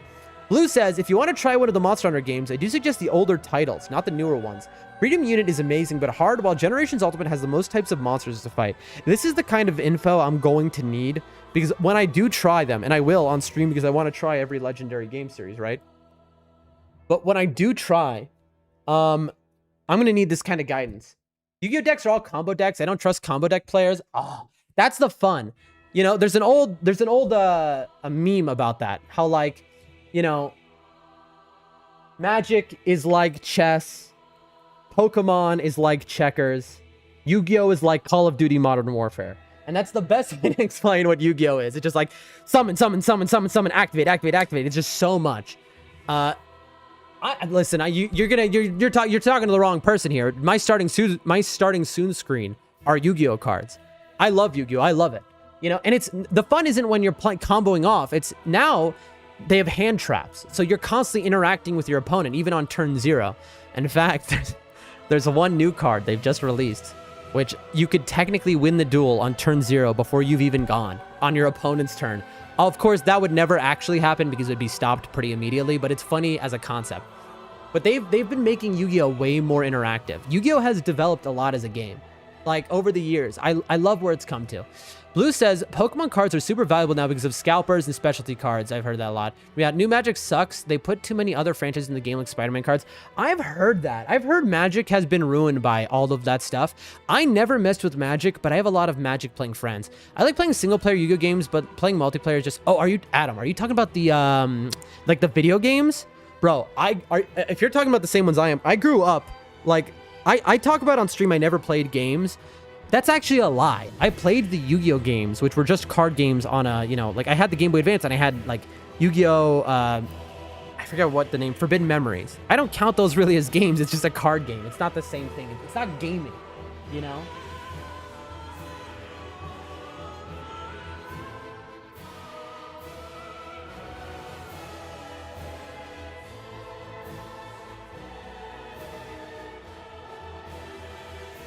Blue says, if you want to try one of the Monster Hunter games, I do suggest the older titles, not the newer ones. Freedom Unit is amazing, but hard, while Generations Ultimate has the most types of monsters to fight. This is the kind of info I'm going to need, because when I do try them, and I will on stream because I want to try every legendary game series, right? But when I do try, I'm going to need this kind of guidance. Yu-Gi-Oh decks are all combo decks. I don't trust combo deck players. Oh, that's the fun. You know, there's an old a meme about that. How, like, you know, Magic is like chess, Pokemon is like checkers, Yu-Gi-Oh is like Call of Duty Modern Warfare. And that's the best way to explain what Yu-Gi-Oh is. It's just like summon, summon, summon, summon, summon, activate, activate, activate. It's just so much. Listen, you're talking to the wrong person here. My starting soon screen are Yu-Gi-Oh cards. I love Yu-Gi-Oh. I love it. You know, and it's the fun isn't when you're comboing off. It's now they have hand traps, so you're constantly interacting with your opponent, even on turn 0. In fact, there's one new card they've just released, which you could technically win the duel on turn 0 before you've even gone on your opponent's turn. Of course, that would never actually happen because it would be stopped pretty immediately, but it's funny as a concept. But they've been making Yu-Gi-Oh way more interactive. Yu-Gi-Oh has developed a lot as a game, like over the years. I love where it's come to. Blue says, Pokemon cards are super valuable now because of scalpers and specialty cards. I've heard that a lot. Yeah, New Magic sucks. They put too many other franchises in the game like Spider-Man cards. I've heard that. I've heard Magic has been ruined by all of that stuff. I never messed with Magic, but I have a lot of Magic playing friends. I like playing single-player Yu-Gi-Oh games, but playing multiplayer is just... Oh, Adam, are you talking about the, like the video games? Bro, if you're talking about the same ones I am, I grew up, like, I talk about on stream I never played games. That's actually a lie. I played the Yu-Gi-Oh games, which were just card games on a, you know, like I had the Game Boy Advance and I had like Yu-Gi-Oh, I forget what the name, Forbidden Memories. I don't count those really as games. It's just a card game. It's not the same thing. It's not gaming, you know?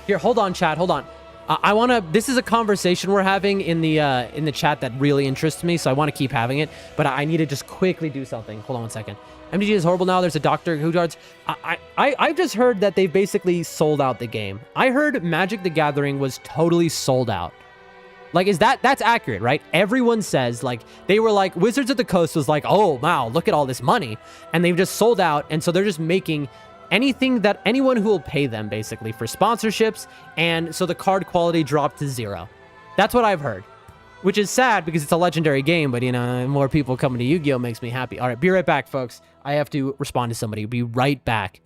Here, hold on, chat. Hold on. I want to... This is a conversation we're having in the chat that really interests me, so I want to keep having it. But I need to just quickly do something. Hold on 1 second. MTG is horrible now. There's a Doctor Who cards. I've just heard that they've basically sold out the game. I heard Magic the Gathering was totally sold out. Like, that's accurate, right? Everyone says, like, they were like, Wizards of the Coast was like, oh, wow, look at all this money. And they've just sold out, and so they're just making... anything that anyone who will pay them basically for sponsorships, and so the card quality dropped to 0. That's what I've heard, which is sad because it's a legendary game, but you know, more people coming to Yu-Gi-Oh makes me happy. All right, be right back, folks. I have to respond to somebody. Be right back.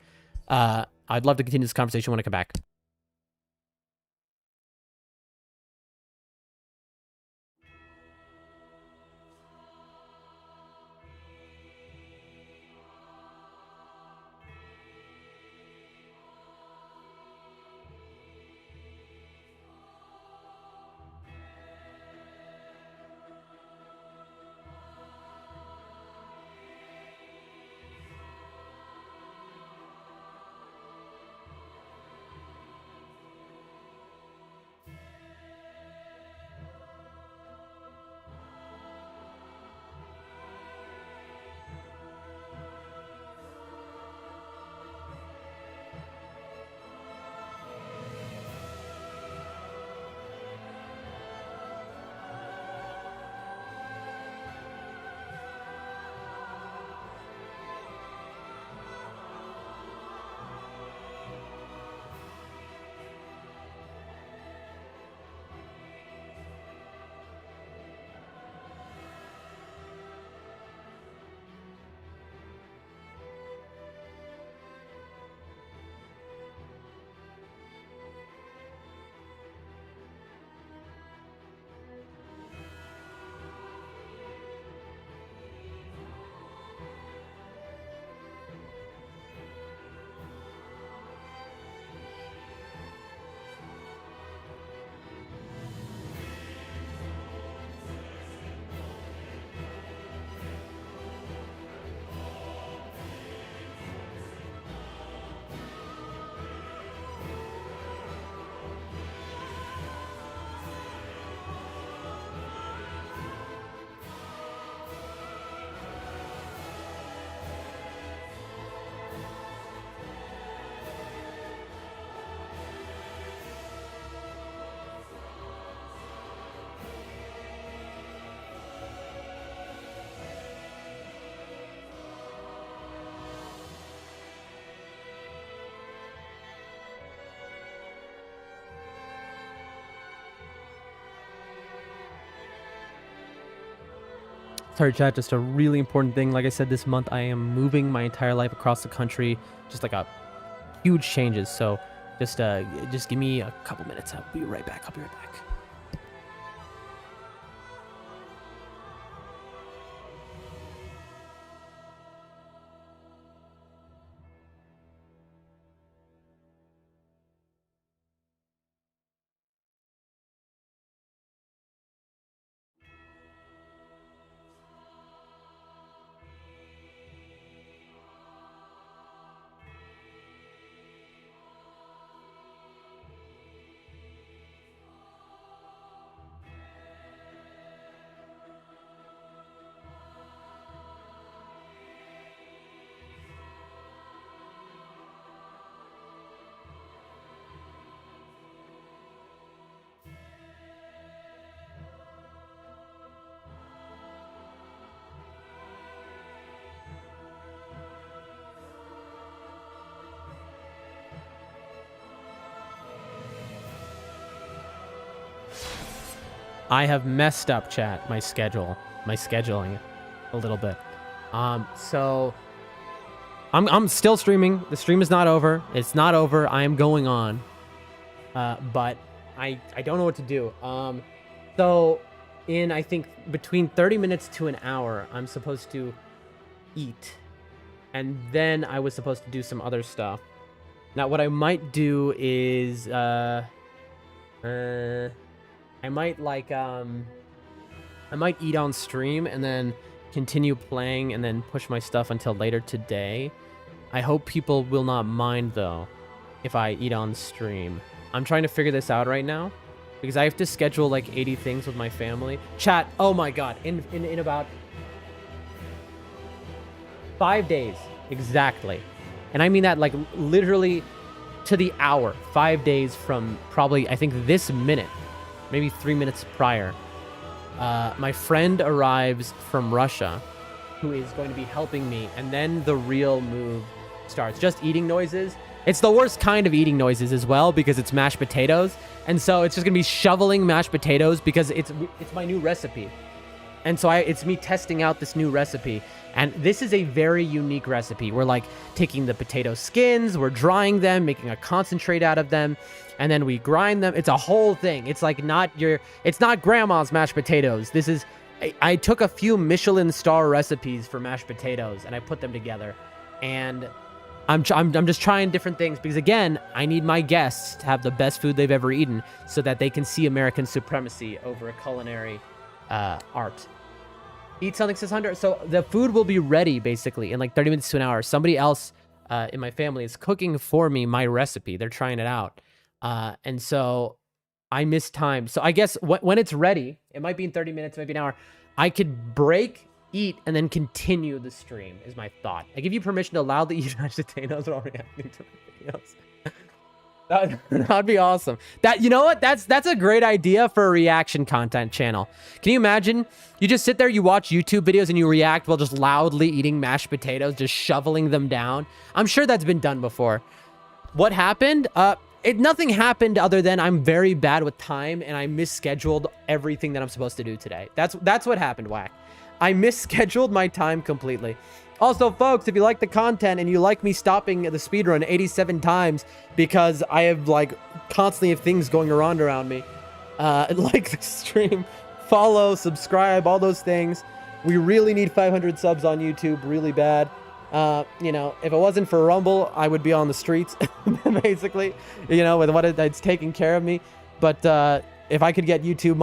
I'd love to continue this conversation when I come back. Sorry, chat, just a really important thing. Like I said, this month I am moving my entire life across the country. Just like a huge changes. So just give me a couple minutes. I'll be right back. I have messed up, chat, my scheduling a little bit. So I'm still streaming. The stream is not over. It's not over. I am going on. But I don't know what to do. So in, I think, between 30 minutes to an hour, I'm supposed to eat. And then I was supposed to do some other stuff. Now, what I might do is, I might eat on stream and then continue playing and then push my stuff until later today. I hope people will not mind, though, if I eat on stream. I'm trying to figure this out right now because I have to schedule like 80 things with my family. Chat, oh my god, in about 5 days, exactly. And I mean that like literally to the hour, 5 days from probably, I think, this minute. Maybe 3 minutes prior, my friend arrives from Russia, who is going to be helping me, and then the real move starts. Just eating noises. It's the worst kind of eating noises as well because it's mashed potatoes, and so it's just gonna be shoveling mashed potatoes because it's my new recipe, and so it's me testing out this new recipe. And this is a very unique recipe. We're like taking the potato skins, we're drying them, making a concentrate out of them, and then we grind them. It's a whole thing. It's like it's not grandma's mashed potatoes. This is, I took a few Michelin star recipes for mashed potatoes and I put them together. And I'm just trying different things because, again, I need my guests to have the best food they've ever eaten so that they can see American supremacy over a culinary art. Eat something 600. So the food will be ready basically in like 30 minutes to an hour. Somebody else in my family is cooking for me my recipe. They're trying it out. And so I miss time. So I guess when it's ready, it might be in 30 minutes, maybe an hour. I could break, eat, and then continue the stream is my thought. I give you permission to loudly eat mashed potatoes while reacting to my videos. That'd be awesome. You know what? That's a great idea for a reaction content channel. Can you imagine? You just sit there, you watch YouTube videos, and you react while just loudly eating mashed potatoes, just shoveling them down. I'm sure that's been done before. What happened? Nothing happened other than I'm very bad with time, and I misscheduled everything that I'm supposed to do today. That's what happened, Whack. I misscheduled my time completely. Also, folks, if you like the content and you like me stopping the speedrun 87 times because I have, like, constantly have things going around me, like the stream, follow, subscribe, all those things. We really need 500 subs on YouTube really bad. You know, if it wasn't for Rumble, I would be on the streets, basically, you know, with what it's taking care of me. But if I could get YouTube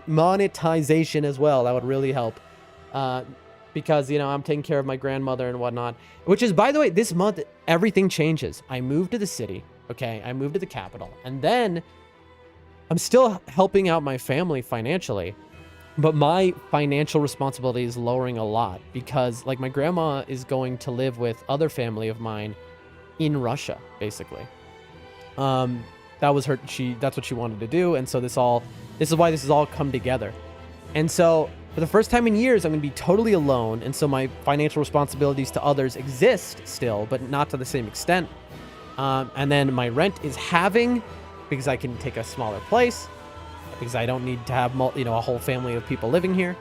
monetization as well, that would really help. Because, you know, I'm taking care of my grandmother and whatnot. Which is, by the way, this month, everything changes. I moved to the city, okay? I moved to the capital. And then I'm still helping out my family financially. But my financial responsibility is lowering a lot. Because, like, my grandma is going to live with other family of mine in Russia, basically. That was that's what she wanted to do. And so this is why this has all come together. And so for the first time in years, I'm going to be totally alone. And so my financial responsibilities to others exist still, but not to the same extent. And then my rent is halving because I can take a smaller place, because I don't need to have, you know, a whole family of people living here.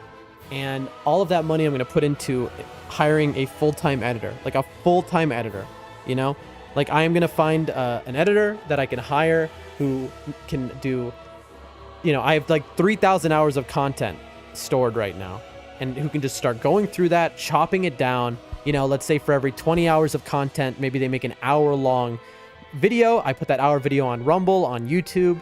And all of that money I'm going to put into hiring a full-time editor, like a full-time editor, you know? Like I am going to find an editor that I can hire who can do, you know, I have like 3,000 hours of content stored right now, and who can just start going through that, chopping it down. You know, let's say for every 20 hours of content, maybe they make an hour-long video. I put that hour video on Rumble, on YouTube.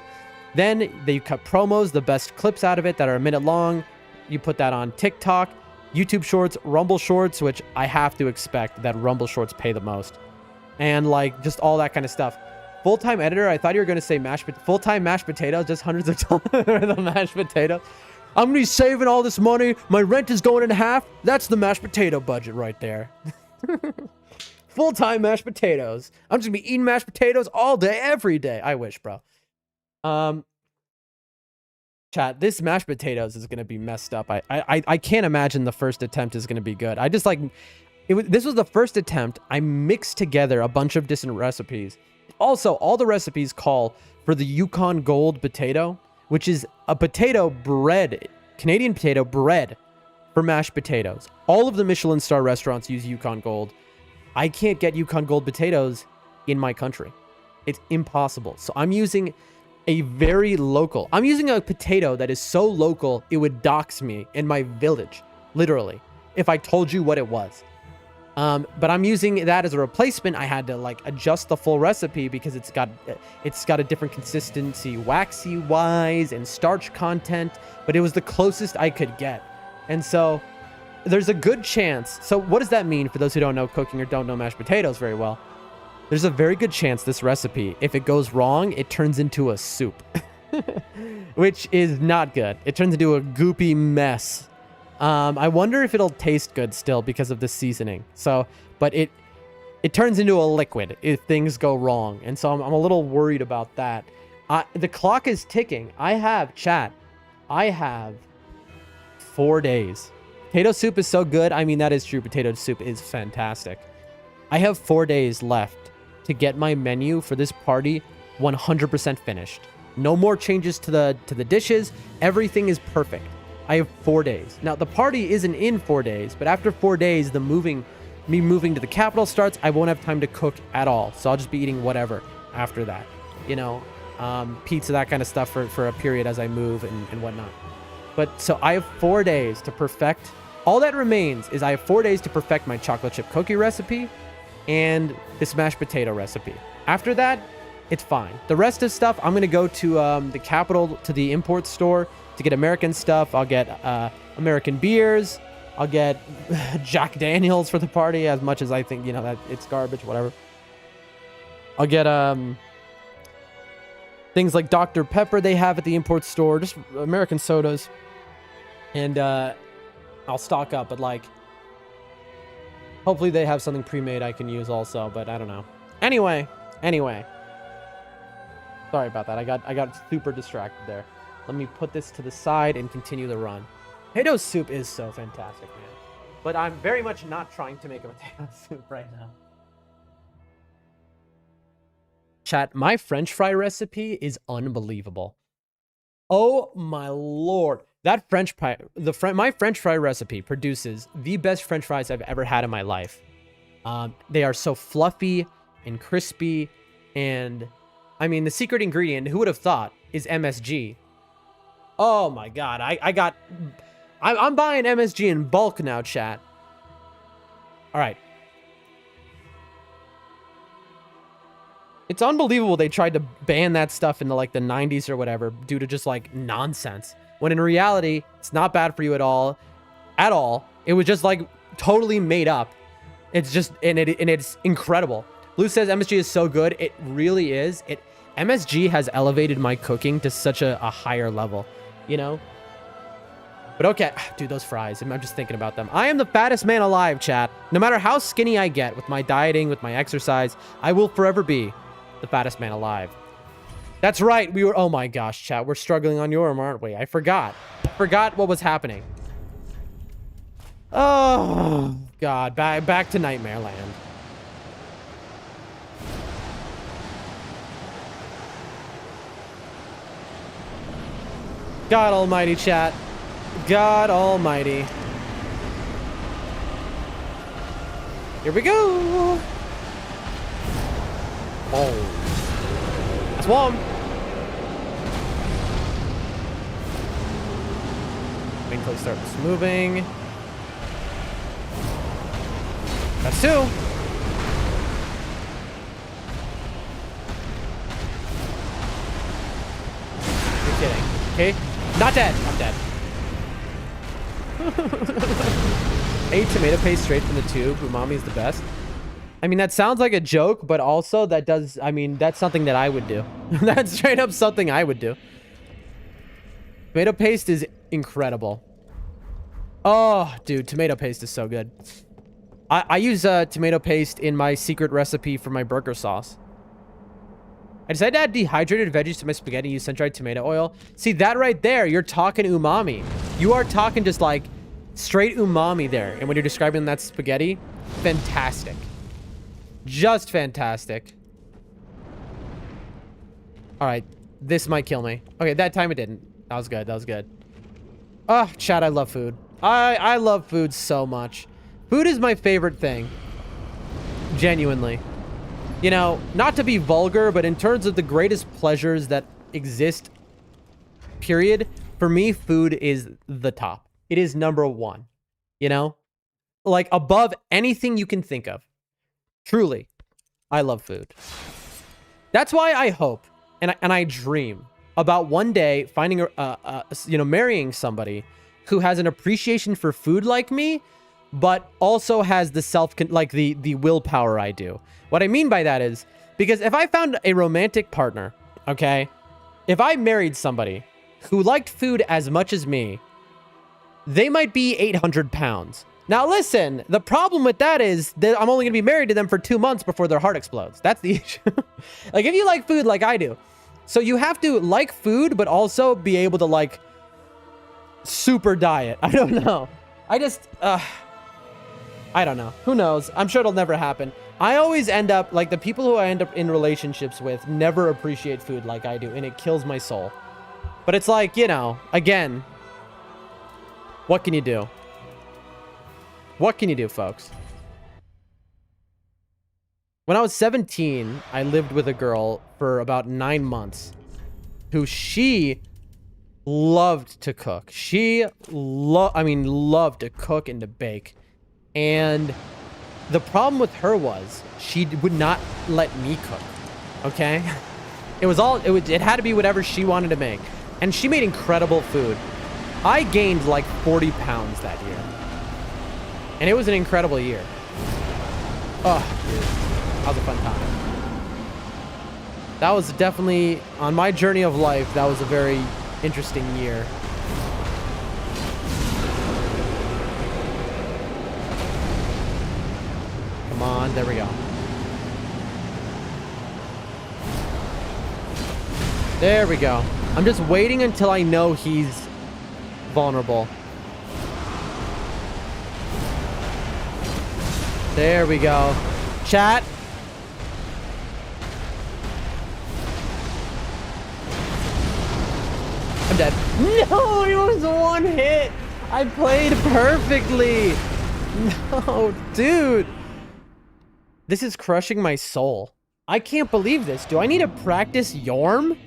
Then they cut promos, the best clips out of it that are a minute long. You put that on TikTok, YouTube Shorts, Rumble Shorts, which I have to expect that Rumble Shorts pay the most. And like just all that kind of stuff. Full-time editor, I thought you were going to say full-time mashed potatoes, just hundreds of dollars the mashed potato. I'm going to be saving all this money. My rent is going in half. That's the mashed potato budget right there. Full-time mashed potatoes. I'm just going to be eating mashed potatoes all day, every day. I wish, bro. Chat, this mashed potatoes is going to be messed up. I can't imagine the first attempt is going to be good. I just like... This was the first attempt. I mixed together a bunch of different recipes. Also, all the recipes call for the Yukon Gold potato, which is a potato bread, Canadian potato bread for mashed potatoes. All of the Michelin star restaurants use Yukon Gold. I can't get Yukon Gold potatoes in my country. It's impossible. So I'm using a very local. I'm using a potato that is so local, it would dox me in my village, literally, if I told you what it was. But I'm using that as a replacement. I had to like adjust the full recipe because it's got a different consistency waxy wise and starch content, but it was the closest I could get. And so there's a good chance. So what does that mean for those who don't know cooking or don't know mashed potatoes very well? There's a very good chance this recipe, if it goes wrong, it turns into a soup, which is not good. It turns into a goopy mess. I wonder if it'll taste good still because of the seasoning. So, but it turns into a liquid if things go wrong. And so I'm a little worried about that. The clock is ticking. I have 4 days. Potato soup is so good. I mean, that is true. Potato soup is fantastic. I have 4 days left to get my menu for this party 100% finished. No more changes to the dishes. Everything is perfect. I have 4 days. Now, the party isn't in 4 days, but after 4 days, me moving to the capital starts, I won't have time to cook at all. So I'll just be eating whatever after that. You know, pizza, that kind of stuff for a period as I move and whatnot. But so I have 4 days to perfect. All that remains is I have 4 days to perfect my chocolate chip cookie recipe and this mashed potato recipe. After that, it's fine. The rest of stuff, I'm going to go to the capital, to the import store to get American stuff. I'll get American beers. I'll get Jack Daniels for the party, as much as I think, you know, that it's garbage, whatever. I'll get things like Dr. Pepper they have at the import store, just American sodas. And I'll stock up, but like, hopefully they have something pre-made I can use also, but I don't know. Anyway. Sorry about that. I got super distracted there. Let me put this to the side and continue the run. Potato soup is so fantastic, man. But I'm very much not trying to make a potato soup right now. Chat, my French fry recipe is unbelievable. Oh my lord. That French fry, my French fry recipe produces the best French fries I've ever had in my life. They are so fluffy and crispy, and I mean, the secret ingredient, who would have thought, is MSG. Oh my god, I'm buying MSG in bulk now, chat. All right. It's unbelievable they tried to ban that stuff in the, like, the 90s or whatever due to just, like, nonsense. When in reality, it's not bad for you at all. At all. It was just, like, totally made up. It's just, and it's incredible. Blue says MSG is so good. It really is. MSG has elevated my cooking to such a higher level, you know? But okay, dude, those fries, I'm just thinking about them. I am the fattest man alive, chat. No matter how skinny I get with my dieting, with my exercise, I will forever be the fattest man alive. That's right. Oh my gosh, chat. We're struggling on Yorm, aren't we? I forgot what was happening. Oh, God. Back to Nightmare Land. God almighty, chat. God almighty. Here we go. Oh. That's one. Wait until he starts moving. That's two. You're kidding. Okay. Not dead. I'm dead. Ate tomato paste straight from the tube. Umami is the best. I mean, that sounds like a joke, but also that does, I mean, that's something that I would do. That's straight up something I would do. Tomato paste is incredible. Oh, dude, tomato paste is so good. I use tomato paste in my secret recipe for my burger sauce. I decided to add dehydrated veggies to my spaghetti and use sun-dried tomato oil. See, that right there, you're talking umami. You are talking just like straight umami there. And when you're describing that spaghetti, fantastic. Just fantastic. All right, this might kill me. Okay, that time it didn't. That was good. That was good. Oh, chat, I love food. I love food so much. Food is my favorite thing. Genuinely. You know, not to be vulgar, but in terms of the greatest pleasures that exist, period, for me, food is the top. It is number one. You know? Like, above anything you can think of. Truly, I love food. That's why I hope and I dream about one day finding you know, marrying somebody who has an appreciation for food like me, but also has the the willpower I do. What I mean by that is, because if I found a romantic partner, okay, if I married somebody who liked food as much as me, they might be 800 pounds. Now listen, the problem with that is that I'm only gonna be married to them for 2 months before their heart explodes. That's the issue. Like, if you like food like I do, so you have to like food, but also be able to like super diet. I don't know. I don't know. Who knows? I'm sure it'll never happen. I always end up, like, the people who I end up in relationships with never appreciate food like I do, and it kills my soul. But it's like, you know, again, what can you do? What can you do, folks? When I was 17, I lived with a girl for about 9 months who she loved to cook. She loved to cook and to bake. And the problem with her was she would not let me cook. Okay? It had to be whatever she wanted to make. And she made incredible food. I gained like 40 pounds that year. And it was an incredible year. Oh, dude. That was a fun time. That was definitely, on my journey of life, that was a very interesting year. Come on, there we go. There we go. I'm just waiting until I know he's vulnerable. There we go. Chat. I'm dead. No, it was one hit. I played perfectly. No, dude. This is crushing my soul. I can't believe this. Do I need to practice Yorm?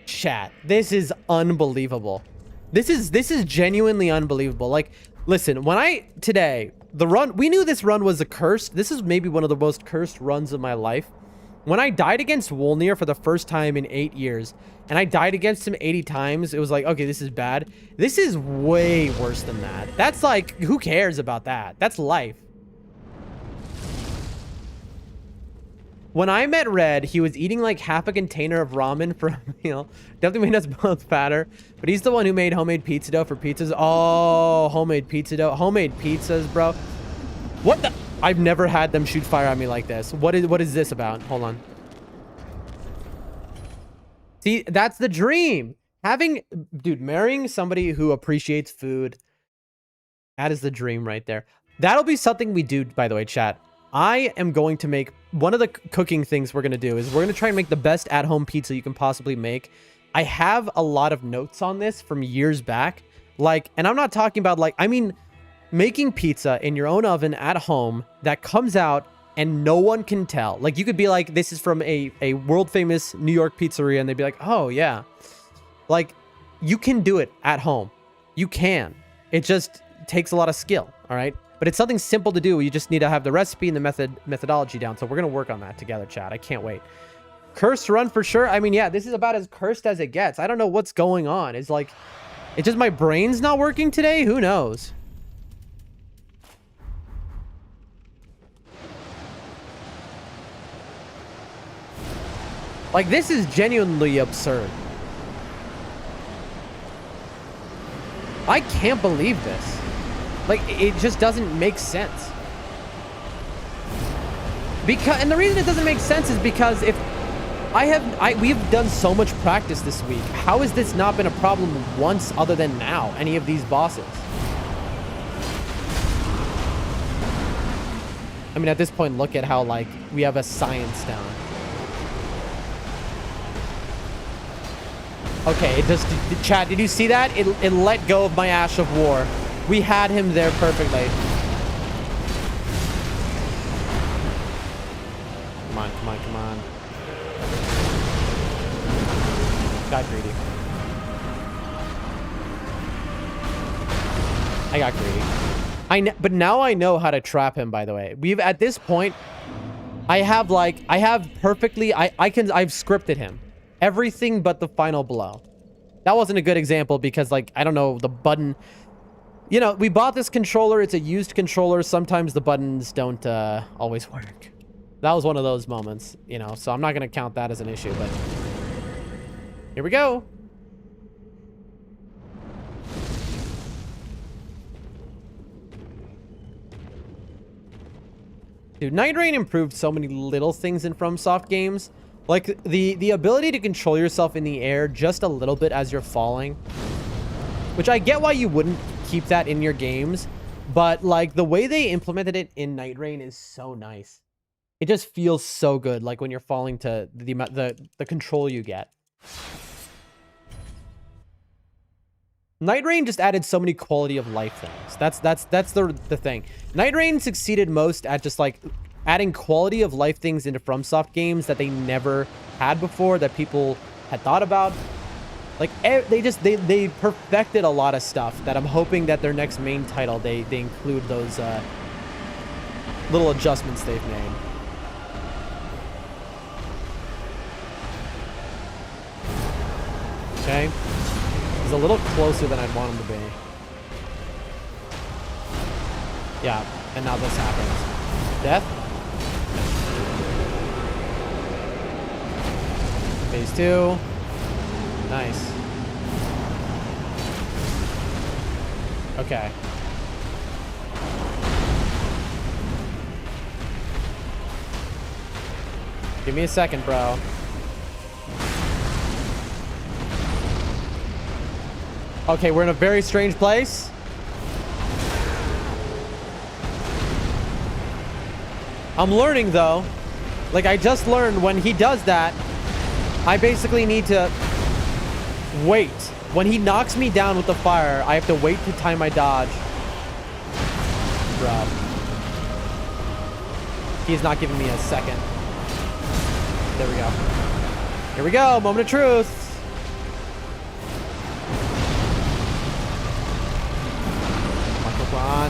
Chat, this is unbelievable. This is genuinely unbelievable. Like, listen, the run, we knew this run was a cursed. This is maybe one of the most cursed runs of my life. When I died against Wolnir for the first time in 8 years, and I died against him 80 times, it was like, okay, this is bad. This is way worse than that. That's like, who cares about that? That's life. When I met Red, he was eating like half a container of ramen for a meal. Definitely made us both fatter. But he's the one who made homemade pizza dough for pizzas. Oh, homemade pizza dough. Homemade pizzas, bro. What the? I've never had them shoot fire at me like this. What is this about? Hold on. See, that's the dream. Dude, marrying somebody who appreciates food. That is the dream right there. That'll be something we do, by the way, chat. I am going to make, one of the cooking things we're going to do is we're going to try and make the best at-home pizza you can possibly make. I have a lot of notes on this from years back. Like, and I'm not talking about like, I mean, making pizza in your own oven at home that comes out and no one can tell. Like, you could be like, this is from a world famous New York pizzeria, and they'd be like, oh yeah. Like, you can do it at home. You can. It just takes a lot of skill, all right? But it's something simple to do. You just need to have the recipe and the methodology down. So we're going to work on that together, chat. I can't wait. Cursed run for sure. I mean, yeah, this is about as cursed as it gets. I don't know what's going on. It's like, it's just my brain's not working today. Who knows? Like, this is genuinely absurd. I can't believe this. Like, it just doesn't make sense. And the reason it doesn't make sense is because if we've done so much practice this week. How has this not been a problem once other than now? Any of these bosses? I mean, at this point, look at how, like, we have a science down. Okay, it just... Chat, did you see that? It let go of my Ash of War. We had him there perfectly. Come on, come on, come on. Got greedy. I got greedy. But now I know how to trap him, by the way. At this point, I've scripted him. Everything but the final blow. That wasn't a good example because, like, I don't know, the button... You know, we bought this controller. It's a used controller. Sometimes the buttons don't always work. That was one of those moments, you know, so I'm not going to count that as an issue, but... Here we go. Dude, nightreign improved so many little things in FromSoft games. Like, the ability to control yourself in the air just a little bit as you're falling. Which I get why you wouldn't keep that in your games. But, like, the way they implemented it in nightreign is so nice. It just feels so good, like, when you're falling to the control you get. Nightreign just added so many quality of life things. That's the thing. Nightreign succeeded most at just, like, adding quality of life things into FromSoft games that they never had before, that people had thought about. Like, they perfected a lot of stuff that I'm hoping that their next main title, they include those little adjustments they've made. Okay. He's a little closer than I'd want him to be. Yeah, and now this happens. Death. Phase 2. Nice. Okay. Give me a second, bro. Okay, we're in a very strange place. I'm learning, though. Like, I just learned when he does that, I basically need to wait. When he knocks me down with the fire, I have to wait to time my dodge. Bruh. He's not giving me a second. There we go. Here we go. Moment of truth. Come on.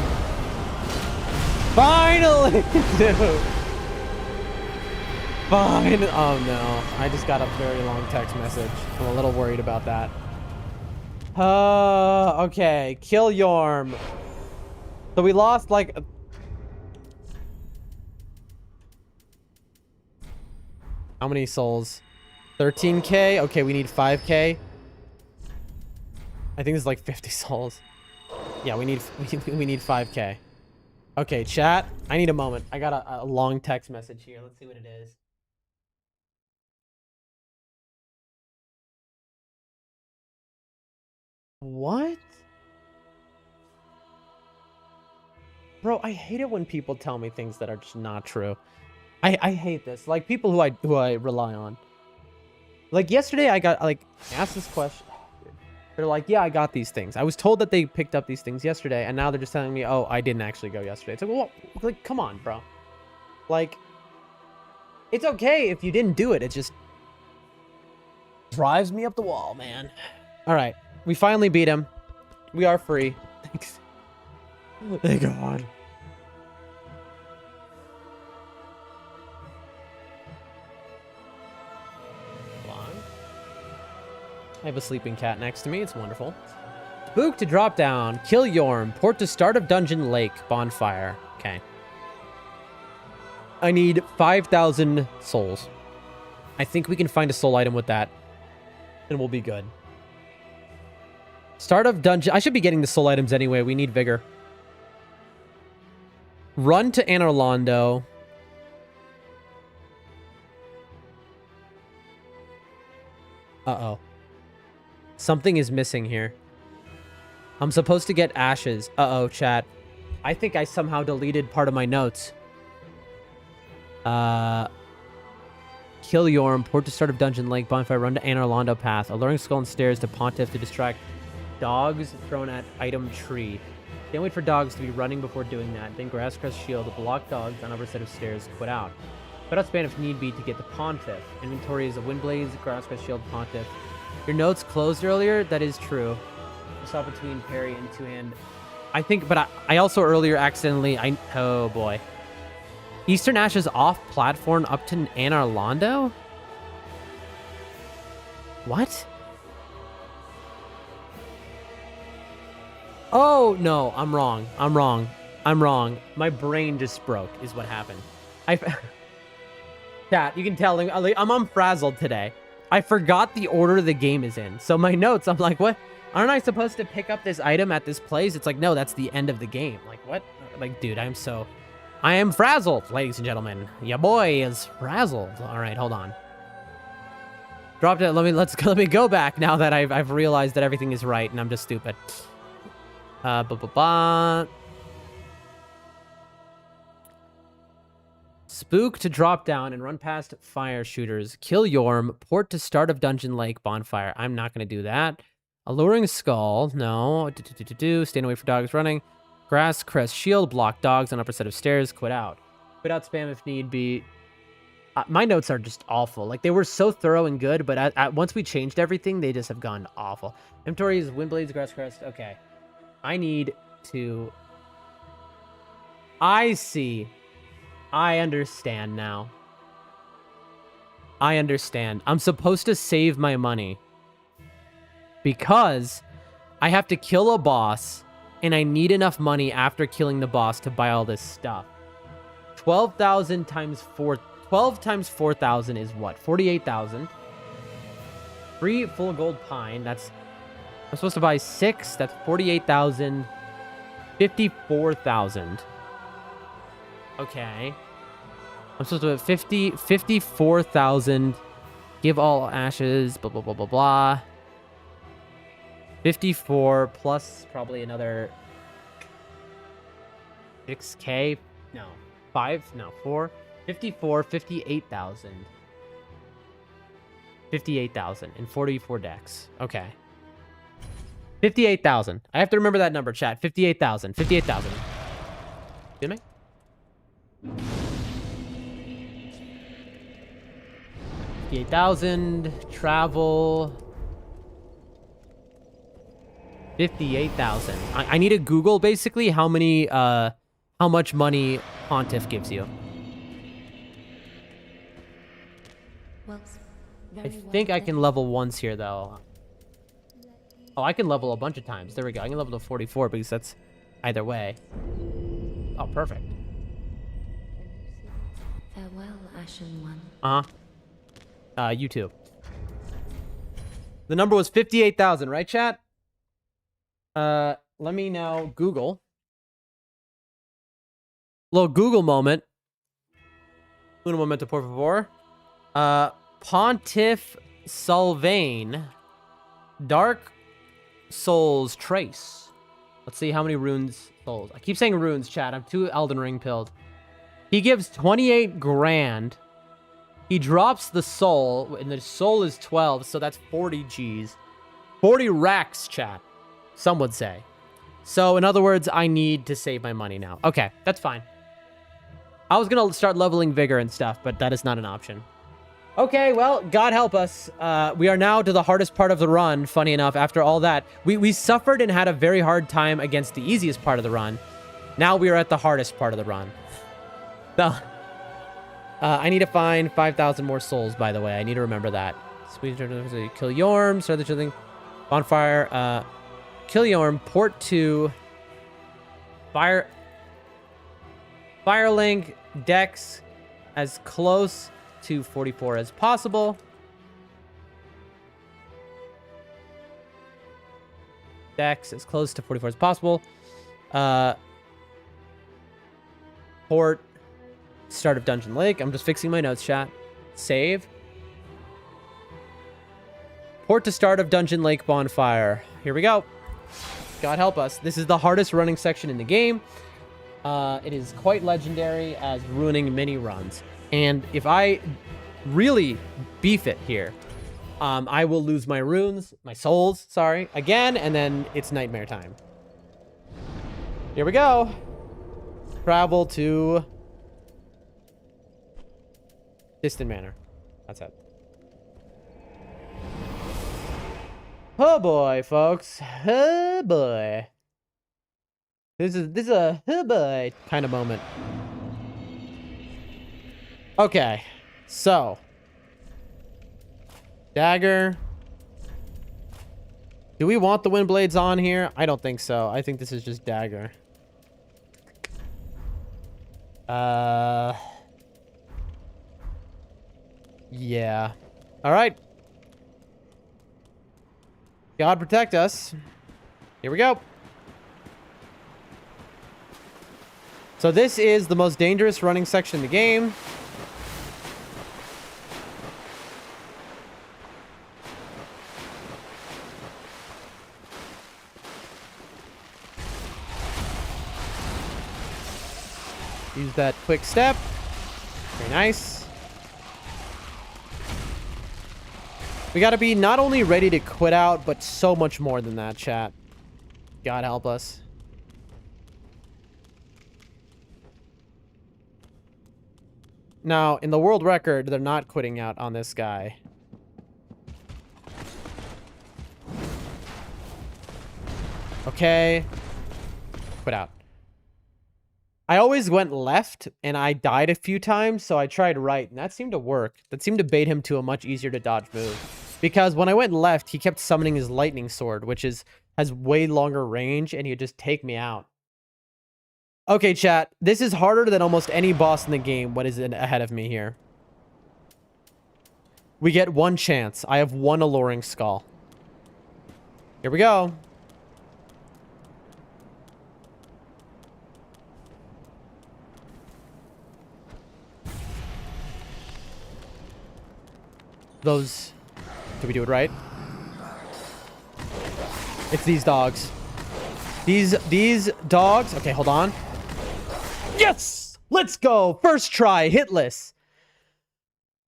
Finally, dude. Fine. Oh no. I just got a very long text message. I'm a little worried about that. Okay. Kill Yorm. So we lost like... How many souls? 13k? Okay, we need 5k. I think it's like 50 souls. Yeah, we need 5k. Okay, chat. I need a moment. I got a long text message here. Let's see what it is. What? Bro, I hate it when people tell me things that are just not true. I hate this. Like, people who I rely on. Like, yesterday I got, like, asked this question. They're like, yeah, I got these things. I was told that they picked up these things yesterday, and now they're just telling me, oh, I didn't actually go yesterday. It's like, well, like, come on, bro. Like, it's okay if you didn't do it. It just drives me up the wall, man. All right, we finally beat him. We are free. Thanks. Thank God. I have a sleeping cat next to me. It's wonderful. Spook to drop down. Kill Yorm. Port to start of Dungeon Lake. Bonfire. Okay. I need 5,000 souls. I think we can find a soul item with that. And we'll be good. Start of Dungeon. I should be getting the soul items anyway. We need vigor. Run to Anor Londo. Uh-oh. Something is missing here. I'm supposed to get ashes. Uh-oh, chat. I think I somehow deleted part of my notes. Kill Yorm. Port to start of Dungeon Lake. Bonfire. Run to Anor Londo path. Alluring skull and stairs to Pontiff to distract dogs thrown at item tree. Then wait for dogs to be running before doing that. Then grass crest shield. Block dogs on upper set of stairs. Quit out. Quit out span if need be to get the Pontiff. Inventory is a Windblaze, grass crest shield, Pontiff. Your notes closed earlier? That is true. I saw between parry and two-hand. I think, but I also earlier accidentally, oh boy. Eastern Ashes off platform up to Anor Londo? What? Oh, no, I'm wrong. I'm wrong. My brain just broke is what happened. Chat, you can tell I'm unfrazzled today. I forgot the order the game is in. So my notes, I'm like, what? Aren't I supposed to pick up this item at this place? It's like, no, that's the end of the game. Like, what? Like, dude, I am frazzled, ladies and gentlemen. Ya boy is frazzled. All right, hold on. Dropped it. Let me go back now that I've realized that everything is right and I'm just stupid. Spook to drop down and run past fire shooters. Kill Yorm. Port to start of Dungeon Lake. Bonfire. I'm not going to do that. Alluring skull. No. Stand away for dogs running. Grass crest shield. Block dogs on upper set of stairs. Quit out. Quit out spam if need be. My notes are just awful. Like, they were so thorough and good, but once we changed everything, they just have gone awful. Inventory is Windblades, grass crest. Okay. I need to... I see. I understand now. I understand. I'm supposed to save my money because I have to kill a boss and I need enough money after killing the boss to buy all this stuff. 12,000 times 4... 12 times 4,000 is what? 48,000. 3 full gold pine. That's... I'm supposed to buy 6. That's 48,000. 54,000. Okay. I'm supposed to have 54,000. Give all ashes. Blah, blah, blah, blah, blah. 54 plus probably another 6K. No. 5. No. 4. 54. 58,000. 58,000 and 44 decks. Okay. 58,000. I have to remember that number, chat. 58,000. 58,000. Excuse me? 58,000. Travel. 58,000. I need to Google basically how much money Pontiff gives you. Well, I think I can level once here though. Oh, I can level a bunch of times. There we go. I can level to 44 because that's either way. Oh, perfect. Farewell, Ashen One. YouTube. The number was 58,000, right, chat? Let me now Google. Little Google moment. Un momento, por favor. Pontiff Sylvain. Dark Souls Trace. Let's see how many runes souls. I keep saying runes, chat. I'm too Elden Ring pilled. He gives 28 grand. He drops the soul, and the soul is 12, so that's 40 G's. 40 racks, chat. Some would say. So, in other words, I need to save my money now. Okay, that's fine. I was going to start leveling vigor and stuff, but that is not an option. Okay, well, God help us. We are now to the hardest part of the run, funny enough. After all that, we suffered and had a very hard time against the easiest part of the run. Now we are at the hardest part of the run. No. I need to find 5,000 more souls, by the way. I need to remember that. Speedrun, kill Yorm, start the thing. Bonfire, kill Yorm, port to Firelink, Dex, as close to 44 as possible. Dex as close to 44 as possible. Port, start of Dungeon Lake. I'm just fixing my notes, chat. Save. Port to start of Dungeon Lake Bonfire. Here we go. God help us. This is the hardest running section in the game. It is quite legendary as ruining many runs. And if I really beef it here, I will lose my runes, my souls, sorry, again, and then it's nightmare time. Here we go. Travel to Distant Manor. That's it. Oh boy, folks. Oh boy. This is a oh boy kind of moment. Okay, so dagger. Do we want the wind blades on here? I don't think so. I think this is just dagger. Yeah. All right. God protect us. Here we go. So this is the most dangerous running section in the game. Use that quick step. Very nice. We gotta be not only ready to quit out, but so much more than that, chat. God help us. Now, in the world record, they're not quitting out on this guy. Okay. Quit out. I always went left, and I died a few times, so I tried right, and that seemed to work. That seemed to bait him to a much easier to dodge move. Because when I went left, he kept summoning his lightning sword, which has way longer range, and he would just take me out. Okay, chat. This is harder than almost any boss in the game. What is ahead of me here? We get one chance. I have one alluring skull. Here we go. Those... Did we do it right? It's these dogs. These dogs... Okay, hold on. Yes! Let's go! First try, hitless.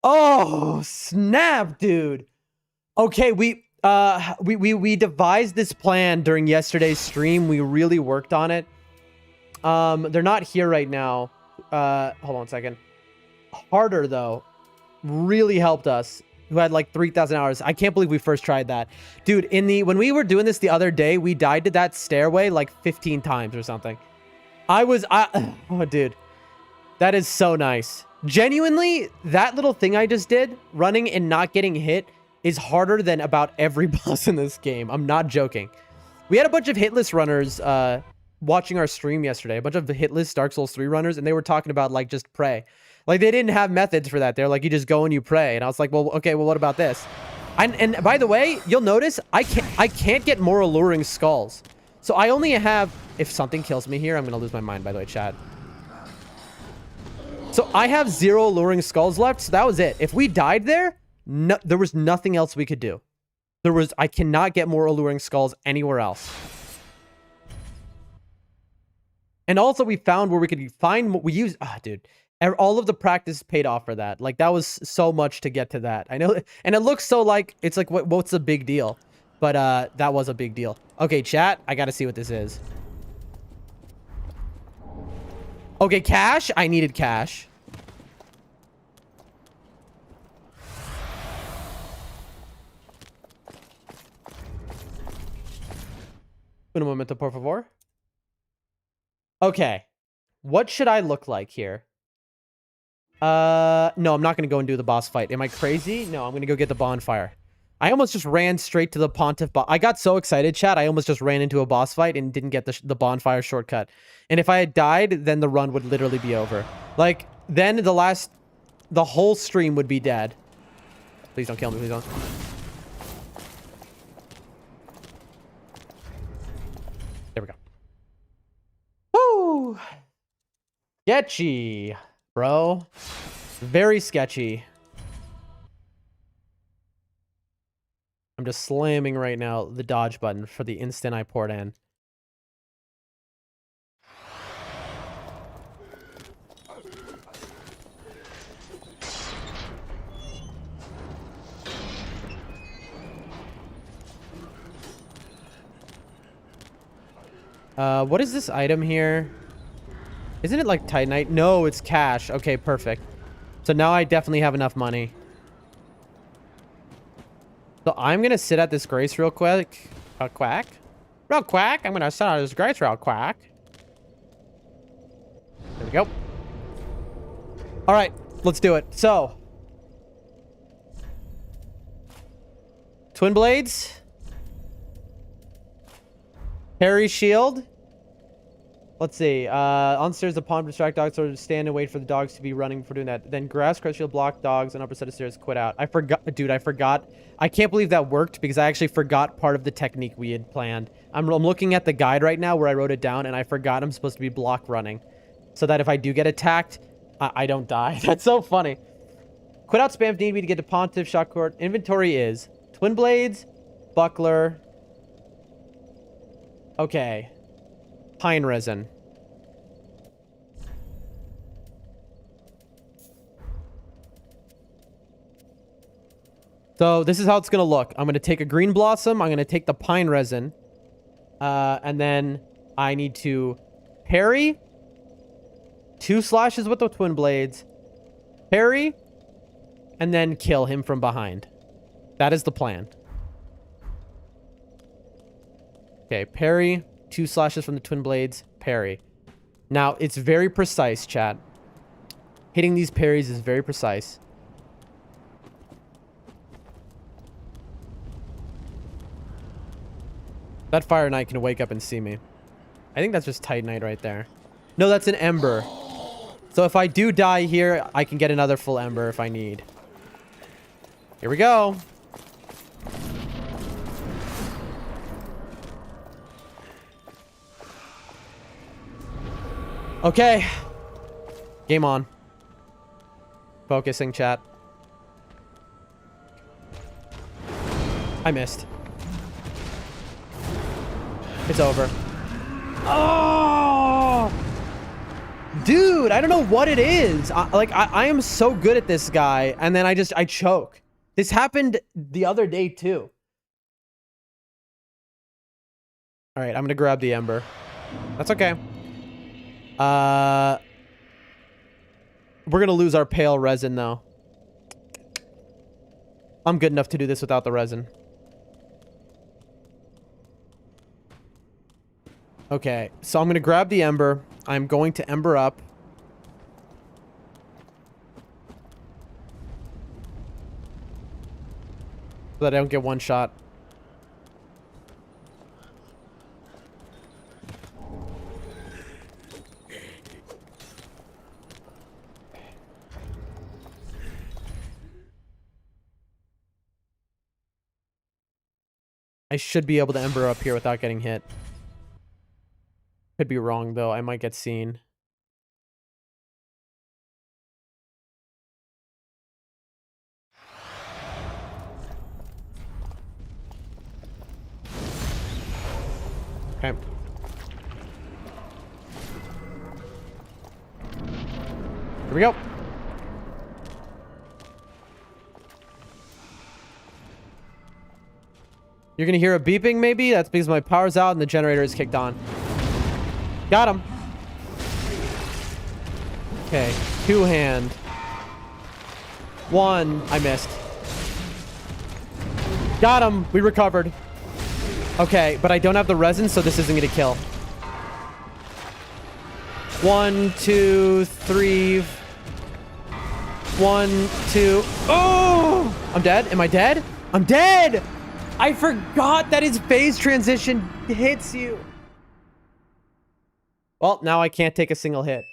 Oh, snap, dude. Okay, we devised this plan during yesterday's stream. We really worked on it. They're not here right now. Hold on a second. Harder, though, really helped us. Who had like 3,000 hours. I can't believe we first tried that. Dude, when we were doing this the other day, we died to that stairway like 15 times or something. Oh, dude. That is so nice. Genuinely, that little thing I just did, running and not getting hit, is harder than about every boss in this game. I'm not joking. We had a bunch of hitless runners watching our stream yesterday. A bunch of the hitless Dark Souls 3 runners, and they were talking about like just pray. Like, they didn't have methods for that. They're like, you just go and you pray. And I was like, well, okay, well, what about this? And by the way, you'll notice I can't get more alluring skulls. So I only have... If something kills me here, I'm going to lose my mind, by the way, chat. So I have 0 alluring skulls left, so that was it. If we died there, there was nothing else we could do. I cannot get more alluring skulls anywhere else. And also, we found where we could find... We use... Ah, dude... All of the practice paid off for that. Like, that was so much to get to that. I know, and it looks so like, it's like, what's the big deal? But that was a big deal. Okay, chat. I got to see what this is. Okay, cash. I needed cash. Un momento, por favor. Okay. What should I look like here? No, I'm not going to go and do the boss fight. Am I crazy? No, I'm going to go get the bonfire. I almost just ran straight to the Pontiff boss. I got so excited, chat. I almost just ran into a boss fight and didn't get the bonfire shortcut. And if I had died, then the run would literally be over. Like, then the whole stream would be dead. Please don't kill me. Please don't. There we go. Woo! Sketchy, bro. Very sketchy. I'm just slamming right now the dodge button for the instant I port in. What is this item here? Isn't it like Titanite? No, it's cash. Okay, perfect. So now I definitely have enough money. So I'm going to sit at this grace real quick. Real quick. I'm going to sit at this grace real quick. There we go. All right, let's do it. So. Twin blades. Parry shield. Let's see. On stairs, the pawn distract dogs, so stand and wait for the dogs to be running for doing that. Then grass, crush shield, block dogs, and upper set of stairs, quit out. I forgot, dude, I forgot. I can't believe that worked because I actually forgot part of the technique we had planned. I'm looking at the guide right now where I wrote it down, and I forgot I'm supposed to be block running. So that if I do get attacked, I don't die. That's so funny. Quit out spam if need be to get to Pontiff, shot court. Inventory is twin blades, buckler. Okay. Pine resin. So this is how it's going to look. I'm going to take a green blossom. I'm going to take the pine resin. And then I need to parry. 2 slashes with the twin blades. Parry. And then kill him from behind. That is the plan. Okay, parry. 2 slashes from the twin blades. Parry. Now, it's very precise, chat. Hitting these parries is very precise. That Fire Knight can wake up and see me. I think that's just Titanite right there. No, that's an Ember. So if I do die here, I can get another full Ember if I need. Here we go. Okay. Game on. Focusing, chat. I missed. It's over. Oh! Dude, I don't know what it is. I am so good at this guy, and then I choke. This happened the other day, too. All right, I'm going to grab the Ember. That's okay. We're going to lose our pale resin, though. I'm good enough to do this without the resin. Okay, so I'm going to grab the Ember. I'm going to Ember up. So that I don't get one shot. I should be able to Ember up here without getting hit. Could be wrong, though. I might get seen. Okay. Here we go. You're gonna hear a beeping maybe? That's because my power's out and the generator is kicked on. Got him. Okay, 2-hand. 1, I missed. Got him, we recovered. Okay, but I don't have the resin, so this isn't gonna kill. 1, 2, 3. 1, 2. Oh! I'm dead. Am I dead? I'm dead! I forgot that his phase transition hits you. Well, now I can't take a single hit.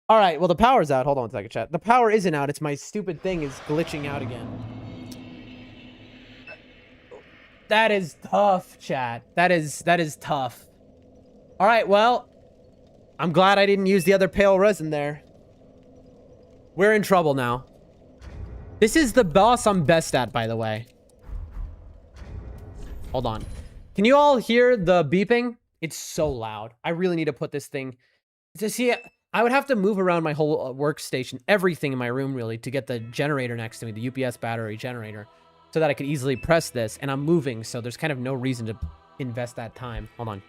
All right, well, the power's out. Hold on a second, chat. The power isn't out. It's my stupid thing is glitching out again. That is tough, chat. That is tough. All right, well, I'm glad I didn't use the other pale resin there. We're in trouble now. This is the boss I'm best at, by the way. Hold on. Can you all hear the beeping? It's so loud. I really need to put this thing... To see it, I would have to move around my whole workstation, everything in my room, really, to get the generator next to me, the UPS battery generator, so that I could easily press this. And I'm moving, so there's kind of no reason to invest that time. Hold on.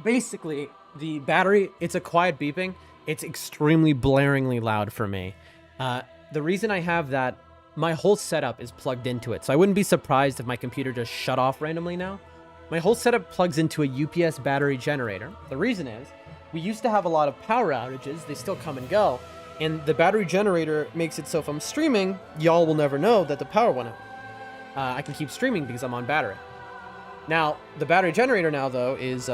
Basically, the battery, it's a quiet beeping. It's extremely blaringly loud for me. The reason I have that, my whole setup is plugged into it. So I wouldn't be surprised if my computer just shut off randomly now. My whole setup plugs into a UPS battery generator. The reason is, we used to have a lot of power outages. They still come and go. And the battery generator makes it so if I'm streaming, y'all will never know that the power went out. I can keep streaming because I'm on battery. Now, the battery generator now, though, is...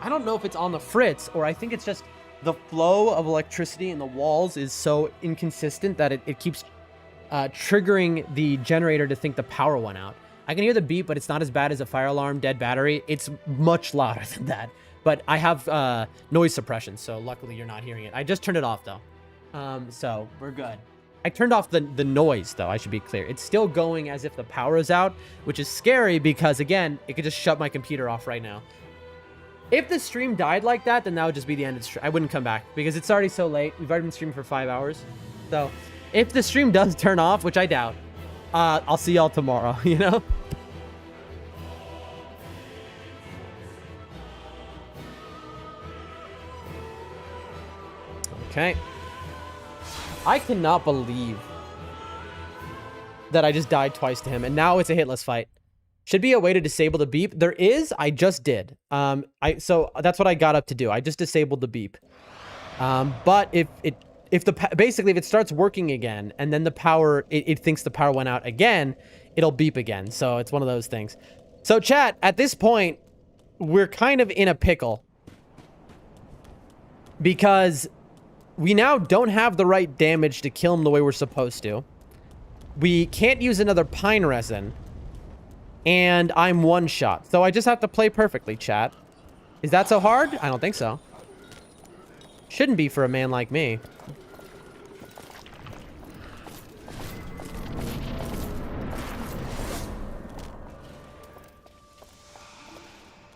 I don't know if it's on the fritz, or I think it's just the flow of electricity in the walls is so inconsistent that it keeps triggering the generator to think the power went out. I can hear the beep, but it's not as bad as a fire alarm, dead battery. It's much louder than that. But I have noise suppression, so luckily you're not hearing it. I just turned it off, though. So we're good. I turned off the noise, though, I should be clear. It's still going as if the power is out, which is scary because, again, it could just shut my computer off right now. If the stream died like that, then that would just be the end of the stream. I wouldn't come back because it's already so late. We've already been streaming for 5 hours. So if the stream does turn off, which I doubt, I'll see y'all tomorrow, you know? Okay. I cannot believe that I just died twice to him, and now it's a hitless fight. Should be a way to disable the beep. There is. I just did. So that's what I got up to do. I just disabled the beep. But basically if it starts working again and then the power, it thinks the power went out again, it'll beep again. So it's one of those things. So chat, at this point, we're kind of in a pickle because we now don't have the right damage to kill him the way we're supposed to. We can't use another pine resin. And I'm one shot. So I just have to play perfectly, chat. Is that so hard? I don't think so. Shouldn't be for a man like me.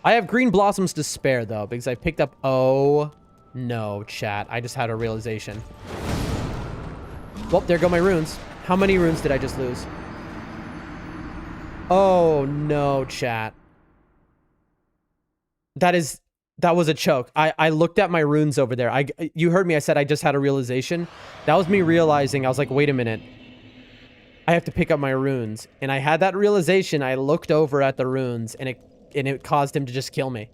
I have green blossoms to spare, though, because I picked up... Oh, no, chat. I just had a realization. Well, there go my runes. How many runes did I just lose? Oh, no, chat. That was a choke. I looked at my runes over there. You heard me. I said I just had a realization. That was me realizing. I was like, wait a minute. I have to pick up my runes. And I had that realization. I looked over at the runes, and it caused him to just kill me.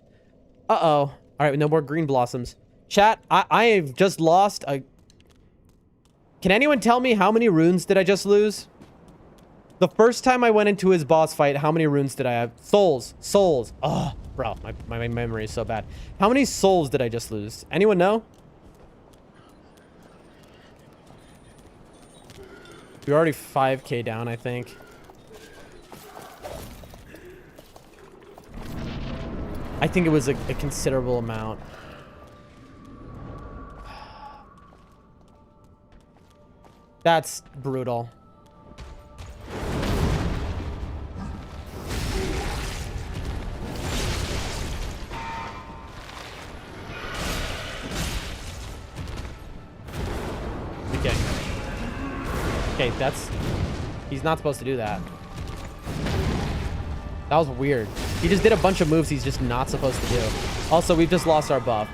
Uh-oh. All right, no more green blossoms. Chat, I have just lost a... Can anyone tell me how many runes did I just lose? The first time I went into his boss fight, how many runes did I have? Souls. Souls. Oh, bro, my memory is so bad. How many souls did I just lose? Anyone know? We're already 5k down, I think. I think it was a considerable amount. That's brutal. Okay, that's... He's not supposed to do that. That was weird. He just did a bunch of moves he's just not supposed to do. Also, we've just lost our buff.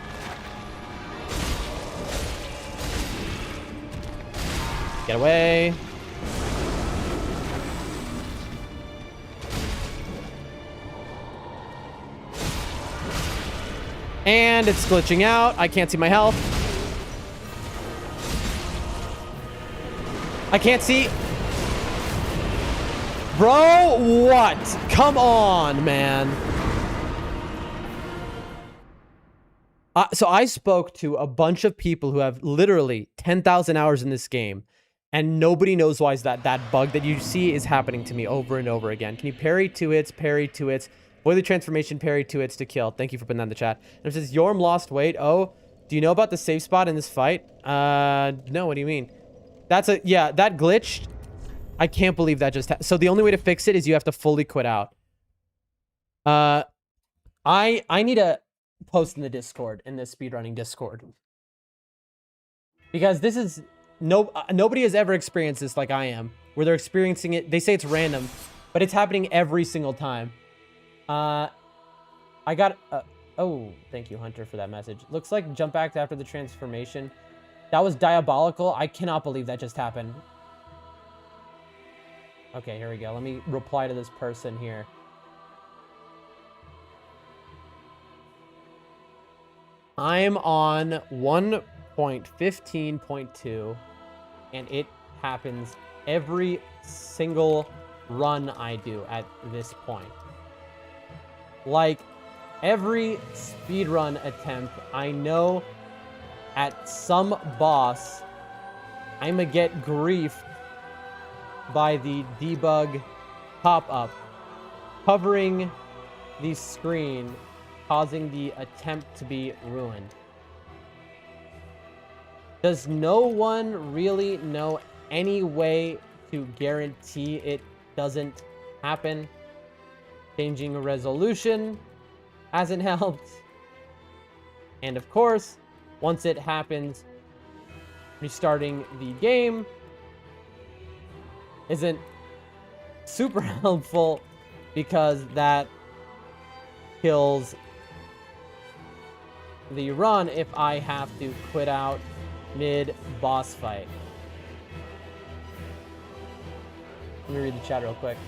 Get away. And it's glitching out. I can't see my health. I can't see. Bro, what? Come on, man. So I spoke to a bunch of people who have literally 10,000 hours in this game, and nobody knows why is that bug that you see is happening to me over and over again. Can you parry 2 hits, parry 2 hits, avoid the transformation, parry 2 hits to kill? Thank you for putting that in the chat. And it says, Yorm lost weight. Oh, do you know about the safe spot in this fight? No, what do you mean? That's a, yeah, that glitched. I can't believe that just happened. So the only way to fix it is you have to fully quit out. I need to post in the Discord, in this speedrunning Discord. Because this is, nobody has ever experienced this like I am, where they're experiencing it. They say it's random, but it's happening every single time. I got, oh, thank you, Hunter, for that message. Looks like jump back after the transformation. That was diabolical. I cannot believe that just happened. Okay, here we go. Let me reply to this person here. I'm on 1.15.2, and it happens every single run I do at this point. Like, every speedrun attempt, I know at some boss, I'm gonna get grief by the debug pop-up covering the screen, causing the attempt to be ruined. Does no one really know any way to guarantee it doesn't happen? Changing a resolution hasn't helped. And of course, once it happens, restarting the game isn't super helpful because that kills the run if I have to quit out mid-boss fight. Let me read the chat real quick.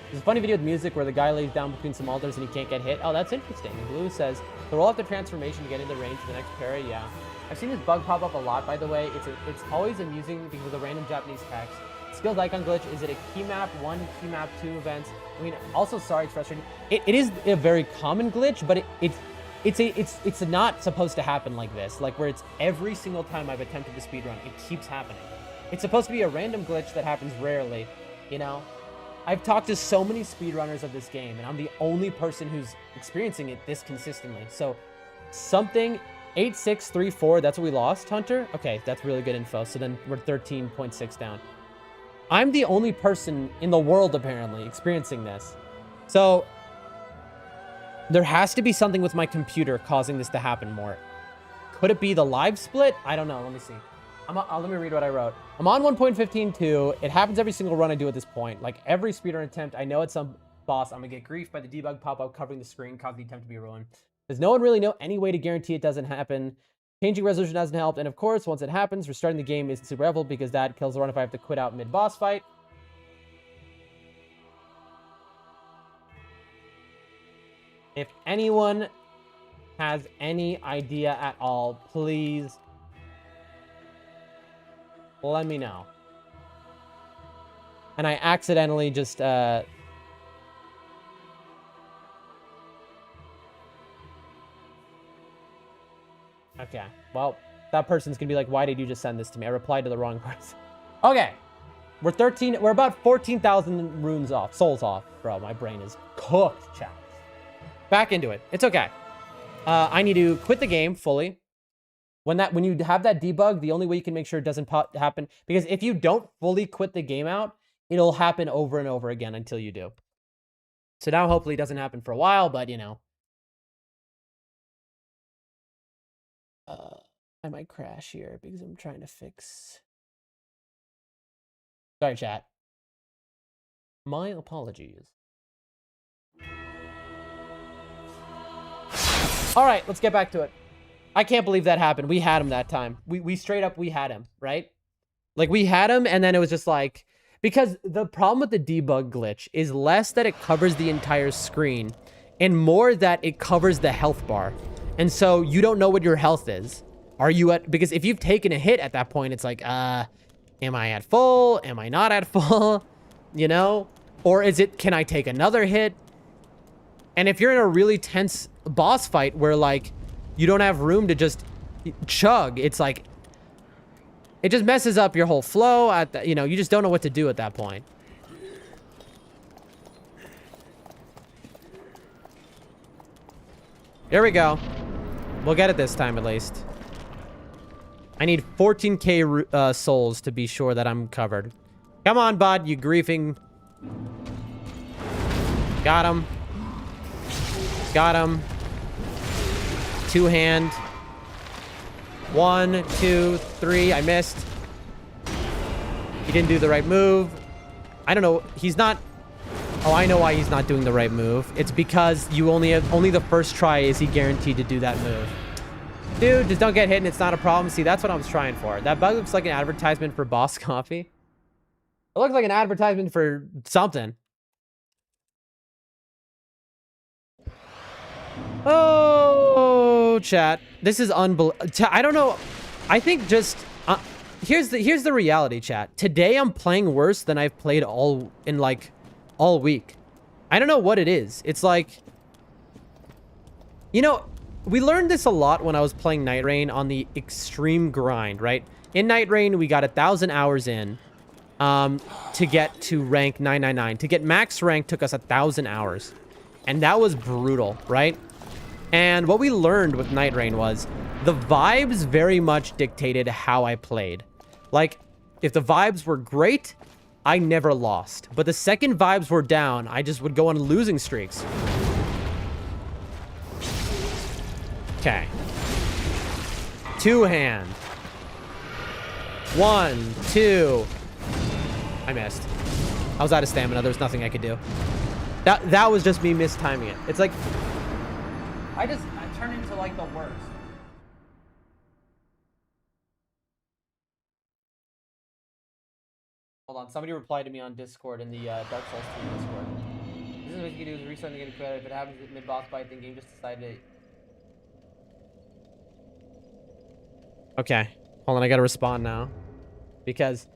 There's a funny video with music where the guy lays down between some altars and he can't get hit. Oh, that's interesting. Blue says, to roll off the transformation to get into range for the next parry. Yeah. I've seen this bug pop up a lot, by the way. It's always amusing because of the random Japanese text. Skilled icon glitch. Is it a key map 1, key map 2 events? I mean, also, sorry, it's frustrating. It is a very common glitch, but it's not supposed to happen like this. Like, where it's every single time I've attempted the speedrun, it keeps happening. It's supposed to be a random glitch that happens rarely, you know? I've talked to so many speedrunners of this game, and I'm the only person who's experiencing it this consistently. So, something 8634, that's what we lost, Hunter? Okay, that's really good info. So then we're 13.6 down. I'm the only person in the world, apparently, experiencing this. So, there has to be something with my computer causing this to happen more. Could it be the live split? I don't know. Let me see. Let me read what I wrote. I'm on 1.15.2. It happens every single run I do at this point. Like, every speedrun attempt, I know at some boss, I'm going to get grief by the debug pop-up covering the screen, causing the attempt to be ruined. Does no one really know any way to guarantee it doesn't happen? Changing resolution hasn't helped. And of course, once it happens, restarting the game is super helpful because that kills the run if I have to quit out mid-boss fight. If anyone has any idea at all, please let me know. And I accidentally just okay, well, that person's gonna be like, why did you just send this to me? I replied to the wrong person. Okay, we're about 14,000 runes off, souls off. Bro, my brain is cooked, chat. Back into it. It's okay. I need to quit the game fully. When you have that debug, the only way you can make sure it doesn't happen, because if you don't fully quit the game out, it'll happen over and over again until you do. So now hopefully it doesn't happen for a while, but you know. I might crash here because I'm trying to fix Sorry, chat. My apologies. All right, let's get back to it. I can't believe that happened. We had him that time. We straight up, we had him, right? Like, we had him, and then it was just like... Because the problem with the debug glitch is less that it covers the entire screen, and more that it covers the health bar. And so, you don't know what your health is. Are you at... Because if you've taken a hit at that point, it's like, am I at full? Am I not at full? You know? Or is it, can I take another hit? And if you're in a really tense boss fight where, like, you don't have room to just chug, it's like... It just messes up your whole flow. At the, you know, you just don't know what to do at that point. Here we go. We'll get it this time, at least. I need 14k souls to be sure that I'm covered. Come on, bud, you griefing... Got him. Got him. Two-hand. 1, 2, 3. I missed. He didn't do the right move. I don't know. He's not... Oh, I know why he's not doing the right move. It's because you only the first try is he guaranteed to do that move. Dude, just don't get hit and it's not a problem. See, that's what I was trying for. That bug looks like an advertisement for Boss Coffee. It looks like an advertisement for something. Oh, chat. This is unbelievable. I don't know. I think just... here's the reality, chat. Today, I'm playing worse than I've played all week. I don't know what it is. It's like... You know, we learned this a lot when I was playing nightreign on the extreme grind, right? In nightreign, we got 1,000 hours in to get to rank 999. To get max rank took us 1,000 hours. And that was brutal, right? And what we learned with nightreign was the vibes very much dictated how I played. Like, if the vibes were great, I never lost. But the second vibes were down, I just would go on losing streaks. Okay. Two-hand. 1, 2. I missed. I was out of stamina. There was nothing I could do. That was just me mistiming it. It's like... I turned into, like, the worst. Hold on. Somebody replied to me on Discord in the Dark Souls 2 Discord. This is what you can do is restart the game to credit. If it happens at mid-boss fight, then game just decided to... Okay. Hold on. I gotta respond now. Because...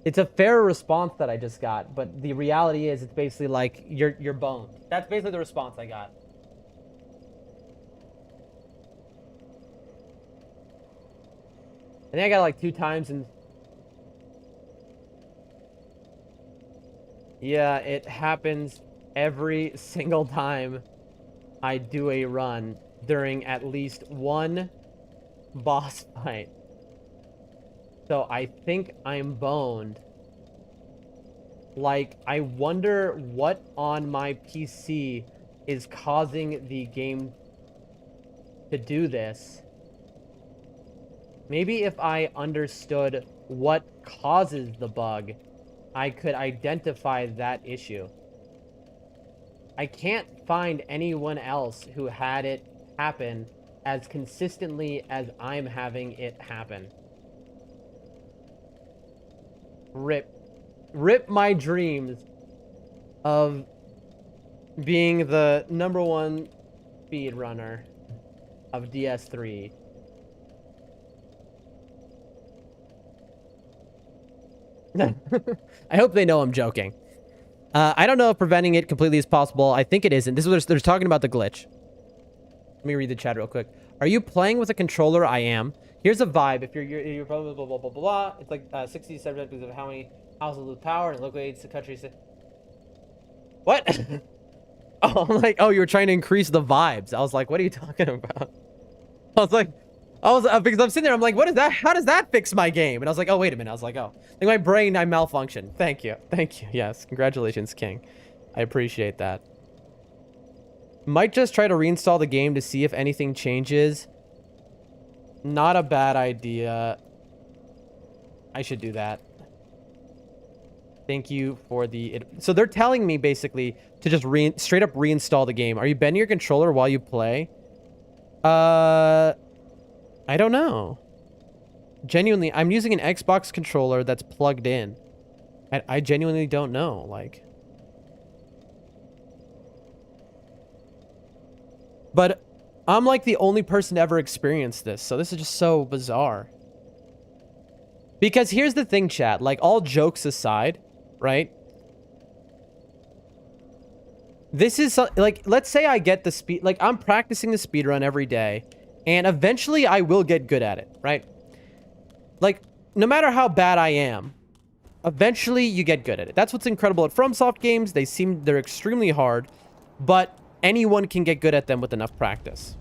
It's a fair response that I just got, but the reality is it's basically like, you're boned. That's basically the response I got. I think I got it like 2 times and... Yeah, it happens every single time I do a run during at least one boss fight. So I think I'm boned. Like, I wonder what on my PC is causing the game to do this. Maybe if I understood what causes the bug, I could identify that issue. I can't find anyone else who had it happen as consistently as I'm having it happen. Rip my dreams of being the #1 speedrunner of DS3. I hope they know I'm joking. I don't know if preventing it completely is possible. I think it isn't. This is what they're talking about, the glitch. Let me read the chat real quick. Are you playing with a controller? I am. Here's a vibe. If you're blah, blah, blah, blah, blah, blah. It's like 67% because of how many houses lose power and locally the country. What? Oh, I'm like, oh, you were trying to increase the vibes. I was like, what are you talking about? Because I'm sitting there, I'm like, what is that? How does that fix my game? And I was like, oh, wait a minute. I was like, oh, I think my brain, I malfunctioned. Thank you. Thank you. Yes. Congratulations, King. I appreciate that. Might just try to reinstall the game to see if anything changes. Not a bad idea. I should do that. Thank you for the... So they're telling me basically to just straight up reinstall the game. Are you bending your controller while you play? I don't know. Genuinely, I'm using an Xbox controller that's plugged in. I genuinely don't know. Like... But I'm like the only person to ever experience this. So this is just so bizarre. Because here's the thing, chat. Like, all jokes aside, right? This is, like, let's say I get the speed... Like, I'm practicing the speedrun every day. And eventually I will get good at it, right? Like, no matter how bad I am, eventually you get good at it. That's what's incredible at Fromsoft games. They're extremely hard. But anyone can get good at them with enough practice.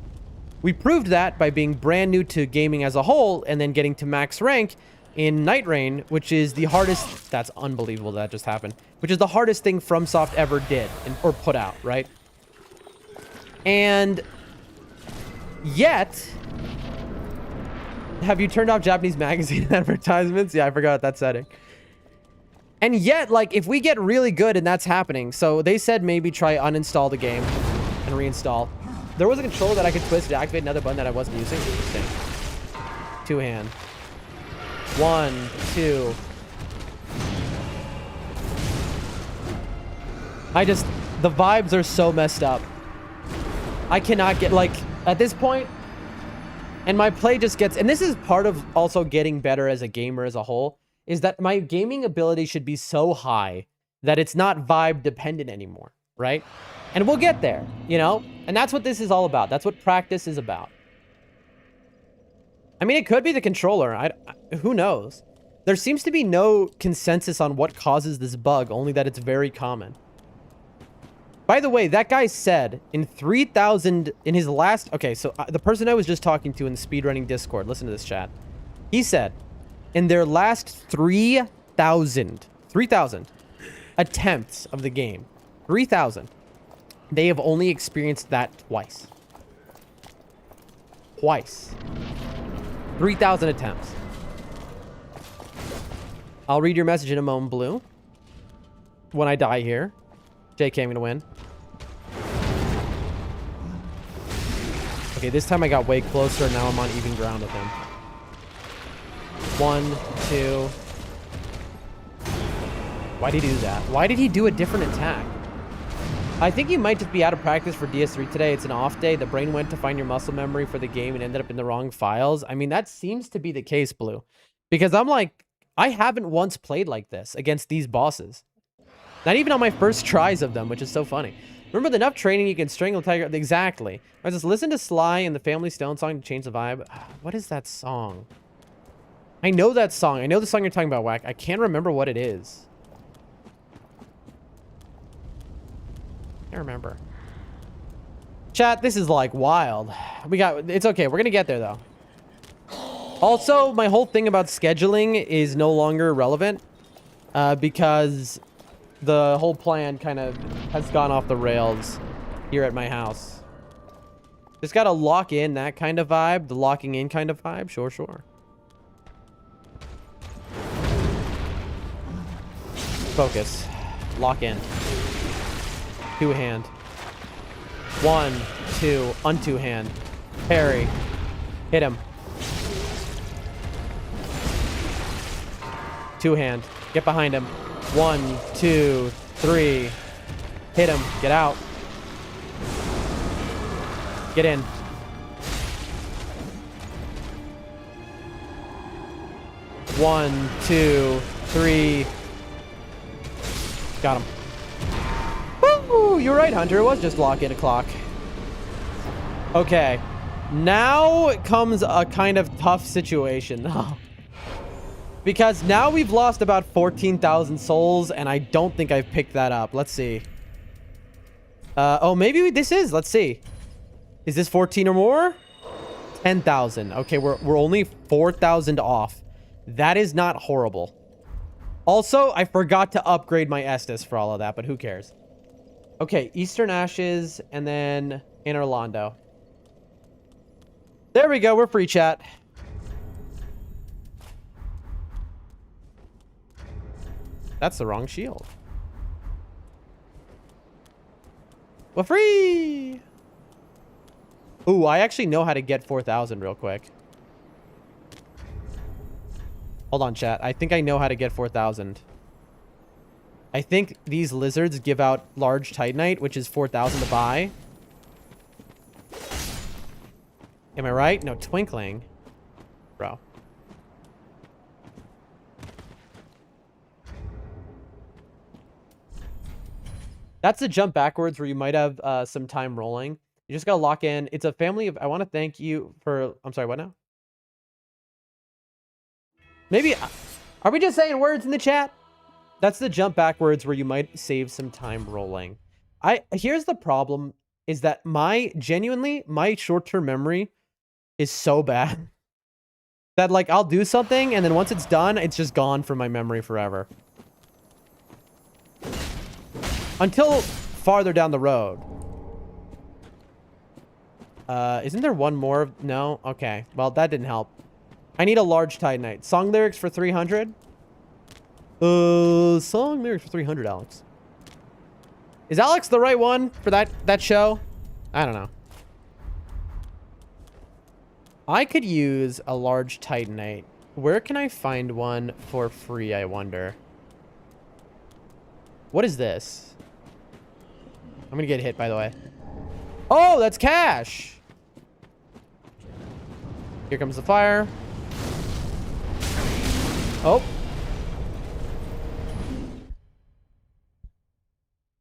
We proved that by being brand new to gaming as a whole and then getting to max rank in nightreign, which is the hardest... That's unbelievable that just happened. Which is the hardest thing FromSoft ever did or put out, right? And yet... Have you turned off Japanese magazine advertisements? Yeah, I forgot that setting. And yet, like, if we get really good and that's happening... So they said maybe try uninstall the game and reinstall. There was a controller that I could twist to activate another button that I wasn't using. Interesting. Two hand. 1, 2. The vibes are so messed up. I cannot get, like, at this point, and my play just gets, and this is part of also getting better as a gamer as a whole, is that my gaming ability should be so high that it's not vibe dependent anymore, right? And we'll get there, you know? And that's what this is all about. That's what practice is about. I mean, it could be the controller. Who knows? There seems to be no consensus on what causes this bug, only that it's very common. By the way, that guy said in 3,000... In his last... Okay, so the person I was just talking to in the speedrunning Discord, listen to this chat. He said, in their last 3,000 attempts of the game, 3,000, they have only experienced that twice. Twice. 3,000 attempts. I'll read your message in a moment, Blue. When I die here. JK, I'm gonna win. Okay, this time I got way closer, and now I'm on even ground with him. 1, 2. Why did he do that? Why did he do a different attack? I think you might just be out of practice for DS3 today. It's an off day. The brain went to find your muscle memory for the game and ended up in the wrong files. I mean, that seems to be the case, Blue. Because I'm like, I haven't once played like this against these bosses. Not even on my first tries of them, which is so funny. Remember, the enough training you can strangle a tiger. Exactly. I just listen to Sly and the Family Stone song to change the vibe. What is that song? I know that song. I know the song you're talking about, Whack. I can't remember what it is. I remember. Chat, this is like wild. It's okay. We're gonna get there though. Also, my whole thing about scheduling is no longer relevant because the whole plan kind of has gone off the rails here at my house. Just gotta lock in that kind of vibe, the locking in kind of vibe. Sure, sure. Focus. Lock in. Two hand. 1, 2, unto hand. Parry. Hit him. Two hand. Get behind him. 1, 2, 3. Hit him. Get out. Get in. One, 2, 3. Got him. Woo! You're right, Hunter. It was just lock in a clock. Okay. Now comes a kind of tough situation. Because now we've lost about 14,000 souls, and I don't think I've picked that up. Let's see. Oh, maybe this is. Let's see. Is this 14 or more? 10,000. Okay, we're only 4,000 off. That is not horrible. Also, I forgot to upgrade my Estus for all of that, but who cares? Okay, Eastern Ashes, and then Inner Londo. There we go. We're free, chat. That's the wrong shield. Well, free. Ooh, I actually know how to get 4,000 real quick. Hold on, chat. I think I know how to get 4,000. I think these lizards give out large titanite, which is 4,000 to buy. Am I right? No, twinkling. Bro. That's the jump backwards where you might have some time rolling. You just gotta lock in. It's a family of... I want to thank you for... I'm sorry, what now? Maybe... Are we just saying words in the chat? That's the jump backwards where you might save some time rolling. Here's the problem, is that genuinely, my short-term memory is so bad that, like, I'll do something, and then once it's done, it's just gone from my memory forever. Until farther down the road. Isn't there one more? No? Okay. Well, that didn't help. I need a large titanite. Song lyrics for 300? Song lyrics for 300, Alex. Is Alex the right one for that show? I don't know. I could use a large titanite. Where can I find one for free, I wonder? What is this? I'm gonna get hit, by the way. Oh, that's cash! Here comes the fire. Oh.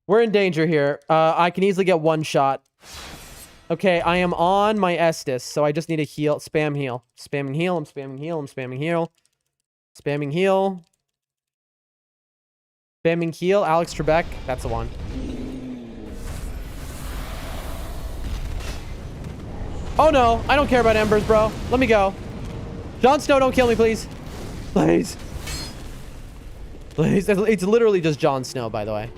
We're in danger here. I can easily get one shot. Okay, I am on my Estus, so I just need a heal. Spam heal. Spamming heal, I'm spamming heal, I'm spamming heal. Spamming heal. Spamming heal. Alex Trebek. That's the one. Oh no, I don't care about embers, bro. Let me go. Jon Snow, don't kill me, please. Please. Please. It's literally just Jon Snow, by the way.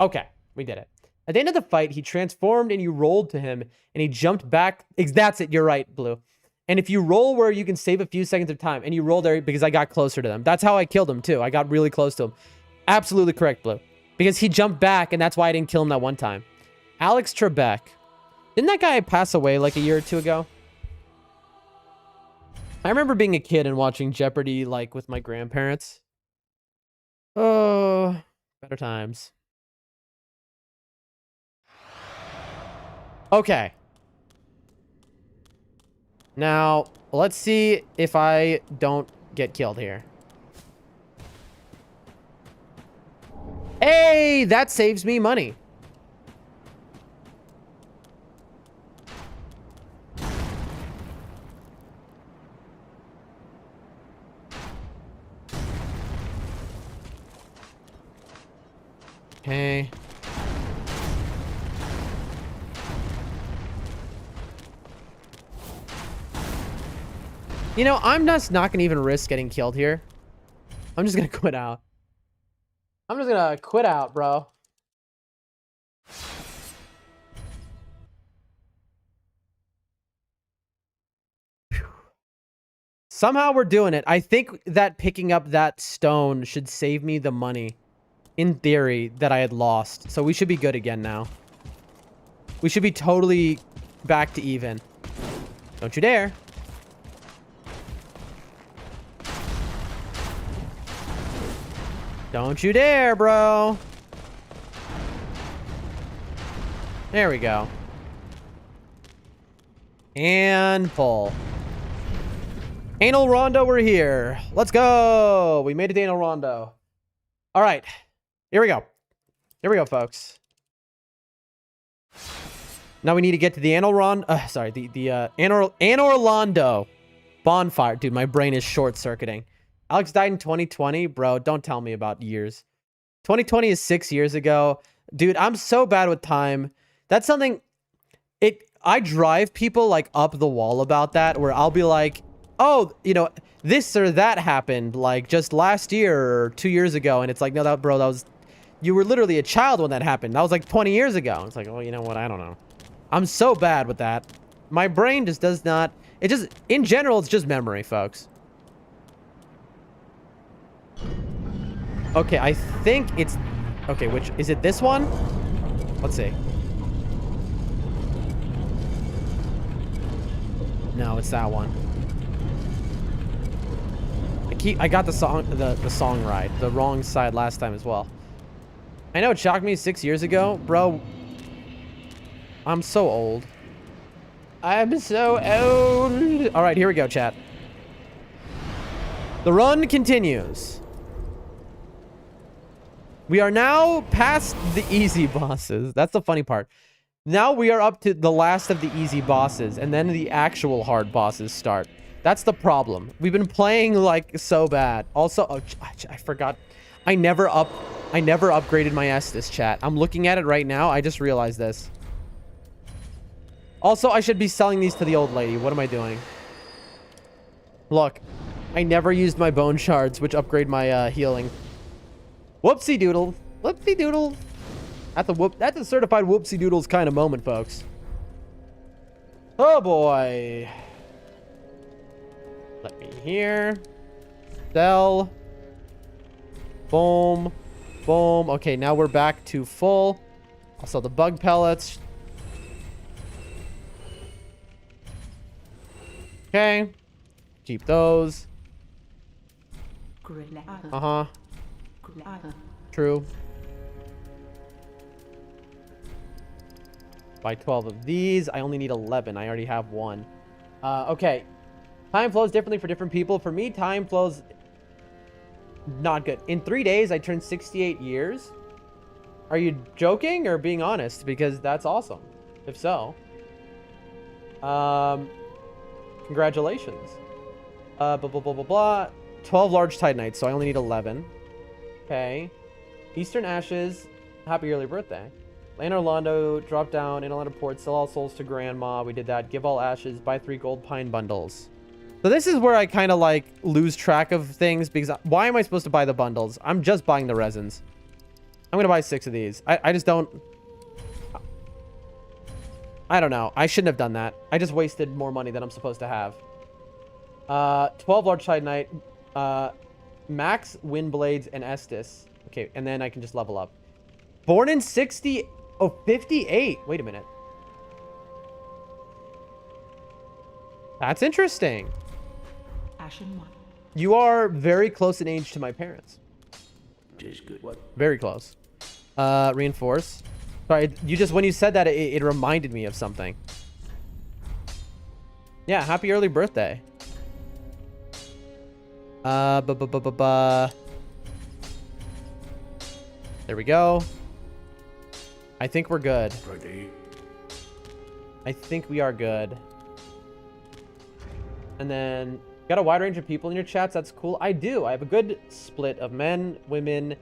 Okay, we did it. At the end of the fight, he transformed and you rolled to him and he jumped back. That's it. You're right, Blue. And if you roll where you can save a few seconds of time and you roll there because I got closer to them. That's how I killed him too. I got really close to him. Absolutely correct, Blue. Because he jumped back and that's why I didn't kill him that one time. Alex Trebek. Didn't that guy pass away like a year or two ago? I remember being a kid and watching Jeopardy like with my grandparents. Oh, better times. Okay. Now, let's see if I don't get killed here. Hey, that saves me money. Okay. You know, I'm just not going to even risk getting killed here. I'm just going to quit out. I'm just going to quit out, bro. Somehow we're doing it. I think that picking up that stone should save me the money, in theory, that I had lost. So we should be good again now. We should be totally back to even. Don't you dare. Don't you dare, bro. There we go. And pull. Anal Rondo, we're here. Let's go. We made it to Anal Rondo. All right. Here we go. Here we go, folks. Now we need to get to the Anal Rondo bonfire. Dude, my brain is short-circuiting. Alex died in 2020. Bro, don't tell me about years. 2020 is 6 years ago. Dude, I'm so bad with time. That's something... I drive people, like, up the wall about that, where I'll be like, oh, you know, this or that happened, like, just last year or 2 years ago. And it's like, no, that was... You were literally a child when that happened. That was, like, 20 years ago. It's like, well, you know what? I don't know. I'm so bad with that. My brain just does not... It just, in general, it's just memory, folks. Okay, I think it's... Okay, which... Is it this one? Let's see. No, it's that one. I got the song right. The wrong side last time as well. I know it shocked me 6 years ago. Bro, I'm so old. I'm so old. All right, here we go, chat. The run continues. We are now past the easy bosses. That's the funny part. Now we are up to the last of the easy bosses, and then the actual hard bosses start. That's the problem. We've been playing like so bad. Also, oh, I forgot. I never upgraded my Estus, chat. I'm looking at it right now. I just realized this. Also, I should be selling these to the old lady. What am I doing? Look, I never used my bone shards, which upgrade my healing. Whoopsie doodle. Whoopsie doodle. That's a certified whoopsie doodles kind of moment, folks. Oh boy. Let me hear. Sell. Boom. Boom. Okay, now we're back to full. I'll sell the bug pellets. Okay. Keep those. Uh-huh. True. Buy 12 of these. I only need 11. I already have one. Okay. Time flows differently for different people. For me, time flows not good. In 3 days, I turned 68 years. Are you joking or being honest? Because that's awesome. If so. Congratulations. Blah, blah, blah, blah, blah. 12 large Titanites, so I only need 11. Okay. Eastern Ashes. Happy early birthday. Land Orlando, drop down in Orlando Port, sell all souls to Grandma. We did that. Give all ashes, buy 3 gold pine bundles. So this is where I kind of like lose track of things because why am I supposed to buy the bundles? I'm just buying the resins. I'm going to buy 6 of these. I just don't... I don't know. I shouldn't have done that. I just wasted more money than I'm supposed to have. 12 large Titanite, max wind blades and Estus. Okay, and then I can just level up. Born in 60... Oh, 58. Wait a minute. That's interesting. Ashen 1. You are very close in age to my parents. Just good. What? Very close. Reinforce. Sorry, you just, when you said that, it reminded me of something. Yeah, happy early birthday. There we go. I think we're good. I think we are good. And then, got a wide range of people in your chats. That's cool. I do. I have a good split of men, women,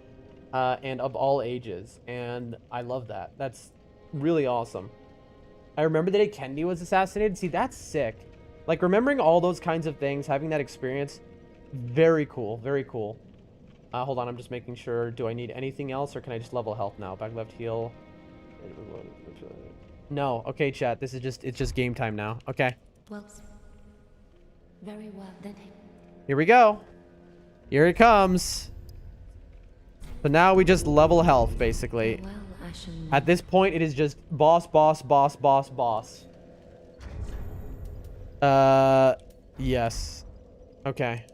and of all ages. And I love that. That's really awesome. I remember the day Kennedy was assassinated. See, that's sick. Like, remembering all those kinds of things, having that experience, very cool. Very cool. Hold on, I'm just making sure. Do I need anything else, or can I just level health now? Back left heal. No. Okay, chat. This is just, it's just game time now. Okay. Well, very well then. Here we go. Here it comes. So now we just level health, basically. Well, Ashen. At this point, it is just boss, boss, boss, boss, boss. Yes. Okay.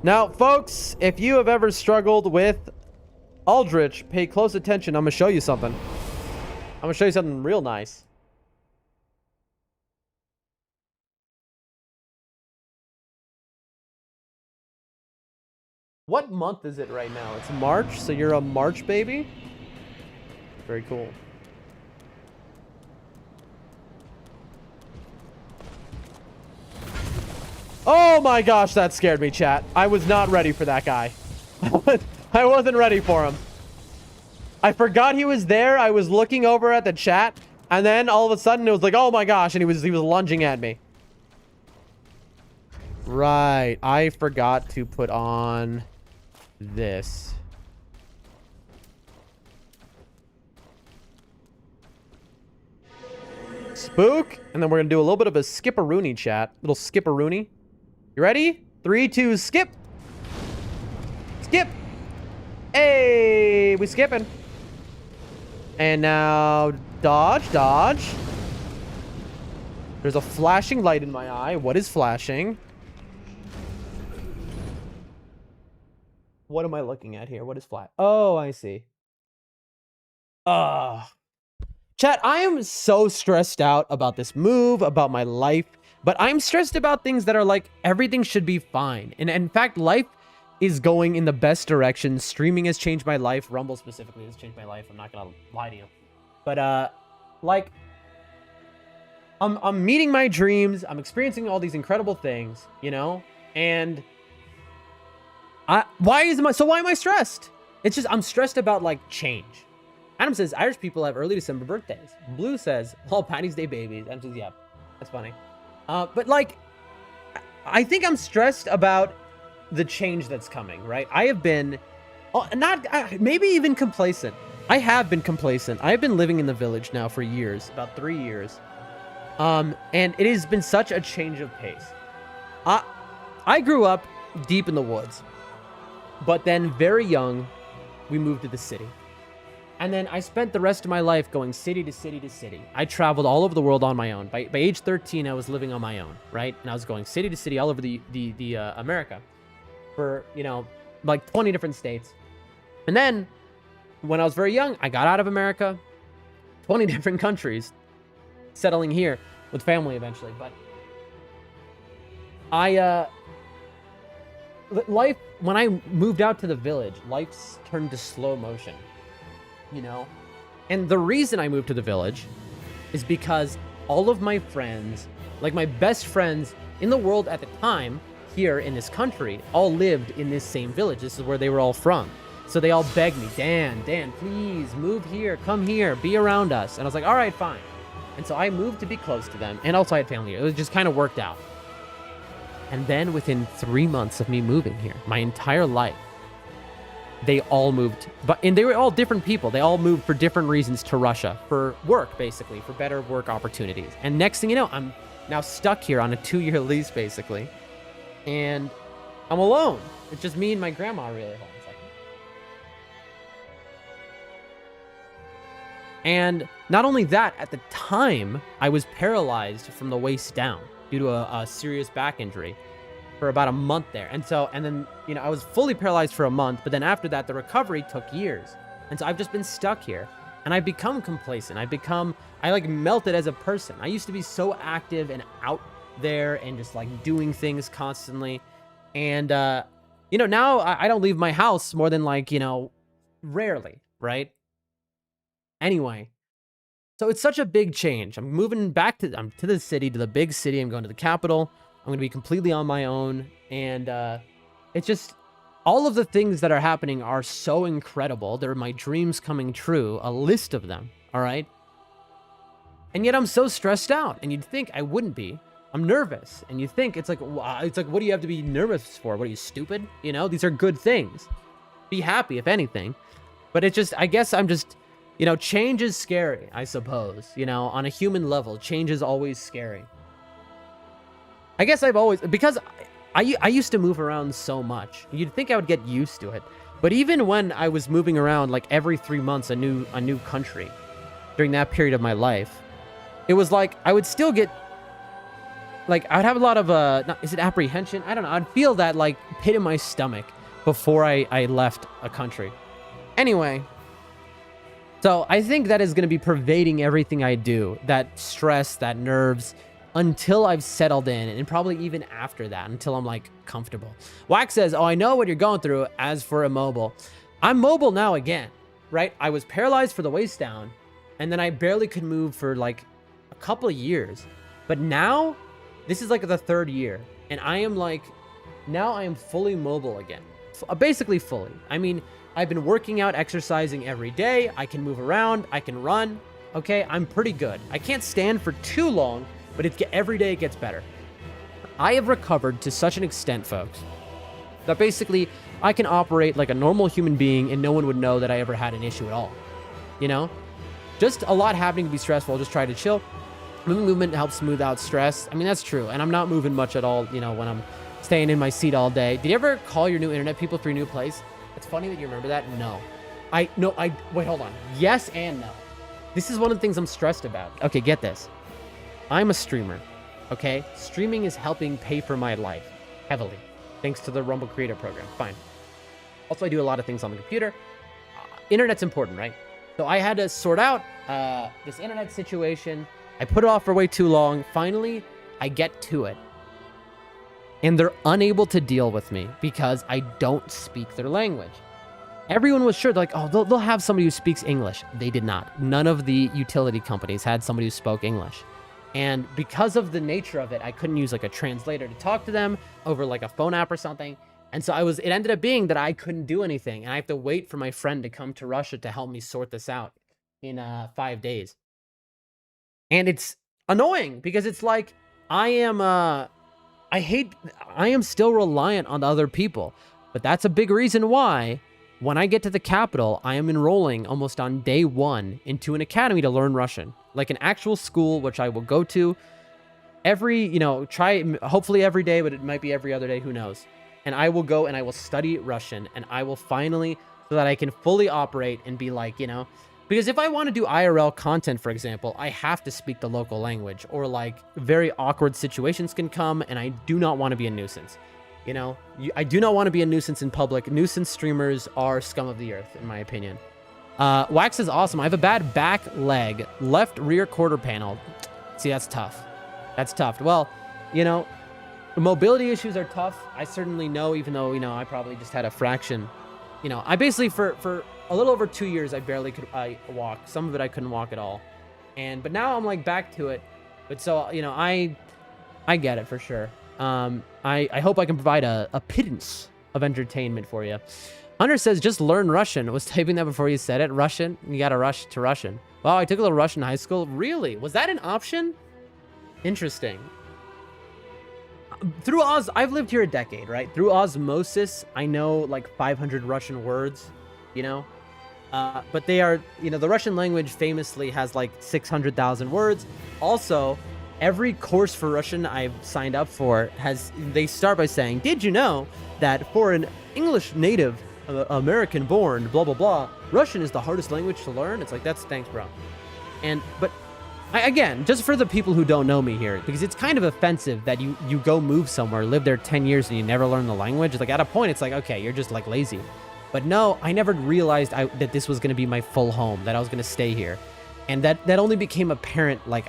Now, folks, if you have ever struggled with Aldrich, pay close attention. I'm gonna show you something. I'm gonna show you something real nice. What month is it right now? It's March, so you're a March baby? Very cool. Oh my gosh, that scared me, chat. I was not ready for that guy. I wasn't ready for him. I forgot he was there. I was looking over at the chat, and then all of a sudden it was like, oh my gosh, and he was lunging at me. Right. I forgot to put on this. spook, and then we're gonna do a little bit of a skip-a-rooney chat. Little skip-a-rooney. You ready? 3, 2, skip. Skip. Hey, we skipping. And now dodge, dodge. There's a flashing light in my eye. What is flashing? What am I looking at here? What is flash? Oh, I see. Chat, I am so stressed out about this move, about my life, but I'm stressed about things that are like, everything should be fine. And in fact, life is going in the best direction. Streaming has changed my life. Rumble specifically has changed my life. I'm not gonna lie to you. But, like, I'm meeting my dreams. I'm experiencing all these incredible things, you know? And why am I stressed? It's just, I'm stressed about, like, change. Adam says, Irish people have early December birthdays. Blue says, all Patty's Day babies. Adam says, yeah, that's funny. But, like, I think I'm stressed about the change that's coming, right? I have been, maybe even complacent. I have been complacent. I've been living in the village now for years, about 3 years. And it has been such a change of pace. I grew up deep in the woods, but then very young, we moved to the city. And then I spent the rest of my life going city to city to city. I traveled all over the world on my own. By age 13, I was living on my own, right? And I was going city to city all over the America for, you know, like 20 different states. And then when I was very young, I got out of America, 20 different countries, settling here with family eventually. But life, when I moved out to the village, life turned to slow motion. You know, and the reason I moved to the village is because all of my friends, like my best friends in the world at the time here in this country, all lived in this same village. This is where they were all from. So they all begged me, Dan, please move here, come here, be around us. And I was like, all right, fine. And so I moved to be close to them. And also I had family here. It was just kind of worked out. And then within 3 months of me moving here, my entire life, they all moved, and they were all different people. They all moved for different reasons to Russia, for work, basically, for better work opportunities. And next thing you know, I'm now stuck here on a 2-year lease, basically. And I'm alone. It's just me and my grandma, really. Hold on a second. And not only that, at the time, I was paralyzed from the waist down due to a serious back injury for about a month there. And then, you know, I was fully paralyzed for a month, but then after that, the recovery took years. And so I've just been stuck here and I've become complacent. I like melted as a person. I used to be so active and out there and just like doing things constantly. And, you know, now I don't leave my house more than like, you know, rarely, right? Anyway, so it's such a big change. I'm moving back to the city, to the big city. I'm going to the capital. I'm going to be completely on my own. And it's just, all of the things that are happening are so incredible. They're my dreams coming true, a list of them, all right? And yet I'm so stressed out. And you'd think I wouldn't be. I'm nervous. And you think, it's like, what do you have to be nervous for? What are you, stupid? You know, these are good things. Be happy, if anything. But it's just, I guess I'm just, you know, change is scary, I suppose. You know, on a human level, change is always scary. I guess I've always, because I used to move around so much. You'd think I would get used to it. But even when I was moving around like every 3 months, a new country during that period of my life, it was like, I would still get, like, I'd have a lot of, is it apprehension? I don't know. I'd feel that like pit in my stomach before I left a country. Anyway, so I think that is going to be pervading everything I do. That stress, that nerves, until I've settled in, and probably even after that, until I'm like comfortable. Wax says, oh, I know what you're going through. As for immobile, I'm mobile now again, right? I was paralyzed for the waist down, and then I barely could move for like a couple of years. But now, this is like the 3rd year, and I am like, now I am fully mobile again. Basically fully. I mean, I've been working out, exercising every day. I can move around, I can run. Okay, I'm pretty good. I can't stand for too long, but every day it gets better. I have recovered to such an extent, folks, that basically I can operate like a normal human being and no one would know that I ever had an issue at all. You know? Just a lot happening to be stressful. I'll just try to chill. Moving movement helps smooth out stress. I mean, that's true. And I'm not moving much at all, you know, when I'm staying in my seat all day. Did you ever call your new internet people for your new place? It's funny that you remember that. No. Wait, hold on. Yes and no. This is one of the things I'm stressed about. Okay, get this. I'm a streamer, okay? Streaming is helping pay for my life heavily, thanks to the Rumble Creator Program. Fine. Also, I do a lot of things on the computer. Internet's important, right? So I had to sort out this internet situation. I put it off for way too long. Finally, I get to it. And they're unable to deal with me because I don't speak their language. Everyone was sure, like, oh, they'll have somebody who speaks English. They did not. None of the utility companies had somebody who spoke English. And because of the nature of it, I couldn't use like a translator to talk to them over like a phone app or something. And so it ended up being that I couldn't do anything. And I have to wait for my friend to come to Russia to help me sort this out in 5 days. And it's annoying because it's like I am still reliant on other people. But that's a big reason why when I get to the capital, I am enrolling almost on day 1 into an academy to learn Russian, like an actual school, which I will go to hopefully every day, but it might be every other day, who knows. And I will go and I will study Russian, and I will finally, so that I can fully operate and be like, because if I want to do IRL content, for example, I have to speak the local language, or like very awkward situations can come, and I do not want to be a nuisance. I do not want to be a nuisance in public. Nuisance streamers are scum of the earth, in my opinion. Wax is awesome. I have a bad back leg, left rear quarter panel. See, that's tough. That's tough. Well, mobility issues are tough. I certainly know, even though, I probably just had a fraction. I basically, for a little over 2 years, I barely could walk. Some of it I couldn't walk at all. But now I'm like back to it. But so, I get it for sure. I hope I can provide a pittance of entertainment for you. Hunter says, just learn Russian. I was typing that before you said it. Russian? You gotta rush to Russian. Wow, I took a little Russian in high school. Really? Was that an option? Interesting. Through I've lived here a decade, right? Through osmosis, I know like 500 Russian words, but they are, the Russian language famously has like 600,000 words. Also, every course for Russian I've signed up for they start by saying, did you know that for an English native American born, blah, blah, blah, Russian is the hardest language to learn? It's like, thanks, bro. But again, just for the people who don't know me here, because it's kind of offensive that you go move somewhere, live there 10 years and you never learn the language. Like at a point, it's like, okay, you're just like lazy. But no, I never realized that this was going to be my full home, that I was going to stay here. And that only became apparent like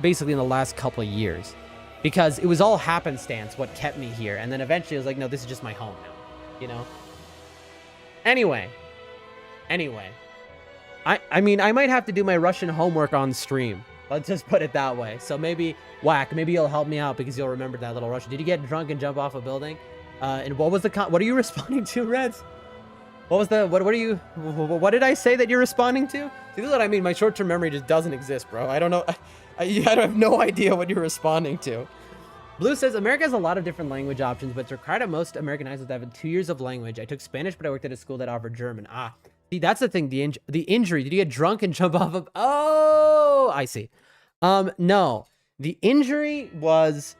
basically in the last couple of years, because it was all happenstance what kept me here. And then eventually I was like, no, this is just my home now, Anyway. I mean, I might have to do my Russian homework on stream. Let's just put it that way. So maybe, Whack, maybe you'll help me out because you'll remember that little Russian. Did you get drunk and jump off a building? And what was what are you responding to, Reds? What did I say that you're responding to? See, this is what I mean. My short-term memory just doesn't exist, bro. I don't know. I have no idea what you're responding to. Blue says, America has a lot of different language options, but it's required at most American high schools to have 2 years of language. I took Spanish, but I worked at a school that offered German. See, that's the thing. The injury. Did you get drunk and jump off of? Oh, I see. No. The injury was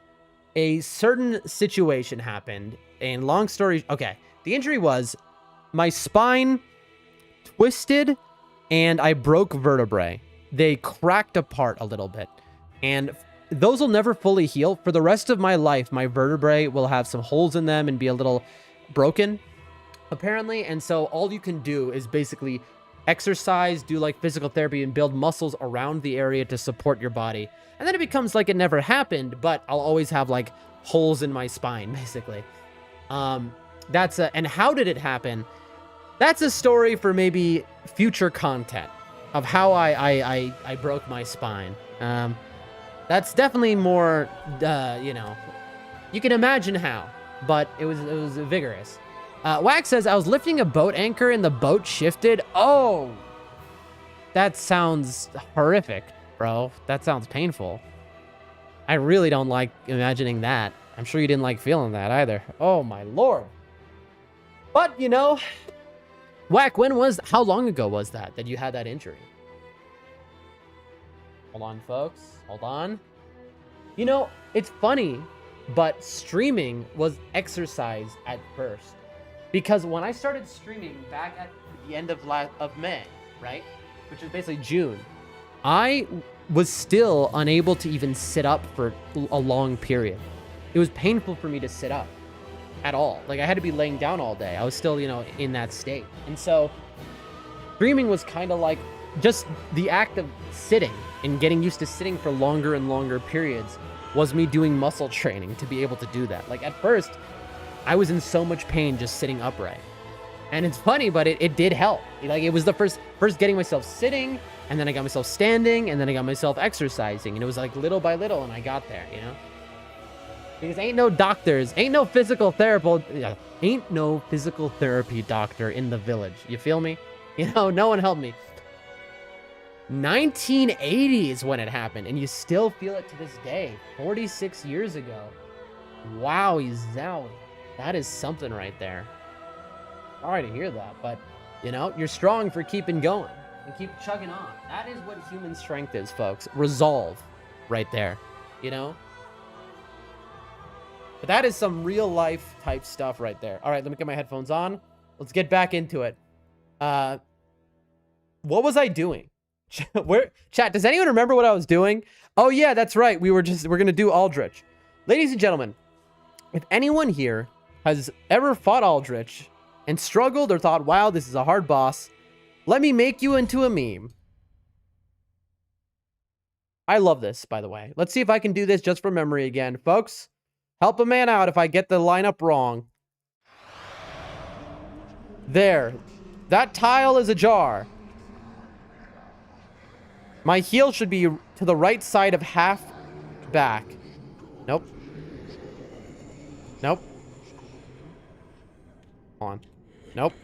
a certain situation happened. And long story. Okay. The injury was my spine twisted and I broke vertebrae. They cracked apart a little bit. And those will never fully heal. For the rest of my life, my vertebrae will have some holes in them and be a little broken, apparently. And so all you can do is basically exercise, do like physical therapy, and build muscles around the area to support your body. And then it becomes like it never happened, but I'll always have like holes in my spine, basically. And how did it happen? That's a story for maybe future content of how I broke my spine. That's definitely more, you can imagine how, but it was vigorous. Wax says, I was lifting a boat anchor and the boat shifted. Oh, that sounds horrific, bro. That sounds painful. I really don't like imagining that. I'm sure you didn't like feeling that either. Oh my Lord. But Whack, how long ago was that you had that injury? Hold on, folks. Hold on. You know, it's funny, but streaming was exercise at first. Because when I started streaming back at the end of May, right? Which is basically June, I was still unable to even sit up for a long period. It was painful for me to sit up at all. Like, I had to be laying down all day. I was still, you know, in that state. And so streaming was kind of like just the act of sitting and getting used to sitting for longer and longer periods was me doing muscle training to be able to do that. Like, at first, I was in so much pain just sitting upright. And it's funny, but it did help. Like, it was the first getting myself sitting, and then I got myself standing, and then I got myself exercising. And it was like little by little, and I got there, you know? Because ain't no doctors, ain't no physical therapy doctor in the village. You feel me? You know, no one helped me. 1980 is when it happened, and you still feel it to this day. 46 years ago. Wowie zowie. That is something right there. Sorry to hear that, but, you know, you're strong for keeping going and keep chugging on. That is what human strength is, folks. Resolve right there, you know? But that is some real life type stuff right there. All right, let me get my headphones on. Let's get back into it. What was I doing? Chat, does anyone remember what I was doing? Oh yeah, that's right. We're going to do Aldrich. Ladies and gentlemen, if anyone here has ever fought Aldrich and struggled or thought, wow, this is a hard boss, let me make you into a meme. I love this, by the way. Let's see if I can do this just from memory again. Folks, help a man out if I get the lineup wrong. There. That tile is ajar. My heel should be to the right side of half back. Nope. Nope. Hold on. Nope.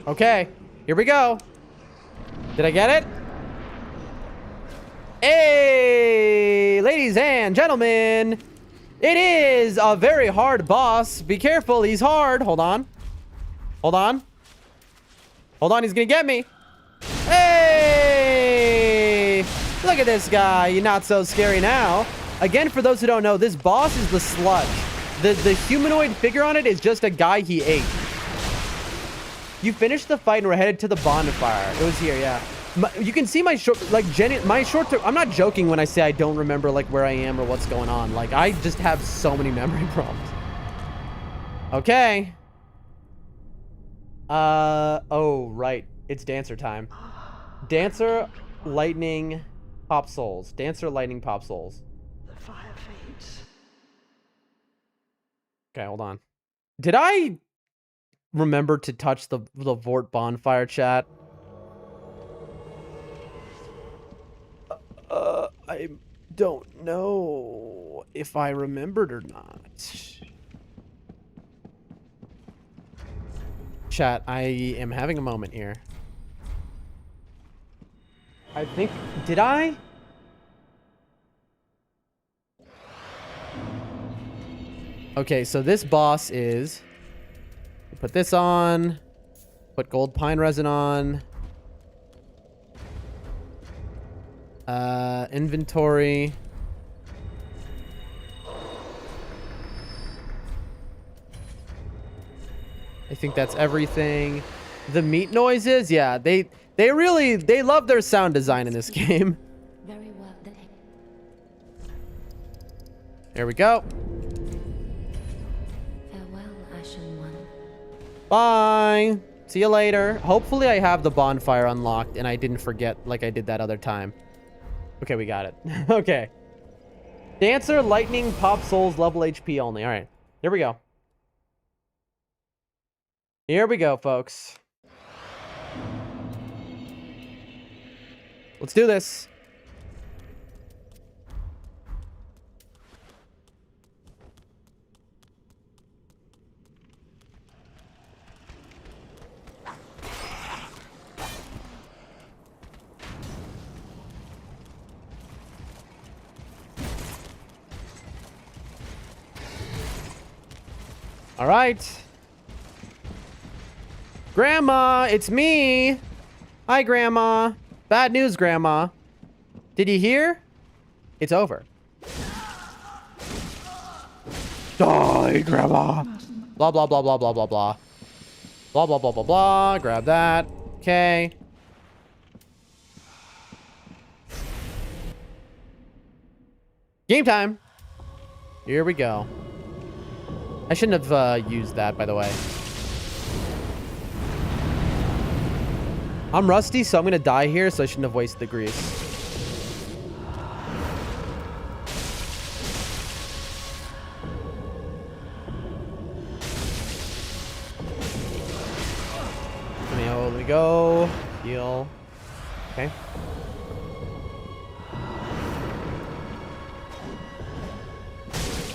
Okay. Here we go. Did I get it? Hey, ladies and gentlemen. It is a very hard boss. Be careful. He's hard. Hold on. Hold on. Hold on. He's going to get me. Hey. Look at this guy. You're not so scary now. Again, for those who don't know, this boss is the sludge. The humanoid figure on it is just a guy he ate. You finished the fight and we're headed to the bonfire. It was here, yeah. You can see my short, like, I'm not joking when I say I don't remember, like, where I am or what's going on. Like, I just have so many memory problems. Okay. Oh, right. It's dancer time. Dancer, lightning, pop souls. Dancer, lightning, pop souls. The fire fades. Okay, hold on. Did I remember to touch the Vort bonfire, chat? I don't know if I remembered or not. Chat, I am having a moment here. I think, did I? Okay, so this boss is, put this on, put gold pine resin on, inventory. I think that's everything. The meat noises, yeah, they love their sound design in this game. Very well then. There we go. Farewell, Ashen One. Bye. See you later. Hopefully I have the bonfire unlocked and I didn't forget like I did that other time. Okay, we got it. Okay. Dancer, lightning, pop souls, level HP only. All right. Here we go. Here we go, folks. Let's do this. All right. Grandma, it's me. Hi, Grandma. Bad news, Grandma. Did you hear? It's over. Die, Grandma. Blah, blah, blah, blah, blah, blah, blah. Blah, blah, blah, blah, blah. Grab that. Okay. Game time. Here we go. I shouldn't have used that, by the way. I'm rusty, so I'm going to die here, so I shouldn't have wasted the grease. There we go. Heal. Okay.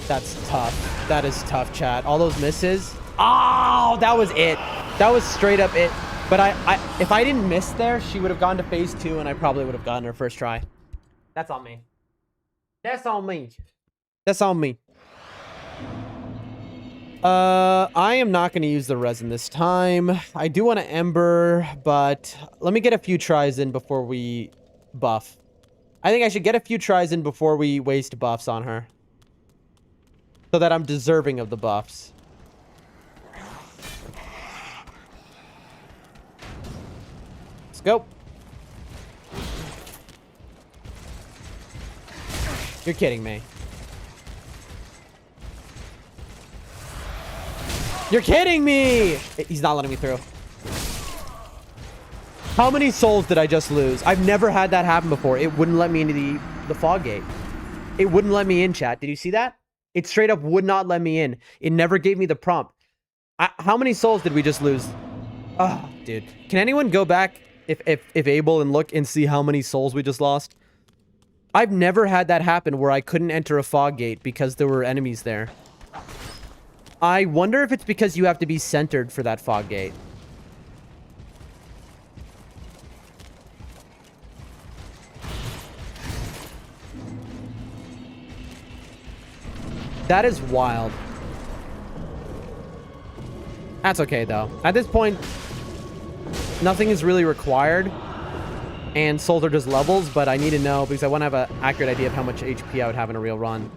That's tough. That is tough, chat. All those misses. Oh, that was it. That was straight up it. But if I didn't miss there, she would have gone to phase 2, and I probably would have gotten her first try. That's on me. That's on me. That's on me. I am not going to use the resin this time. I do want to ember, but let me get a few tries in before we buff. I think I should get a few tries in before we waste buffs on her, so that I'm deserving of the buffs. Let's go. You're kidding me. You're kidding me! He's not letting me through. How many souls did I just lose? I've never had that happen before. It wouldn't let me into the fog gate. It wouldn't let me in, chat. Did you see that? It straight up would not let me in. It never gave me the prompt. How many souls did we just lose? Oh, dude. Can anyone go back, if able, and look and see how many souls we just lost? I've never had that happen where I couldn't enter a fog gate because there were enemies there. I wonder if it's because you have to be centered for that fog gate. That is wild. That's okay, though. At this point, nothing is really required. And souls are just levels, but I need to know because I want to have an accurate idea of how much HP I would have in a real run.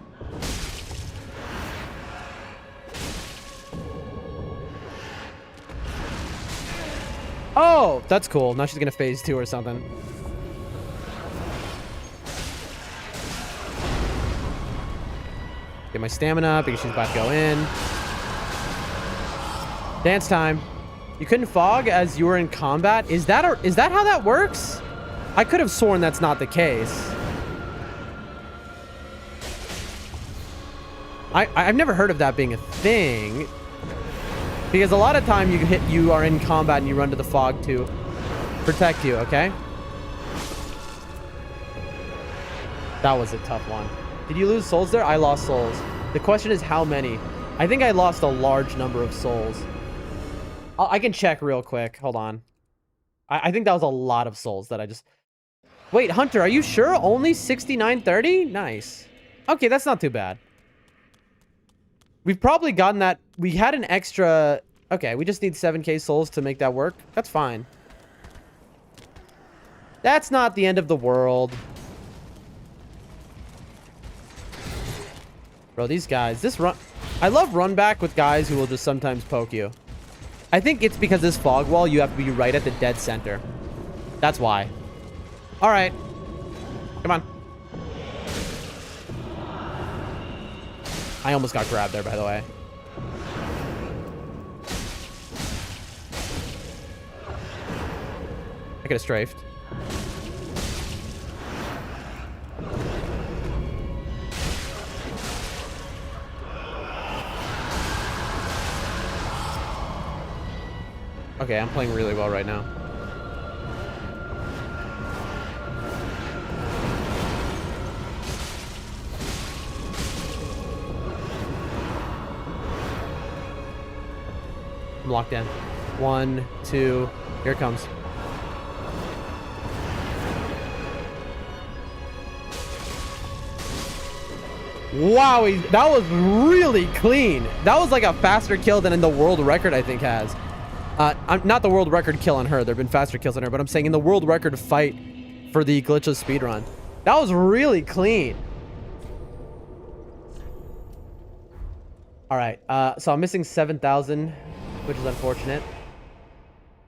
Oh, that's cool. Now she's going to phase 2 or something. Get my stamina up because she's about to go in. Dance time. You couldn't fog as you were in combat? Is that how that works? I could have sworn that's not the case. I've never heard of that being a thing. Because a lot of time you are in combat and you run to the fog to protect you, okay? That was a tough one. Did you lose souls there? I lost souls. The question is how many? I think I lost a large number of souls. I can check real quick. Hold on. I think that was a lot of souls that I just... Wait, Hunter, are you sure? Only 6930? Nice. Okay, that's not too bad. We've probably gotten that. We had an extra... Okay, we just need 7k souls to make that work. That's fine. That's not the end of the world. Bro, these guys, this run... I love run back with guys who will just sometimes poke you. I think it's because this fog wall, you have to be right at the dead center. That's why. All right. Come on. I almost got grabbed there, by the way. I could have strafed. Okay, I'm playing really well right now. I'm locked in. 1, 2, here it comes. Wow, that was really clean. That was like a faster kill than in the world record, I think, has. I'm not the world record kill on her. There have been faster kills on her, but I'm saying in the world record fight for the glitchless speedrun. That was really clean. All right, so I'm missing 7,000, which is unfortunate.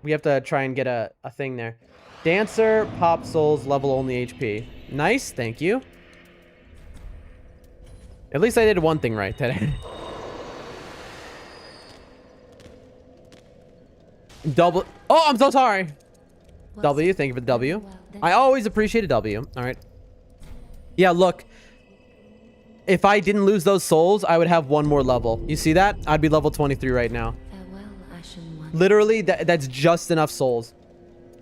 We have to try and get a thing there. Dancer, pop souls, level only HP. Nice, thank you. At least I did one thing right today. Double. Oh, I'm so sorry. W, thank you for the W. I always appreciate a W. All right. Yeah, look. If I didn't lose those souls, I would have one more level. You see that? I'd be level 23 right now. Literally, that's just enough souls.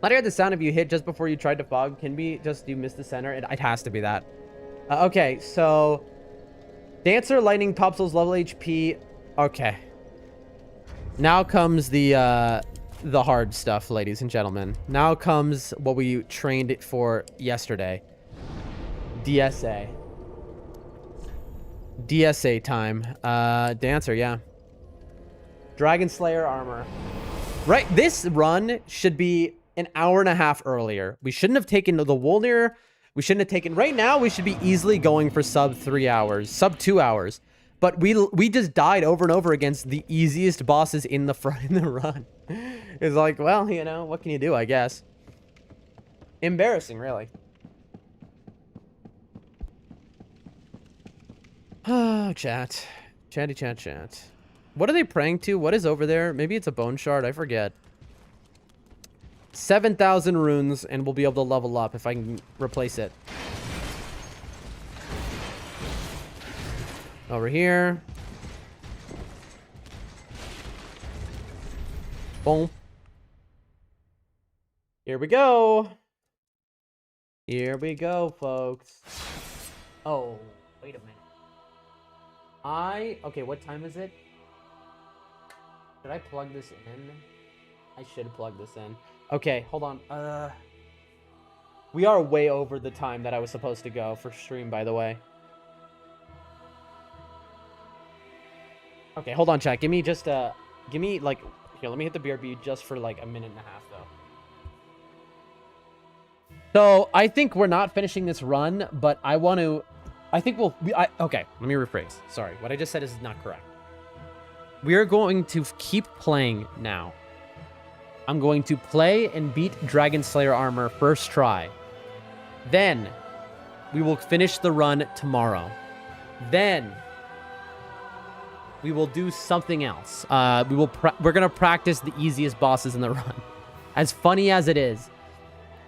I heard the sound of you hit just before you tried to fog. Can be just you missed the center. It has to be that. Okay, so Dancer, Lightning, Pop Souls, level HP. Okay. Now comes the hard stuff, ladies and gentlemen. Now comes what we trained it for yesterday. DSA. DSA time. Dancer, yeah. Dragon Slayer armor. Right, this run should be an hour and a half earlier. We shouldn't have taken the Wolnir. We shouldn't have taken... Right now, we should be easily going for sub 3 hours. Sub 2 hours. But we just died over and over against the easiest bosses in the run. It's like, well, you know, what can you do, I guess. Embarrassing, really. Oh, chat. Chatty chat chat. What are they praying to? What is over there? Maybe it's a bone shard. I forget. 7,000 runes, and we'll be able to level up if I can replace it. Over here. Boom. Here we go. Here we go, folks. Oh, wait a minute. Okay, what time is it? Should I plug this in? I should plug this in. Okay, hold on. We are way over the time that I was supposed to go for stream, by the way. Okay, hold on, chat. Give me just, give me, like, here, let me hit the BRB just for, like, a minute and a half, though. So, I think we're not finishing this run, but I want to... I think we'll... okay, let me rephrase. Sorry, what I just said is not correct. We are going to keep playing now. I'm going to play and beat Dragon Slayer armor first try. Then, we will finish the run tomorrow. Then, we will do something else. We're gonna practice the easiest bosses in the run. As funny as it is,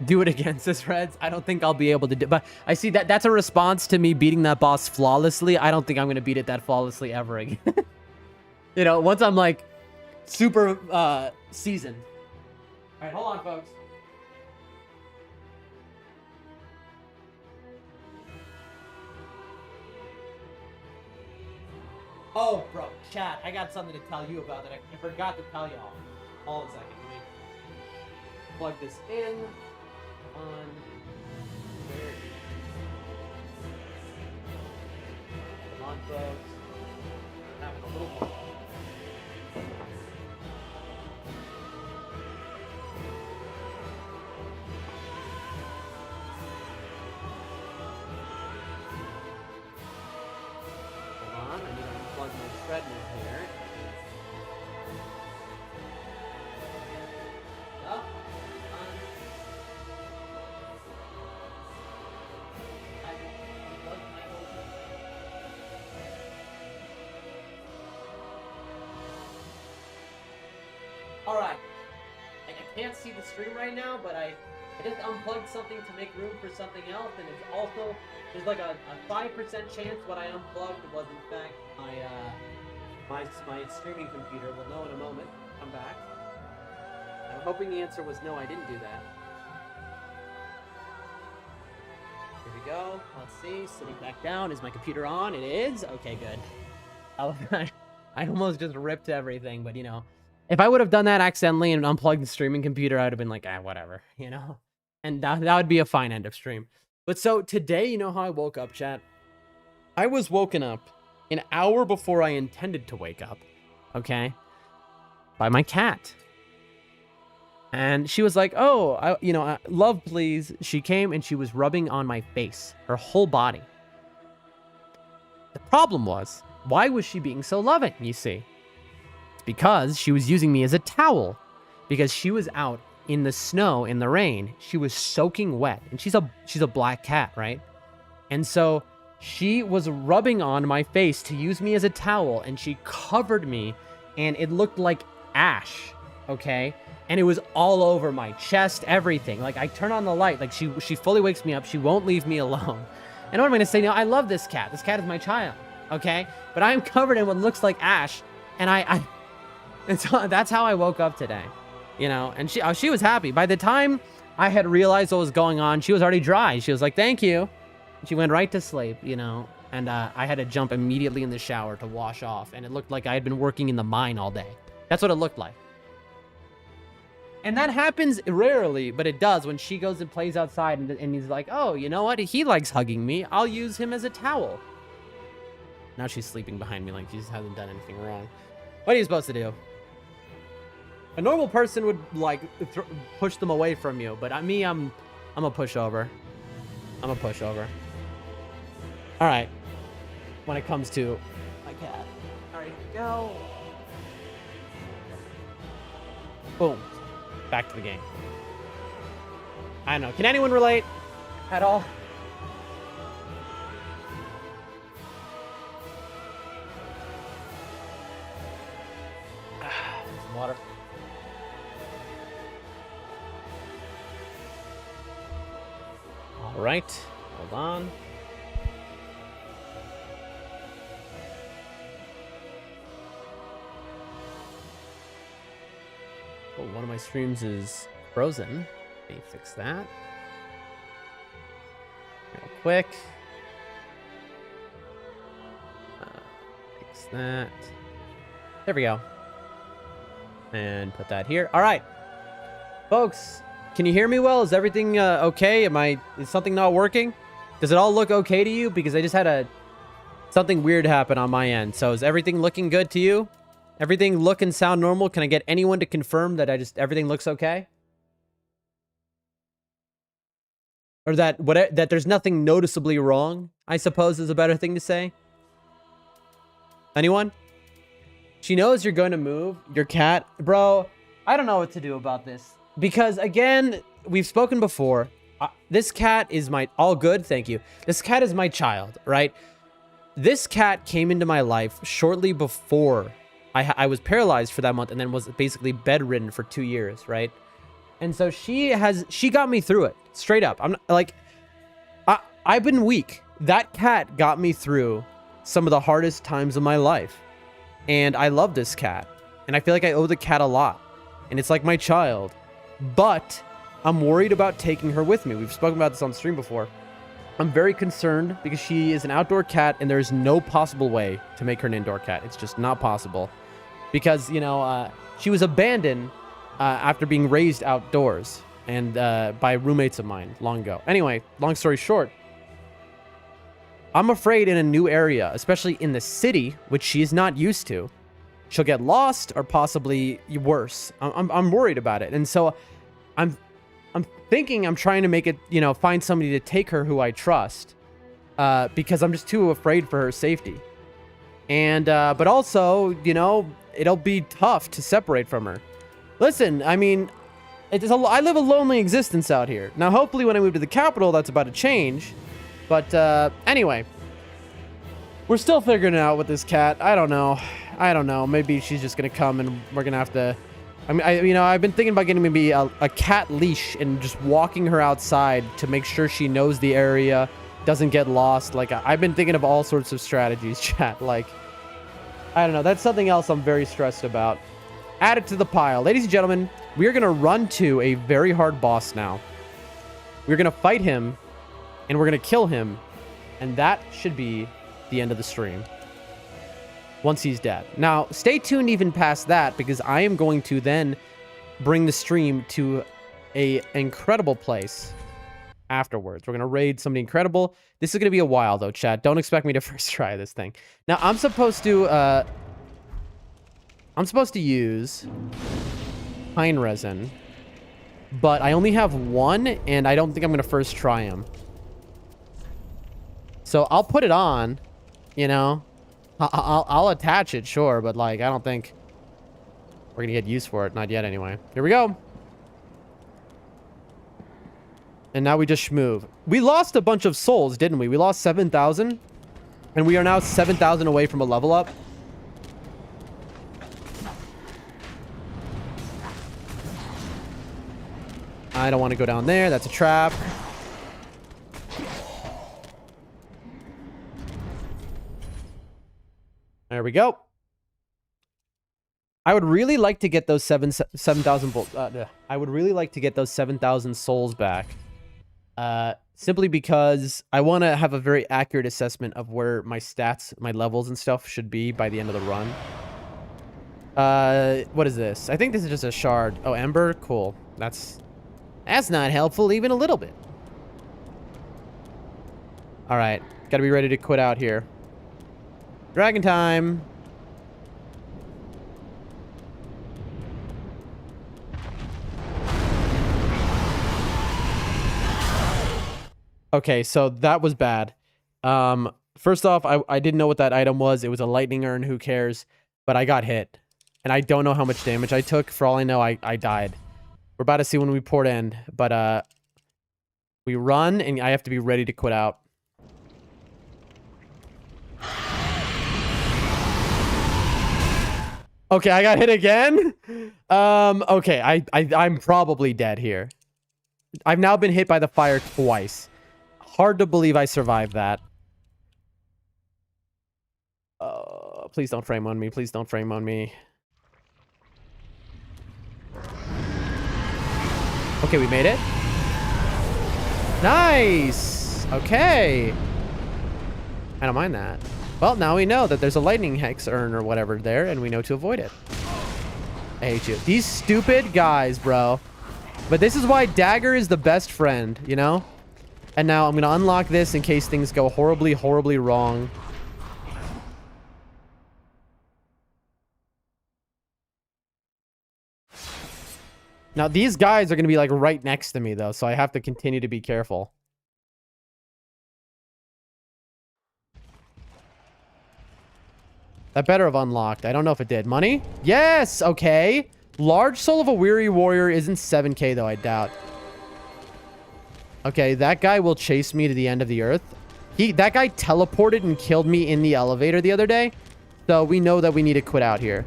do it against us, Reds. I don't think I'll be able to do. But I see that's a response to me beating that boss flawlessly. I don't think I'm gonna beat it that flawlessly ever again. You know, once I'm like super seasoned. All right, hold on, folks. Oh, bro, chat, I got something to tell you about that I forgot to tell y'all. Hold on a second, let me plug this in on... Come on, folks. I'm having a little more. Treadmill here. All right. I can't see the stream right now, but I just unplugged something to make room for something else, and it's also there's like a 5% chance what I unplugged was in fact my streaming computer. We'll know in a moment. Come back. I'm hoping the answer was no, I didn't do that. Here we go. Let's see. Sitting back down. Is my computer on? It is. Okay, good. I almost just ripped everything, but you know, if I would have done that accidentally and unplugged the streaming computer, I would have been like, whatever, you know? And that would be a fine end of stream. But so today, you know how I woke up, chat? I was woken up an hour before I intended to wake up, okay? By my cat. And she was like, oh, love, please. She came and she was rubbing on my face, her whole body. The problem was, why was she being so loving, you see? It's because she was using me as a towel. Because she was out in the snow, in the rain. She was soaking wet. And she's a black cat, right? And so she was rubbing on my face to use me as a towel. And she covered me. And it looked like ash, okay? And it was all over my chest, everything. Like, I turn on the light. Like, she fully wakes me up. She won't leave me alone. And what I'm going to say now, I love this cat. This cat is my child, okay? But I'm covered in what looks like ash. And and so that's how I woke up today, you know? And she was happy. By the time I had realized what was going on, she was already dry. She was like, thank you. She went right to sleep, you know? And I had to jump immediately in the shower to wash off. And it looked like I had been working in the mine all day. That's what it looked like. And that happens rarely, but it does when she goes and plays outside and he's like, oh, you know what? He likes hugging me. I'll use him as a towel. Now she's sleeping behind me like she hasn't done anything wrong. What are you supposed to do? A normal person would, like, push them away from you, but I'm a pushover. I'm a pushover. All right. When it comes to my cat. All right, go. Boom. Back to the game. I don't know. Can anyone relate at all? Some water. All right. Hold on. Oh, one of my streams is frozen. Let me fix that. Real quick. Fix that. There we go. And put that here. All right. Folks, can you hear me well? Is everything okay? Is something not working? Does it all look okay to you? Because I just had something weird happen on my end. So is everything looking good to you? Everything look and sound normal? Can I get anyone to confirm that everything looks okay? Or that there's nothing noticeably wrong, I suppose is a better thing to say. Anyone? She knows you're going to move your cat. Bro, I don't know what to do about this. Because again, we've spoken before. This cat is all good, thank you. This cat is my child, right? This cat came into my life shortly before I was paralyzed for that month and then was basically bedridden for 2 years, right? And so she got me through it, straight up. I've been weak. That cat got me through some of the hardest times of my life. And I love this cat. And I feel like I owe the cat a lot. And it's like my child. But I'm worried about taking her with me. We've spoken about this on stream before. I'm very concerned because she is an outdoor cat and there's no possible way to make her an indoor cat. It's just not possible. Because, you know, she was abandoned after being raised outdoors and by roommates of mine long ago. Anyway, long story short, I'm afraid in a new area, especially in the city, which she is not used to, she'll get lost or possibly worse. I'm worried about it. And so I'm thinking I'm trying to make it, you know, find somebody to take her who I trust because I'm just too afraid for her safety. And, but also, you know, it'll be tough to separate from her. Listen, I mean, I live a lonely existence out here. Now, hopefully when I move to the capital, that's about to change. But, anyway, we're still figuring it out with this cat. I don't know. Maybe she's just going to come and we're going to have to, I've been thinking about getting maybe a cat leash and just walking her outside to make sure she knows the area, doesn't get lost. Like, I've been thinking of all sorts of strategies, chat. Like, I don't know. That's something else I'm very stressed about. Add it to the pile. Ladies and gentlemen, we are going to run to a very hard boss now. We're going to fight him, and we're going to kill him, and that should be the end of the stream. Once he's dead. Now, stay tuned even past that, because I am going to then bring the stream to an incredible place afterwards. We're going to raid somebody incredible. This is going to be a while, though, chat. Don't expect me to first try this thing. Now, I'm supposed to use pine resin but I only have one, and I don't think I'm going to first try him. So I'll put it on, you know. I'll attach it, sure, but like I don't think we're going to get use for it. Not yet, anyway. Here we go. And now we just schmoove. We lost a bunch of souls, didn't we? We lost 7,000. And we are now 7,000 away from a level up. I don't want to go down there. That's a trap. There we go. I would really like to get those 7,000 I would really like to get those 7,000 souls back. Simply because I want to have a very accurate assessment of where my stats, my levels and stuff should be by the end of the run. What is this? I think this is just a shard. Oh, Ember? Cool. That's not helpful even a little bit. All right. Got to be ready to quit out here. Dragon time. Okay, so that was bad. First off, I didn't know what that item was. It was a lightning urn. Who cares? But I got hit. And I don't know how much damage I took. For all I know, I died. We're about to see when we port in. But we run, and I have to be ready to quit out. Okay, I got hit again. Okay, I'm probably dead here. I've now been hit by the fire twice. Hard to believe I survived that. Please don't frame on me. Please don't frame on me. Okay, we made it. Nice. Okay. I don't mind that. Well, now we know that there's a lightning hex urn or whatever there, and we know to avoid it. I hate you. These stupid guys, bro. But this is why Dagger is the best friend, you know? And now I'm going to unlock this in case things go horribly, horribly wrong. Now, these guys are going to be, like, right next to me, though, so I have to continue to be careful. That better have unlocked. I don't know if it did. Money? Yes! Okay. Large Soul of a Weary Warrior isn't 7k, though, I doubt. Okay, that guy will chase me to the end of the earth. That guy teleported and killed me in the elevator the other day. So we know that we need to quit out here.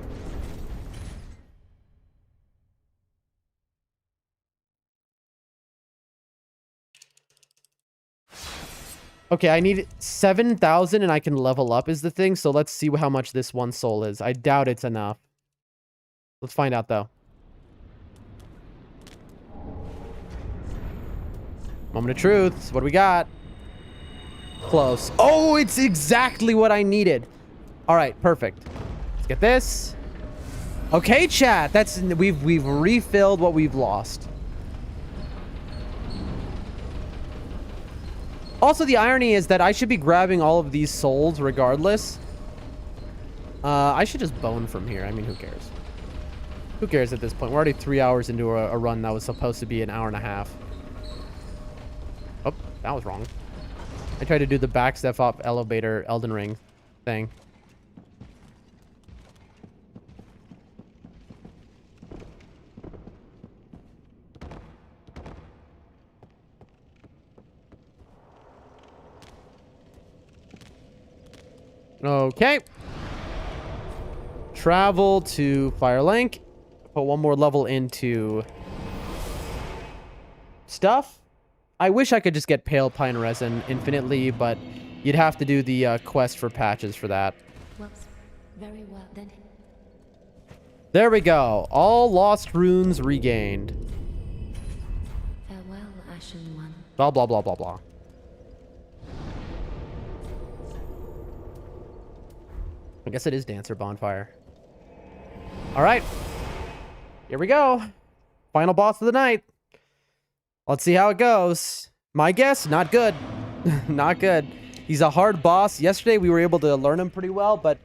Okay, I need 7,000 and I can level up is the thing. So let's see how much this one soul is. I doubt it's enough. Let's find out, though. Moment of truth. What do we got? Close. Oh, it's exactly what I needed. All right, perfect. Let's get this. Okay, chat. We've refilled what we've lost. Also, the irony is that I should be grabbing all of these souls regardless. I should just bone from here. I mean, who cares? Who cares at this point? We're already 3 hours into a run that was supposed to be an hour and a half. Oh, that was wrong. I tried to do the back step up elevator Elden Ring thing. Okay. Travel to Firelink. Put one more level into stuff. I wish I could just get Pale Pine Resin infinitely, but you'd have to do the quest for patches for that. Well, very well then. There we go. All lost runes regained. Farewell, Ashen One. Blah, blah, blah, blah, blah. I guess it is Dancer Bonfire. All right. Here we go. Final boss of the night. Let's see how it goes. My guess, not good. Not good. He's a hard boss. Yesterday, we were able to learn him pretty well, but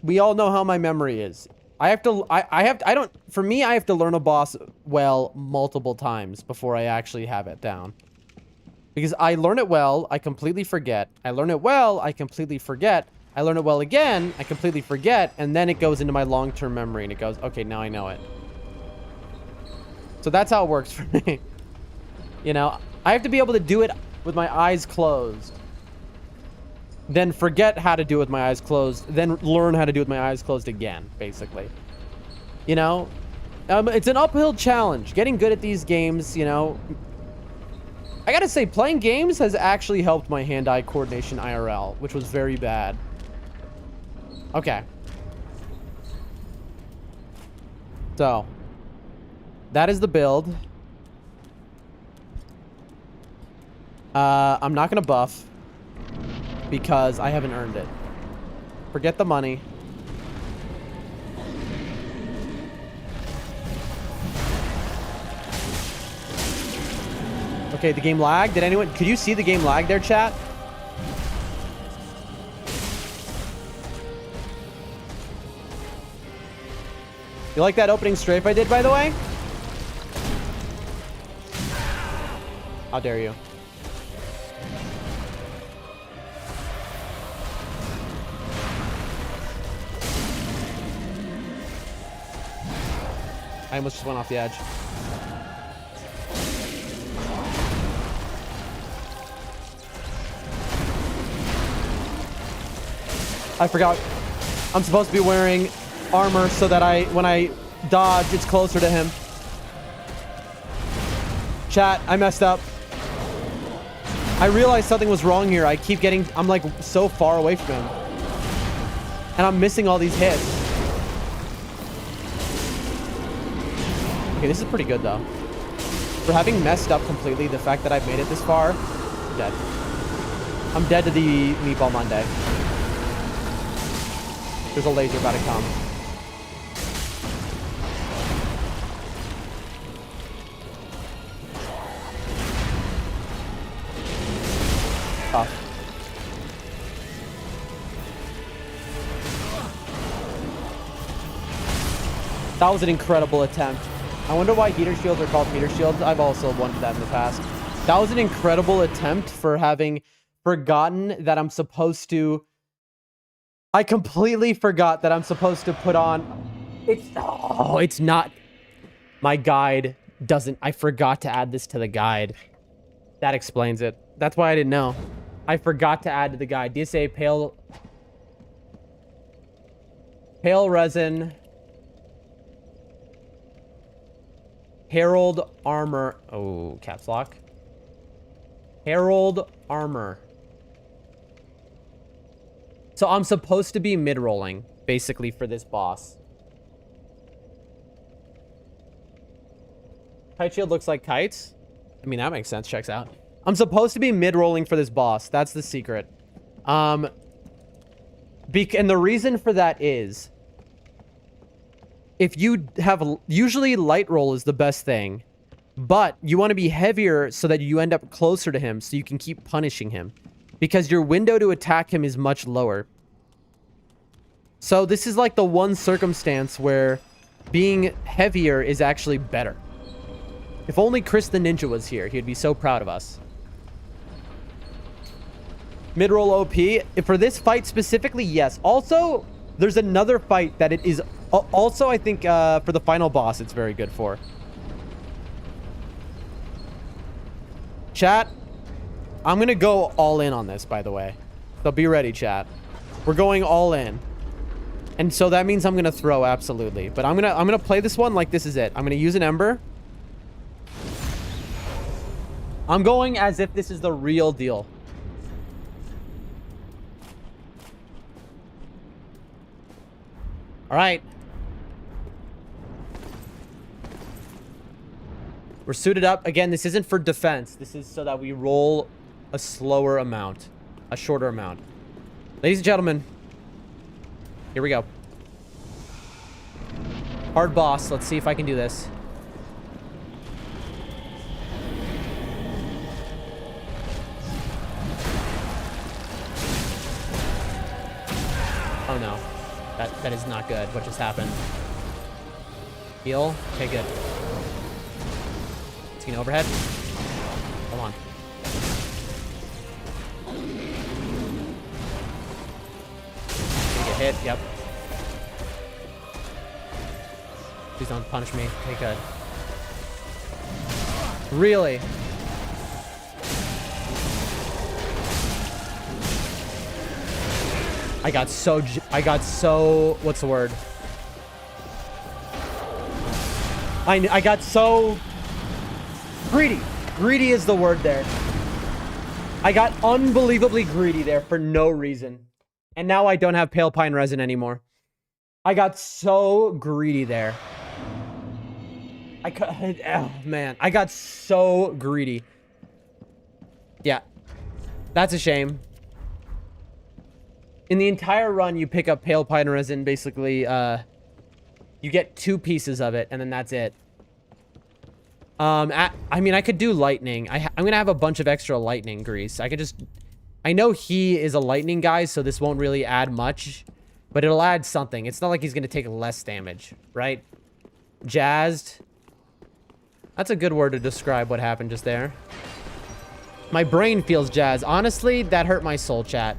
we all know how my memory is. For me, I have to learn a boss well multiple times before I actually have it down. Because I learn it well, I completely forget. I learn it well, I completely forget. I learn it well again, I completely forget, and then it goes into my long-term memory, and it goes, okay, now I know it. So that's how it works for me. You know, I have to be able to do it with my eyes closed. Then forget how to do it with my eyes closed. Then learn how to do it with my eyes closed again, basically. You know? It's an uphill challenge. Getting good at these games, you know... I gotta say, playing games has actually helped my hand-eye coordination IRL, which was very bad. Okay. So. That is the build. I'm not gonna buff. Because I haven't earned it. Forget the money. Okay, the game lagged. Could you see the game lag there, chat? You like that opening strafe I did, by the way? How dare you? I almost just went off the edge. I forgot. I'm supposed to be wearing armor so that when I dodge, it's closer to him. Chat, I messed up. I realized something was wrong here. I'm like so far away from him. And I'm missing all these hits. Okay, this is pretty good though. For having messed up completely, the fact that I've made it this far, I'm dead. I'm dead to the Meatball Monday. There's a laser about to come. Tough. That was an incredible attempt. I wonder why heater shields are called heater shields. I've also wondered that in the past. That was an incredible attempt for having forgotten that I'm supposed to... I completely forgot that I'm supposed to put on... it's not... My guide doesn't... I forgot to add this to the guide. That explains it. That's why I didn't know. I forgot to add to the guide. DSA pale... Pale resin... Herald armor... Oh, caps lock. Herald armor. So I'm supposed to be mid-rolling, basically, for this boss. Kite shield looks like kites. I mean, that makes sense. Checks out. I'm supposed to be mid-rolling for this boss. That's the secret. And the reason for that is... If you have... Usually, light roll is the best thing. But you want to be heavier so that you end up closer to him so you can keep punishing him. Because your window to attack him is much lower. So this is like the one circumstance where being heavier is actually better. If only Chris the Ninja was here, he'd be so proud of us. Mid-roll OP. For this fight specifically, yes. Also, there's another fight that it is... Also, I think for the final boss, it's very good for. Chat, I'm going to go all in on this, by the way. So be ready, chat. We're going all in. And so that means I'm going to throw, absolutely. But I'm going to play this one like this is it. I'm going to use an Ember. I'm going as if this is the real deal. All right. We're suited up. Again, this isn't for defense. This is so that we roll a slower amount. A shorter amount. Ladies and gentlemen. Here we go. Hard boss. Let's see if I can do this. Oh no. That is not good. What just happened? Heal. Okay, good. It's gonna overhead. Hold on. Gonna get hit. Yep. Please don't punish me. Okay, good. Really? I got so, what's the word? I got so greedy. Greedy is the word there. I got unbelievably greedy there for no reason. And now I don't have pale pine resin anymore. I got so greedy there. Oh man, I got so greedy. Yeah, that's a shame. In the entire run, you pick up pale pine resin, basically, you get 2 pieces of it, and then that's it. I mean, I could do lightning. I'm gonna have a bunch of extra lightning grease. I could just... I know he is a lightning guy, so this won't really add much, but it'll add something. It's not like he's gonna take less damage, right? Jazzed. That's a good word to describe what happened just there. My brain feels jazzed. Honestly, that hurt my soul, chat.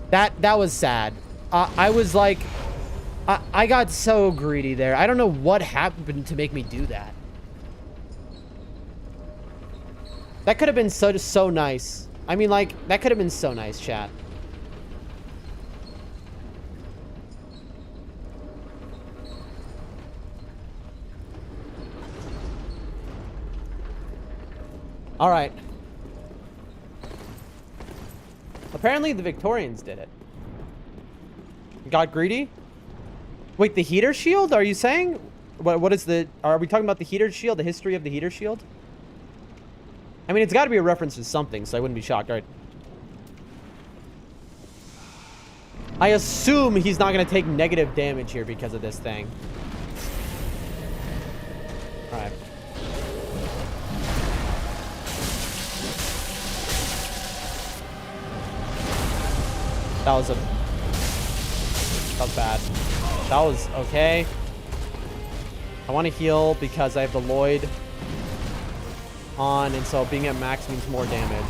That was sad. I was like... I got so greedy there. I don't know what happened to make me do that. That could have been so nice. I mean, like, that could have been so nice, chat. All right. Apparently the Victorians did it. Got greedy? Wait, the heater shield? Are you saying? What is the... Are we talking about the heater shield? The history of the heater shield? I mean, it's got to be a reference to something, so I wouldn't be shocked. All right. I assume he's not going to take negative damage here because of this thing. All right. That was bad. That was okay. I want to heal because I have the Lloyd on, and so being at max means more damage.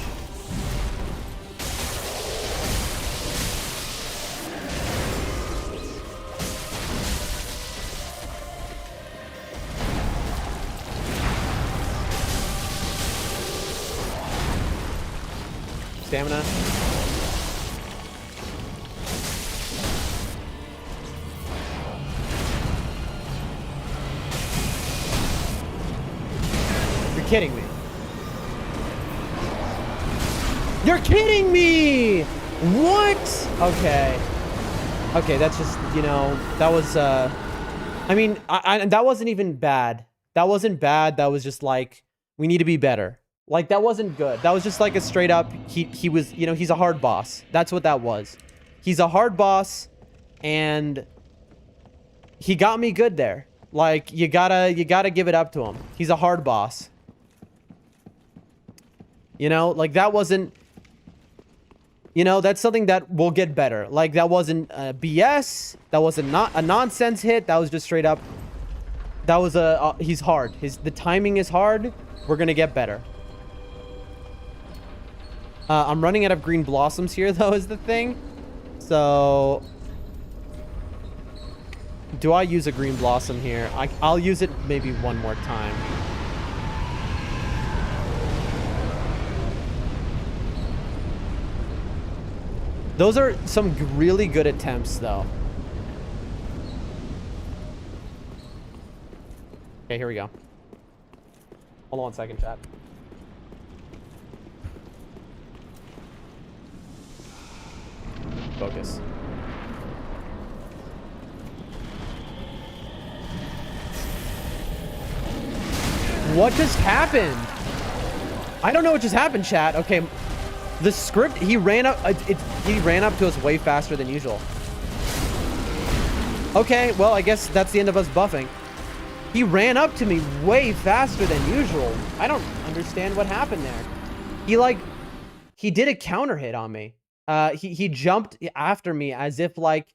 Stamina. You're kidding me. You're kidding me! What? Okay. Okay, that's just, you know, that was, I mean, that wasn't even bad. That wasn't bad. That was just like, we need to be better. Like, that wasn't good. That was just like a straight up, he was, you know, he's a hard boss. That's what that was. He's a hard boss, and he got me good there. Like, you gotta give it up to him. He's a hard boss. You know, like, that wasn't... You know, that's something that will get better. Like, that wasn't BS. That wasn't a nonsense hit. That was just straight up. That was he's hard. The timing is hard. We're gonna get better. I'm running out of green blossoms here, though, is the thing. So... Do I use a green blossom here? I'll use it maybe one more time. Those are some really good attempts, though. Okay, here we go. Hold on 1 second, chat. Focus. What just happened? I don't know what just happened, chat. Okay. The script, he ran up to us way faster than usual. Okay, well, I guess that's the end of us buffing. He ran up to me way faster than usual. I don't understand what happened there. He did a counter hit on me. He jumped after me as if, like,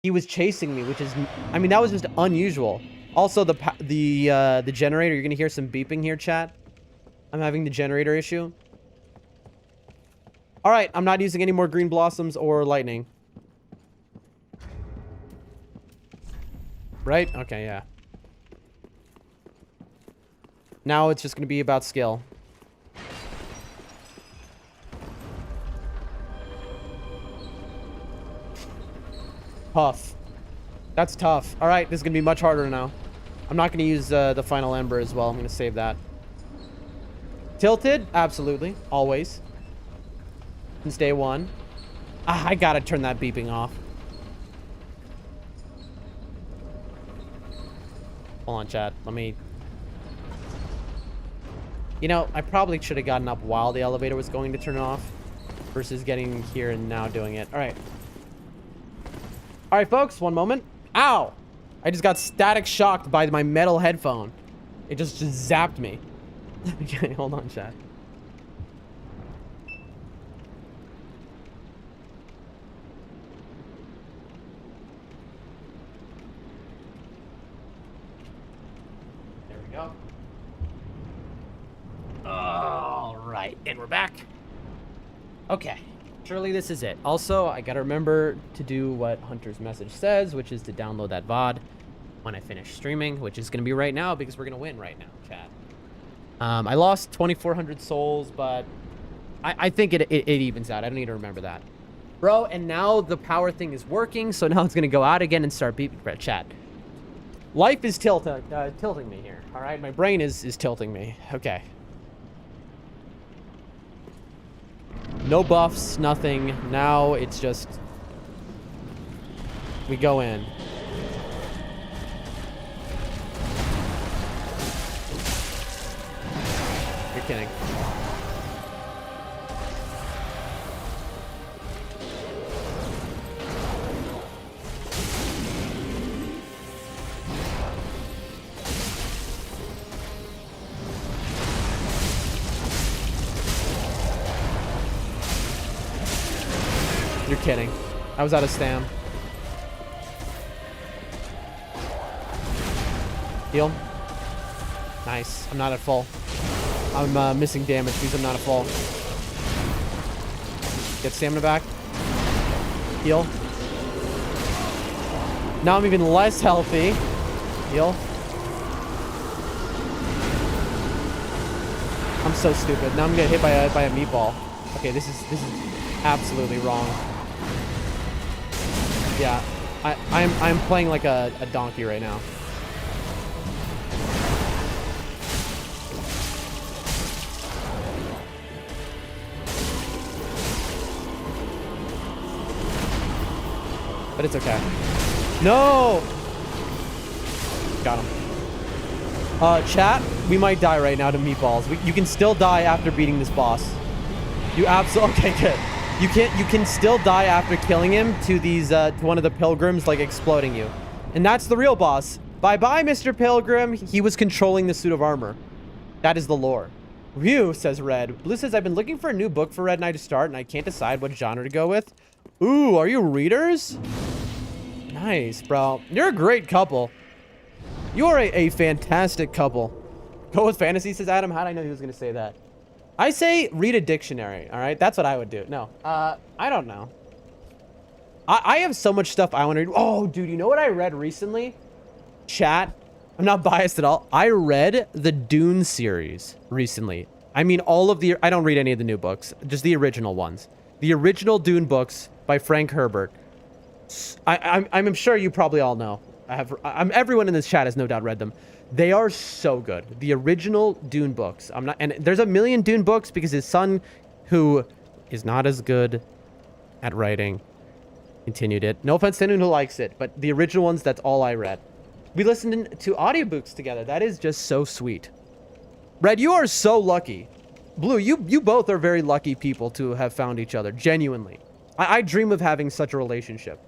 he was chasing me, which is, I mean, that was just unusual. Also, the generator, you're going to hear some beeping here, chat. I'm having the generator issue. All right, I'm not using any more green blossoms or lightning. Right? Okay, yeah. Now it's just going to be about skill. Tough. That's tough. All right, this is going to be much harder now. I'm not going to use the final ember as well. I'm going to save that. Tilted? Absolutely. Always. Since day one. Ah, I got to turn that beeping off. Hold on, chat. Let me... You know, I probably should have gotten up while the elevator was going to turn off versus getting here and now doing it. All right. All right, folks, one moment. Ow! I just got static shocked by my metal headphone. It just zapped me. Okay, hold on, chat. There we go. All right, and we're back. Okay. Surely this is it. Also, I gotta remember to do what Hunter's message says, which is to download that VOD when I finish streaming, which is gonna be right now because we're gonna win right now, chat. I lost 2,400 souls, but I think it evens out. I don't need to remember that. Bro, and now the power thing is working, so now it's gonna go out again and start beeping. Chat. Life is tilting me here, all right? My brain is tilting me. Okay. No buffs, nothing. Now it's just... we go in. You're kidding. You're kidding. I was out of stam. Heal. Nice. I'm not at full. I'm missing damage because I'm not at full. Get stamina back. Heal. Now I'm even less healthy. Heal. I'm so stupid. Now I'm getting hit by a meatball. Okay, this is absolutely wrong. Yeah, I'm playing like a donkey right now. But it's okay. No! Got him. Chat, we might die right now to meatballs. You can still die after beating this boss. You absolutely... Okay, good. You can still die after killing him to these to one of the pilgrims like exploding you. And that's the real boss. Bye-bye, Mr. Pilgrim. He was controlling the suit of armor. That is the lore. Ryu, says Red. Blue says, I've been looking for a new book for Red and I to start and I can't decide what genre to go with. Ooh, are you readers? Nice, bro. You're a great couple. You are a fantastic couple. Go with fantasy, says Adam. How did I know he was going to say that? I say read a dictionary, all right? That's what I would do. No, I don't know. I have so much stuff I want to read. Oh, dude, you know what I read recently? Chat, I'm not biased at all. I read the Dune series recently. I mean, I don't read any of the new books, just the original ones. The original Dune books by Frank Herbert. I'm sure you probably all know. Everyone in this chat has no doubt read them. They are so good. The original Dune books. And there's a million Dune books because his son, who is not as good at writing, continued it. No offense to anyone who likes it, but the original ones, that's all I read. We listened to audiobooks together. That is just so sweet. Red, you are so lucky. Blue, you both are very lucky people to have found each other. Genuinely. I dream of having such a relationship.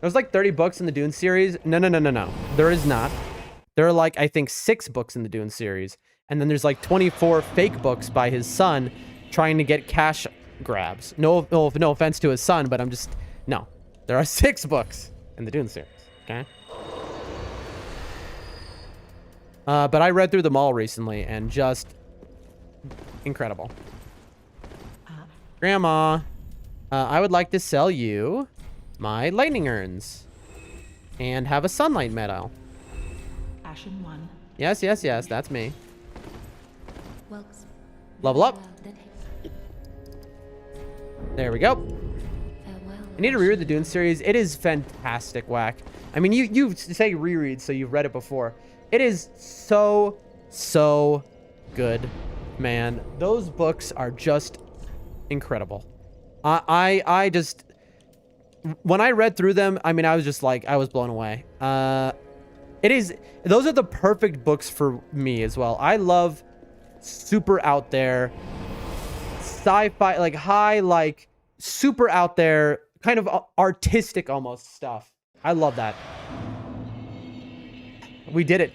There's like 30 books in the Dune series. No. There is not. There are like, I think, 6 books in the Dune series. And then there's like 24 fake books by his son trying to get cash grabs. No offense to his son, but I'm just... No. There are 6 books in the Dune series. Okay. But I read through them all recently and just incredible. Grandma, I would like to sell you my lightning urns and have a sunlight medal. Ashen one. Yes, yes, yes, that's me. Well, Level up. well, then There we go. farewell. I need to reread the Dune series. It is fantastic, Whack. I mean, you say reread, so you've read it before. It is so good, man. Those books are just incredible. I just, when I read through them, I mean, I was just like, I was blown away. Those are the perfect books for me as well. I love super out there sci-fi, like high, like super out there, kind of artistic almost stuff. I love that. We did it.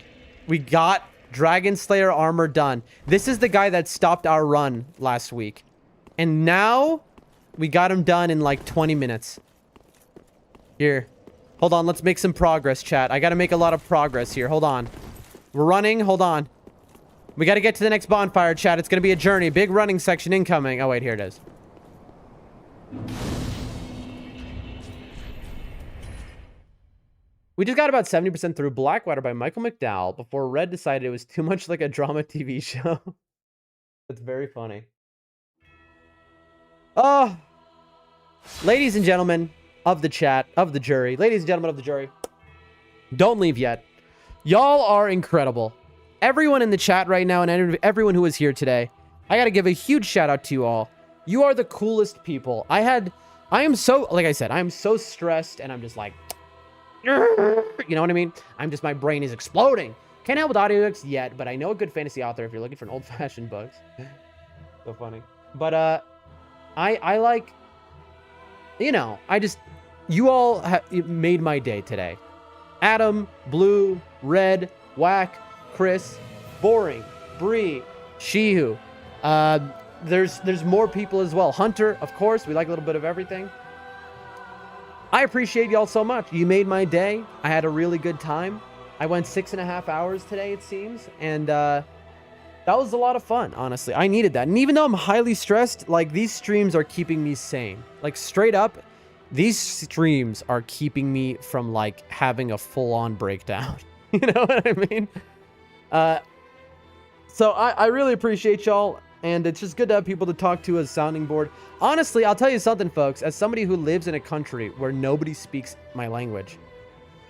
We got Dragon Slayer armor done. This is the guy that stopped our run last week. And now we got him done in like 20 minutes. Here. Hold on. Let's make some progress, chat. I got to make a lot of progress here. Hold on. We're running. Hold on. We got to get to the next bonfire, chat. It's going to be a journey. Big running section incoming. Oh, wait. Here it is. We just got about 70% through Blackwater by Michael McDowell before Red decided it was too much like a drama TV show. That's very funny. Oh, ladies and gentlemen of the chat, of the jury, ladies and gentlemen of the jury, don't leave yet. Y'all are incredible. Everyone in the chat right now and everyone who is here today, I got to give a huge shout out to you all. You are the coolest people. I am so, like I said, I'm so stressed and I'm just like, you know what I mean? My brain is exploding. Can't help with audiobooks yet, but I know a good fantasy author if you're looking for an old-fashioned books. So funny. But, I like, you know, you all made my day today. Adam, Blue, Red, Whack, Chris, Boring, Bree, Shihu. There's more people as well. Hunter, of course. We like a little bit of everything. I appreciate y'all so much. You made my day. I had a really good time. I went 6.5 hours today, it seems. And that was a lot of fun, honestly. I needed that. And even though I'm highly stressed, like, these streams are keeping me sane. Like, straight up, these streams are keeping me from, like, having a full-on breakdown. You know what I mean? So I really appreciate y'all. And it's just good to have people to talk to as sounding board. Honestly, I'll tell you something, folks. As somebody who lives in a country where nobody speaks my language,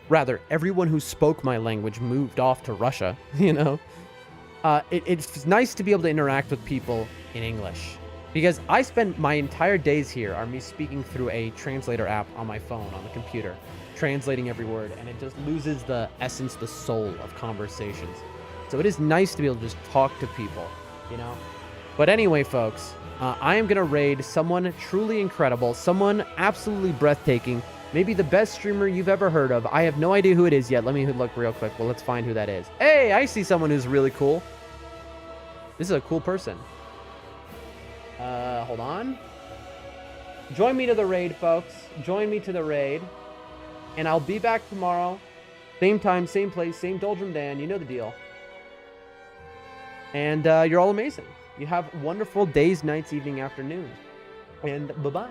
rather, everyone who spoke my language moved off to Russia, you know? It's nice to be able to interact with people in English. Because I spend my entire days here are me speaking through a translator app on my phone, on the computer, translating every word, and it just loses the essence, the soul of conversations. So it is nice to be able to just talk to people, you know? But anyway, folks, I am going to raid someone truly incredible, someone absolutely breathtaking, maybe the best streamer you've ever heard of. I have no idea who it is yet. Let me look real quick. Well, let's find who that is. Hey, I see someone who's really cool. This is a cool person. Hold on. Join me to the raid, folks. Join me to the raid. And I'll be back tomorrow. Same time, same place, same Doldrum Dan. You know the deal. And you're all amazing. You have wonderful days, nights, evening, afternoon. And bye-bye.